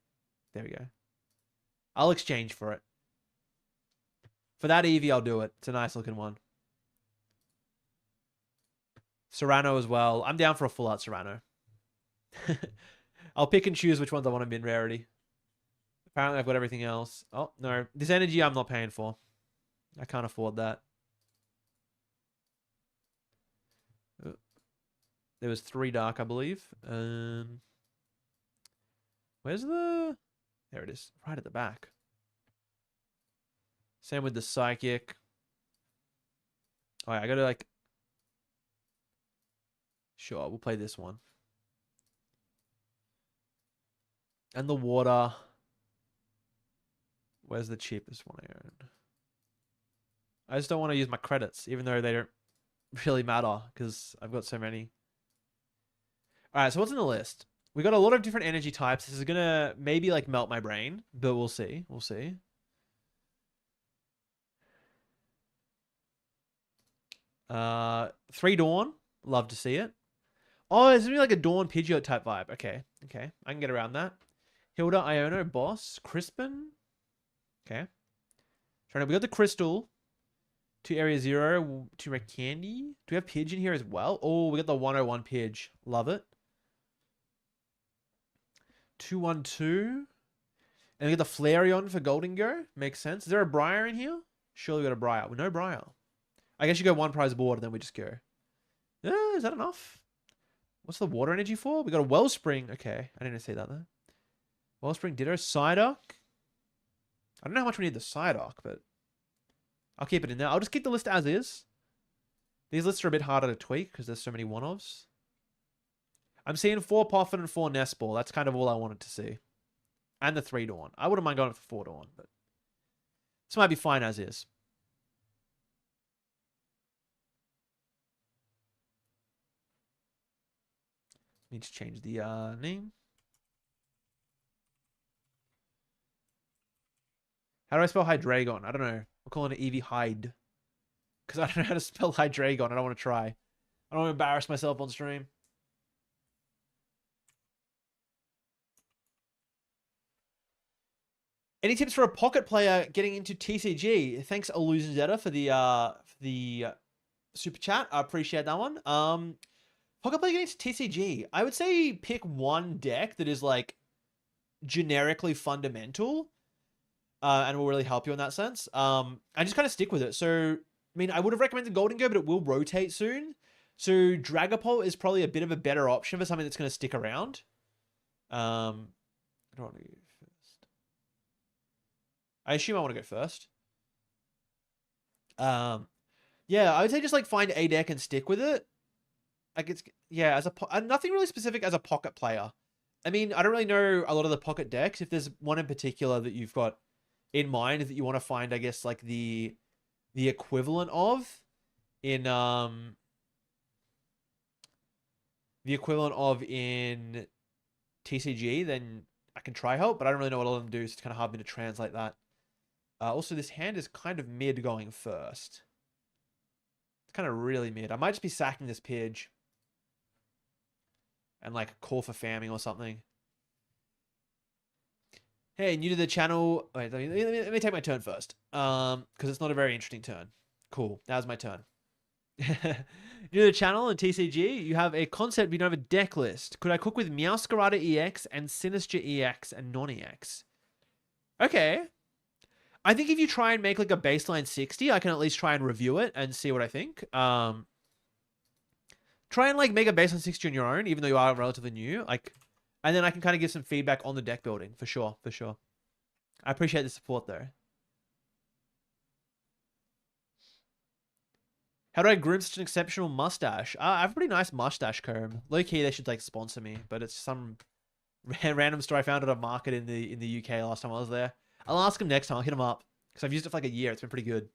There we go. I'll exchange for it. For that Eevee, I'll do it. It's a nice looking one. Serrano as well. I'm down for a full art Serrano. I'll pick and choose which ones I want to min rarity. Apparently, I've got everything else. Oh, no. This energy I'm not paying for. I can't afford that. There was 3 dark, I believe. Where's the... There it is. Right at the back. Same with the psychic. Alright, I gotta like... Sure, we'll play this one. And the water. Where's the cheapest one I own? I just don't want to use my credits, even though they don't really matter, because I've got so many. Alright, so what's in the list? We got a lot of different energy types. This is gonna maybe like melt my brain, but we'll see. We'll see. Three Dawn. Love to see it. Oh, it's gonna be like a Dawn Pidgeot type vibe. Okay. Okay. I can get around that. Hilda, Iono, Boss, Crispin. Okay. We got the Crystal. 2 Area 0, 2 Red Candy. Do we have Pidge in here as well? Oh, we got the 101 Pidge. Love it. 212. And we got the Flareon for Golden Go. Makes sense. Is there a Briar in here? Surely we got a Briar. No Briar. I guess you go 1 prize board and then we just go. Is that enough? What's the water energy for? We got a Wellspring. Okay. I didn't see that though. Wellspring, Ditto, Psyduck. I don't know how much we need the Psyduck, but I'll keep it in there. I'll just keep the list as is. These lists are a bit harder to tweak because there's so many one-offs. I'm seeing 4 Poffin and 4 Nest Ball. That's kind of all I wanted to see. And the 3 Dawn. I wouldn't mind going for 4 Dawn, but this might be fine as is. Need to change the name. How do I spell Hydreigon? I don't know. We're calling it Eevee Hyde. Because I don't know how to spell Hydreigon. I don't want to try. I don't want to embarrass myself on stream. Any tips for a pocket player getting into TCG? Thanks, Illusion Zeta, for the super chat. I appreciate that one. Pocket player getting into TCG. I would say pick one deck that is like generically fundamental. And will really help you in that sense. And just kind of stick with it. So, I mean, I would have recommended Golden Go, but it will rotate soon. So, Dragapult is probably a bit of a better option for something that's going to stick around. I don't want to go first. I assume I want to go first. Yeah, I would say just like find a deck and stick with it. Like it's, yeah, nothing really specific as a pocket player. I mean, I don't really know a lot of the pocket decks. If there's one in particular that you've got in mind that you want to find, I guess, like the equivalent of in TCG, then I can try help, but I don't really know what all of them do, so it's kind of hard for me to translate that. Also, this hand is kind of mid going first. It's kind of really mid. I might just be sacking this Pidge and like call for farming or something. Hey, new to the channel. Wait, let me take my turn first. Because it's not a very interesting turn. Cool. That was my turn. New to the channel and TCG, you have a concept, you don't have a deck list. Could I cook with Meowscarada EX and Sinister EX and non-EX? Okay. I think if you try and make like a baseline 60, I can at least try and review it and see what I think. Try and like make a baseline 60 on your own, even though you are relatively new. Like, and then I can kind of give some feedback on the deck building, for sure, for sure. I appreciate the support, though. How do I groom such an exceptional mustache? I have a pretty nice mustache comb. Low-key, they should, like, sponsor me, but it's some random store I found at a market in the UK last time I was there. I'll ask him next time. I'll hit him up, because I've used it for, like, a year. It's been pretty good.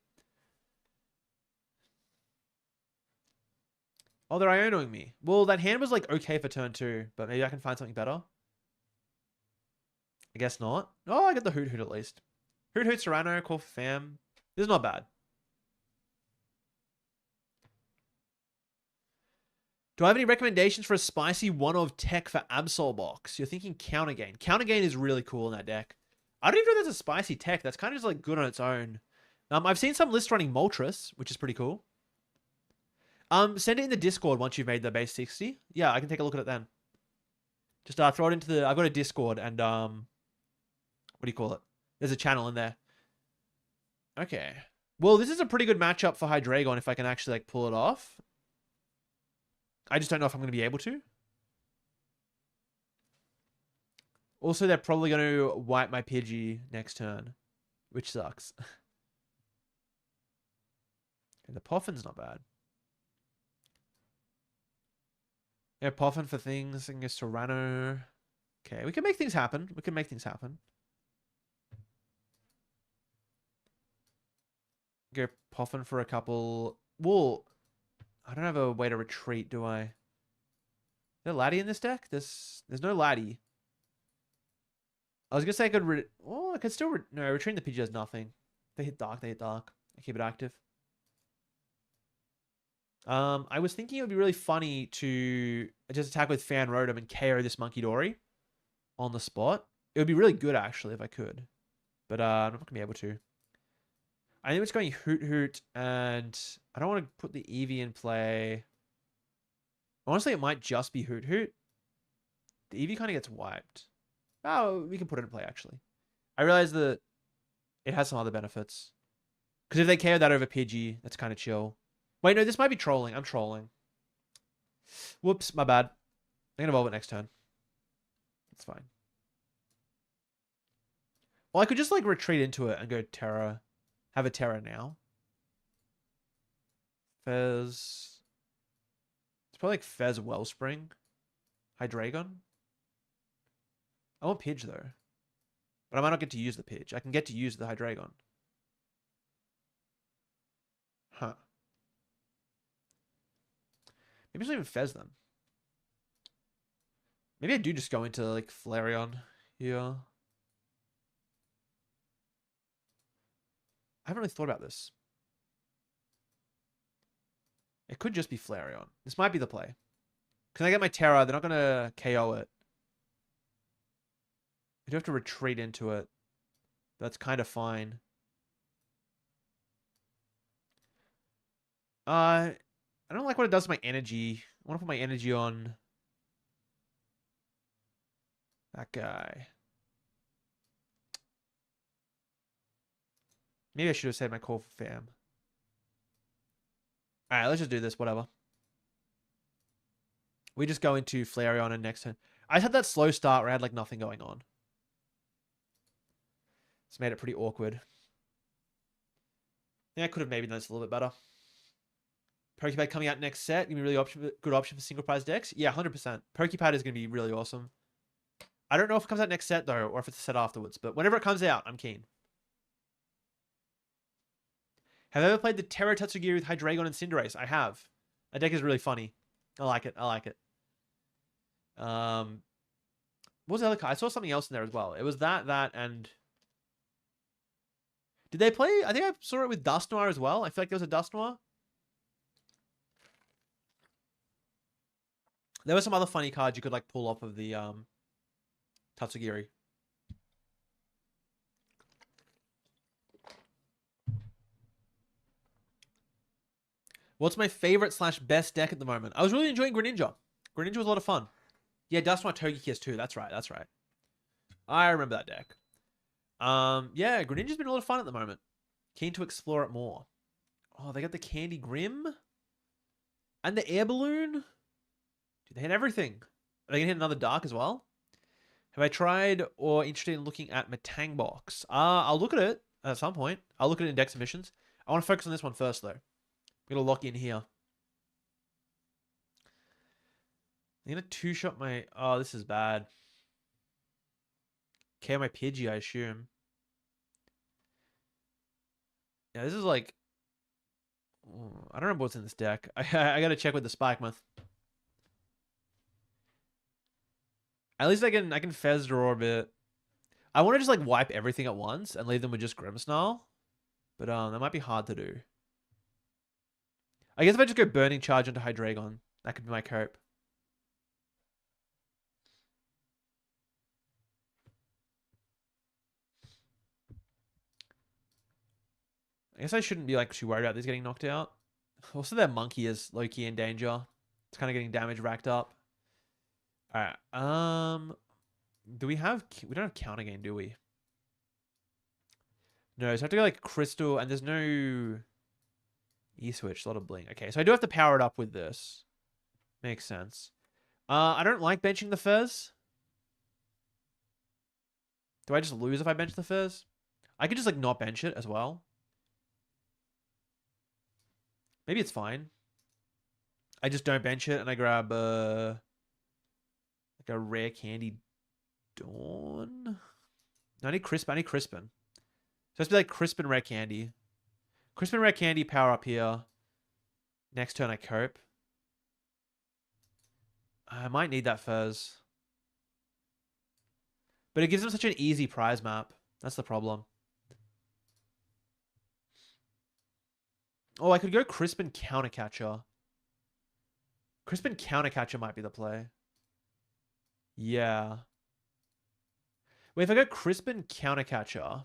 Oh, they're Ionoing me. Well, that hand was, like, okay for turn 2, but maybe I can find something better. I guess not. Oh, I get the Hoot Hoot at least. Hoot Hoot, Serrano, call for fam. This is not bad. Do I have any recommendations for a spicy one-of tech for Absol Box? You're thinking Counter Gain. Counter Gain is really cool in that deck. I don't even know if there's a spicy tech. That's kind of just, like, good on its own. I've seen some lists running Moltres, which is pretty cool. Send it in the Discord once you've made the base 60. Yeah, I can take a look at it then. Just throw it into the... I've got a Discord and... what do you call it? There's a channel in there. Okay. Well, this is a pretty good matchup for Hydreigon if I can actually like pull it off. I just don't know if I'm going to be able to. Also, they're probably going to wipe my Pidgey next turn, which sucks. And the Poffin's not bad. Yeah, Poffin for things. I guess Serrano. Okay, we can make things happen. We can make things happen. Go Poffin for a couple. Well, I don't have a way to retreat, do I? Is there Laddie in this deck? There's no Laddie. I was gonna say I could. Oh, I could still. No, retreating the Pidgey does nothing. They hit dark. They hit dark. I keep it active. I was thinking it would be really funny to just attack with Fan Rotom and KO this Monkey Dory on the spot. It would be really good actually if I could, but I'm not gonna be able to. I think it's going Hoot Hoot, and I don't want to put the Eevee in play. Honestly, it might just be Hoot Hoot. The Eevee kind of gets wiped. Oh, we can put it in play actually. I realize that it has some other benefits. Because if they KO that over Pidgey, that's kind of chill. Wait, no, this might be trolling. I'm trolling. Whoops, my bad. I'm going to evolve it next turn. That's fine. Well, I could just, like, retreat into it and go Terra. Have a Terra now. Fez. It's probably like Fez Wellspring. Hydreigon. I want Pidge, though. But I might not get to use the Pidge. I can get to use the Hydreigon. Huh. Maybe it's not even Fez then. Maybe I do just go into like Flareon here. I haven't really thought about this. It could just be Flareon. This might be the play. Can I get my Terra? They're not going to KO it. I do have to retreat into it. That's kind of fine. I don't like what it does to my energy. I want to put my energy on that guy. Maybe I should have saved my call for fam. Alright, let's just do this. Whatever. We just go into Flareon and next turn. I just had that slow start where I had like nothing going on. It's made it pretty awkward. Yeah, I could have maybe done this a little bit better. Pokepad coming out next set. Gonna be really good option for single prize decks. Yeah, 100%. Pokepad is gonna be really awesome. I don't know if it comes out next set though, or if it's a set afterwards. But whenever it comes out, I'm keen. Have I ever played the Terra Tatsugiri with Hydreigon and Cinderace? I have. That deck is really funny. I like it. I like it. What was the other card? I saw something else in there as well. It was that, and... Did they play? I think I saw it with Dusknoir as well. I feel like there was a Dusknoir. There were some other funny cards you could like pull off of the Tatsugiri. What's my favorite / best deck at the moment? I was really enjoying Greninja. Greninja was a lot of fun. Yeah, Dusknoir Togekiss too. That's right. That's right. I remember that deck. Yeah, Greninja's been a lot of fun at the moment. Keen to explore it more. Oh, they got the Candy Grim and the Air Balloon. Dude, they hit everything. Are they gonna hit another Dark as well? Have I tried or interested in looking at Matang Box? I'll look at it at some point. I'll look at it in deck submissions. I want to focus on this one first though. I'm gonna lock in here. I'm gonna two-shot my... Oh, this is bad. KO my Pidgey, I assume. Yeah, this is like... I don't remember what's in this deck. I gotta check with the Spikemuth. At least I can Fez draw a bit. I want to just like wipe everything at once and leave them with just Grimmsnarl. But that might be hard to do. I guess if I just go Burning Charge into Hydreigon, that could be my cope. I guess I shouldn't be like too worried about these getting knocked out. Also, their monkey is low-key in danger. It's kind of getting damage racked up. All right. Do we have... We don't have Counter Gain, do we? No, so I have to go like Crystal, and there's no... E-Switch, a lot of Blink. Okay, so I do have to power it up with this. Makes sense. I don't like benching the Fizz. Do I just lose if I bench the Fizz? I could just like not bench it as well. Maybe it's fine. I just don't bench it and I grab like a rare candy Dawn. No, I need Crispin. I need Crispin. So it's be like Crispin rare candy. Crispin rare candy power up here. Next turn I cope. I might need that Fizz. But it gives them such an easy prize map. That's the problem. Oh, I could go Crispin Countercatcher. Crispin Countercatcher might be the play. Yeah. Wait, if I go Crispin Countercatcher,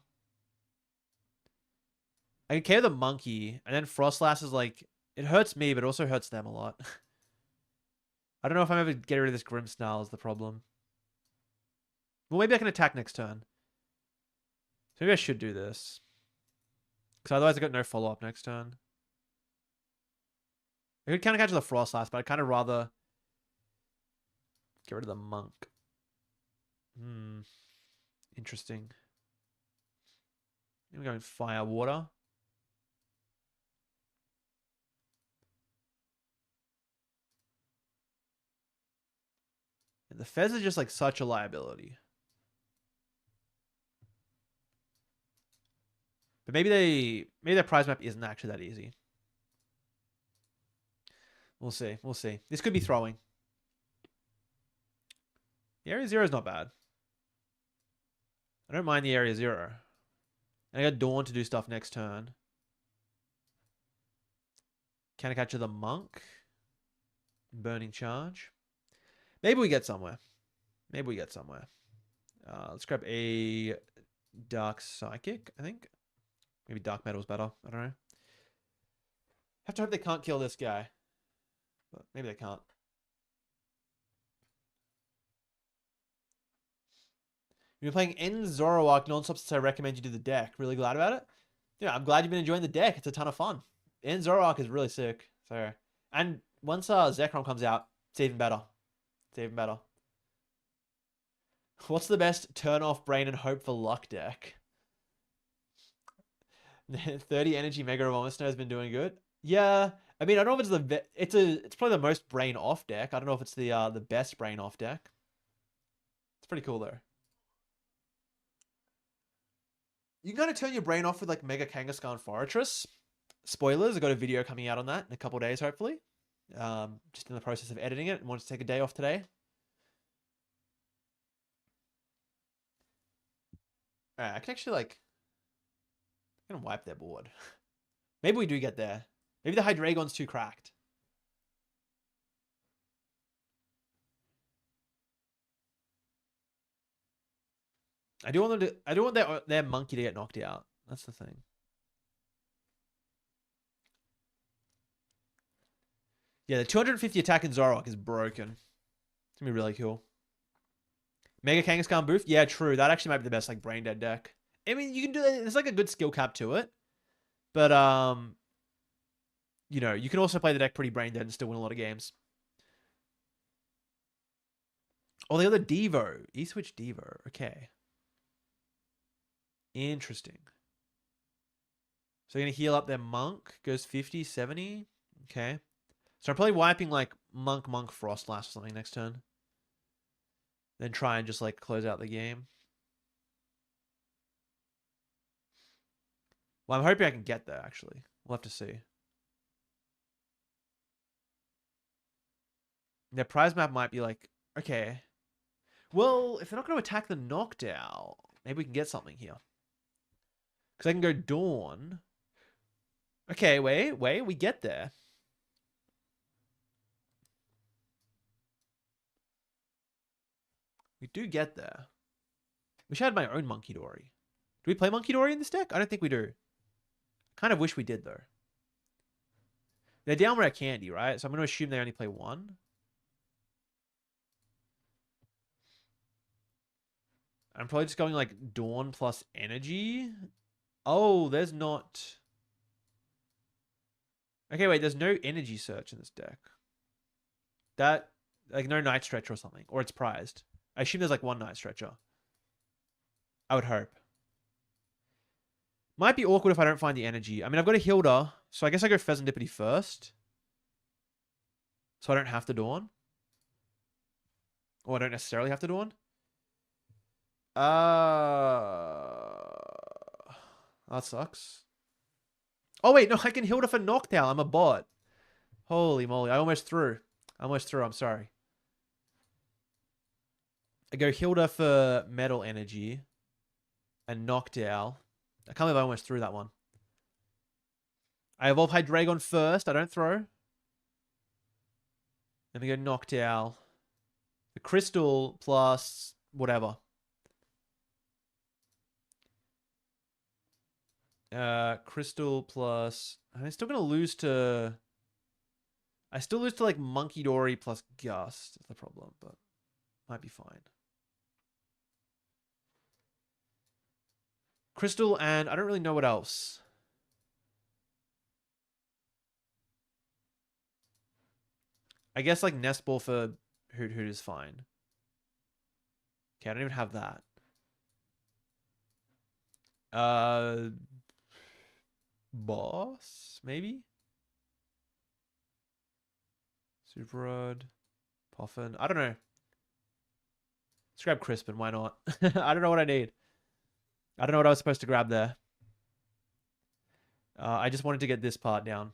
I can KO the monkey, and then Frostlass is like, it hurts me, but it also hurts them a lot. I don't know if I'm ever getting rid of this Grimmsnarl is the problem. Well, maybe I can attack next turn. So maybe I should do this. Because otherwise I got no follow-up next turn. I could countercatch the Frostlass, but I'd kind of rather get rid of the monk. Interesting. We're going fire, water. And the Fez is just like such a liability. But maybe their prize map isn't actually that easy. We'll see. We'll see. This could be throwing. The area 0 is not bad. I don't mind the area 0. And I got Dawn to do stuff next turn. Can I capture the monk? Burning charge. Maybe we get somewhere. Maybe we get somewhere. Let's grab a Dark Psychic, I think. Maybe Dark Metal's better. I don't know. Have to hope they can't kill this guy. But maybe they can't. You've been playing End Zoroark non-stop since I recommend you do the deck. Really glad about it. Yeah, I'm glad you've been enjoying the deck. It's a ton of fun. End Zoroark is really sick. So, and once Zekrom comes out, it's even better. It's even better. What's the best turn off brain and hope for luck deck? 30 energy Mega Revolver has been doing good. Yeah, I mean I don't know if it's probably the most brain off deck. I don't know if it's the best brain off deck. It's pretty cool though. You can kind of turn your brain off with like Mega Kangaskhan Fortress. Spoilers, I got a video coming out on that in a couple days, hopefully. Just in the process of editing it and wanted to take a day off today. Alright, I can actually like I'm gonna wipe their board. Maybe we do get there. Maybe the Hydreigon's too cracked. I do want their monkey to get knocked out. That's the thing. Yeah, the 250 attack in Zoroark is broken. It's gonna be really cool. Mega Kangaskhan Booth? Yeah, true. That actually might be the best like brain dead deck. I mean, you can do that. There's like a good skill cap to it. But you know, you can also play the deck pretty brain dead and still win a lot of games. Oh, the other Devo. E-Switch Devo. Okay. Interesting. So they're going to heal up their monk. Goes 50, 70. Okay. So I'm probably wiping like monk, Frostlass or something next turn. Then try and just like close out the game. Well, I'm hoping I can get there actually. We'll have to see. Their prize map might be like, okay. Well, if they're not going to attack the knockdown, maybe we can get something here. Because I can go Dawn. Okay, wait, we get there. We do get there. Wish I had my own Monkey Dory. Do we play Monkey Dory in this deck? I don't think we do. Kind of wish we did, though. They're down rare candy, right? So I'm going to assume they only play one. I'm probably just going like Dawn plus energy. Oh, there's not... Okay, wait, there's no energy search in this deck. That, like, no night stretcher or something. Or it's prized. I assume there's, like, one night stretcher. I would hope. Might be awkward if I don't find the energy. I mean, I've got a Hilda, so I guess I go Pheasantipity first. So I don't have to Dawn. Or I don't necessarily have to Dawn. That sucks. Oh, wait, no, I can Hilda for Noctowl. I'm a bot. Holy moly, I almost threw. I'm sorry. I go Hilda for Metal Energy and Noctowl. I can't believe I almost threw that one. I evolve Hydreigon first. I don't throw. Then we go Noctowl. The Crystal plus whatever. Crystal plus... I'm still going to lose to... I still lose to like Monkey Dory plus Gust. That's the problem, but might be fine. Crystal and I don't really know what else. I guess like Nest Ball for Hoot Hoot is fine. Okay, I don't even have that. Boss, maybe? Super Rod. Puffin. I don't know. Let's grab Crispin, why not? I don't know what I need. I don't know what I was supposed to grab there. I just wanted to get this part down.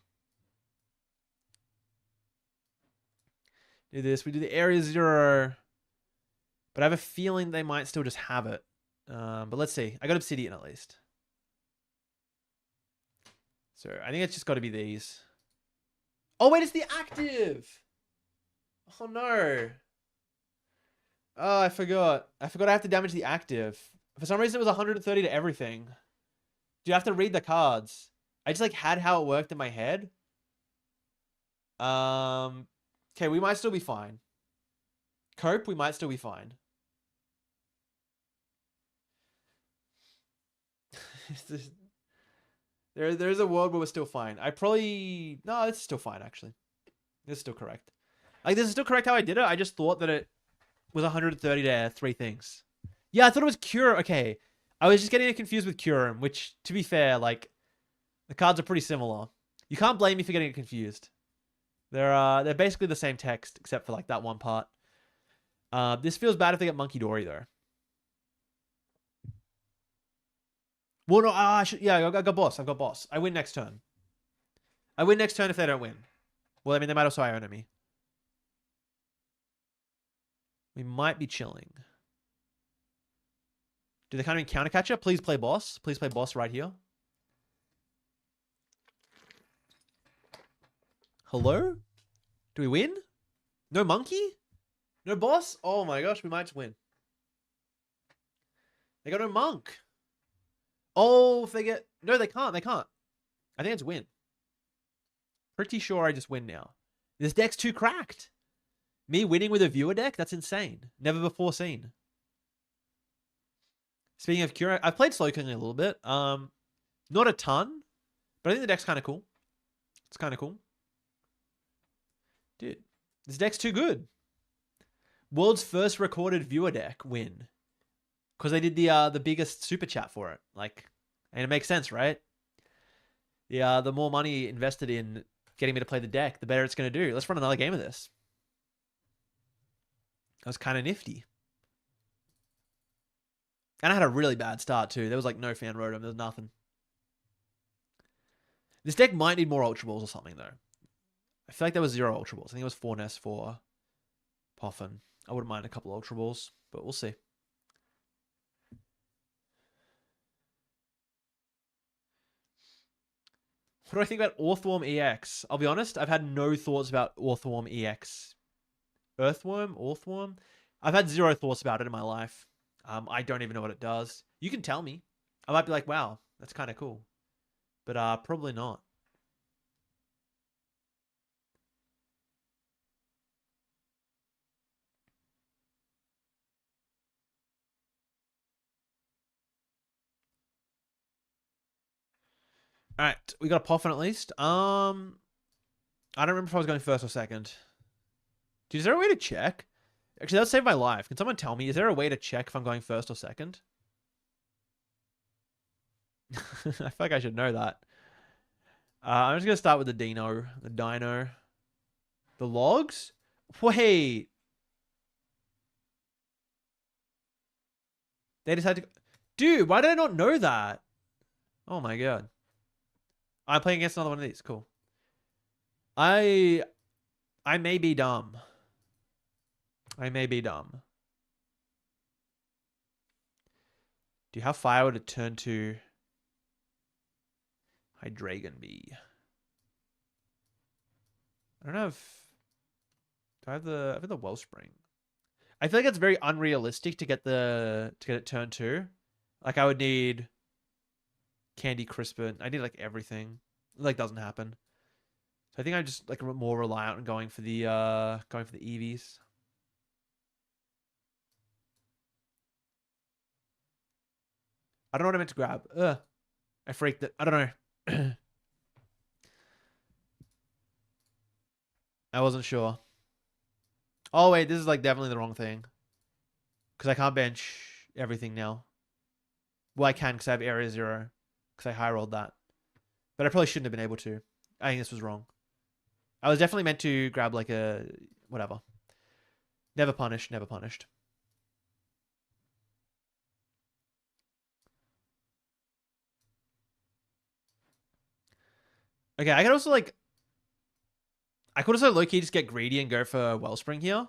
Do this. We do the Area 0. But I have a feeling they might still just have it. But let's see. I got Obsidian at least. So I think it's just got to be these. Oh, wait, it's the active. Oh, no. Oh, I forgot. I have to damage the active. For some reason, it was 130 to everything. Do you have to read the cards? I just like had how it worked in my head. Okay, we might still be fine. Cope, we might still be fine. There's a world where we're still fine. No, it's still fine actually. This is still correct. Like this is still correct how I did it. I just thought that it was 130 to 3 things. Yeah, I thought it was Cure. Okay, I was just getting it confused with Curum, which to be fair, like the cards are pretty similar. You can't blame me for getting it confused. They're basically the same text except for like that one part. This feels bad if they get Monkey Dory though. Well, no, yeah, I got boss. I've got boss. I win next turn. I win next turn if they don't win. Well, I mean, they might also Iona me. We might be chilling. Do they kind of encounter catcher? Please play boss. Please play boss right here. Hello? Do we win? No monkey? No boss? Oh my gosh, we might just win. They got no monk. Oh, if they get... No, they can't. They can't. I think it's win. Pretty sure I just win now. This deck's too cracked. Me winning with a viewer deck? That's insane. Never before seen. Speaking of Cure, I've played Slowking a little bit. Not a ton, but I think the deck's kind of cool. It's kind of cool. Dude, this deck's too good. World's first recorded viewer deck win. Because they did the biggest super chat for it. Like, and it makes sense, right? The more money invested in getting me to play the deck, the better it's going to do. Let's run another game of this. That was kind of nifty. And I had a really bad start too. There was like no fan rotom. There was nothing. This deck might need more Ultra Balls or something though. I feel like there was 0 Ultra Balls. I think it was 4 Nest for Puffin. I wouldn't mind a couple Ultra Balls, but we'll see. What do I think about Orthworm EX? I'll be honest, I've had no thoughts about Orthworm EX. Orthworm? I've had 0 thoughts about it in my life. I don't even know what it does. You can tell me. I might be like, wow, that's kind of cool. But probably not. All right, we got a Puffin at least. I don't remember if I was going first or second. Dude, is there a way to check? Actually, that'll save my life. Can someone tell me, is there a way to check if I'm going first or second? I feel like I should know that. I'm just going to start with the dino. The dino. The logs? Wait. They decided to... Dude, why did I not know that? Oh my god. I'm playing against another one of these. Cool. I may be dumb. I may be dumb. Do you have fire to turn to Hydreigon be? I don't have... Do I have the Wellspring? I feel like it's very unrealistic to get it turn 2. Like I would need Candy Crispin. I need like everything. It like doesn't happen. So I think I'm just like more reliant on going for the EVs. I don't know what I meant to grab. Ugh. I freaked it. I don't know. I wasn't sure. Oh wait, this is like definitely the wrong thing. Because I can't bench everything now. Well, I can because I have area 0. Because I high rolled that. But I probably shouldn't have been able to. I think this was wrong. I was definitely meant to grab like a... Whatever. Never punished. Never punished. Okay, I could also like... I could also low-key just get greedy and go for Wellspring here.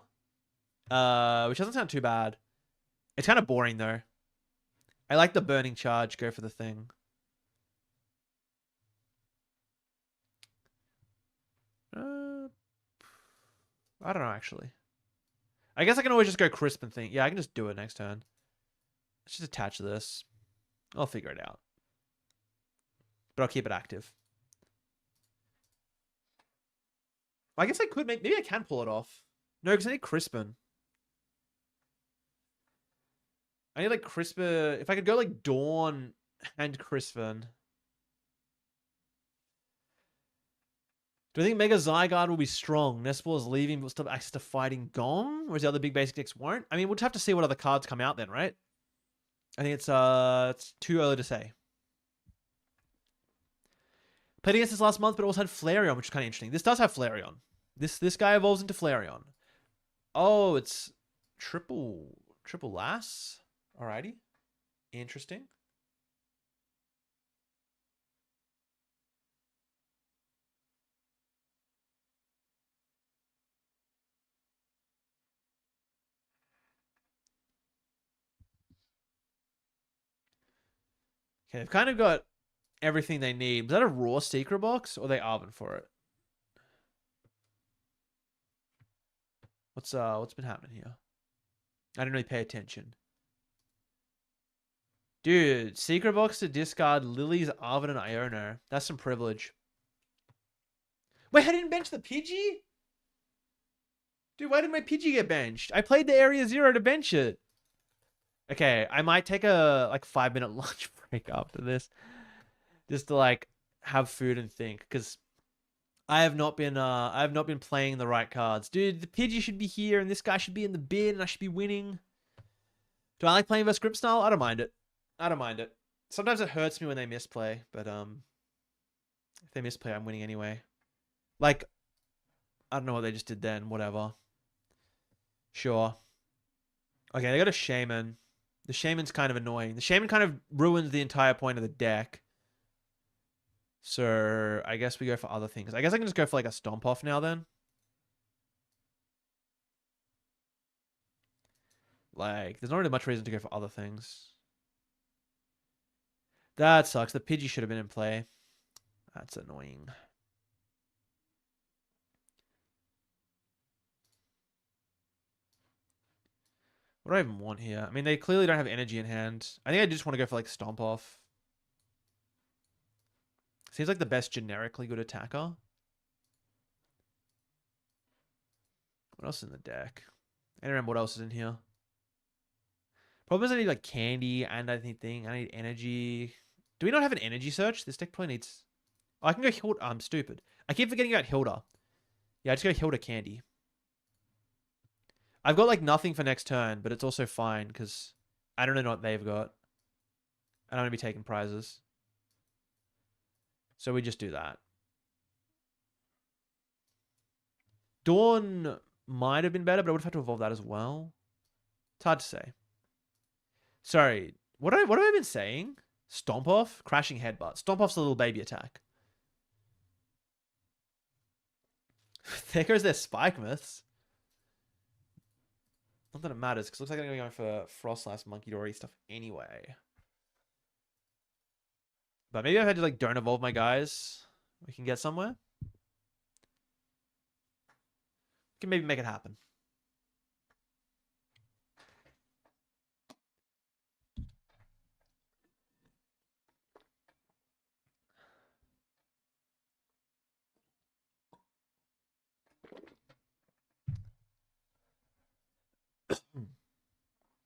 Which doesn't sound too bad. It's kind of boring though. I like the burning charge. Go for the thing. I don't know, actually. I guess I can always just go crisp and think. Yeah, I can just do it next turn. Let's just attach this. I'll figure it out. But I'll keep it active. I guess I could make... Maybe I can pull it off. No, because I need Crispin. I need like Crispin... If I could go like Dawn and Crispin... Do I think Mega Zygarde will be strong? Nespal is leaving, but will still have access to fighting Gong? Or is the other big basic decks won't? I mean, we'll just have to see what other cards come out then, right? I think it's too early to say. Played against this last month, but it also had Flareon, which is kind of interesting. This does have Flareon. This guy evolves into Flareon. Oh, it's triple lass? Alrighty. Interesting. Okay, they've kind of got everything they need. Was that a raw secret box or they oven for it? What's been happening here? I didn't really pay attention. Dude, secret box to discard Lily's, Arvin, and Iono. That's some privilege. Wait, I didn't bench the Pidgey? Dude, why did my Pidgey get benched? I played the Area 0 to bench it. Okay, I might take a like 5-minute lunch break after this. Just to like have food and think. Because I have not been playing the right cards. Dude, the Pidgey should be here and this guy should be in the bin and I should be winning. Do I like playing versus Grip Style? I don't mind it. I don't mind it. Sometimes it hurts me when they misplay, but if they misplay, I'm winning anyway. Like, I don't know what they just did then. Whatever. Sure. Okay, they got a Shaman. The Shaman's kind of annoying. The Shaman kind of ruins the entire point of the deck. So, I guess we go for other things. I guess I can just go for like a Stomp Off now then. Like, there's not really much reason to go for other things. That sucks. The Pidgey should have been in play. That's annoying. What do I even want here? I mean, they clearly don't have energy in hand. I think I just want to go for like Stomp Off. Seems like the best generically good attacker. What else is in the deck? I don't remember what else is in here. Problem is I need like candy and I need energy. Do we not have an energy search? This deck probably needs... Oh, I can go Hilda. I'm stupid. I keep forgetting about Hilda. Yeah, I just go Hilda Candy. I've got like nothing for next turn, but it's also fine because I don't know what they've got. I don't want to be taking prizes. So we just do that. Dawn might have been better, but I would have had to evolve that as well. It's hard to say. Sorry. What have I been saying? Stomp off? Crashing headbutt. Stomp off's a little baby attack. There goes their spike myths. Not that it matters, because it looks like they're going for Frostlass Monkey Dory stuff anyway. But maybe if I had to like don't evolve my guys, we can get somewhere. We can maybe make it happen.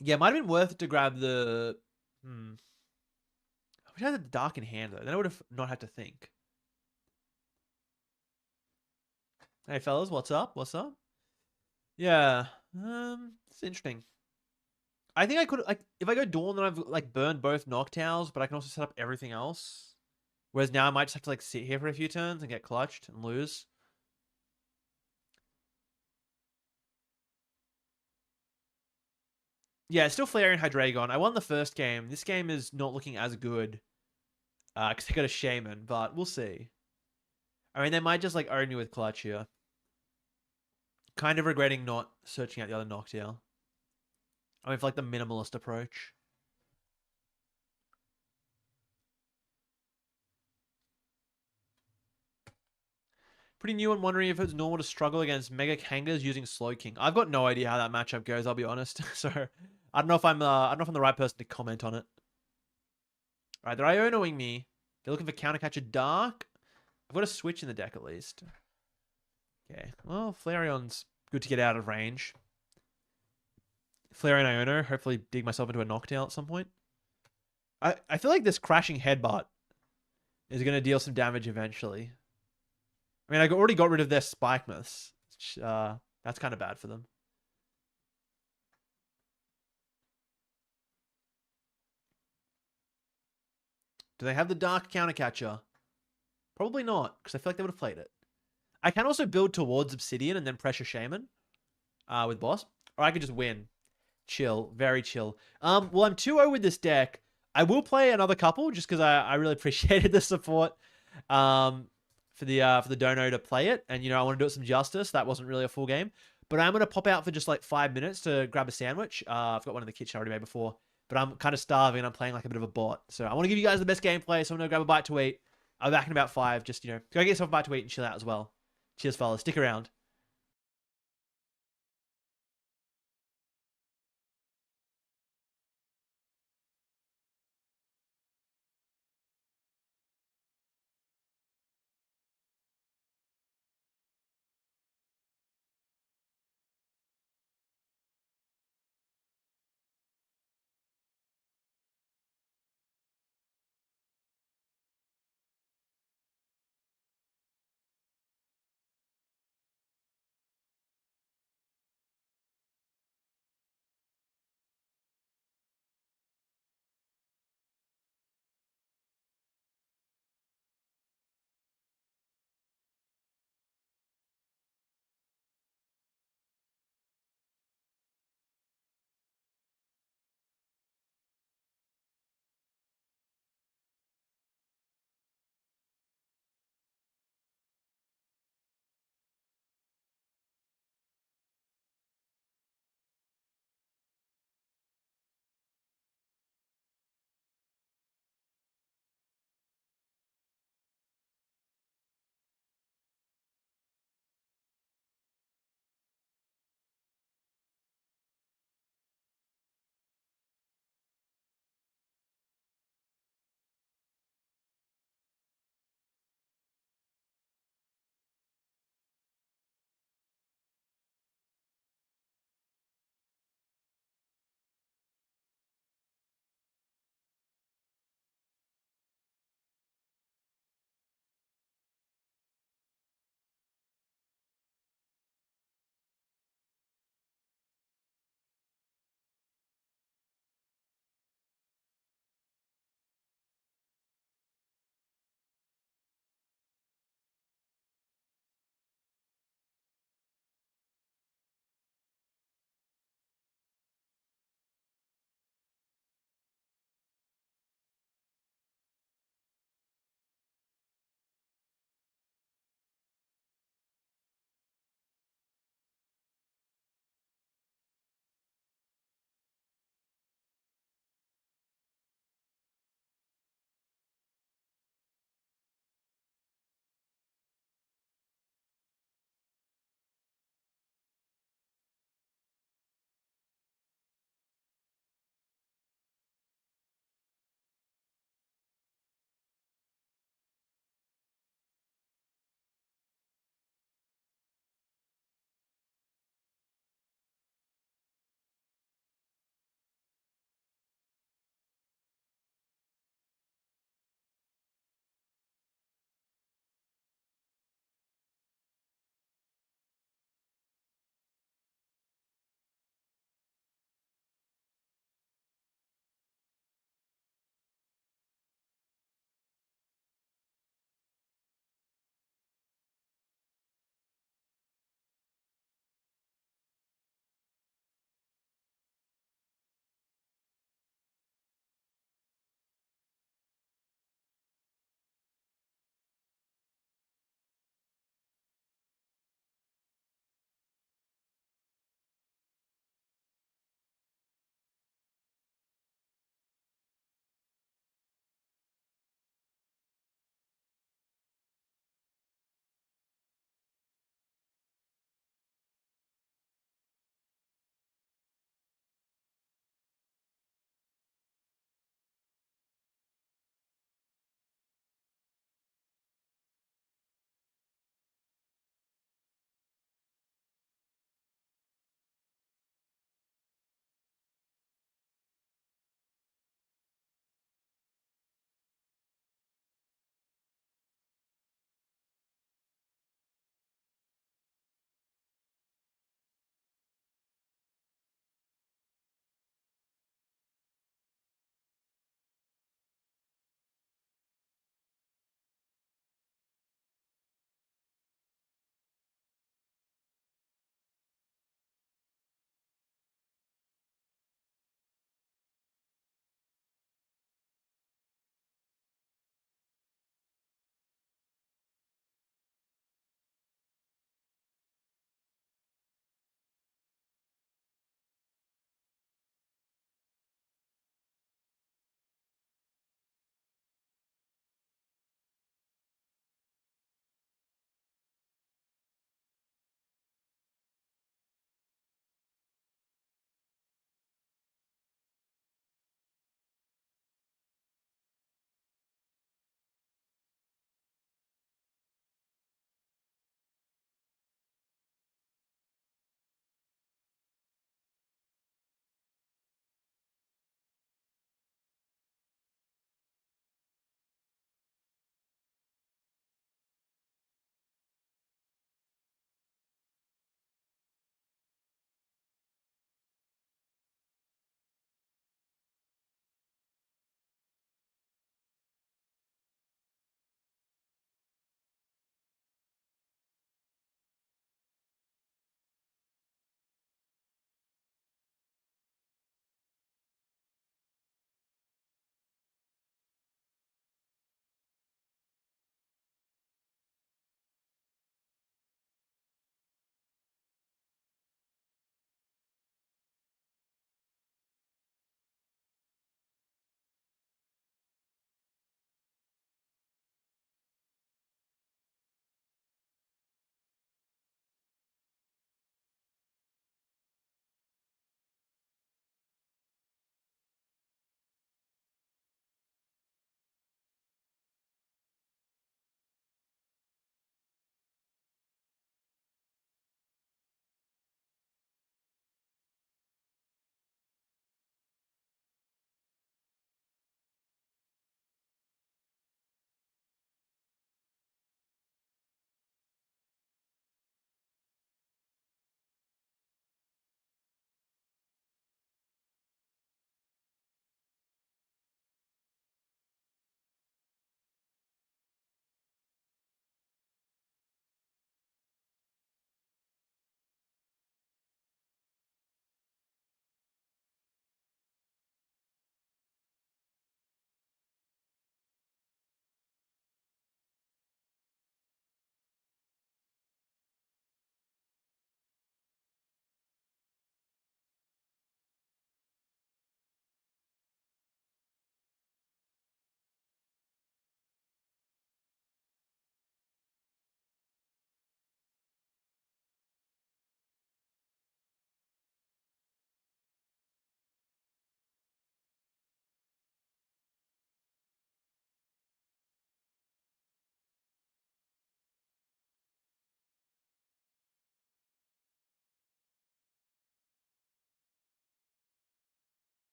Yeah, it might have been worth it to grab the. I wish I had the dark in hand though. Then I would have not had to think. Hey fellas, what's up? What's up? Yeah, it's interesting. I think I could like if I go Dawn, then I've like burned both Noctowls, but I can also set up everything else. Whereas now I might just have to like sit here for a few turns and get clutched and lose. Yeah, it's still Flareon Hydreigon. I won the first game. This game is not looking as good. Because I got a Shaman, but we'll see. I mean, they might just like own me with clutch here. Kind of regretting not searching out the other Noctowl. I mean, for like the minimalist approach. Pretty new and wondering if it's normal to struggle against Mega Kangas using Slowking. I've got no idea how that matchup goes, I'll be honest. So I don't know if I'm the right person to comment on it. Alright, they're Ionoing me. They're looking for Countercatcher Dark. I've got a switch in the deck at least. Okay. Well, Flareon's good to get out of range. Flareon Iono, hopefully dig myself into a Noctowl at some point. I feel like this crashing headbutt is going to deal some damage eventually. I mean, I already got rid of their Spike Myths. That's kind of bad for them. Do they have the Dark Countercatcher? Probably not, because I feel like they would have played it. I can also build towards Obsidian and then pressure Shaman with boss. Or I could just win. Chill. Very chill. Well, I'm 2-0 with this deck. I will play another couple just because I really appreciated the support for the dono to play it. And, you know, I want to do it some justice. That wasn't really a full game. But I'm going to pop out for just like 5 minutes to grab a sandwich. I've got one in the kitchen I already made before. But I'm kind of starving and I'm playing like a bit of a bot. So I want to give you guys the best gameplay. So I'm going to grab a bite to eat. I'll be back in about 5. Just, you know, go get yourself a bite to eat and chill out as well. Cheers, fellas. Stick around.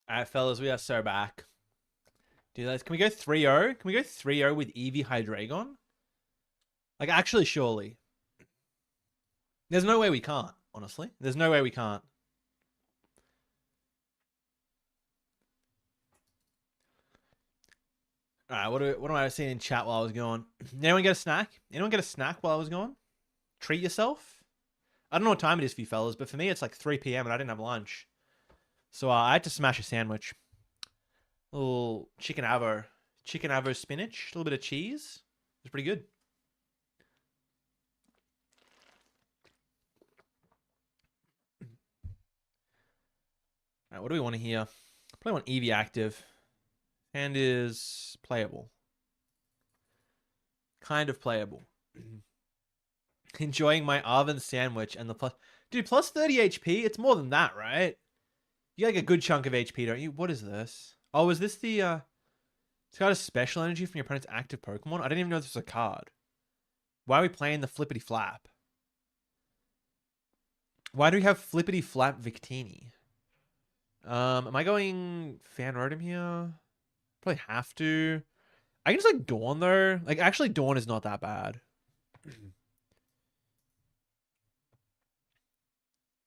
All right, fellas, we are so back. Dude, can we go 3-0? Can we go 3-0 with Eevee Hydreigon? Like, actually, surely. There's no way we can't, honestly. There's no way we can't. All right, what am I seeing in chat while I was going? Did anyone get a snack? Anyone get a snack while I was going? Treat yourself? I don't know what time it is for you fellas, but for me, it's like 3 p.m. and I didn't have lunch. So I had to smash a sandwich. A little chicken avo spinach, a little bit of cheese. It's pretty good. All right, what do we want to hear? Probably want Eevee active. Hand is playable. Kind of playable. Enjoying my oven sandwich and the plus. Dude, plus 30 HP? It's more than that, right? You get like a good chunk of HP, don't you? What is this? Oh, is this the it's got a special energy from your opponent's active Pokemon? I didn't even know this was a card. Why are we playing the Flippity Flap? Why do we have Flippity Flap Victini? Am I going Fan Rotom here? Probably have to. I can just like Dawn though. Like actually Dawn is not that bad.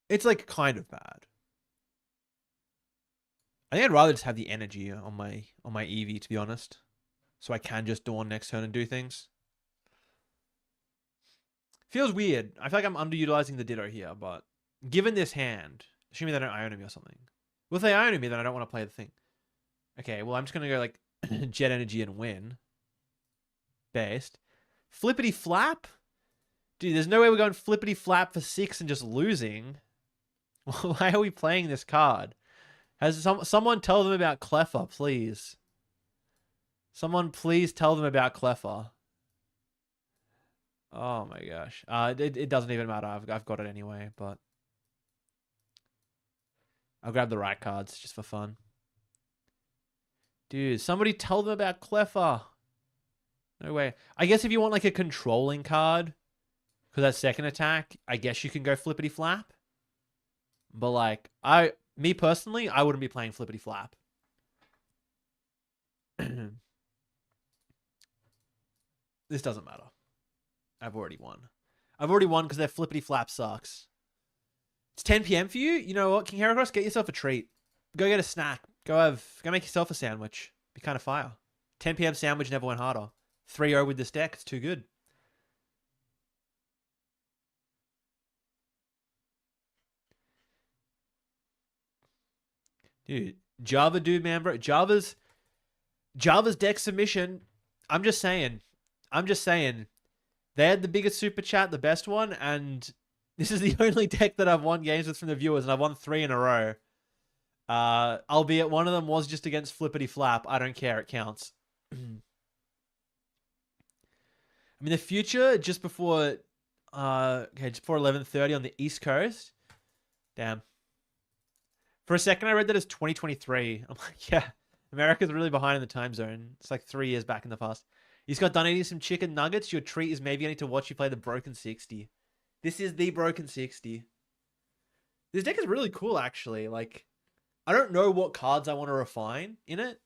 It's like kind of bad. I think I'd rather just have the energy on my Eevee, to be honest. So I can just Dawn next turn and do things. Feels weird. I feel like I'm underutilizing the Ditto here, but given this hand, assuming they don't Iono me or something. Well, if they Iono me, then I don't want to play the thing. Okay, well, I'm just going to go like Jet Energy and win. Based. Flippity Flap? Dude, there's no way we're going Flippity Flap for 6 and just losing. Why are we playing this card? Has someone tell them about Cleffa, please? Someone please tell them about Cleffa. Oh my gosh. It doesn't even matter. I've got it anyway, but I'll grab the right cards just for fun. Dude, somebody tell them about Cleffa. No way. I guess if you want like a controlling card, because that second attack, I guess you can go Flippity Flap. But like, me personally, I wouldn't be playing Flippity Flap. This doesn't matter. I've already won. I've already won because their Flippity Flap sucks. It's 10 p.m. for you? You know what? King Heracross, get yourself a treat. Go get a snack. Go make yourself a sandwich. Be kind of fire. 10 p.m. sandwich never went harder. 3-0 with this deck. It's too good. Dude, Java dude, man, bro. Java's deck submission. I'm just saying. They had the biggest super chat, the best one, and this is the only deck that I've won games with from the viewers, and I've won 3 in a row. Albeit one of them was just against Flippity Flap. I don't care. It counts. I mean, the future just before 11:30 on the East Coast. Damn. For a second, I read that as 2023. I'm like, yeah, America's really behind in the time zone. It's like 3 years back in the past. He's got done eating some chicken nuggets. Your treat is maybe getting to watch you play the Broken 60. This is the Broken 60. This deck is really cool, actually. Like, I don't know what cards I want to refine in it,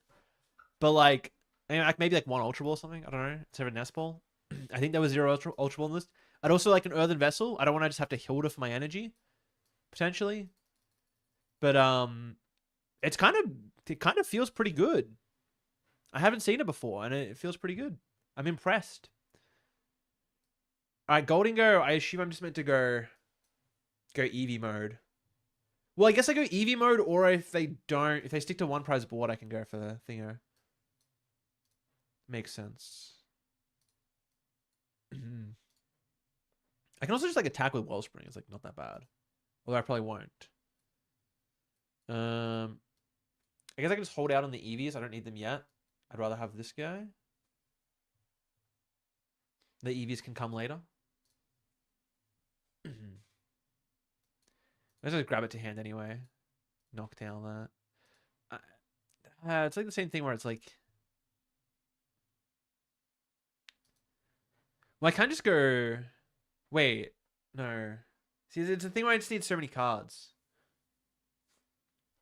but like, maybe like one Ultra Ball or something. I don't know. Instead of a Nest Ball. I think there was 0 Ultra Ball in this. I'd also like an Earthen Vessel. I don't want to just have to Hilda for my energy, potentially. But it kind of feels pretty good. I haven't seen it before, and it feels pretty good. I'm impressed. All right, Goldingo. I assume I'm just meant to go Eevee mode. Well, I guess I go Eevee mode, or if they stick to one prize board, I can go for the thingo. Makes sense. I can also just like attack with Wellspring. It's like not that bad. Although I probably won't. I guess I can just hold out on the Eevees. I don't need them yet. I'd rather have this guy. The Eevees can come later. Let's just grab it to hand anyway. Knock down that. It's like the same thing where it's like... Well, I can't just go... Wait. No. See, it's a thing where I just need so many cards.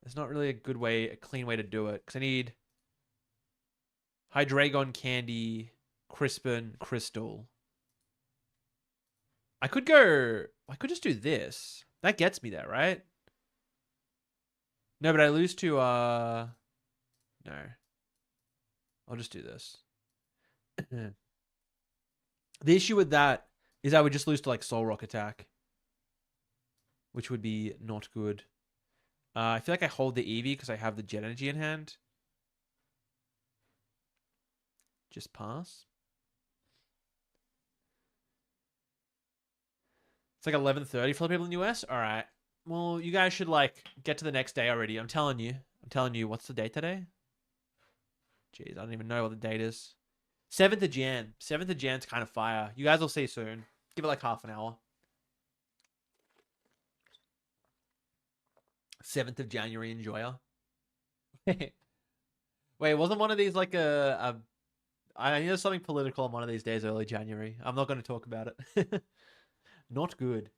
There's not really a good way, a clean way to do it. Because I need Hydreigon, Candy, Crispin, Crystal. I could just do this. That gets me there, right? No, but I lose to, no. I'll just do this. The issue with that is I would just lose to, like, Soul Rock attack. Which would be not good. I feel like I hold the Eevee because I have the Jet Energy in hand. Just pass. It's like 11:30 for the people in the US. All right. Well, you guys should, like, get to the next day already. I'm telling you. What's the date today? Jeez, I don't even know what the date is. 7th of Jan. 7th of Jan's kind of fire. You guys will see soon. Give it like half an hour. 7th of January, enjoyer. Wait, wasn't one of these like I know something political on one of these days early January. I'm not going to talk about it. Not good.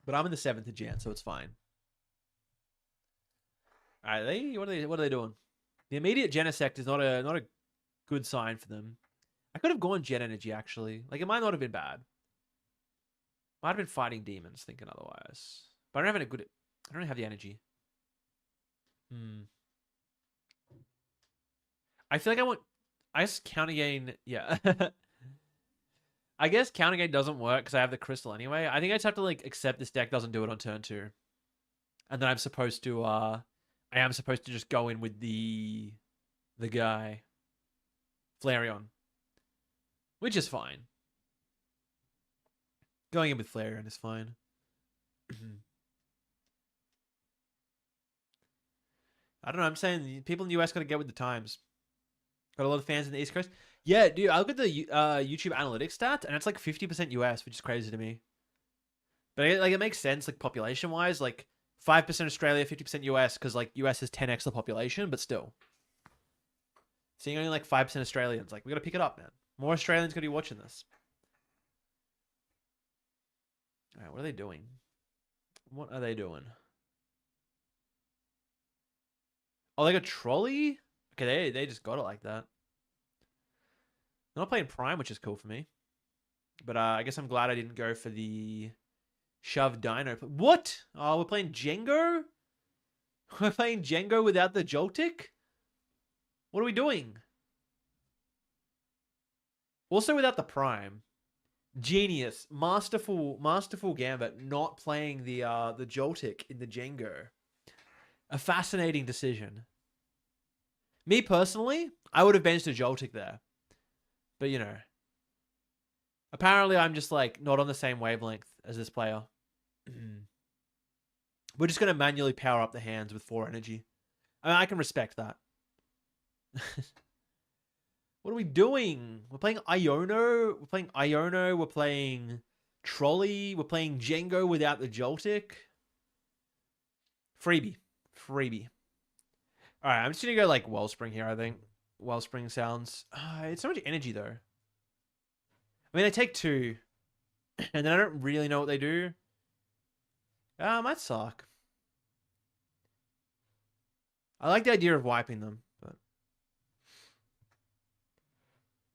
But I'm in the 7th of Jan, so it's fine. All right, what are they doing? The immediate Genesect is not a good sign for them. I could have gone Jet Energy actually. Like, it might not have been bad. Might have been fighting demons, thinking otherwise. But I don't really have the energy. I feel like I guess counter gain, yeah. I guess counter gain doesn't work because I have the crystal anyway. I think I just have to, like, accept this deck doesn't do it on turn 2. And then I am supposed to just go in with the guy. Flareon. Which is fine. Going in with Flareon is fine. I don't know. I'm saying people in the US got to get with the times. Got a lot of fans in the East Coast. Yeah, dude. I look at the YouTube analytics stats, and it's like 50% US, which is crazy to me. But it makes sense, like, population wise, like 5% Australia, 50% US, because, like, US is 10x the population, but still. Seeing only like 5% Australians, like, we got to pick it up, man. More Australians got to be watching this. All right, what are they doing? What are they doing? Oh, they got Trolley? Okay, they just got it like that. They're not playing Prime, which is cool for me. But I guess I'm glad I didn't go for the Shove Dino. What? Oh, we're playing Jengo? We're playing Jengo without the Joltik? What are we doing? Also without the Prime. Genius. Masterful gambit. Not playing the Joltik in the Jengo. A fascinating decision. Me personally, I would have benched a Joltik there. But, you know. Apparently, I'm just, like, not on the same wavelength as this player. We're just going to manually power up the hands with 4 energy. I mean, I can respect that. What are we doing? We're playing Iono. We're playing Trolley. We're playing Jengo without the Joltik. Freebie. All right, I'm just going to go, like, Wellspring here, I think. Wellspring sounds... it's so much energy, though. I mean, I take 2. And then I don't really know what they do. Might suck. I like the idea of wiping them, but...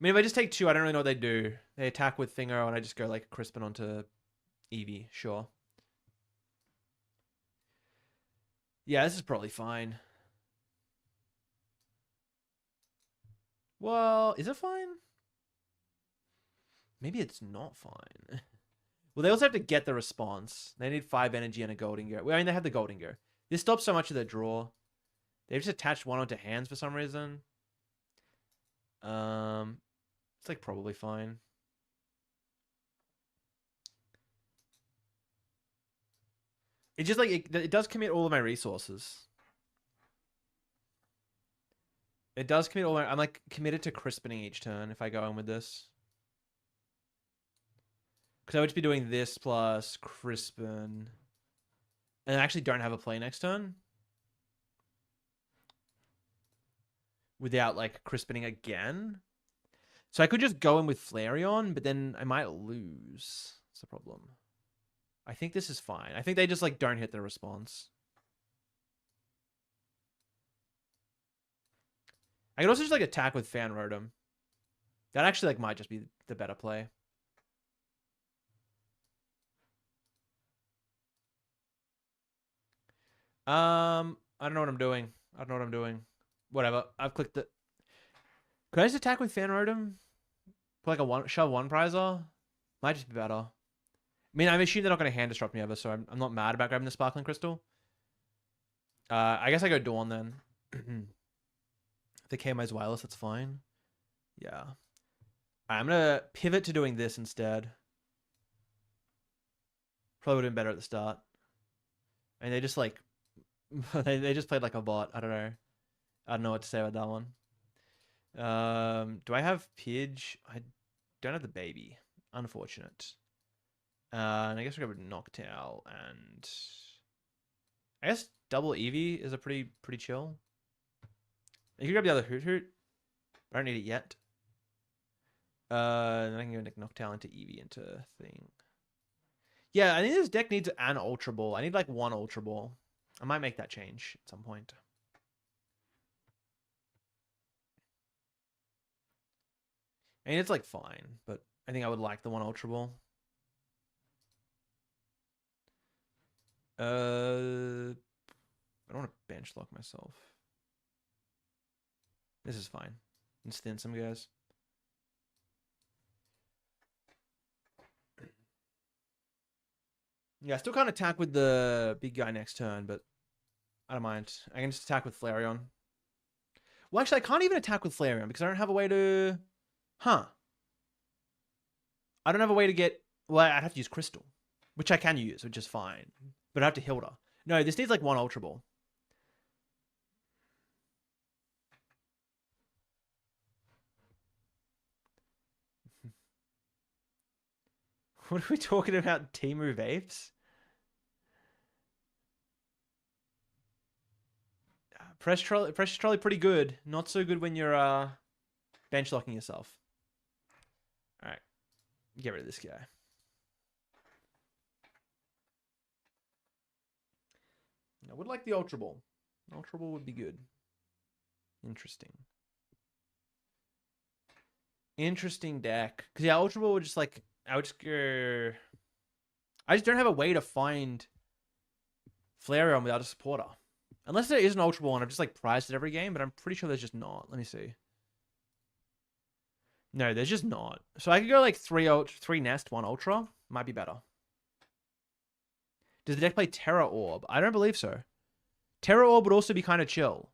I mean, if I just take 2, I don't really know what they do. They attack with Thingo, and I just go, like, Crispin onto Eevee. Sure. Yeah, this is probably fine. Well, is it fine? Maybe it's not fine. Well, they also have to get the response. They need 5 energy and a Golden Gear. Well, I mean, they have the Golden Gear. This stops so much of their draw. They've just attached 1 onto hands for some reason. It's, like, probably fine. It just, like, it does commit all of my resources. It does commit all my... I'm, like, committed to Crispining each turn if I go in with this. Because I would just be doing this plus Crispin. And I actually don't have a play next turn. Without, like, Crispining again. So I could just go in with Flareon, but then I might lose. That's the problem. I think this is fine. I think they just like don't hit the response. I could also just like attack with Fan Rotom. That actually like might just be the better play. I don't know what I'm doing. I don't know what I'm doing. Whatever. I've clicked it. Could I just attack with Fan Rotom? Put like a shove one prizer? Might just be better. I mean, I'm assuming they're not going to hand disrupt me ever, so I'm not mad about grabbing the Sparkling Crystal. I guess I go Dawn then. The KMI's wireless, that's fine. Yeah. I'm going to pivot to doing this instead. Probably would have been better at the start. And they just like... they just played like a bot. I don't know. I don't know what to say about that one. Do I have Pidge? I don't have the baby. Unfortunate. And I guess we're going with Noctowl and... I guess double Eevee is a pretty chill. You can grab the other Hoot Hoot. I don't need it yet. Then I can go Noctowl into Eevee into thing. Yeah, I think this deck needs an Ultra Ball. I need like one Ultra Ball. I might make that change at some point. I mean, it's like fine, but I think I would like the one Ultra Ball. I don't want to bench lock myself. This is fine. Let's thin some guys. Yeah, I still can't attack with the big guy next turn, but I don't mind. I can just attack with Flareon. Well, actually, I can't even attack with Flareon because I don't have a way to... Huh. I don't have a way to get... Well, I'd have to use Crystal, which I can use, which is fine. But I have to Hilda. No, this needs like one Ultra Ball. What are we talking about? Teemu Vapes? Pressure trolley pretty good. Not so good when you're bench locking yourself. All right. Get rid of this guy. I would like the Ultra Ball. Ultra Ball would be good. Interesting. Interesting deck. Because yeah, Ultra Ball would just like... I would just go... I just don't have a way to find Flareon without a supporter. Unless there is an Ultra Ball and I've just like prized it every game, but I'm pretty sure there's just not. Let me see. No, there's just not. So I could go like three Nest, one Ultra. Might be better. Does the deck play Terra Orb? I don't believe so. Terra Orb would also be kind of chill.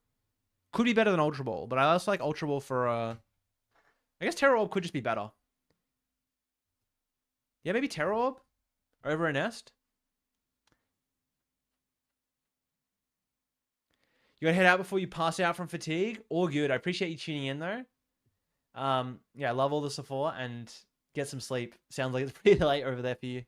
Could be better than Ultra Ball, but I also like Ultra Ball for... I guess Terra Orb could just be better. Yeah, maybe Terra Orb over a Nest. You gotta head out before you pass out from fatigue. All good. I appreciate you tuning in though. Yeah, I love all the support and get some sleep. Sounds like it's pretty late over there for you.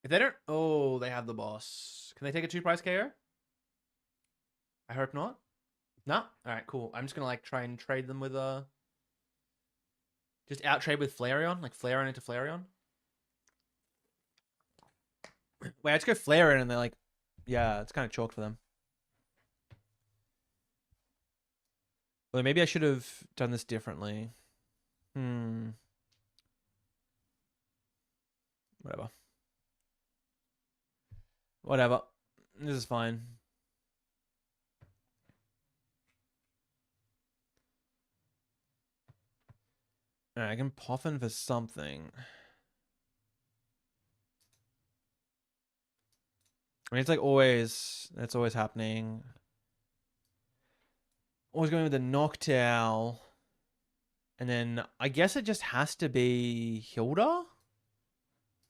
If they don't... Oh, they have the boss. Can they take a 2-price KO? I hope not. No? Alright, cool. I'm just gonna like try and trade them with just out trade with Flareon. Like Flareon into Flareon. Wait, let's go Flareon and they're like... Yeah, it's kind of chalked for them. Well, maybe I should have done this differently. Whatever. Whatever. This is fine. Alright, I can Puffin for something. I mean, it's like always... That's always happening. Always going with the Noctowl. And then I guess it just has to be Hilda?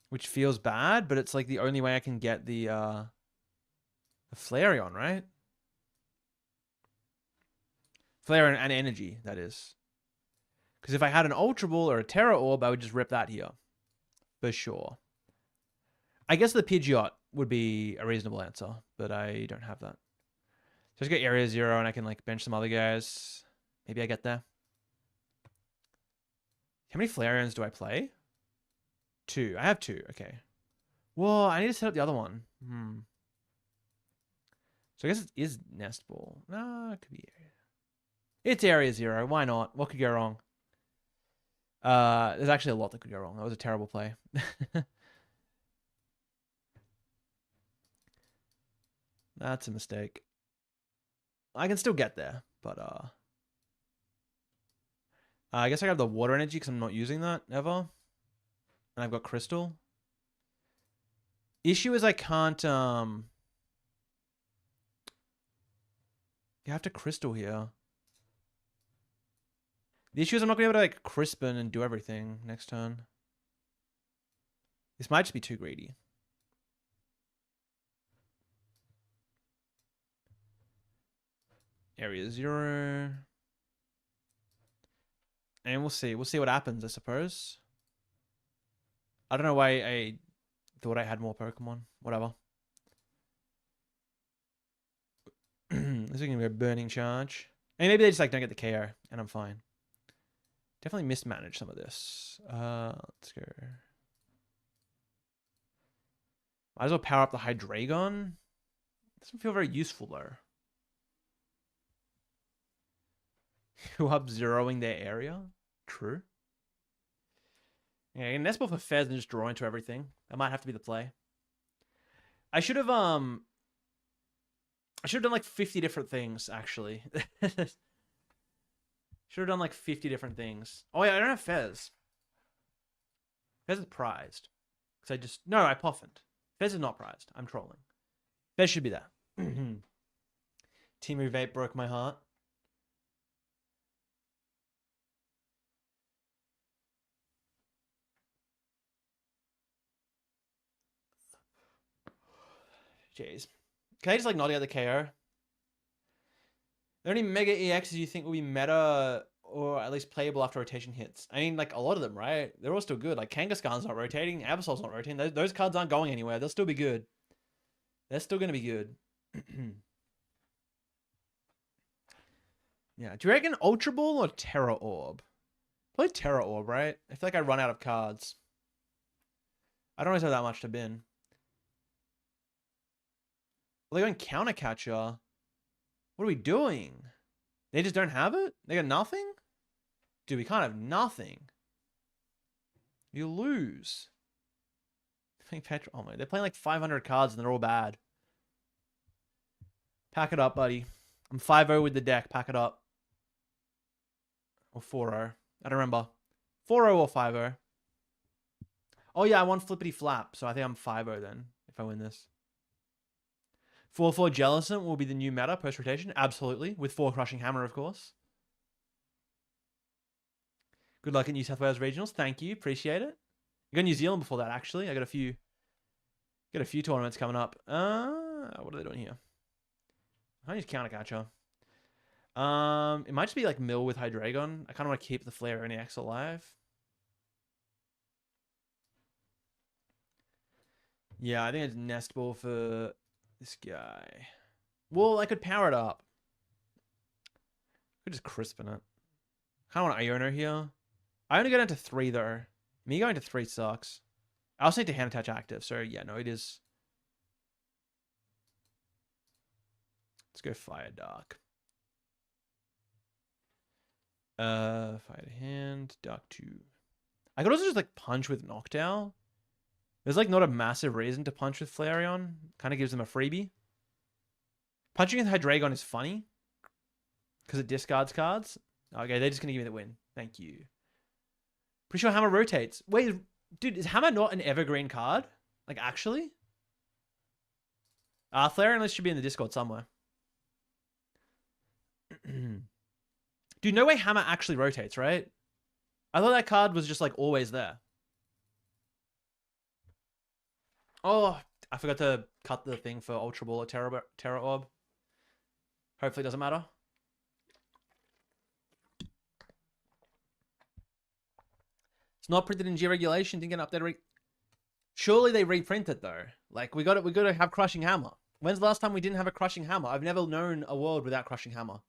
Which feels bad, but it's like the only way I can get the Flareon, right? Flareon and energy, that is. Because if I had an Ultra Ball or a Terra Orb, I would just rip that here. For sure. I guess the Pidgeot would be a reasonable answer, but I don't have that. Just get area 0 and I can like bench some other guys. Maybe I get there. How many Flareons do I play? 2. I have 2. Okay. Well, I need to set up the other one. So I guess it is Nest Ball. No, it could be area. It's area 0. Why not? What could go wrong? There's actually a lot that could go wrong. That was a terrible play. That's a mistake. I can still get there, but I guess I have the water energy because I'm not using that ever. And I've got crystal. Issue is I can't you have to crystal here. The issue is I'm not gonna be able to like crispin and do everything next turn. This might just be too greedy. Area 0. And we'll see. We'll see what happens, I suppose. I don't know why I thought I had more Pokemon. Whatever. This is going to be a burning charge. And maybe they just like don't get the KO, and I'm fine. Definitely mismanaged some of this. Let's go. Might as well power up the Hydreigon. Doesn't feel very useful though. Who up zeroing their area? True. Yeah, Nest Ball for Fez and just draw into everything. That might have to be the play. I should have done like 50 different things, actually. Should have done like 50 different things. Oh yeah, I don't have Fez. Fez is prized. Because I poffined. Fez is not prized. I'm trolling. Fez should be there. Timu Vape broke my heart. Jeez. Can I just like not get the KO? Are there any Mega EXs you think will be meta or at least playable after rotation hits? I mean, like a lot of them, right? They're all still good. Like Kangaskhan's not rotating, Absol's not rotating. Those cards aren't going anywhere. They'll still be good. They're still going to be good. Yeah. Do you reckon Ultra Ball or Terra Orb? Probably Terra Orb, right? I feel like I run out of cards. I don't always have that much to bin. Well, they're going Counter Catcher. What are we doing? They just don't have it? They got nothing? Dude, we can't have nothing. You lose. Oh my, they're playing like 500 cards and they're all bad. Pack it up, buddy. I'm 5-0 with the deck. Pack it up. Or 4-0. I don't remember. 4-0 or 5-0. Oh yeah, I won Flippity Flap. So I think I'm 5-0 then if I win this. 4-4 Jellicent will be the new meta post-rotation. Absolutely. With 4 Crushing Hammer, of course. Good luck at New South Wales Regionals. Thank you. Appreciate it. I got New Zealand before that, actually. I got a few tournaments coming up. What are they doing here? I use Counter Catcher. It might just be like Mill with Hydreigon. I kind of want to keep the Flare and X alive. Yeah, I think it's Nest Ball for this guy. Well, I could power it up. I could just crispen it. I kind of want Iono here. I only go down to 3 though. Me going to 3 sucks. I also need to hand attach active. So yeah, no, it is. Let's go Fire Dark. Fire to hand. Dark 2. I could also just like punch with Noctowl. There's like not a massive reason to punch with Flareon. Kind of gives them a freebie. Punching with Hydreigon is funny. Because it discards cards. Okay, they're just going to give me the win. Thank you. Pretty sure Hammer rotates. Wait, dude, is Hammer not an evergreen card? Like, actually? Flareon list should be in the Discord somewhere. Dude, no way Hammer actually rotates, right? I thought that card was just like always there. Oh, I forgot to cut the thing for Ultra Ball or Terra Orb. Hopefully it doesn't matter. It's not printed in G regulation. Didn't get an update. Surely they reprint it though. Like we got to have Crushing Hammer. When's the last time we didn't have a Crushing Hammer? I've never known a world without Crushing Hammer.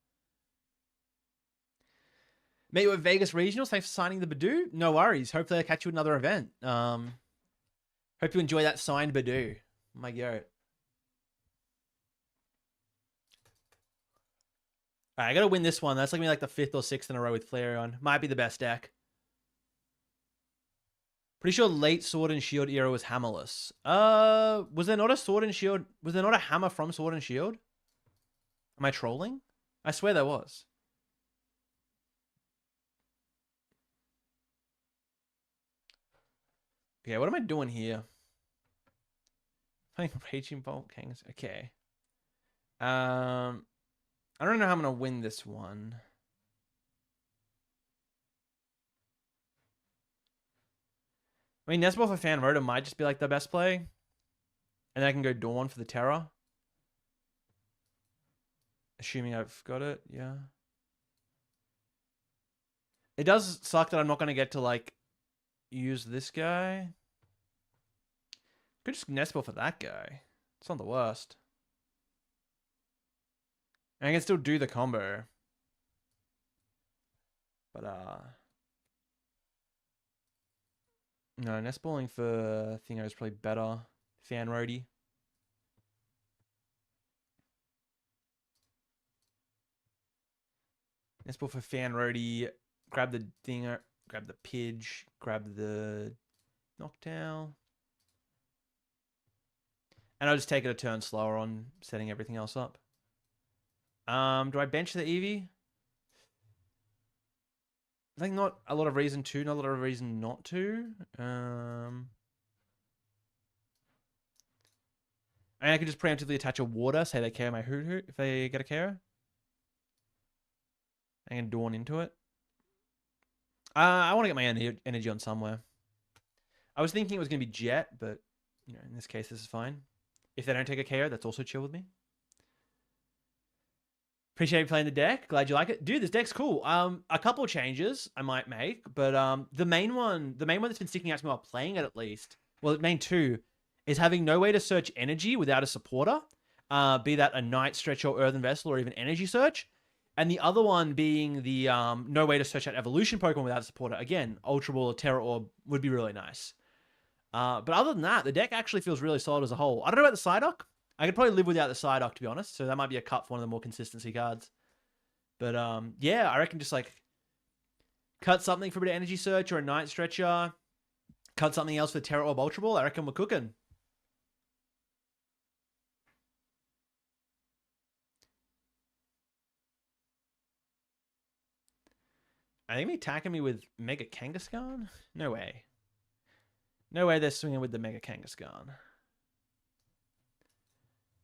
Mate, with Vegas Regionals, thanks for signing the Badoo. No worries. Hopefully I'll catch you at another event. Hope you enjoy that signed Badoo. My God. All right, I got to win this one. That's like the 5th or 6th in a row with Flareon. Might be the best deck. Pretty sure late Sword and Shield era was hammerless. Was there not a Sword and Shield? Was there not a hammer from Sword and Shield? Am I trolling? I swear there was. Okay, what am I doing here? Playing Raging Bolt Kings. Okay. I don't know how I'm gonna win this one. I mean, Nesball for Fan Rotor might just be like the best play. And then I can go Dawn for the Terror. Assuming I've got it, yeah. It does suck that I'm not going to get to, like, use this guy. Could just Nesball for that guy. It's not the worst. And I can still do the combo. But, no, Nestballing for Thingo is probably better. Fan Roadie. Nestball for Fan Roadie. Grab the Dinger. Grab the Pidge. Grab the Knockdown. And I'll just take it a turn slower on setting everything else up. Do I bench the Eevee? I think not a lot of reason to, not a lot of reason not to. And I could just preemptively attach a water, say they KO my Hoot Hoot if they get a KO. I can Dawn into it. I want to get my energy on somewhere. I was thinking it was going to be Jet, but you know, in this case, this is fine. If they don't take a KO, that's also chill with me. Appreciate you playing the deck. Glad you like it. Dude, this deck's cool. A couple of changes I might make, but the main one that's been sticking out to me while playing it at least, well, the main two, is having no way to search energy without a supporter, be that a Night Stretcher or Earthen Vessel or even Energy Search. And the other one being the no way to search out Evolution Pokemon without a supporter. Again, Ultra Ball or Terra Orb would be really nice. But other than that, the deck actually feels really solid as a whole. I don't know about the Psyduck. I could probably live without the Psyduck, to be honest. So that might be a cut for one of the more consistency cards. But yeah, I reckon just like cut something for a bit of Energy Search or a Night Stretcher. Cut something else for Terra Orb Ultra Ball. I reckon we're cooking. I think they're attacking me with Mega Kangaskhan? No way. No way they're swinging with the Mega Kangaskhan.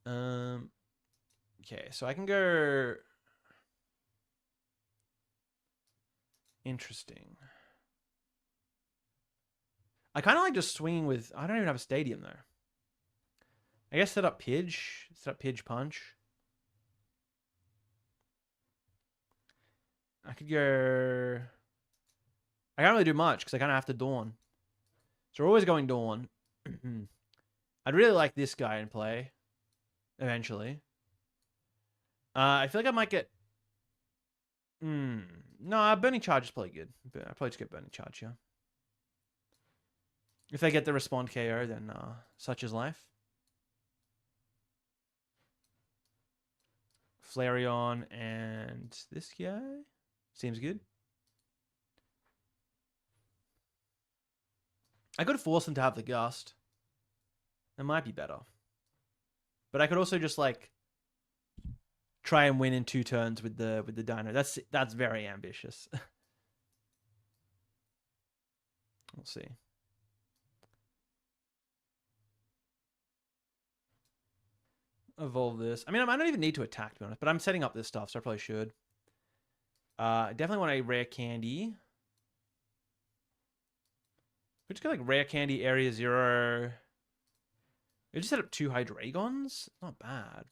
Okay, so I can go... Interesting. I kind of like just swinging with... I don't even have a Stadium, though. I guess set up Pidge. Set up Pidge Punch. I could go... I can't really do much, because I kind of have to Dawn. So we're always going Dawn. I'd really like this guy in play. Eventually. I feel like I might get... No, Burning Charge is probably good. I'll probably just get Burning Charge, yeah. If they get the Respond KO, then such is life. Flareon and this guy. Seems good. I could force them to have the Gust. That might be better. But I could also just like try and win in 2 turns with the Dino. That's very ambitious. We'll see. Evolve this. I mean, I don't even need to attack, to be honest, but I'm setting up this stuff, so I probably should. I definitely want a Rare Candy. We just got like Rare Candy, Area 0. We just set up 2 Hydreigons. Not bad.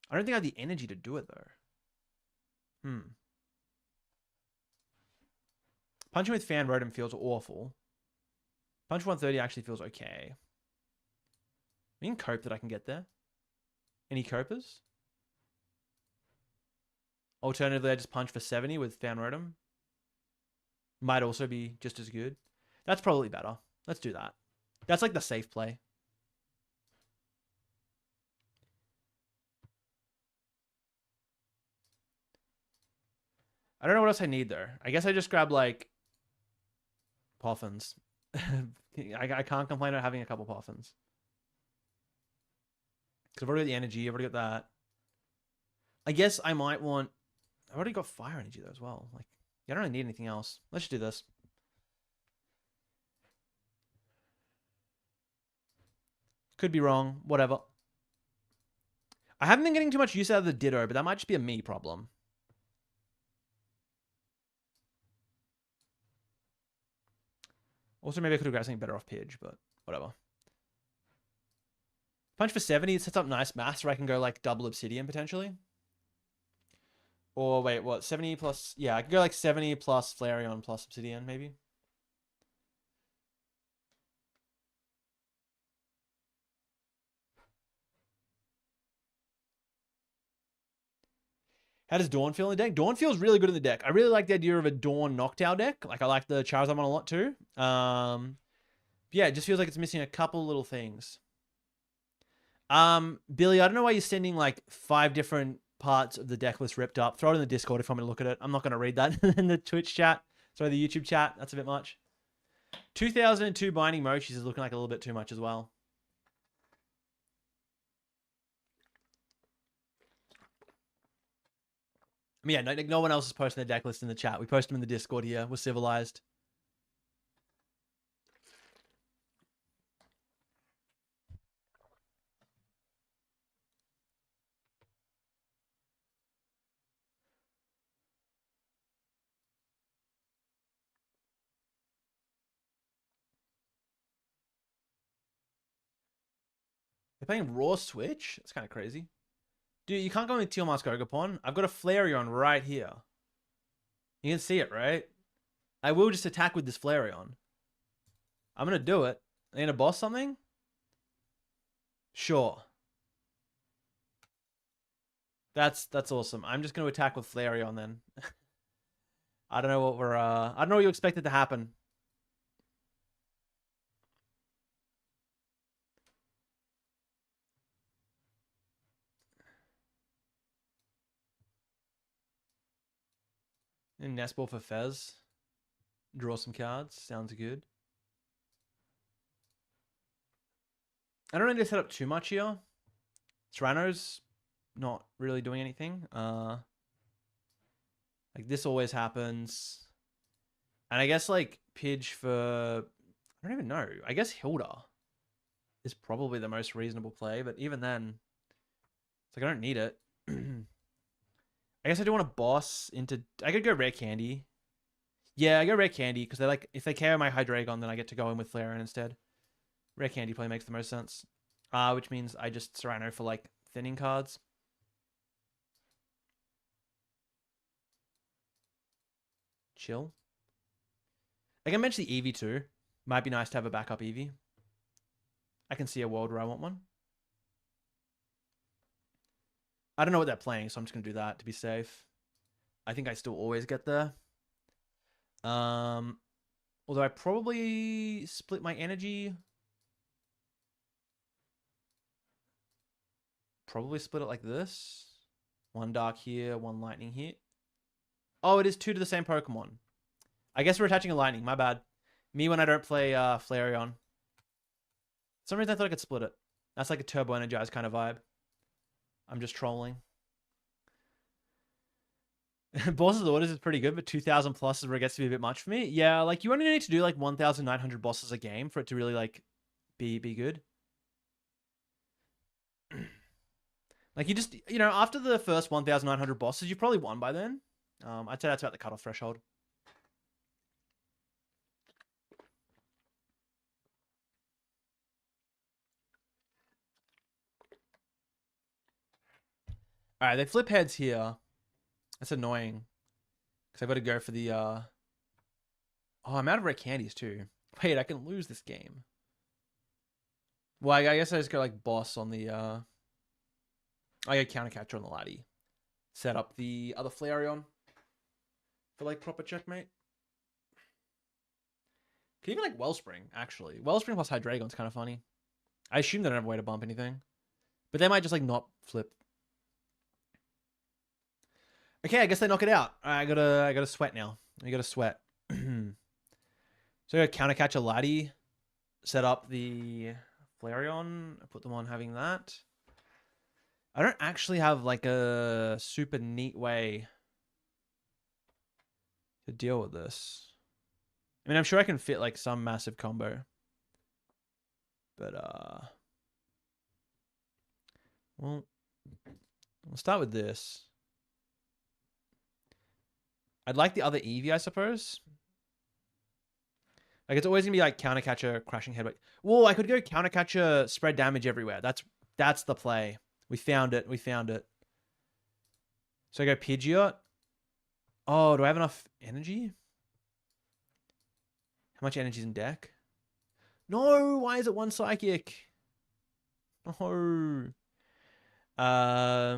I don't think I have the energy to do it, though. Punching with Fan Rotom feels awful. Punch 130 actually feels okay. We can cope that I can get there. Any copers? Alternatively, I just punch for 70 with Fan Rotom. Might also be just as good. That's probably better. Let's do that. That's like the safe play. I don't know what else I need there. I guess I just grab like Poffins. I can't complain about having a couple Poffins. Because I've already got the energy. I've already got that. I guess I might want... I've already got fire energy though as well. Like, I don't really need anything else. Let's just do this. Could be wrong. Whatever. I haven't been getting too much use out of the Ditto, but that might just be a me problem. Also, maybe I could have grabbed something better off Pidge, but whatever. Punch for 70, it sets up nice maths where I can go like double Obsidian potentially. Or wait, what? 70 plus... Yeah, I could go like 70 plus Flareon plus Obsidian, maybe. How does Dawn feel in the deck? Dawn feels really good in the deck. I really like the idea of a Dawn Noctowl deck. Like, I like the Charizard one a lot too. Yeah, it just feels like it's missing a couple little things. Billy, I don't know why you're sending like 5 different parts of the deck list ripped up. Throw it in the Discord if I'm going to look at it. I'm not going to read that in the Twitch chat. Sorry, the YouTube chat. That's a bit much. 2002 Binding Mochis is looking like a little bit too much as well. I mean, yeah, no one else is posting the deck list in the chat. We post them in the Discord here. We're civilized. They're playing Raw Switch? That's kind of crazy. Dude, you can't go with Teal Mask Ogapon. I've got a Flareon right here. You can see it, right? I will just attack with this Flareon. I'm going to do it. I'm going to boss something? Sure. That's awesome. I'm just going to attack with Flareon then. I don't know what we're... I don't know what you expected to happen. And Nest Ball for Fez. Draw some cards. Sounds good. I don't need to set up too much here. Serrano's not really doing anything. Like this always happens. And I guess like Pidge for... I don't even know. I guess Hilda is probably the most reasonable play. But even then, it's like I don't need it. I guess I do want to boss into... I could go Rare Candy. Yeah, I go Rare Candy because they like... If they KO my Hydreigon, then I get to go in with Flareon instead. Rare Candy probably makes the most sense. Which means I just Serrano for like thinning cards. Chill. I can mention the Eevee too. Might be nice to have a backup Eevee. I can see a world where I want one. I don't know what they're playing, so I'm just going to do that to be safe. I think I still always get there. Although I probably split my energy. Probably split it like this. 1 dark here, 1 lightning here. Oh, it is 2 to the same Pokemon. I guess we're attaching a lightning. My bad. Me when I don't play Flareon. For some reason I thought I could split it. That's like a turbo energized kind of vibe. I'm just trolling. Bosses orders is pretty good, but 2,000 plus is where it gets to be a bit much for me. Yeah, like you only need to do like 1,900 bosses a game for it to really like be good. Like you just, you know, after the first 1,900 bosses, you've probably won by then. I'd say that's about the cutoff threshold. All right, they flip heads here. That's annoying. Because I've got to go for the... Oh, I'm out of rare candies too. Wait, I can lose this game. Well, I guess I just go like boss on the I get counter catcher on the laddie. Set up the other Flareon for like proper checkmate. Can even like Wellspring, actually. Wellspring plus Hydreigon's kind of funny. I assume they don't have a way to bump anything. But they might just like not flip. Okay, I guess they knock it out. I gotta sweat now. I gotta sweat. So I gotta counter catch a laddie. Set up the Flareon. Put them on having that. I don't actually have like a super neat way to deal with this. I mean, I'm sure I can fit like some massive combo. But well, we'll start with this. I'd like the other Eevee, I suppose. Like it's always gonna be like counter catcher, crashing head. Whoa, I could go counter catcher, spread damage everywhere. That's the play. We found it. We found it. So I go Pidgeot. Oh, do I have enough energy? How much energy is in deck? No, why is it one psychic? No. I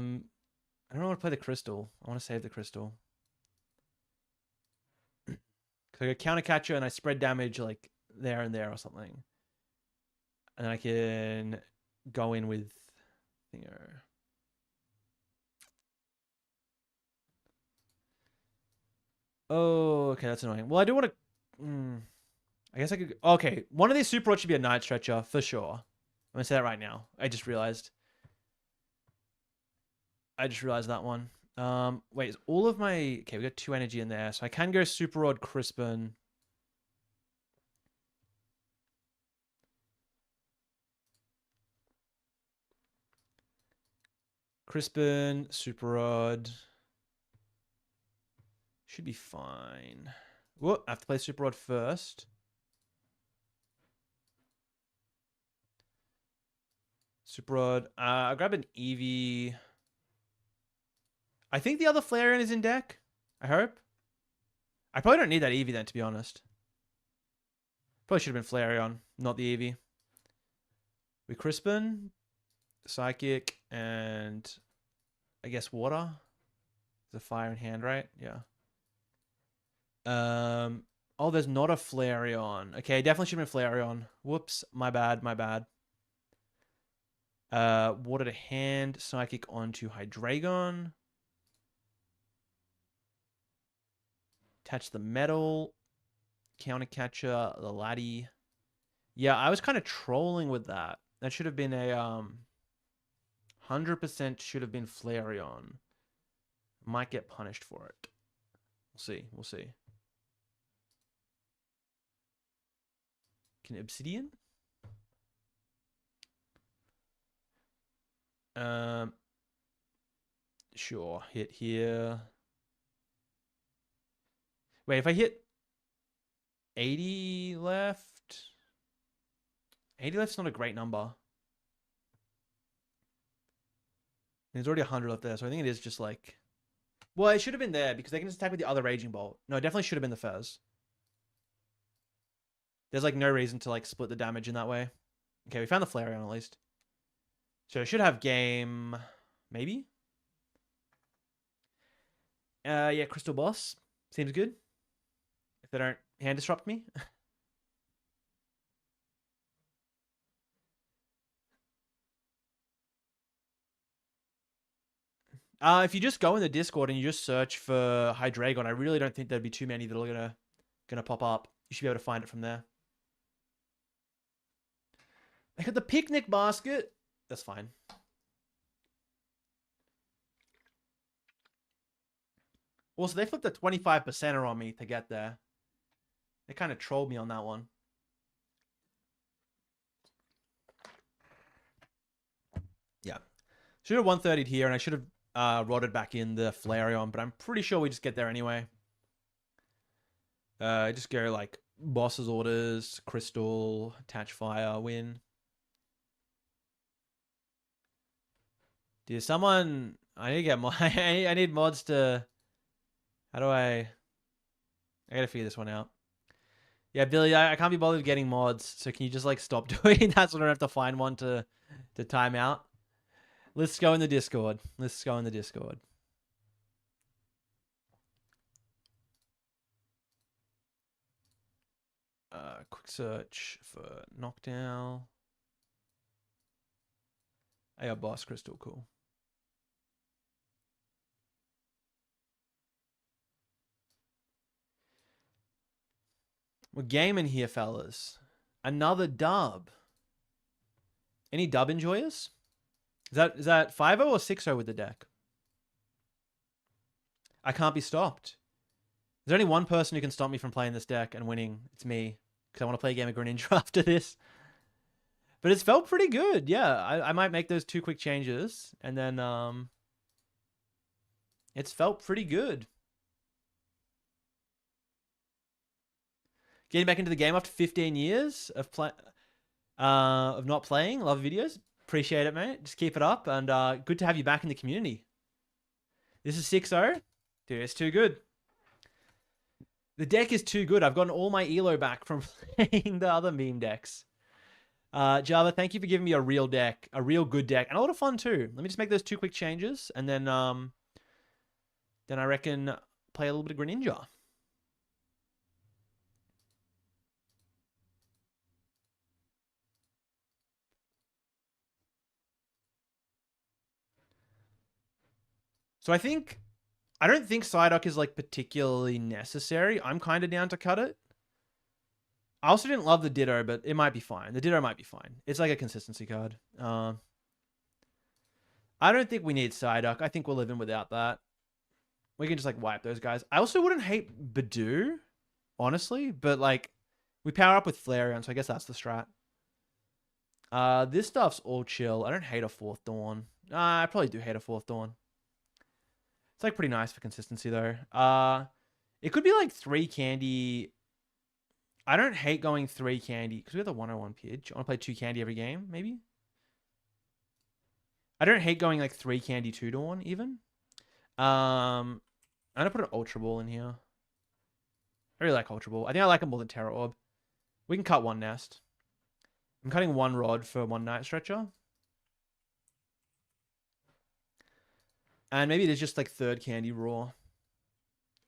don't want to play the crystal. I want to save the crystal. So I go counter catcher and I spread damage like there and there or something. And then I can go in with Thinger. Oh, okay, that's annoying. Well, I do want to. I guess I could. Okay, one of these super rods should be a night stretcher for sure. I'm gonna say that right now. I just realized that one. Wait, is all of my... Okay, we got 2 energy in there. So I can go Super Rod, Crispin. Crispin, Super Rod. Should be fine. Whoa, I have to play Super Rod first. Super Rod. I'll grab an Eevee. I think the other Flareon is in deck. I hope. I probably don't need that Eevee then, to be honest. Probably should have been Flareon, not the Eevee. We Crispin, Psychic, and I guess Water. There's a fire in hand, right? Yeah. Oh, there's not a Flareon. Okay, definitely should have been Flareon. Whoops, my bad, my bad. Water to hand, Psychic onto Hydreigon. Attach the metal. Counter catcher, the laddie. Yeah, I was kind of trolling with that. That should have been a 100% should have been Flareon. Might get punished for it. We'll see. We'll see. Can Obsidian? Sure. Hit here. Wait, if I hit 80 left... 80 left's not a great number. There's already 100 left there, so I think it is just like... Well, it should have been there, because they can just attack with the other Raging Bolt. No, it definitely should have been the Fez. There's like no reason to like split the damage in that way. Okay, we found the Flareon at least. So I should have game... Maybe? Yeah, Crystal Boss. Seems good. If they don't hand disrupt me. If you just go in the Discord and you just search for Hydreigon, I really don't think there'd be too many that are gonna pop up. You should be able to find it from there. I got the picnic basket. That's fine. Also, they flipped a 25%er on me to get there. They kind of trolled me on that one. Yeah. Should have 130'd here, and I should have rodded back in the Flareon, but I'm pretty sure we just get there anyway. Just go like boss's orders, crystal, attach fire, win. Dude, someone... I need to get I need mods to... How do I gotta figure this one out. Yeah, Billy, I can't be bothered getting mods, so can you just like stop doing that so I don't have to find one to time out? Let's go in the Discord. Let's go in the Discord. Quick search for Knockdown. Hey, boss crystal, cool. We're gaming here, fellas. Another dub. Any dub enjoyers? Is that 5-0 or 6-0 with the deck? I can't be stopped. There's only one person who can stop me from playing this deck and winning. It's me. Because I want to play a game of Greninja after this. But it's felt pretty good. Yeah, I might make those 2 quick changes. And then it's felt pretty good. Getting back into the game after 15 years of not playing. Love videos. Appreciate it, mate. Just keep it up. And good to have you back in the community. This is 6-0. Dude, it's too good. The deck is too good. I've gotten all my elo back from playing the other meme decks. Java, thank you for giving me a real deck. A real good deck. And a lot of fun, too. Let me just make those 2 quick changes. And then I reckon play a little bit of Greninja. So I don't think Psyduck is like particularly necessary. I'm kind of down to cut it. I also didn't love the Ditto, but it might be fine. The Ditto might be fine. It's like a consistency card. I don't think we need Psyduck. I think we're living without that. We can just like wipe those guys. I also wouldn't hate Badoo, honestly, but like we power up with Flareon, so I guess that's the strat. This stuff's all chill. I don't hate a 4th Dawn. I probably do hate a 4th Dawn. It's like pretty nice for consistency though. It could be like 3 candy. I don't hate going 3 candy because we have the 101 Pidge. I want to play 2 candy every game, maybe. I don't hate going like 3 candy 2 Dawn even. I'm gonna put an Ultra Ball in here. I really like Ultra Ball. I think I like it more than Terra Orb. We can cut 1 nest. I'm cutting 1 rod for 1 Night Stretcher. And maybe it is just like 3rd candy raw.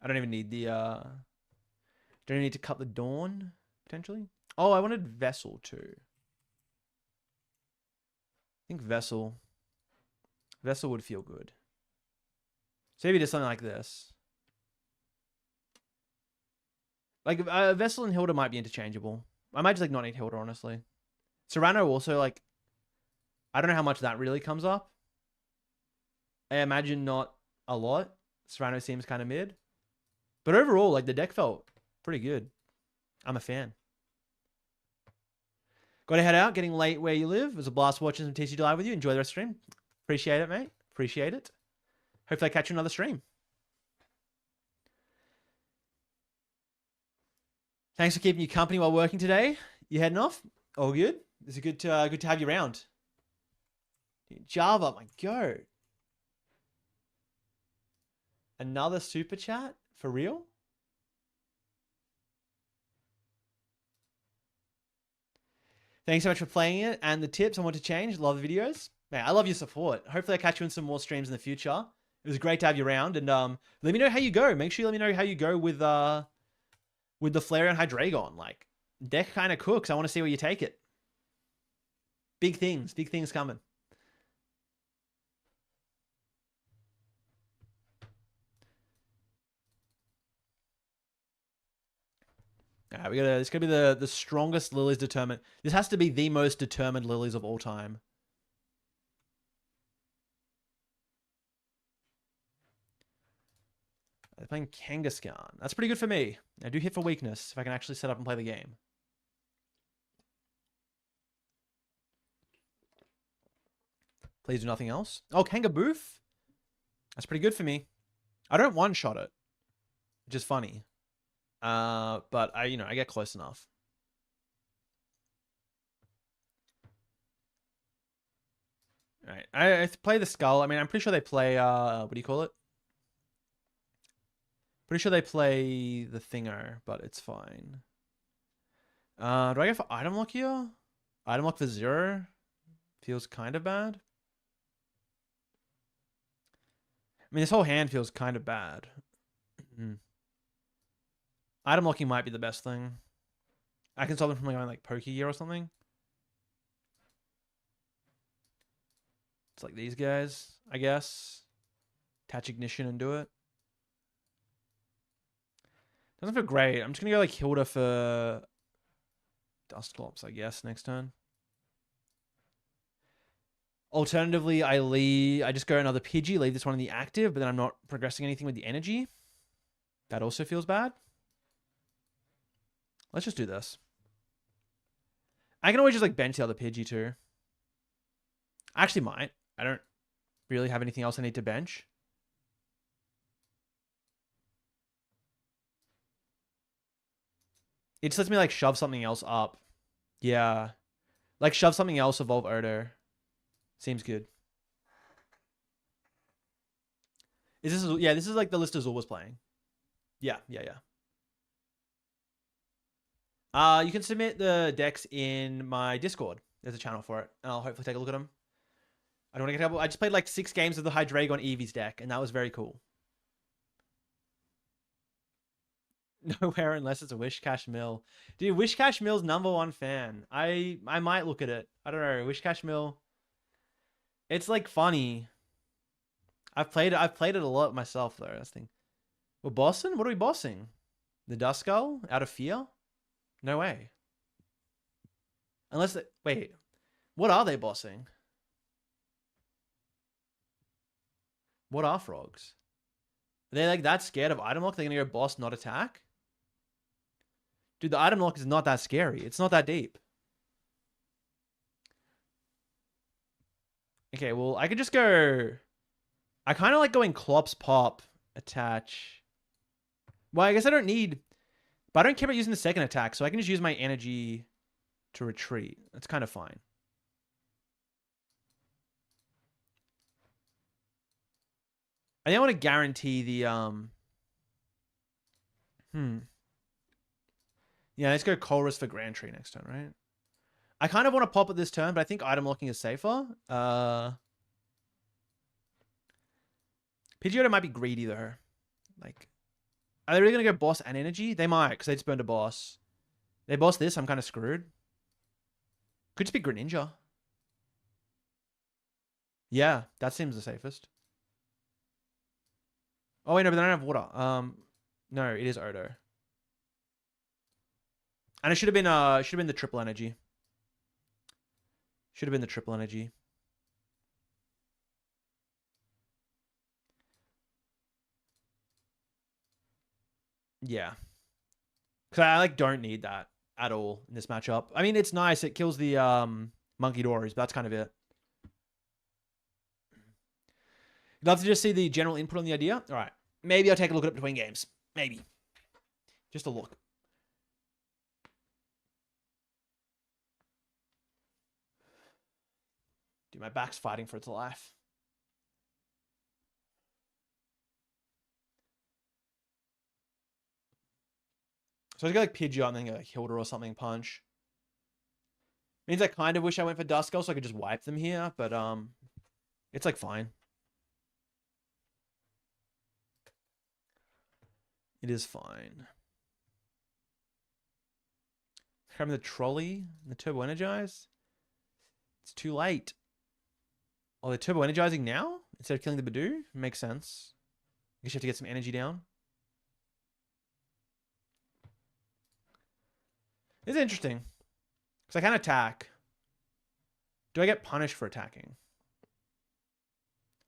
I don't even need the don't even need to cut the Dawn, potentially. Oh, I wanted Vessel too. I think Vessel would feel good. So maybe just something like this. Like Vessel and Hilda might be interchangeable. I might just like not need Hilda, honestly. Serrano also like I don't know how much that really comes up. I imagine not a lot. Serrano seems kind of mid. But overall, like the deck felt pretty good. I'm a fan. Got to head out. Getting late where you live. It was a blast watching some TCG Live with you. Enjoy the rest of the stream. Appreciate it, mate. Appreciate it. Hopefully I catch you another stream. Thanks for keeping you company while working today. You heading off? All good? It's good to have you around. Java, my go. Another super chat? For real? Thanks so much for playing it and the tips. I want to change. Love the videos. Man, I love your support. Hopefully I catch you in some more streams in the future. It was great to have you around. And let me know how you go. Make sure you let me know how you go with the Flareon Hydreigon. Like, deck kind of cooks. I want to see where you take it. Big things coming. All right, it's gonna be the strongest Lilies determined. This has to be the most determined Lilies of all time. They're playing Kangaskhan. That's pretty good for me. I do hit for weakness if I can actually set up and play the game. Please do nothing else. Oh, Kangaboof. That's pretty good for me. I don't one-shot it, which is funny. But I get close enough. All right, I play the Skull. I mean, I'm pretty sure they play, what do you call it? Pretty sure they play the Thinger, but it's fine. Do I go for item lock here? Item lock for 0 feels kind of bad. I mean, this whole hand feels kind of bad. Item locking might be the best thing. I can stop them from going like Poke Gear or something. It's like these guys, I guess. Attach Ignition and do it. Doesn't feel great. I'm just going to go like Hilda for Dusclops, I guess, next turn. Alternatively, I just go another Pidgey, leave this one in the active, but then I'm not progressing anything with the energy. That also feels bad. Let's just do this. I can always just like bench the other Pidgey too. I actually might. I don't really have anything else I need to bench. It just lets me like shove something else up. Yeah. Like shove something else, evolve Odo. Seems good. Is this, yeah, this is like the list Azul was playing. Yeah. You can submit the decks in my Discord. There's a channel for it, and I'll hopefully take a look at them. I don't want to get trouble. I just played like 6 games of the Hydreigon Eevee's deck, and that was very cool. Nowhere unless it's a Wishcash Mill. Dude, Wishcash Mill's #1 fan. I might look at it. I don't know. Wishcash Mill. It's like funny. I've played it a lot myself though. That's the thing. We're bossing? What are we bossing? The Duskull? Out of fear? No way. Unless they, wait. What are they bossing? What are frogs? Are they like that scared of item lock? They're gonna go boss, not attack? Dude, the item lock is not that scary. It's not that deep. Okay, well, I could just go... I kind of like going Clops, Pop, Attach. Well, I guess I don't need... But I don't care about using the second attack, so I can just use my energy to retreat. That's kind of fine. I think I want to guarantee the... Yeah, let's go Colress for Grand Tree next turn, right? I kind of want to pop it this turn, but I think item locking is safer. Pidgeotto might be greedy, though. Like, are they really going to go boss and energy? They might, because they just burned a boss. They boss this, I'm kind of screwed. Could just be Greninja. Yeah, that seems the safest. Oh, wait, no, but they don't have water. No, it is Odo. And it should have been the triple energy. Should have been the triple energy. Yeah. Because I like don't need that at all in this matchup. I mean, it's nice. It kills the Monkey Dories, but that's kind of it. You'd love to just see the general input on the idea? All right. Maybe I'll take a look at it between games. Maybe. Just a look. Dude, my back's fighting for its life. So I go like Pidgeot and then go like Hilda or something, punch. Means I kind of wish I went for Duskull so I could just wipe them here, but it's like fine. It is fine. Having the trolley and the turbo energize. It's too late. Oh, they're turbo energizing now instead of killing the Badoo? Makes sense. I guess you have to get some energy down. It's interesting. Because I can attack. Do I get punished for attacking?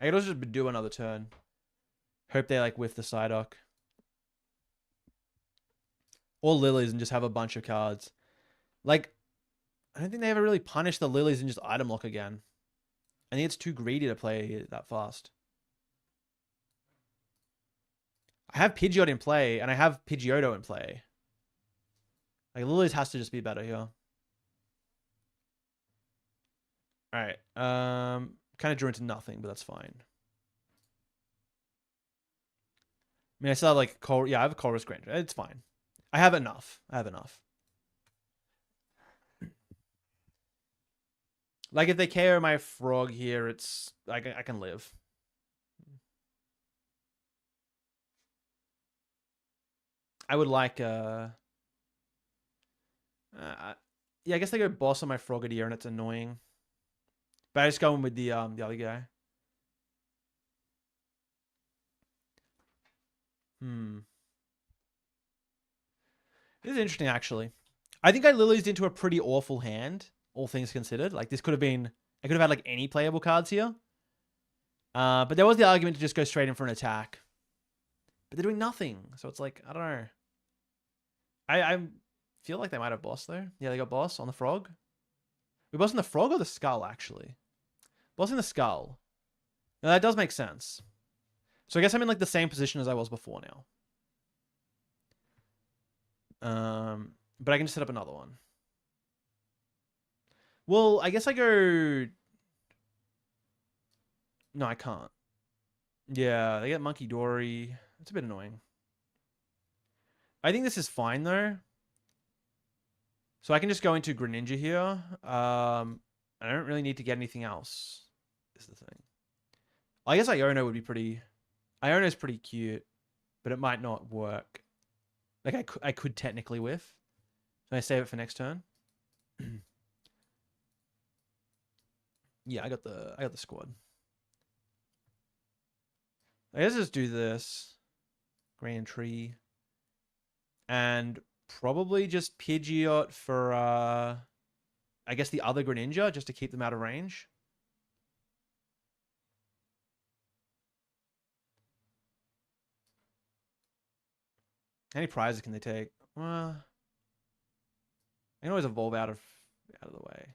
I could also just do another turn. Hope they like whiff the Psyduck. Or Lilies and just have a bunch of cards. Like, I don't think they ever really punish the Lilies and just item lock again. I think it's too greedy to play that fast. I have Pidgeot in play, and I have Pidgeotto in play. Like, Lilies has to just be better here. Alright. Kind of drew into nothing, but that's fine. I mean, I still have, like, yeah, I have a Colress Granger. It's fine. I have enough. Like if they KO my frog here, it's I can live. I would like yeah, I guess they go boss on my Frogadier and it's annoying. But I just go in with the other guy. This is interesting actually. I think I lilies into a pretty awful hand, all things considered. Like this could have been I could have had like any playable cards here. But there was the argument to just go straight in for an attack. But they're doing nothing. So it's like, I don't know. I feel like they might have boss though. Yeah, they got boss on the frog. We boss on the frog or the skull, actually? Boss in the skull. Now that does make sense. So I guess I'm in like the same position as I was before now. But I can just set up another one. Well, I guess I go... No, I can't. Yeah, they get Monkey Dory. It's a bit annoying. I think this is fine, though. So I can just go into Greninja here. I don't really need to get anything else. Is the thing. I guess Iono would be pretty... Iono's pretty cute, but it might not work. Like I could technically whiff. Can I save it for next turn? Yeah, I got the squad. I guess just do this. Grand Tree. And probably just Pidgeot for I guess the other Greninja, just to keep them out of range. How many prizes can they take? I can always evolve out of the way.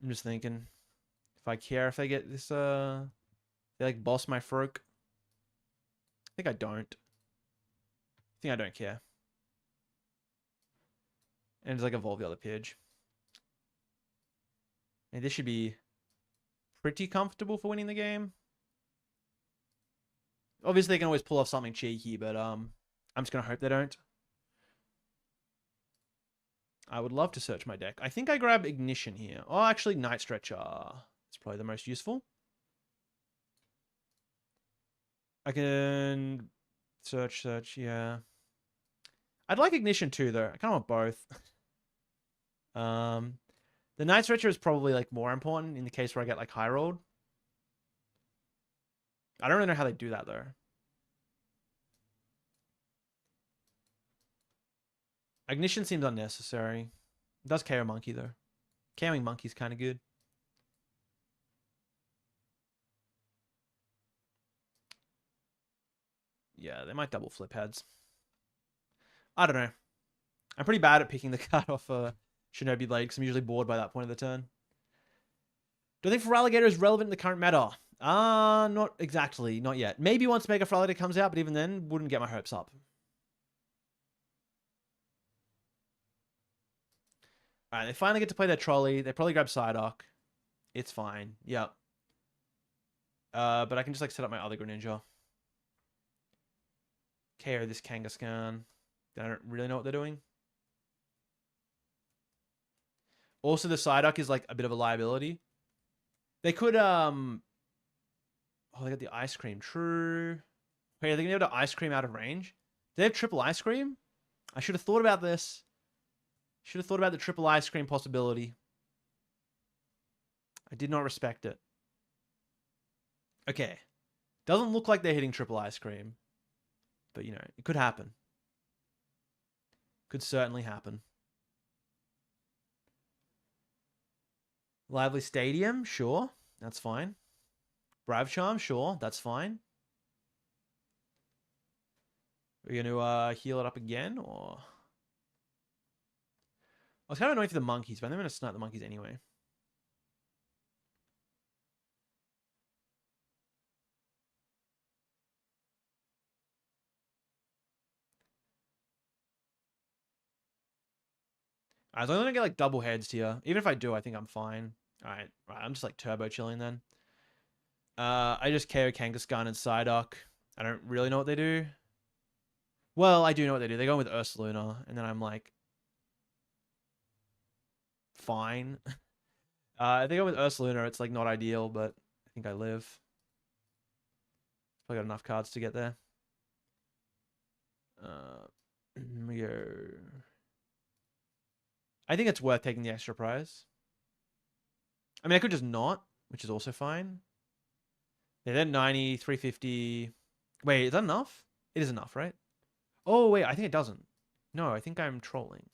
I'm just thinking if I care if they get this they like boss my Froak. I think I don't. I think I don't care. And just like evolve the other Pidge. And this should be pretty comfortable for winning the game. Obviously, they can always pull off something cheeky, but I'm just gonna hope they don't. I would love to search my deck. I think I grab Ignition here. Oh, actually, Night Stretcher. It's probably the most useful. I can search, yeah. I'd like Ignition too, though. I kind of want both. The Night Stretcher is probably like more important in the case where I get like high rolled. I don't really know how they do that though. Ignition seems unnecessary. It does KO Monkey though. KOing Monkey's kind of good. Yeah, they might double flip heads. I don't know. I'm pretty bad at picking the card off Shinobi Blade because I'm usually bored by that point of the turn. Do I think Feraligatr is relevant in the current meta? Not exactly. Not yet. Maybe once Mega Feraligatr comes out, but even then, wouldn't get my hopes up. Alright, they finally get to play their trolley. They probably grab Psyduck. It's fine. Yep. But I can just like set up my other Greninja. KO this Kangaskhan. I don't really know what they're doing. Also, the Psyduck is like a bit of a liability. They could, oh, they got the Ice Cream. True. Okay, are they going to be able to Ice Cream out of range? Do they have triple Ice Cream? I should have thought about this. Should have thought about the triple Ice Cream possibility. I did not respect it. Okay. Doesn't look like they're hitting triple Ice Cream. But, you know, it could happen. Could certainly happen. Lively Stadium, sure. That's fine. Brave Charm, sure. That's fine. We're going to heal it up again, or... I was kind of annoyed for the monkeys, but I'm going to snipe the monkeys anyway. As long as I don't get like double heads here. Even if I do, I think I'm fine. Alright, right. I'm just like turbo chilling then. I just KO Kangaskhan and Psyduck. I don't really know what they do. Well, I do know what they do. They go with Ursaluna, and then I'm like... fine. I think I'm with Ursaluna. It's like not ideal, but I think I live. Probably got enough cards to get there. We go. I think it's worth taking the extra prize. I mean, I could just not, which is also fine. Yeah, then 90, 350. Wait, is that enough? It is enough, right? Oh, wait, I think it doesn't. No, I think I'm trolling.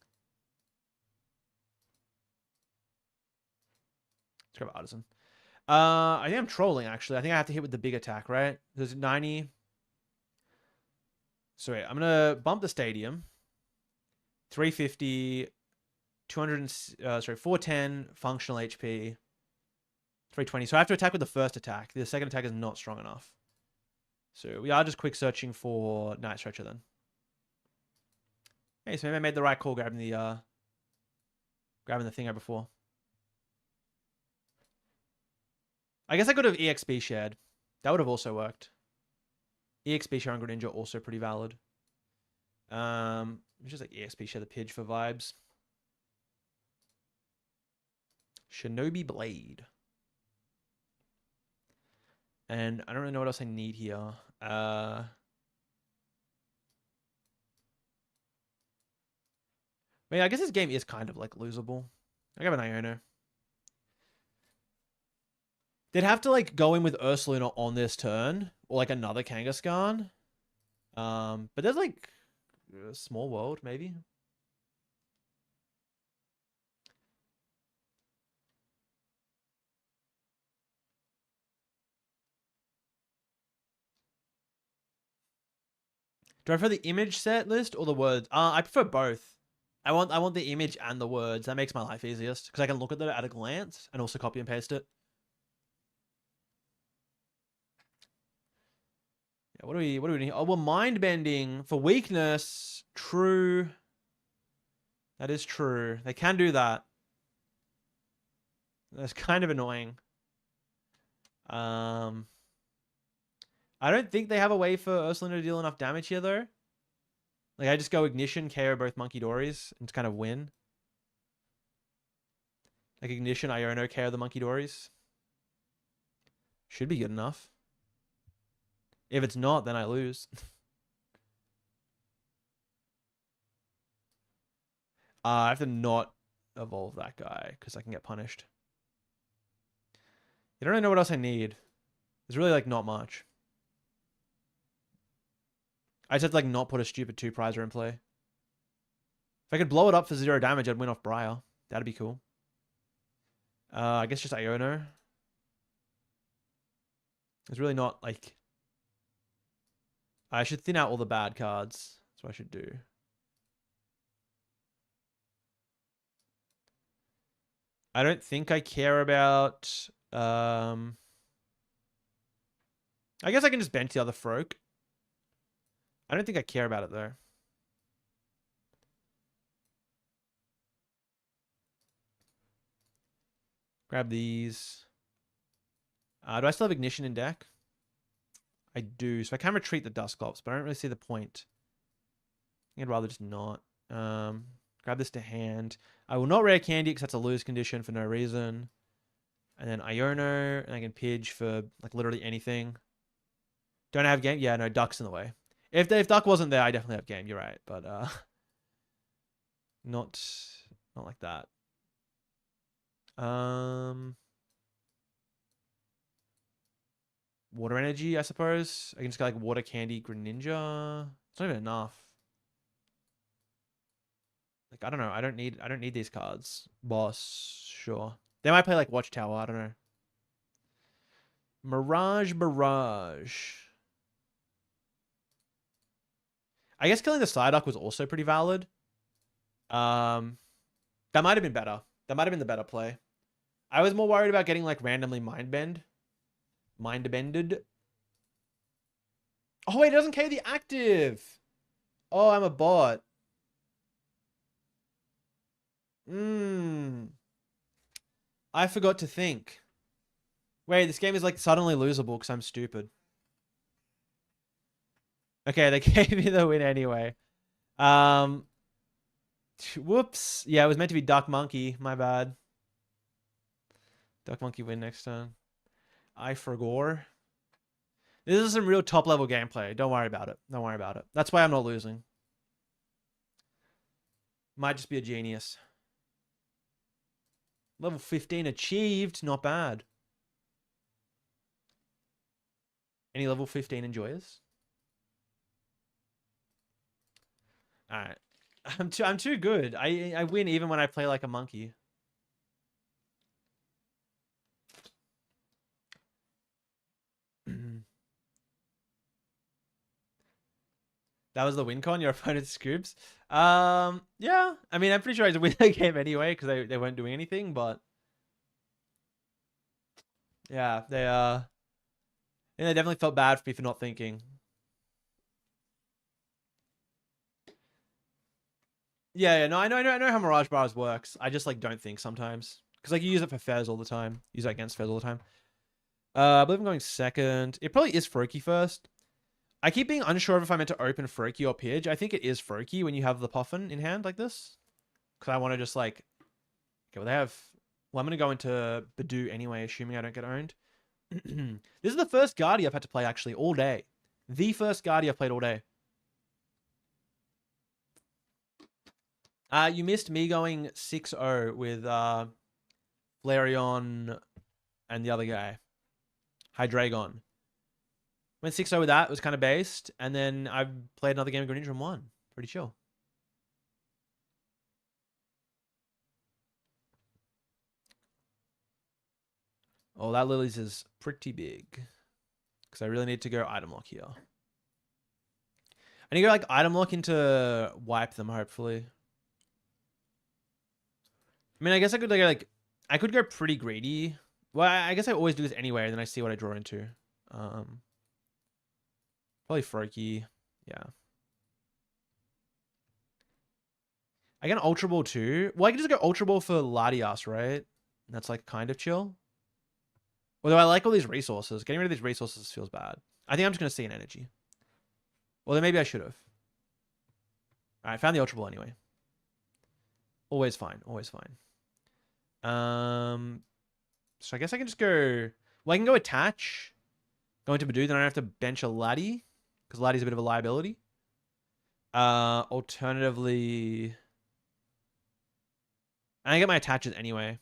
Let's grab Artisan. I think I'm trolling, actually. I think I have to hit with the big attack, right? There's 90. So wait, I'm going to bump the stadium. 350, 410 functional HP. 320. So I have to attack with the first attack. The second attack is not strong enough. So we are just quick searching for Night Stretcher then. Hey, so maybe I made the right call grabbing the thing out before. I guess I could have EXP shared. That would have also worked. EXP share on Greninja also pretty valid. It's just like EXP share the Pidge for vibes. Shinobi Blade. And I don't really know what else I need here. I mean, I guess this game is kind of like losable. I got an Iono. They'd have to like go in with Ursaluna on this turn, or like another Kangaskhan. But there's like a small world, maybe. Do I prefer the image set list or the words? I prefer both. I want the image and the words. That makes my life easiest because I can look at it at a glance and also copy and paste it. Yeah, what do we need? Oh, well, mind bending for weakness. True. That is true. They can do that. That's kind of annoying. I don't think they have a way for Ursaluna to deal enough damage here, though. Like, I just go Ignition, KO both Monkey Dories, and just kind of win. Like, Ignition, Iono, KO the Monkey Dories. Should be good enough. If it's not, then I lose. I have to not evolve that guy, because I can get punished. I don't really know what else I need. There's really, like, not much. I just have to, like, not put a stupid 2-prizer in play. If I could blow it up for 0 damage, I'd win off Briar. That'd be cool. I guess just Iono. It's really not, like... I should thin out all the bad cards. That's what I should do. I don't think I care about... I guess I can just bench the other Froak. I don't think I care about it, though. Grab these. Do I still have Ignition in deck? I do. So I can retreat the Dusclops, but I don't really see the point. I'd rather just not. Grab this to hand. I will not rare candy because that's a lose condition for no reason. And then Iono, and I can Pidge for like literally anything. Don't I have game? Yeah, no, Duck's in the way. If Duck wasn't there, I definitely have game. You're right, but not like that. Water energy, I suppose. I can just get like water candy, Greninja. It's not even enough. Like I don't know. I don't need these cards. Boss, sure. They might play like Watchtower. I don't know. Barrage. I guess killing the Psyduck was also pretty valid. That might have been better. That might have been the better play. I was more worried about getting like randomly mind-bended. Oh wait, it doesn't KO the active. Oh, I'm a bot. I forgot to think. Wait, this game is like suddenly losable because I'm stupid. Okay, they gave me the win anyway. Whoops. Yeah, it was meant to be Duck Monkey. My bad. Duck Monkey win next turn. I forgot. This is some real top level gameplay. Don't worry about it. Don't worry about it. That's why I'm not losing. Might just be a genius. Level 15 achieved. Not bad. Any level 15 enjoyers? All right. I'm too good. I win even when I play like a monkey. That was the win con, your opponent's scoops. Yeah. I mean, I'm pretty sure I win the game anyway because they weren't doing anything, but yeah, they definitely felt bad for me for not thinking. Yeah, no, I know how Mirage Bars works. I just like don't think sometimes because like you use it for Fez all the time. Use it against Fez all the time. I believe I'm going second. It probably is Froakie first. I keep being unsure if I'm meant to open Froakie or Pidge. I think it is Froakie when you have the Puffin in hand like this. Because I want to just like... Okay, well they have... Well, I'm going to go into Badoo anyway, assuming I don't get owned. This is the first Guardia I've had to play actually all day. The first Guardia I've played all day. You missed me going 6-0 with Flareon and the other guy. Hydreigon. Went 6-0 with that. It was kind of based. And then I played another game of Greninja and won. Pretty chill. Oh, that Lily's is pretty big. Because I really need to go item lock here. I need to go like item lock into wipe them, hopefully. I mean, I guess I could like I could go pretty greedy. Well, I guess I always do this anyway, and then I see what I draw into. Probably Froakie. Yeah. I get an Ultra Ball too. Well, I can just go Ultra Ball for Latias, right? That's like kind of chill. Although I like all these resources. Getting rid of these resources feels bad. I think I'm just going to see an energy. Well, then maybe I should have. All right, found the Ultra Ball anyway. Always fine. Always fine. So I guess I can just go... Well, I can go attach. Go into Badoo, then I don't have to bench a Laddie. Because Laddie's a bit of a liability. Alternatively... I get my attaches anyway.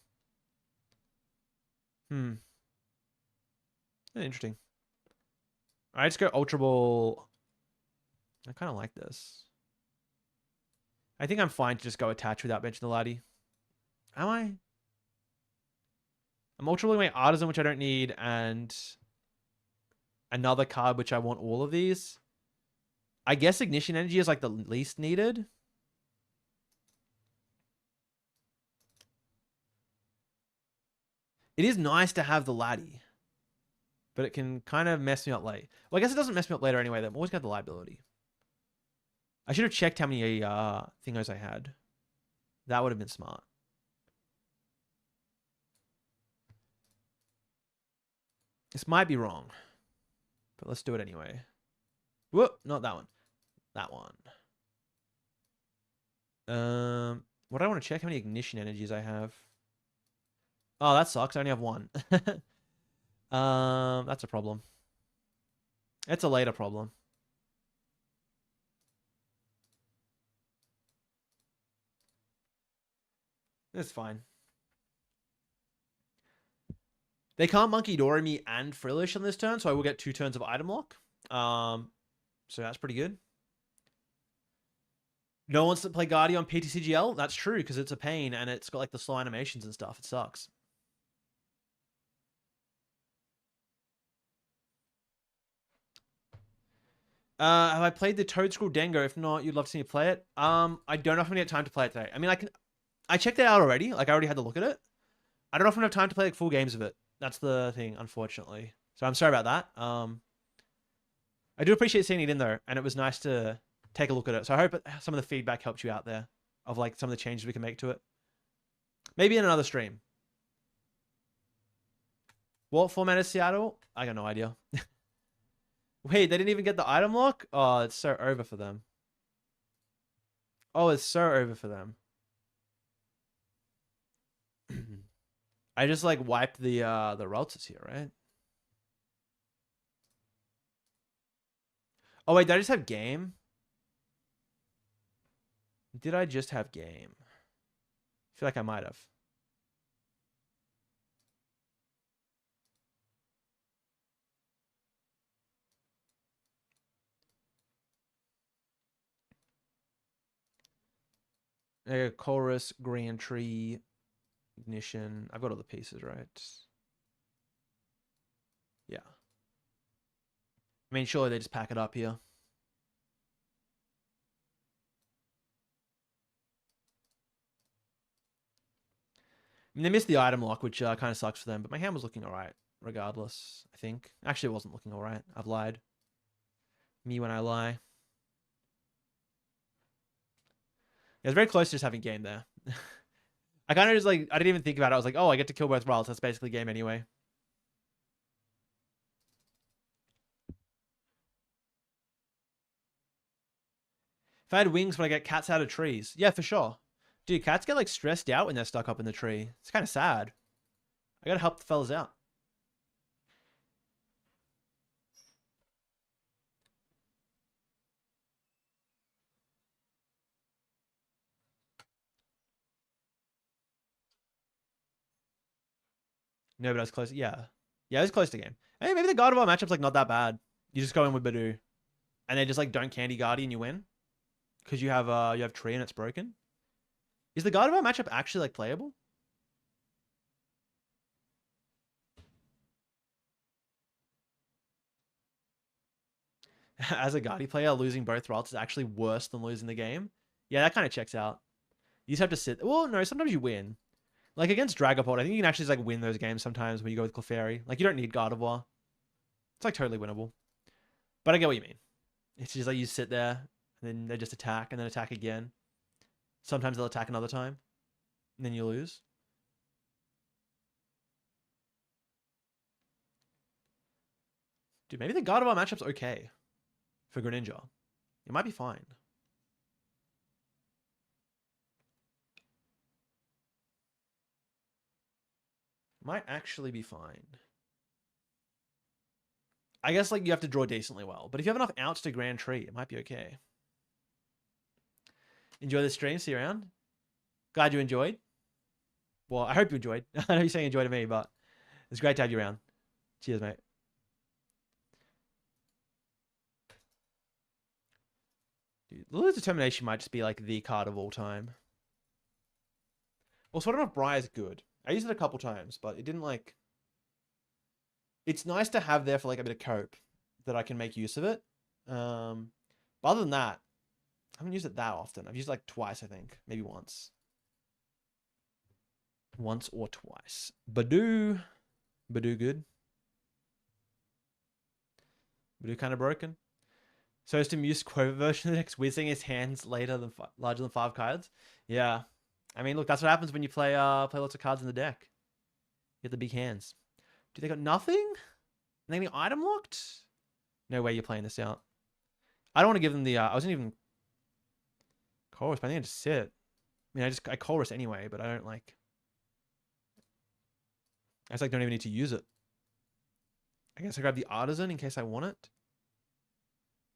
Interesting. All right, let's go Ultra Ball. I kind of like this. I think I'm fine to just go attach without benching the Laddie. Am I? I'm Ultra Balling my Artisan, which I don't need, and another card, which I want all of these. I guess Ignition Energy is like the least needed. It is nice to have the Laddie, but it can kind of mess me up late. Well, I guess it doesn't mess me up later anyway. I've always got the liability. I should have checked how many thingos I had. That would have been smart. This might be wrong, but let's do it anyway. Whoop, not that one. That one. What do I want to check? How many ignition energies I have? Oh, that sucks. I only have one. That's a problem. It's a later problem. It's fine. They can't Monkey Dora me and Frillish on this turn, so I will get 2 turns of item lock. So that's pretty good. No one wants to play Guardian on PTCGL? That's true, because it's a pain, and it's got like the slow animations and stuff. It sucks. Have I played the Toadscroll Dengo? If not, you'd love to see me play it. I don't know if I'm gonna get time to play it today. I mean, I checked it out already. Like, I already had to look at it. I don't know if I'm gonna have time to play like full games of it. That's the thing, unfortunately. So I'm sorry about that. I do appreciate seeing it in there, and it was nice to take a look at it. So I hope some of the feedback helped you out there of like some of the changes we can make to it. Maybe in another stream. What format is Seattle? I got no idea. Wait, they didn't even get the item lock? Oh, it's so over for them. Oh, it's so over for them. I just like wiped the routers here, right? Oh wait, did I just have game? Did I just have game? I feel like I might have. Chorus, Grand Tree, Ignition. I've got all the pieces, right? Yeah. I mean, surely they just pack it up here. I mean, they missed the item lock, which kind of sucks for them, but my hand was looking all right, regardless, I think. Actually, it wasn't looking all right. I've lied. Me when I lie. Yeah, it was very close to just having game there. I kind of just like, I didn't even think about it. I was like, oh, I get to kill both routes. That's basically game anyway. If I had wings, would I get cats out of trees? Yeah, for sure. Dude, cats get like stressed out when they're stuck up in the tree. It's kind of sad. I gotta help the fellas out. No, but I was close. Yeah. Yeah, it was close to game. Hey, maybe the God of War matchup's like not that bad. You just go in with Badu. And they just like don't candy Guardian, you win. Because you have tree and it's broken. Is the God of War matchup actually like playable? As a Guardi player, losing both routes is actually worse than losing the game. Yeah, that kind of checks out. You just have to sit. Well, no, sometimes you win. Like against Dragapult, I think you can actually just like win those games sometimes when you go with Clefairy. Like you don't need God of War. It's like totally winnable. But I get what you mean. It's just like you sit there and then they just attack and then attack again. Sometimes they'll attack another time and then you lose. Dude, maybe the God of War matchup's okay for Greninja. It might be fine. Might actually be fine. I guess like you have to draw decently well, but if you have enough outs to Grand Tree, it might be okay. Enjoy the stream. See you around. Glad you enjoyed. Well, I hope you enjoyed. I know you're saying enjoy to me, but it's great to have you around. Cheers, mate. Dude, Lily's Determination might just be like the card of all time. Also, I don't know if Briar's good. I used it a couple times, but it didn't like... It's nice to have there for like a bit of cope that I can make use of it. But other than that, I haven't used it that often. I've used it like twice, I think. Maybe once. Once or twice. Badu. Badu good. Badu kind of broken. So is to Muse Quover version of the next whizzing his hands larger than 5 cards. Yeah. I mean, look, that's what happens when you play lots of cards in the deck. You get the big hands. Do they got nothing? Anything item locked? No way you're playing this out. I don't want to give them the I wasn't even Chorus, but I think I just sit. I mean I Chorus anyway, but I don't like I just like don't even need to use it. I guess I grab the Artisan in case I want it.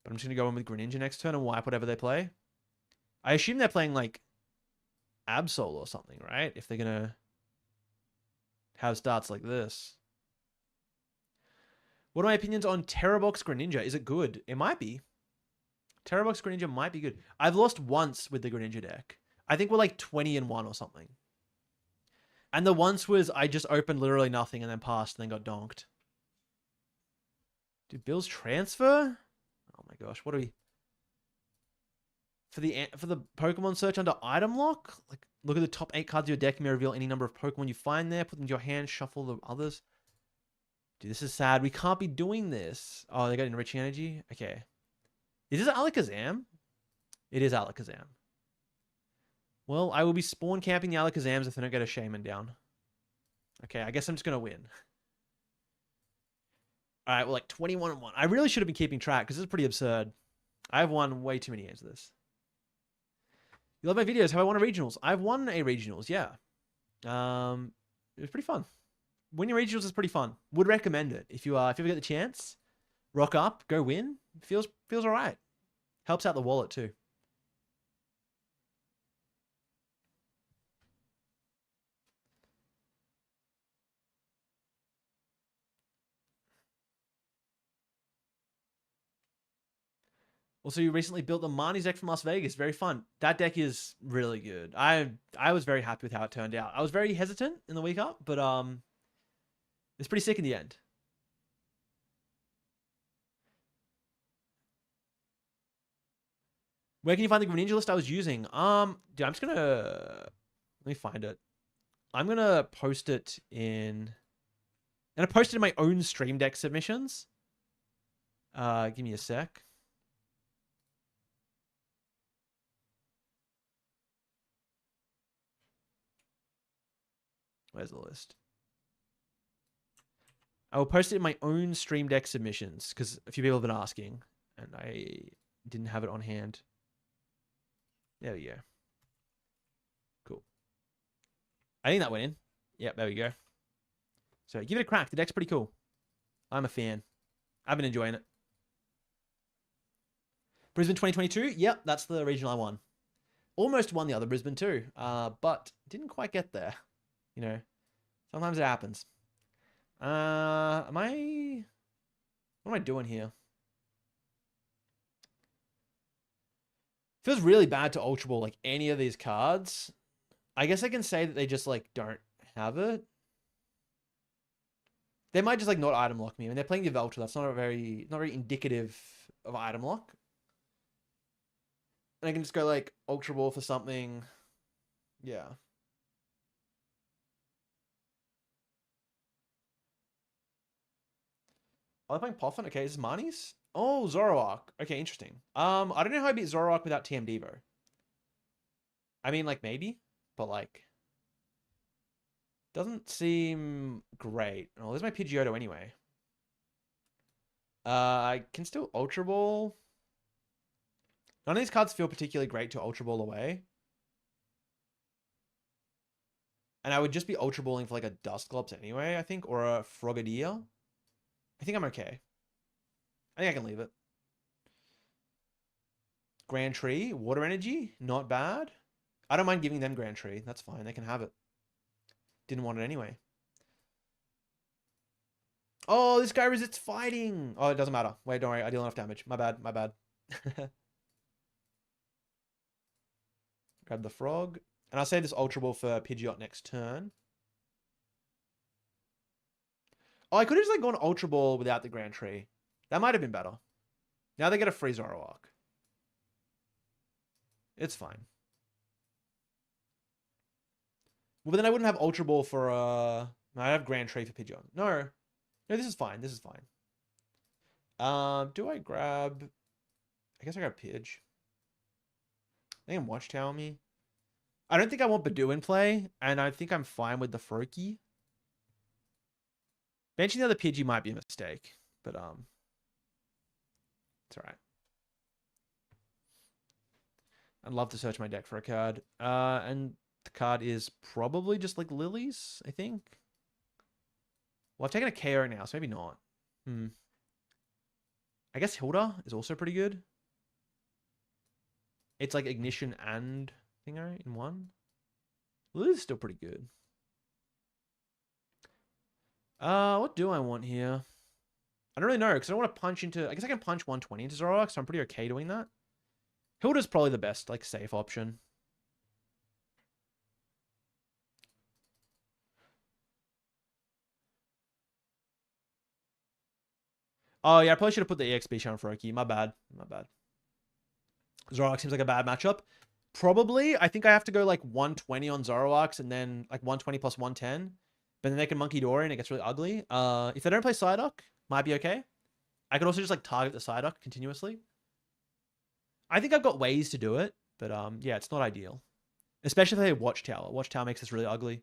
But I'm just gonna go in with Greninja next turn and wipe whatever they play. I assume they're playing like Absol or something, right? If they're gonna have starts like this. What are my opinions on Terrabox Greninja? Is it good? It might be. Terrabox Greninja might be good. I've lost once with the Greninja deck. I think we're like 20-1 or something. And the once was I just opened literally nothing and then passed and then got donked. Did Bill's transfer? Oh my gosh, what are we... For the Pokemon search under item lock? Like, look at the top 8 cards of your deck. You may reveal any number of Pokemon you find there. Put them to your hand. Shuffle the others. Dude, this is sad. We can't be doing this. Oh, they got Enriching Energy? Okay. Is this Alakazam? It is Alakazam. Well, I will be spawn camping the Alakazams if they don't get a Shaman down. Okay, I guess I'm just going to win. Alright, well, like 21-1. I really should have been keeping track because this is pretty absurd. I've won way too many games of this. You love my videos. Have I won a regionals? I've won a regionals, yeah. It was pretty fun. Winning regionals is pretty fun. Would recommend it if you ever get the chance. Rock up, go win. Feels all right. Helps out the wallet too. Also, you recently built the Marnie's deck from Las Vegas. Very fun. That deck is really good. I was very happy with how it turned out. I was very hesitant in the week up, but it's pretty sick in the end. Where can you find the Greninja list I was using? Dude, I'm just gonna let me find it. I'm gonna post it in. And I posted in my own stream deck submissions. Give me a sec. Where's the list? I will post it in my own stream deck submissions because a few people have been asking and I didn't have it on hand. There we go. Cool. I think that went in. Yep, there we go. So give it a crack. The deck's pretty cool. I'm a fan. I've been enjoying it. Brisbane 2022. Yep, that's the regional I won. Almost won the other Brisbane too, but didn't quite get there. You know, sometimes it happens. What am I doing here? Feels really bad to Ultra Ball like any of these cards. I guess I can say that they just like don't have it. They might just like not item lock me. I mean, they're playing the Veltra. That's not very indicative of item lock. And I can just go like Ultra Ball for something. Yeah. Are they playing Poffin? Okay, this is Marnie's. Oh, Zoroark. Okay, interesting. I don't know how I beat Zoroark without TM Devo. I mean, like, maybe. But, like... Doesn't seem great. Oh, there's my Pidgeotto anyway. I can still Ultra Ball. None of these cards feel particularly great to Ultra Ball away. And I would just be Ultra Balling for, like, a Dusclops anyway, I think. Or a Frogadier. I think I'm okay. I think I can leave it. Grand Tree, Water Energy, not bad. I don't mind giving them Grand Tree. That's fine. They can have it. Didn't want it anyway. Oh, this guy resists fighting. Oh, it doesn't matter. Wait, don't worry. I deal enough damage. My bad. My bad. Grab the frog. And I'll save this Ultra Ball for Pidgeot next turn. Oh, I could have just like gone Ultra Ball without the Grand Tree. That might have been better. Now they get a free Zoroark. It's fine. Well, but then I wouldn't have Ultra Ball for I'd have Grand Tree for Pidgeot. No, this is fine. This is fine. Do I grab? I guess I grab Pidge. They can Watchtower me. I don't think I want Badoo in play, and I think I'm fine with the Froakie. Benching the other Pidgey might be a mistake, but it's alright. I'd love to search my deck for a card. And the card is probably just like Lilies, I think. Well, I've taken a KO now, so maybe not. I guess Hilda is also pretty good. It's like Ignition and Thingo in one. Lilies is still pretty good. What do I want here? I don't really know, because I don't want to punch into... I guess I can punch 120 into Zoroark, so I'm pretty okay doing that. Hilda's probably the best, like, safe option. Oh, yeah, I probably should have put the EXP shot on Froakie. My bad. My bad. Zoroark seems like a bad matchup. Probably, I think I have to go, like, 120 on Zoroarks, and then, like, 120 plus 110. But then they can Monkey Dory, and it gets really ugly. If they don't play Psyduck, might be okay. I could also just, like, target the Psyduck continuously. I think I've got ways to do it, but yeah, it's not ideal. Especially if they Watchtower. Watchtower makes this really ugly.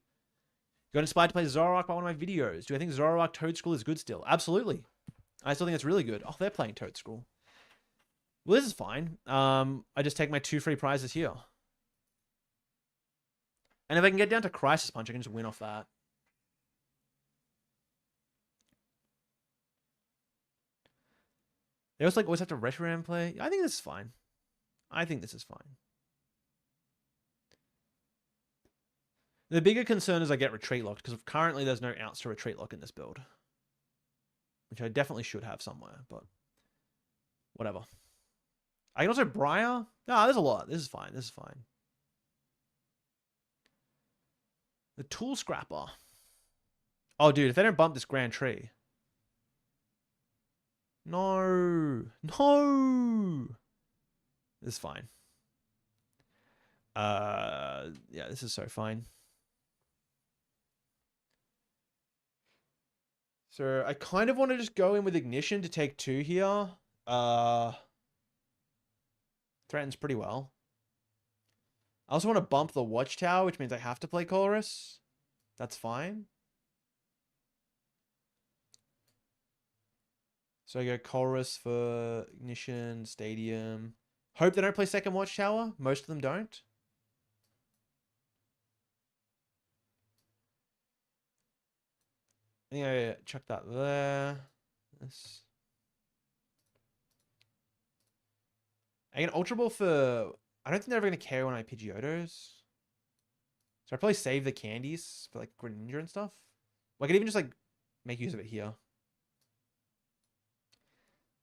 Got inspired to play Zoroark by one of my videos. Do I think Zoroark Toadscroll is good still? Absolutely. I still think it's really good. Oh, they're playing Toadscroll. Well, this is fine. I just take my 2 free prizes here. And if I can get down to Crisis Punch, I can just win off that. They also like always have to retro ram play. I think this is fine. I think this is fine. The bigger concern is I get retreat locked, because currently there's no outs to retreat lock in this build. Which I definitely should have somewhere, but whatever. I can also Briar. No, there's a lot. This is fine. This is fine. The Tool Scrapper. Oh, dude, if they don't bump this Grand Tree. No. No. This is fine. Yeah, this is so fine. So I kind of want to just go in with Ignition to take 2 here. Threatens pretty well. I also want to bump the Watchtower, which means I have to play Colorus. That's fine. So I go Colorus for Ignition, Stadium. Hope they don't play second Watchtower. Most of them don't. I think I chuck that there. This. I get Ultra Ball for... I don't think they're ever going to carry one of my Pidgeotos. So I probably save the candies for like Greninja and stuff. Well, I could even just like make use of it here.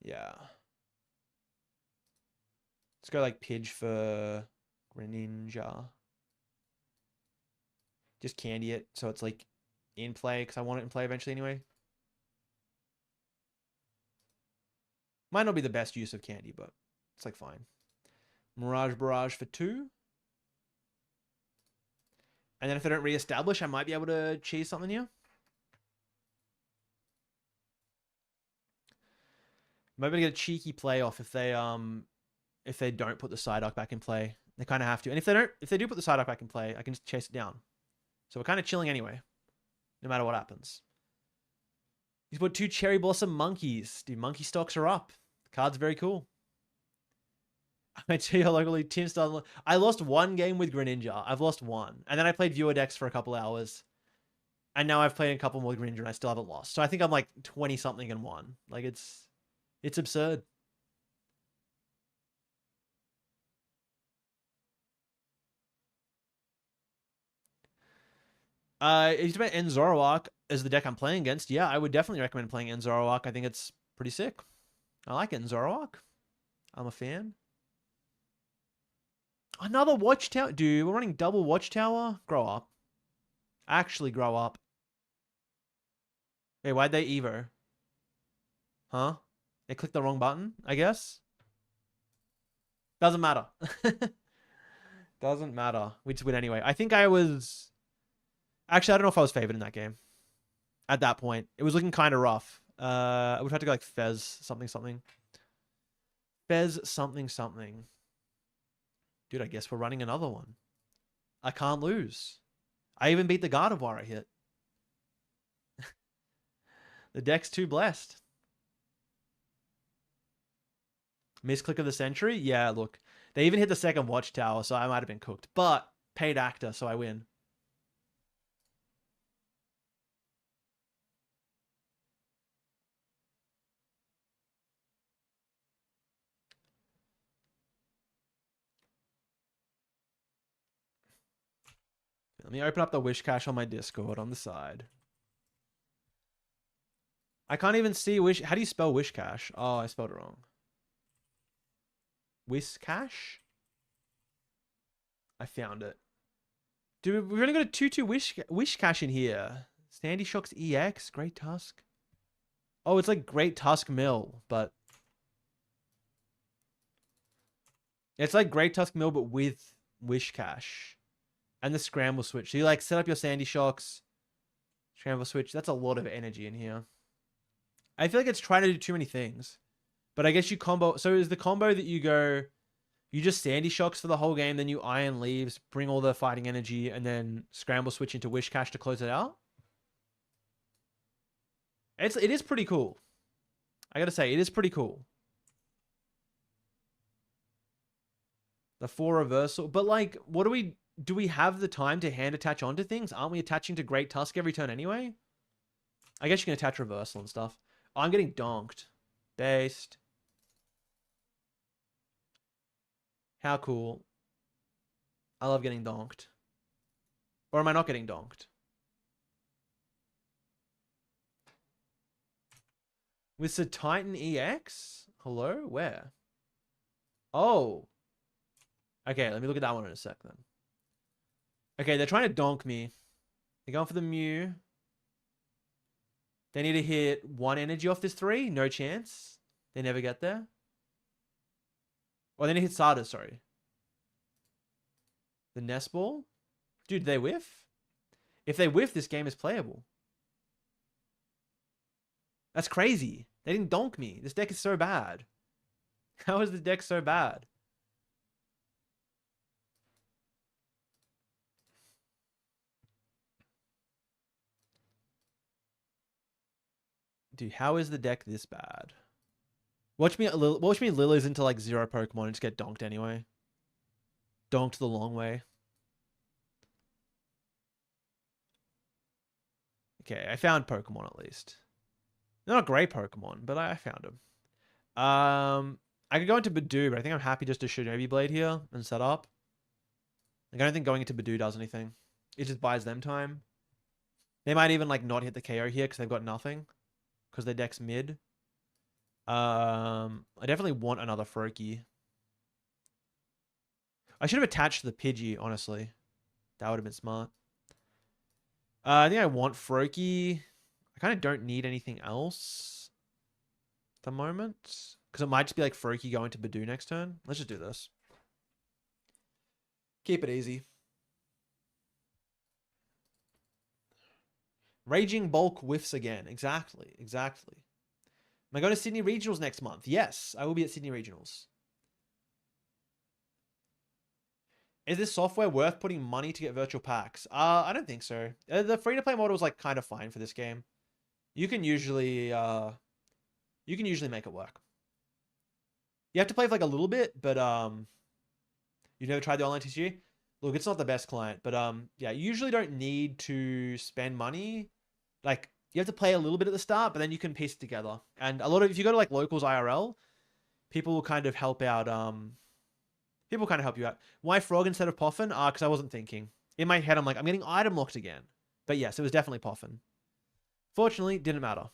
Yeah. Let's go like Pidge for Greninja. Just candy it so it's like in play because I want it in play eventually anyway. Might not be the best use of candy, but it's like fine. Mirage Barrage for 2. And then if they don't reestablish, I might be able to cheese something here. Maybe to get a cheeky playoff if they don't put the Psyduck back in play. They kind of have to. And if they do put the Psyduck back in play, I can just chase it down. So we're kind of chilling anyway, no matter what happens. He's put 2 Cherry Blossom Monkeys. Dude, monkey stocks are up. The card's very cool. I tell you locally, Tim started. I lost 1 game with Greninja. I've lost 1. And then I played viewer decks for a couple hours. And now I've played a couple more Greninja and I still haven't lost. So I think I'm like 20 something and 1. Like it's absurd. If you about Enzoroark as the deck I'm playing against, yeah, I would definitely recommend playing Enzoroark. I think it's pretty sick. I like Enzoroark. I'm a fan. Another Watchtower? Dude, we're running double Watchtower? Grow up. Actually grow up. Hey, why'd they Evo? Huh? They clicked the wrong button, I guess? Doesn't matter. Doesn't matter. We just win anyway. I think I was... Actually, I don't know if I was favored in that game. At that point. It was looking kind of rough. I would have to go like Fez something something. Fez something something. Dude, I guess we're running another one. I can't lose. I even beat the Gardevoir I hit. The deck's too blessed. Misclick of the century? Yeah, look. They even hit the second Watchtower, so I might have been cooked. But, paid actor, so I win. Let me open up the Wish Cache on my Discord on the side. I can't even see Wish... How do you spell Wish Cache? Oh, I spelled it wrong. Wish Cache? I found it. Dude, we've only got a 2/2 Wish Cache in here. Sandy Shocks EX, Great Tusk. Oh, it's like Great Tusk Mill, but... It's like Great Tusk Mill, but with Wish Cache. And the Scramble Switch. So you like set up your Sandy Shocks. Scramble Switch. That's a lot of energy in here. I feel like it's trying to do too many things. But I guess you combo... So is the combo that you go... You just Sandy Shocks for the whole game, then you Iron Leaves, bring all the fighting energy, and then Scramble Switch into Wish Cache to close it out? It is pretty cool. I gotta say, it is pretty cool. The 4 reversal. But like, what do we... Do we have the time to hand attach onto things? Aren't we attaching to Great Tusk every turn anyway? I guess you can attach reversal and stuff. Oh, I'm getting donked. Based. How cool. I love getting donked. Or am I not getting donked? With the Titan EX? Hello? Where? Oh. Okay, let me look at that one in a sec then. Okay, they're trying to donk me. They're going for the Mew. They need to hit 1 energy off this 3. No chance. They never get there. Or they need to hit Sada, sorry. The Nest Ball? Dude, they whiff? If they whiff, this game is playable. That's crazy. They didn't donk me. This deck is so bad. How is the deck so bad? Dude, how is the deck this bad? Watch me Lilies into like 0 Pokemon and just get donked anyway. Donked the long way. Okay, I found Pokemon at least. They're not great Pokemon, but I found them. I could go into Badoo, but I think I'm happy just to Shinobi Blade here and set up. Like, I don't think going into Badoo does anything. It just buys them time. They might even like not hit the KO here because they've got nothing. Because their deck's mid. I definitely want another Froakie. I should have attached the Pidgey, honestly. That would have been smart. I think I want Froakie. I kind of don't need anything else at the moment. Because it might just be like Froakie going to Badoo next turn. Let's just do this. Keep it easy. Raging Bulk whiffs again. Exactly. Exactly. Am I going to Sydney Regionals next month? Yes, I will be at Sydney Regionals. Is this software worth putting money to get virtual packs? I don't think so. The free-to-play model is like kind of fine for this game. You can usually make it work. You have to play for like a little bit, but you've never tried the online TCG? Look, it's not the best client, but yeah, you usually don't need to spend money. Like, you have to play a little bit at the start, but then you can piece it together. And a lot of, if you go to like locals IRL, people will kind of help out. People kind of help you out. Why Frog instead of Poffin? Because I wasn't thinking. In my head, I'm like, I'm getting item locked again. But yes, it was definitely Poffin. Fortunately, didn't matter.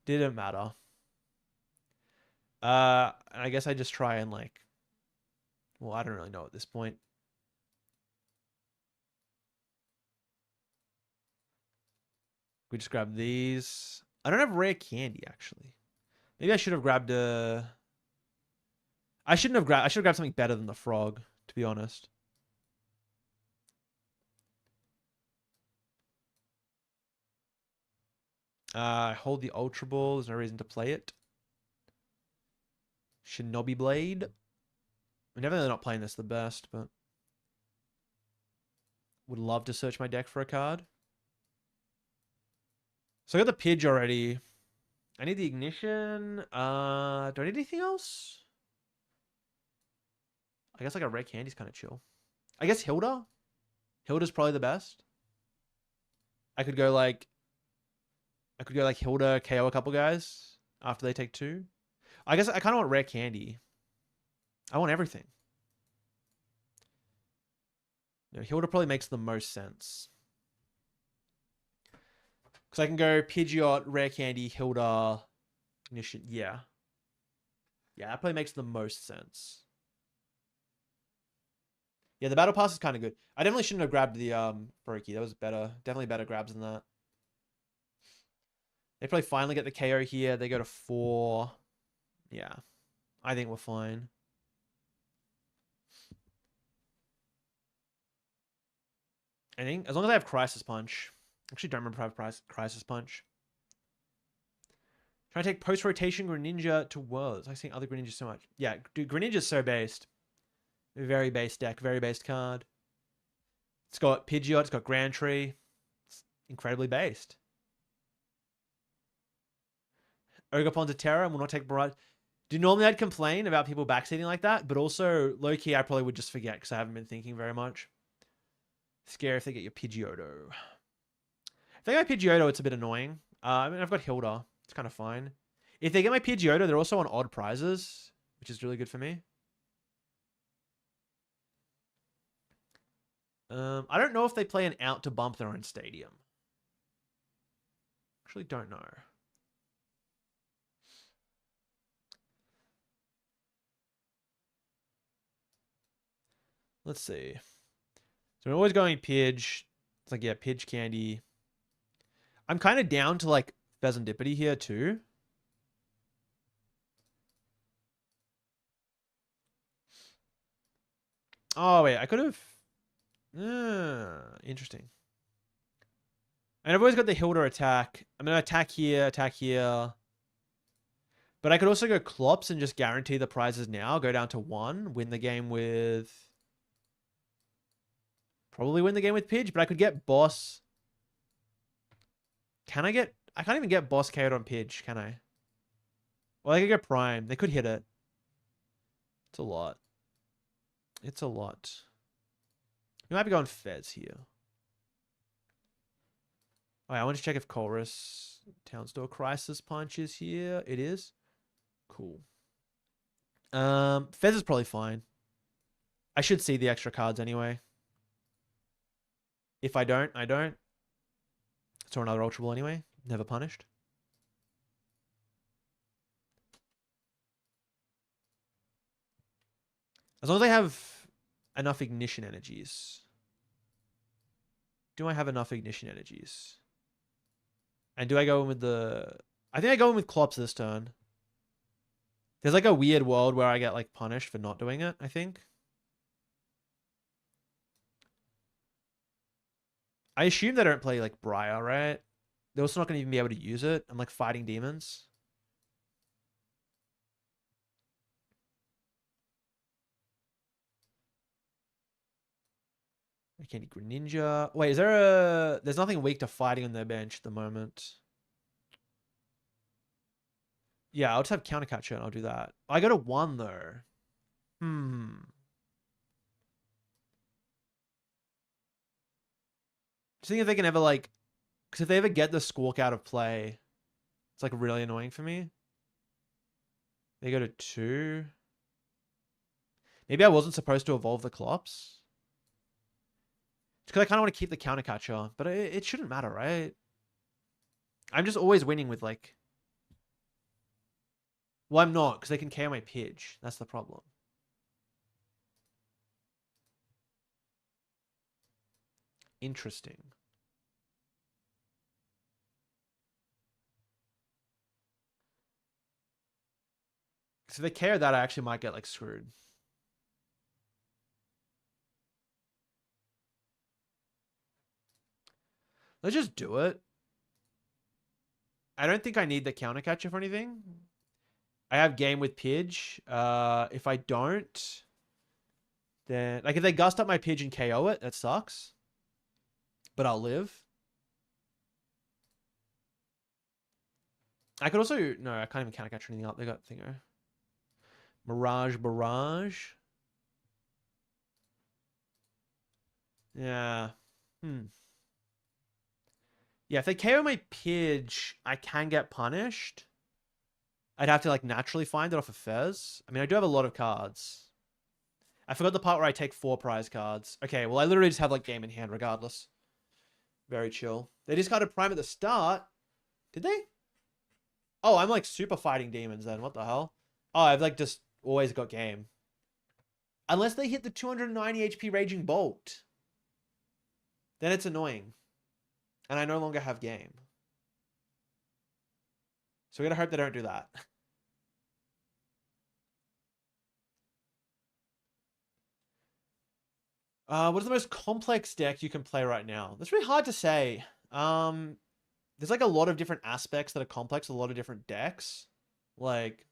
Didn't matter. I guess I just try and like, well, I don't really know at this point. We just grab these. I don't have rare candy, actually. Maybe I should have grabbed a... I should have grabbed something better than the frog, to be honest. Hold the Ultra Ball. There's no reason to play it. Shinobi Blade. I'm definitely not playing this the best, but... would love to search my deck for a card. So I got the Pidge already. I need the Ignition. Do I need anything else? I guess like a rare candy's kind of chill. I guess Hilda. Hilda's probably the best. I could go like Hilda KO a couple guys after they take 2. I guess I kind of want rare candy. I want everything. No, Hilda probably makes the most sense. Because I can go Pidgeot, rare candy, Hilda, Ignition. Yeah. Yeah, that probably makes the most sense. Yeah, the battle pass is kind of good. I definitely shouldn't have grabbed the Froakie. That was better. Definitely better grabs than that. They probably finally get the KO here. They go to 4. Yeah. I think we're fine. I think as long as I have Crisis Punch. Actually, don't remember if I have Crisis Punch. Trying to take post-rotation Greninja to Worlds. I've seen other Greninjas so much. Yeah, dude, Greninja's so based. Very base deck, very based card. It's got Pidgeot, it's got Grand Tree. It's incredibly based. Ogerpon's Terra and will not take Barrage. Dude, normally I'd complain about people backseating like that, but also, low-key, I probably would just forget because I haven't been thinking very much. Scary if they get your Pidgeotto. If they get my Pidgeotto, it's a bit annoying. I mean, I've got Hilda. It's kind of fine. If they get my Pidgeotto, they're also on odd prizes, which is really good for me. I don't know if they play an out to bump their own stadium. Actually, don't know. Let's see. So we're always going Pidge. It's like, yeah, Pidge Candy. I'm kind of down to like Pheasantipity here too. Oh, wait. I could have... interesting. And I've always got the Hilda attack. I'm going to attack here, attack here. But I could also go Clops and just guarantee the prizes now. Go down to 1. Win the game with... Probably win the game with Pidge, but I could get Boss. Can I get... I can't even get Boss KO'd on Pidge, can I? Well, I could get Prime. They could hit it. It's a lot. It's a lot. We might be going Fez here. Oh, I want to check if Chorus Town Store Crisis Punch is here. It is. Cool. Fez is probably fine. I should see the extra cards anyway. If I don't, I don't. Saw another Ultra Ball anyway. Never punished. As long as I have enough Ignition Energies. Do I have enough Ignition Energies? And do I go in with the... I think I go in with Clops this turn. There's like a weird world where I get like punished for not doing it, I think. I assume they don't play like Briar, right? They're also not going to even be able to use it. I'm like fighting demons. Candy Greninja. Wait, is there a... There's nothing weak to fighting on their bench at the moment. Yeah, I'll just have Counter Catcher and I'll do that. I go to 1 though. Just think if they can ever like... Because if they ever get the Squawk out of play, it's like really annoying for me. They go to 2. Maybe I wasn't supposed to evolve the Clops. It's because I kind of want to keep the Counter Catcher, but it shouldn't matter, right? I'm just always winning with like... Well, I'm not, because they can KO my Pidge. That's the problem. Interesting. So if they KO that, I actually might get like screwed. Let's just do it. I don't think I need the Counter Catcher for anything. I have game with Pidge. If I don't, then... Like, if they gust up my Pidge and KO it, that sucks. But I'll live. I could also... No, I can't even Counter Catcher anything up. They got Thingo. Mirage Barrage. Yeah. Yeah, if they KO my Pidge, I can get punished. I'd have to like naturally find it off of Fez. I mean, I do have a lot of cards. I forgot the part where I take 4 prize cards. Okay, well, I literally just have like game in hand regardless. Very chill. They discarded Prime at the start. Did they? Oh, I'm like super fighting demons then. What the hell? Oh, I've like just always got game. Unless they hit the 290 HP Raging Bolt. Then it's annoying. And I no longer have game. So we gotta hope they don't do that. What is the most complex deck you can play right now? That's really hard to say. There's like a lot of different aspects that are complex, a lot of different decks. Like,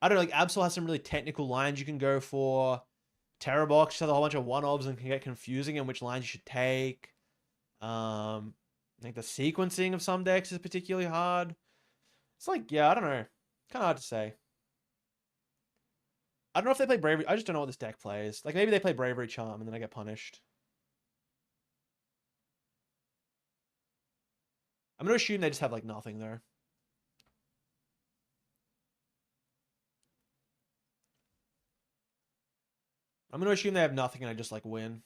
I don't know, like Absol has some really technical lines you can go for. Terrorbox just has a whole bunch of one-ofs and can get confusing in which lines you should take. I think the sequencing of some decks is particularly hard. It's like, yeah, I don't know. Kind of hard to say. I don't know if they play Bravery. I just don't know what this deck plays. Like, maybe they play Bravery Charm and then I get punished. I'm going to assume they just have, like, nothing there. I'm going to assume they have nothing and I just like win.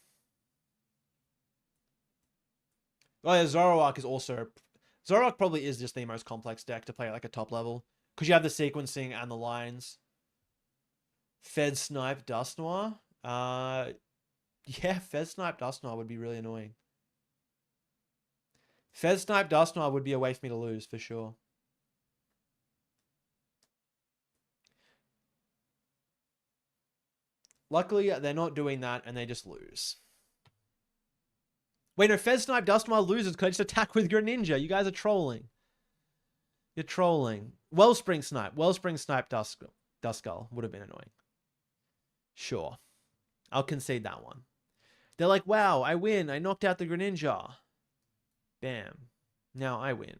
Oh yeah, Zoroark is also... Zoroark probably is just the most complex deck to play at like a top level. Because you have the sequencing and the lines. Fed Snipe Dusknoir. Yeah, Fed Snipe Dusknoir would be really annoying. Fed Snipe Dusknoir would be a way for me to lose, for sure. Luckily, they're not doing that, and they just lose. Wait, no, Fed Snipe Dusknoir loses because I just attack with Greninja. You guys are trolling. You're trolling. Wellspring Snipe Duskull would have been annoying. Sure. I'll concede that one. They're like, wow, I win. I knocked out the Greninja. Bam. Now I win.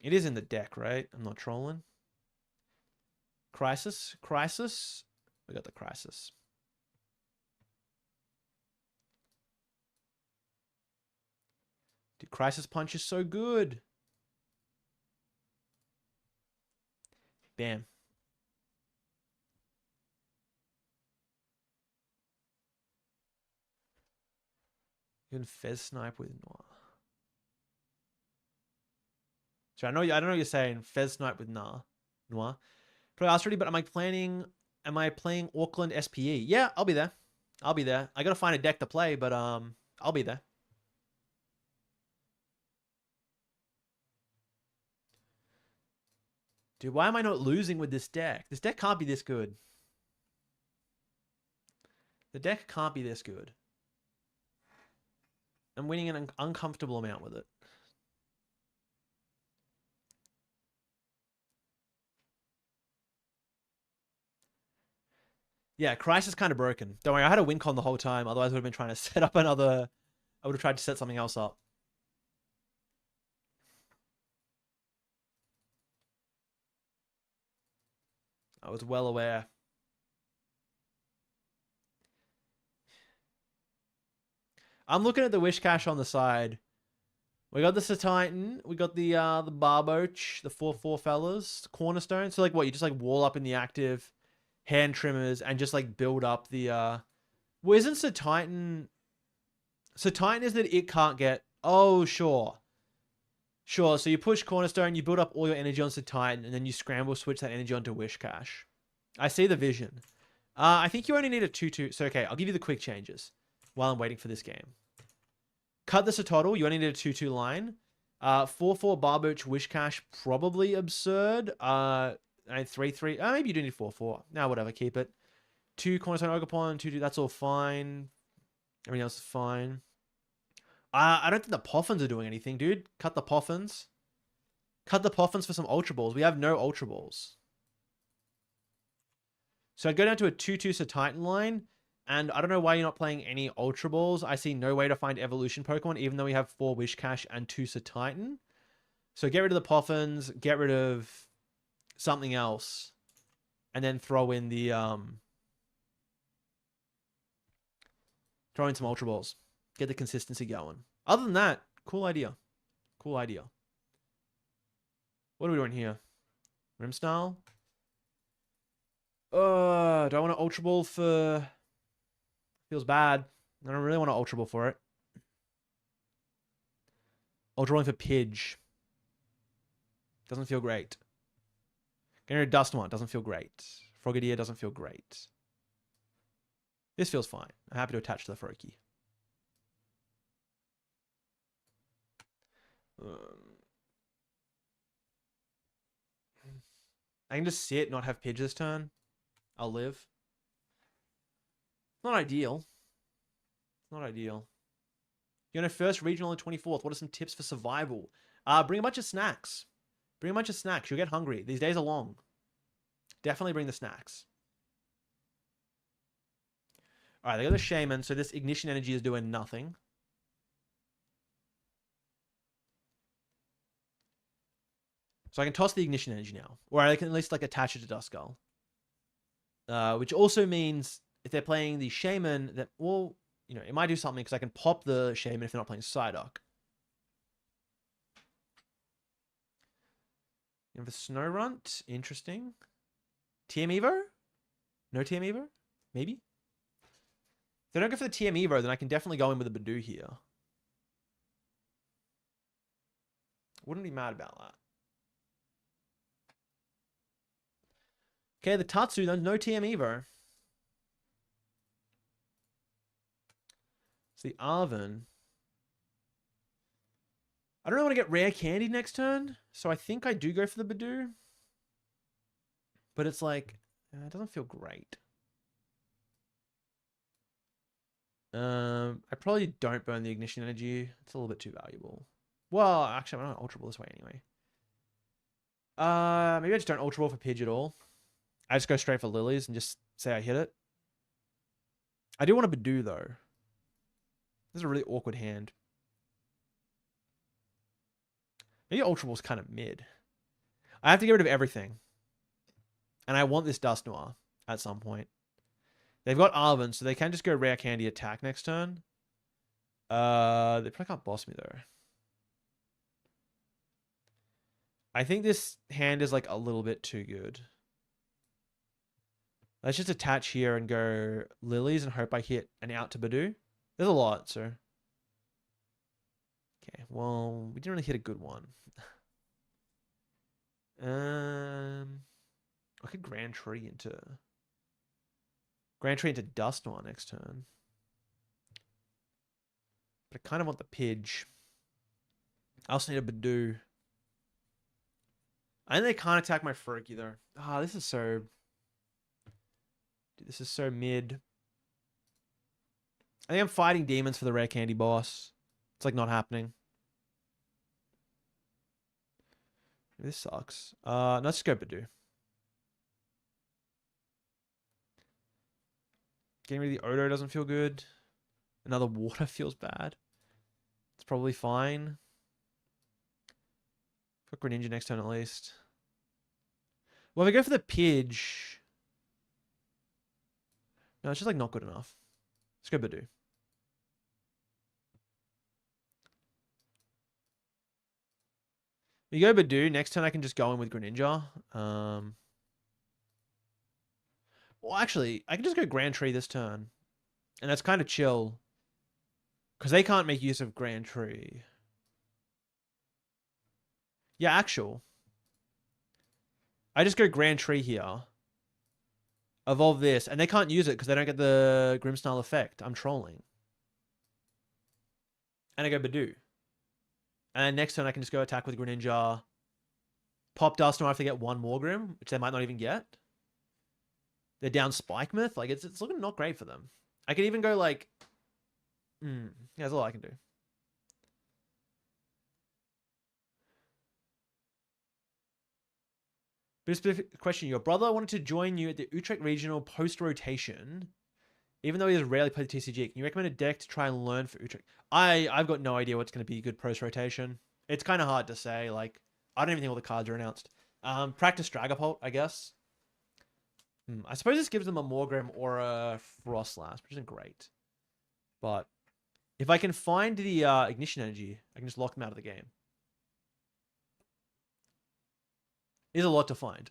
It is in the deck, right? I'm not trolling. Crisis. We got the Crisis. Dude, Crisis Punch is so good. Bam. Even Fez Snipe with Noir. So I don't know what you're saying. Fez Snipe with Noir. Probably asked already, but am I playing Auckland SPE? Yeah, I'll be there. I gotta find a deck to play, but I'll be there. Dude, why am I not losing with this deck? This deck can't be this good. The deck can't be this good. I'm winning an uncomfortable amount with it. Yeah, Crisis kind of broken. Don't worry, I had a win con the whole time. Otherwise, I would have been trying to set up another... I would have tried to set something else up. I was well aware. I'm looking at the Wish Cache on the side. We got the Titan. We got the Barboach, the 4/4 fellas, Cornerstone. So like what? You just like wall up in the active, hand trimmers, and just like build up the well, isn't Sir Titan is that it can't get... Oh, sure. Sure, so you push Cornerstone, you build up all your energy on Sir Titan, and then you scramble switch that energy onto Wish Cache. I see the vision. I think you only need a 2/2. So okay, I'll give you the quick changes while I'm waiting for this game. Cut the Sotodle, you only need a 2/2 line. 4/4 Barboach Wish Cache, probably absurd. 3/3. Maybe you do need 4/4. Now, whatever, keep it. 2 Cornerstone Ogerpon, 2/2, that's all fine. Everything else is fine. I don't think the Poffins are doing anything, dude. Cut the Poffins. Cut the Poffins for some Ultra Balls. We have no Ultra Balls. So I'd go down to a 2/2 Sir Titan line. And I don't know why you're not playing any Ultra Balls. I see no way to find Evolution Pokemon, even though we have 4 Wish Cache and 2 Sir Titan. So get rid of the Poffins. Get rid of something else. And then throw in the... Throw in some Ultra Balls. Get the consistency going. Other than that, cool idea. Cool idea. What are we doing here? Rimstyle? Do I want an Ultra Ball for... Feels bad. I don't really want an Ultra Ball for it. Ultra Balling for Pidge. Doesn't feel great. Getting rid of Dusknoir doesn't feel great. Frogadier doesn't feel great. This feels fine. I'm happy to attach to the Froakie. I can just sit, not have Pidge this turn. I'll live. Not ideal. Not ideal. You're on a first regional on the 24th. What are some tips for survival? Bring a bunch of snacks. Bring a bunch of snacks. You'll get hungry. These days are long. Definitely bring the snacks. Alright, they got the Shaman, so this Ignition Energy is doing nothing. So I can toss the Ignition Energy now. Or I can at least like attach it to Duskull. Which also means if they're playing the Shaman, that, well, you know, it might do something because I can pop the Shaman if they're not playing Psyduck. You have a Snow Runt. Interesting. TM Evo? No TM Evo? Maybe? If they don't go for the TM Evo, then I can definitely go in with a Badoo here. Wouldn't be mad about that. Okay, the Tatsu, then no TM Evo. It's the Arven. I don't really want to get rare candy next turn, so I think I do go for the Badoo. But it's like, it doesn't feel great. I probably don't burn the Ignition Energy. It's a little bit too valuable. Well, actually, I'm not Ultra Ball this way anyway. Maybe I just don't Ultra Ball for Pidge at all. I just go straight for Lilies and just say I hit it. I do want a Badoo, though. This is a really awkward hand. Maybe Ultra Ball's kind of mid. I have to get rid of everything. And I want this Dusknoir at some point. They've got Arven, so they can just go Rare Candy attack next turn. They probably can't boss me, though. I think this hand is like a little bit too good. Let's just attach here and go Lilies and hope I hit an out to Badoo. There's a lot, so. Okay, well, we didn't really hit a good one. I could Grand Tree into Dusknoir next turn. But I kind of want the Pidge. I also need a Badoo. I think they can't attack my Froakie though. Ah, this is so... Dude, this is so mid. I think I'm fighting demons for the rare candy boss. It's like not happening. This sucks. Let's go Badoo. Getting rid of the Odo doesn't feel good. Another water feels bad. It's probably fine. Got Greninja next turn at least. Well, if I go for the Pidge... No, it's just like not good enough. Let's go Badoo. We go Badoo. Next turn I can just go in with Greninja. Well, actually, I can just go Grand Tree this turn. And that's kind of chill. Because they can't make use of Grand Tree. Yeah, actual. I just go Grand Tree here. Evolve this. And they can't use it because they don't get the Grimmsnarl effect. I'm trolling. And I go Badoo. And then next turn I can just go attack with Greninja. Pop Dusknoir if they get one more Grim, which they might not even get. They're down Spike Myth. Like, it's looking not great for them. I could even go like... yeah, that's all I can do. But a specific question. Your brother wanted to join you at the Utrecht Regional post-rotation. Even though he has rarely played the TCG, can you recommend a deck to try and learn for Utrecht? I've got no idea what's going to be good post-rotation. It's kind of hard to say. Like, I don't even think all the cards are announced. Practice Dragapult, I guess. I suppose this gives them a Morgrim or a Frostlass, which isn't great. But if I can find the Ignition Energy, I can just lock them out of the game. There's a lot to find.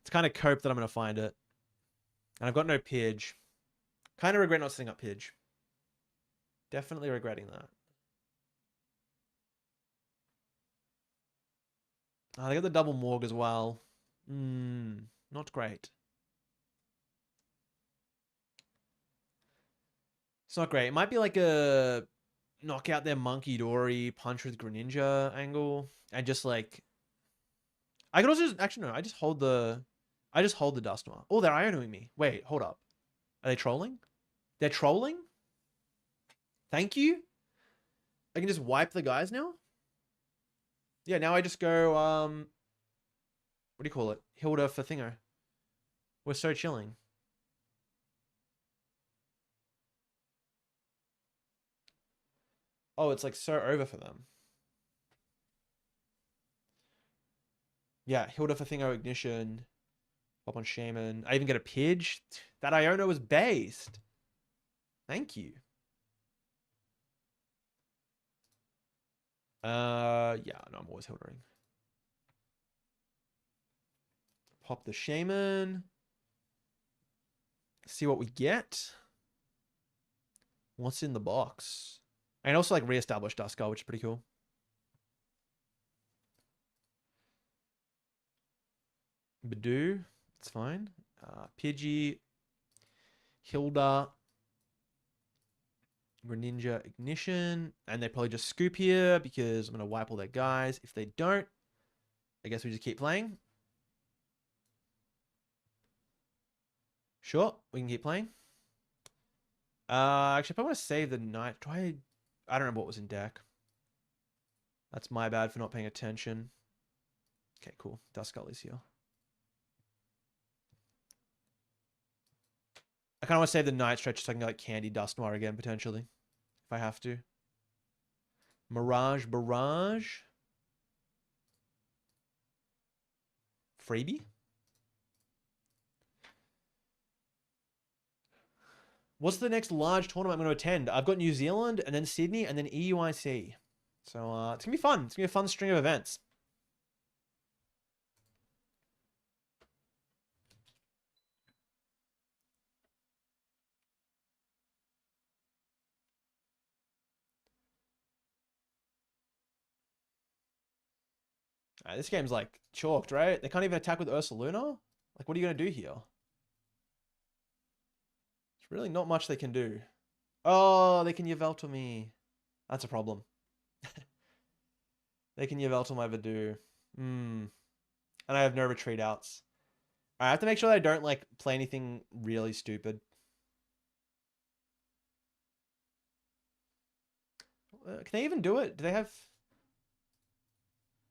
It's kind of cope that I'm going to find it. And I've got no Pidge. Kind of regret not setting up Pidge. Definitely regretting that. They got the double Morg as well. Not great. It's not great. It might be like a knock out their Monkey Dory, punch with Greninja angle. And just like... I could also just... Actually, no. I just hold the Dusknoir. Oh, they're Ionoing me. Wait, hold up. Are they trolling? They're trolling? Thank you? I can just wipe the guys now? Yeah, now I just go, what do you call it? Hilda for Thingo. We're so chilling. Oh, it's like so over for them. Yeah, Hilda for Thingo Ignition. Pop on Shaman. I even get a Pidge. That Iono was based. Thank you. Yeah, no, I'm always Hildering. Pop the Shaman. See what we get. What's in the box? And also like reestablish Duskull, which is pretty cool. Badoo, it's fine. Pidgey, Hilda, Greninja, Ignition, and they probably just scoop here because I'm going to wipe all their guys. If they don't, I guess we just keep playing. Sure, we can keep playing. Actually, if I want to save the night, I don't remember what was in deck. That's my bad for not paying attention. Okay, cool. Duskull is here. I kind of want to save the night stretch so I can go like Candy Dusknoir again, potentially. If I have to. Mirage Barrage. Freebie? What's the next large tournament I'm going to attend? I've got New Zealand, and then Sydney, and then EUIC. So it's going to be fun. It's going to be a fun string of events. This game's like chalked, right? They can't even attack with Ursaluna? Like, what are you going to do here? There's really not much they can do. Oh, they can Yveltal me. That's a problem. They can Yveltal my Vadoo. And I have no retreat outs. I have to make sure that I don't like play anything really stupid. Can they even do it? Do they have...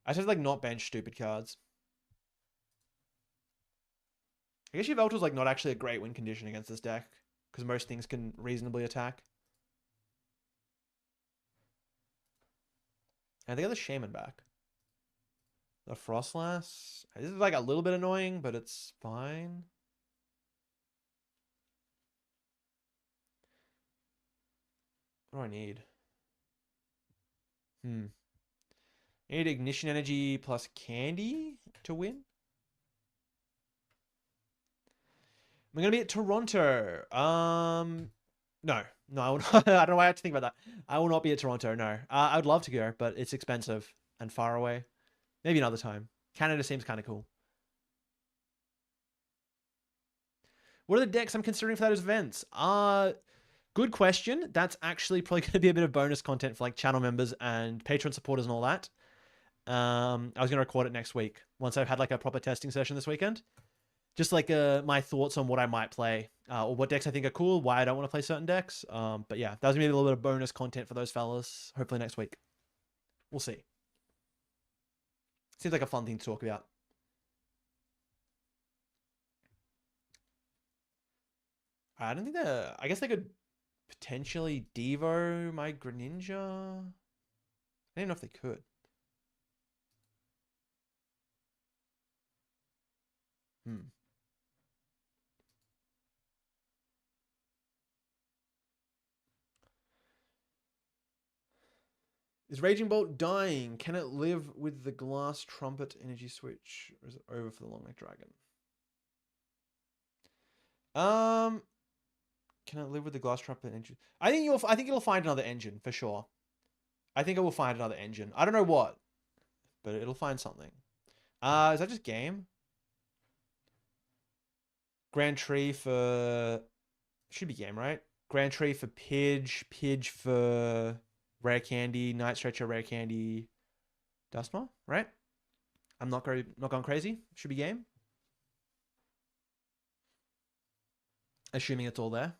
I just have to like not bench stupid cards. I guess Yveltal's like not actually a great win condition against this deck. Because most things can reasonably attack. And they got the Shaman back. The Frostlass. This is like a little bit annoying, but it's fine. What do I need? I need Ignition Energy plus Candy to win. We're going to be at Toronto. No, I will not. I don't know why I have to think about that. I will not be at Toronto, no. I would love to go, but it's expensive and far away. Maybe another time. Canada seems kind of cool. What are the decks I'm considering for those events? Good question. That's actually probably going to be a bit of bonus content for like channel members and Patreon supporters and all that. I was going to record it next week once I've had like a proper testing session this weekend. Just like my thoughts on what I might play or what decks I think are cool, why I don't want to play certain decks. But yeah, that was going to be a little bit of bonus content for those fellas. Hopefully next week. We'll see. Seems like a fun thing to talk about. I don't think that... I guess they could potentially Devo my Greninja. I don't even know if they could. Is Raging Bolt dying? Can it live with the Glass Trumpet energy switch? Or is it over for the Long Neck Dragon? Can it live with the Glass Trumpet engine? I think it'll find another engine for sure. I think it will find another engine. I don't know what, but it'll find something. Is that just game? Grand Tree for... Should be game, right? Grand Tree for Pidge for Rare Candy, Night Stretcher, Rare Candy, Dusknoir, right? I'm not going crazy. Should be game. Assuming it's all there.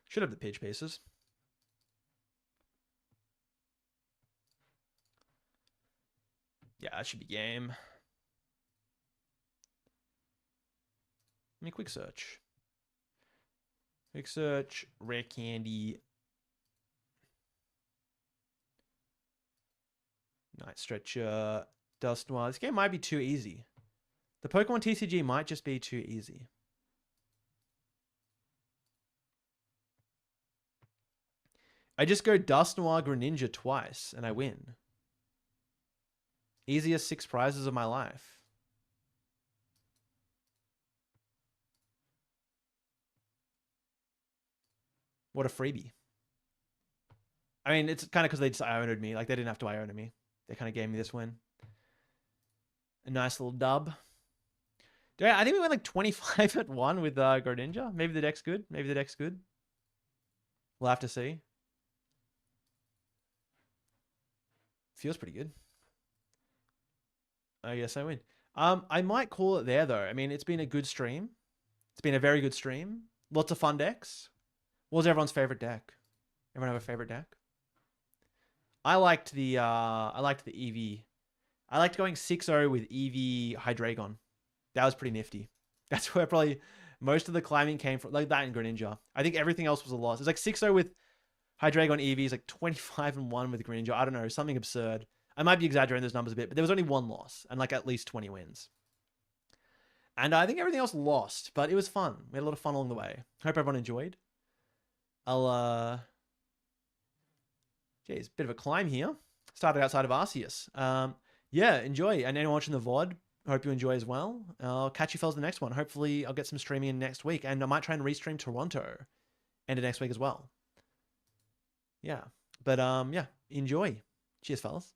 Should have the Pidge pieces. Yeah, that should be game. Let me quick search. Quick search, Rare Candy. Night Stretcher, Dusknoir. This game might be too easy. The Pokemon TCG might just be too easy. I just go Dust Noir Greninja twice and I win. Easiest 6 prizes of my life. What a freebie. I mean, it's kind of because they just Iono'd me. Like, they didn't have to Iona me. They kind of gave me this win. A nice little dub. I think we went like 25 at 1 with Greninja. Maybe the deck's good. Maybe the deck's good. We'll have to see. Feels pretty good. I guess I win. I might call it there, though. I mean, it's been a good stream. It's been a very good stream. Lots of fun decks. What was everyone's favorite deck? Everyone have a favorite deck? I liked the EV. I liked going 6-0 with EV Hydreigon. That was pretty nifty. That's where probably most of the climbing came from. Like that and Greninja. I think everything else was a loss. It's like 6-0 with Hydreigon EV is like 25-1 with Greninja. I don't know, something absurd. I might be exaggerating those numbers a bit, but there was only one loss and like at least 20 wins. And I think everything else lost, but it was fun. We had a lot of fun along the way. Hope everyone enjoyed. Geez, bit of a climb here. Started outside of Arceus. Yeah, enjoy. And anyone watching the VOD, hope you enjoy as well. I'll catch you fellas in the next one. Hopefully I'll get some streaming in next week. And I might try and restream Toronto end of next week as well. Yeah. But yeah, enjoy. Cheers, fellas.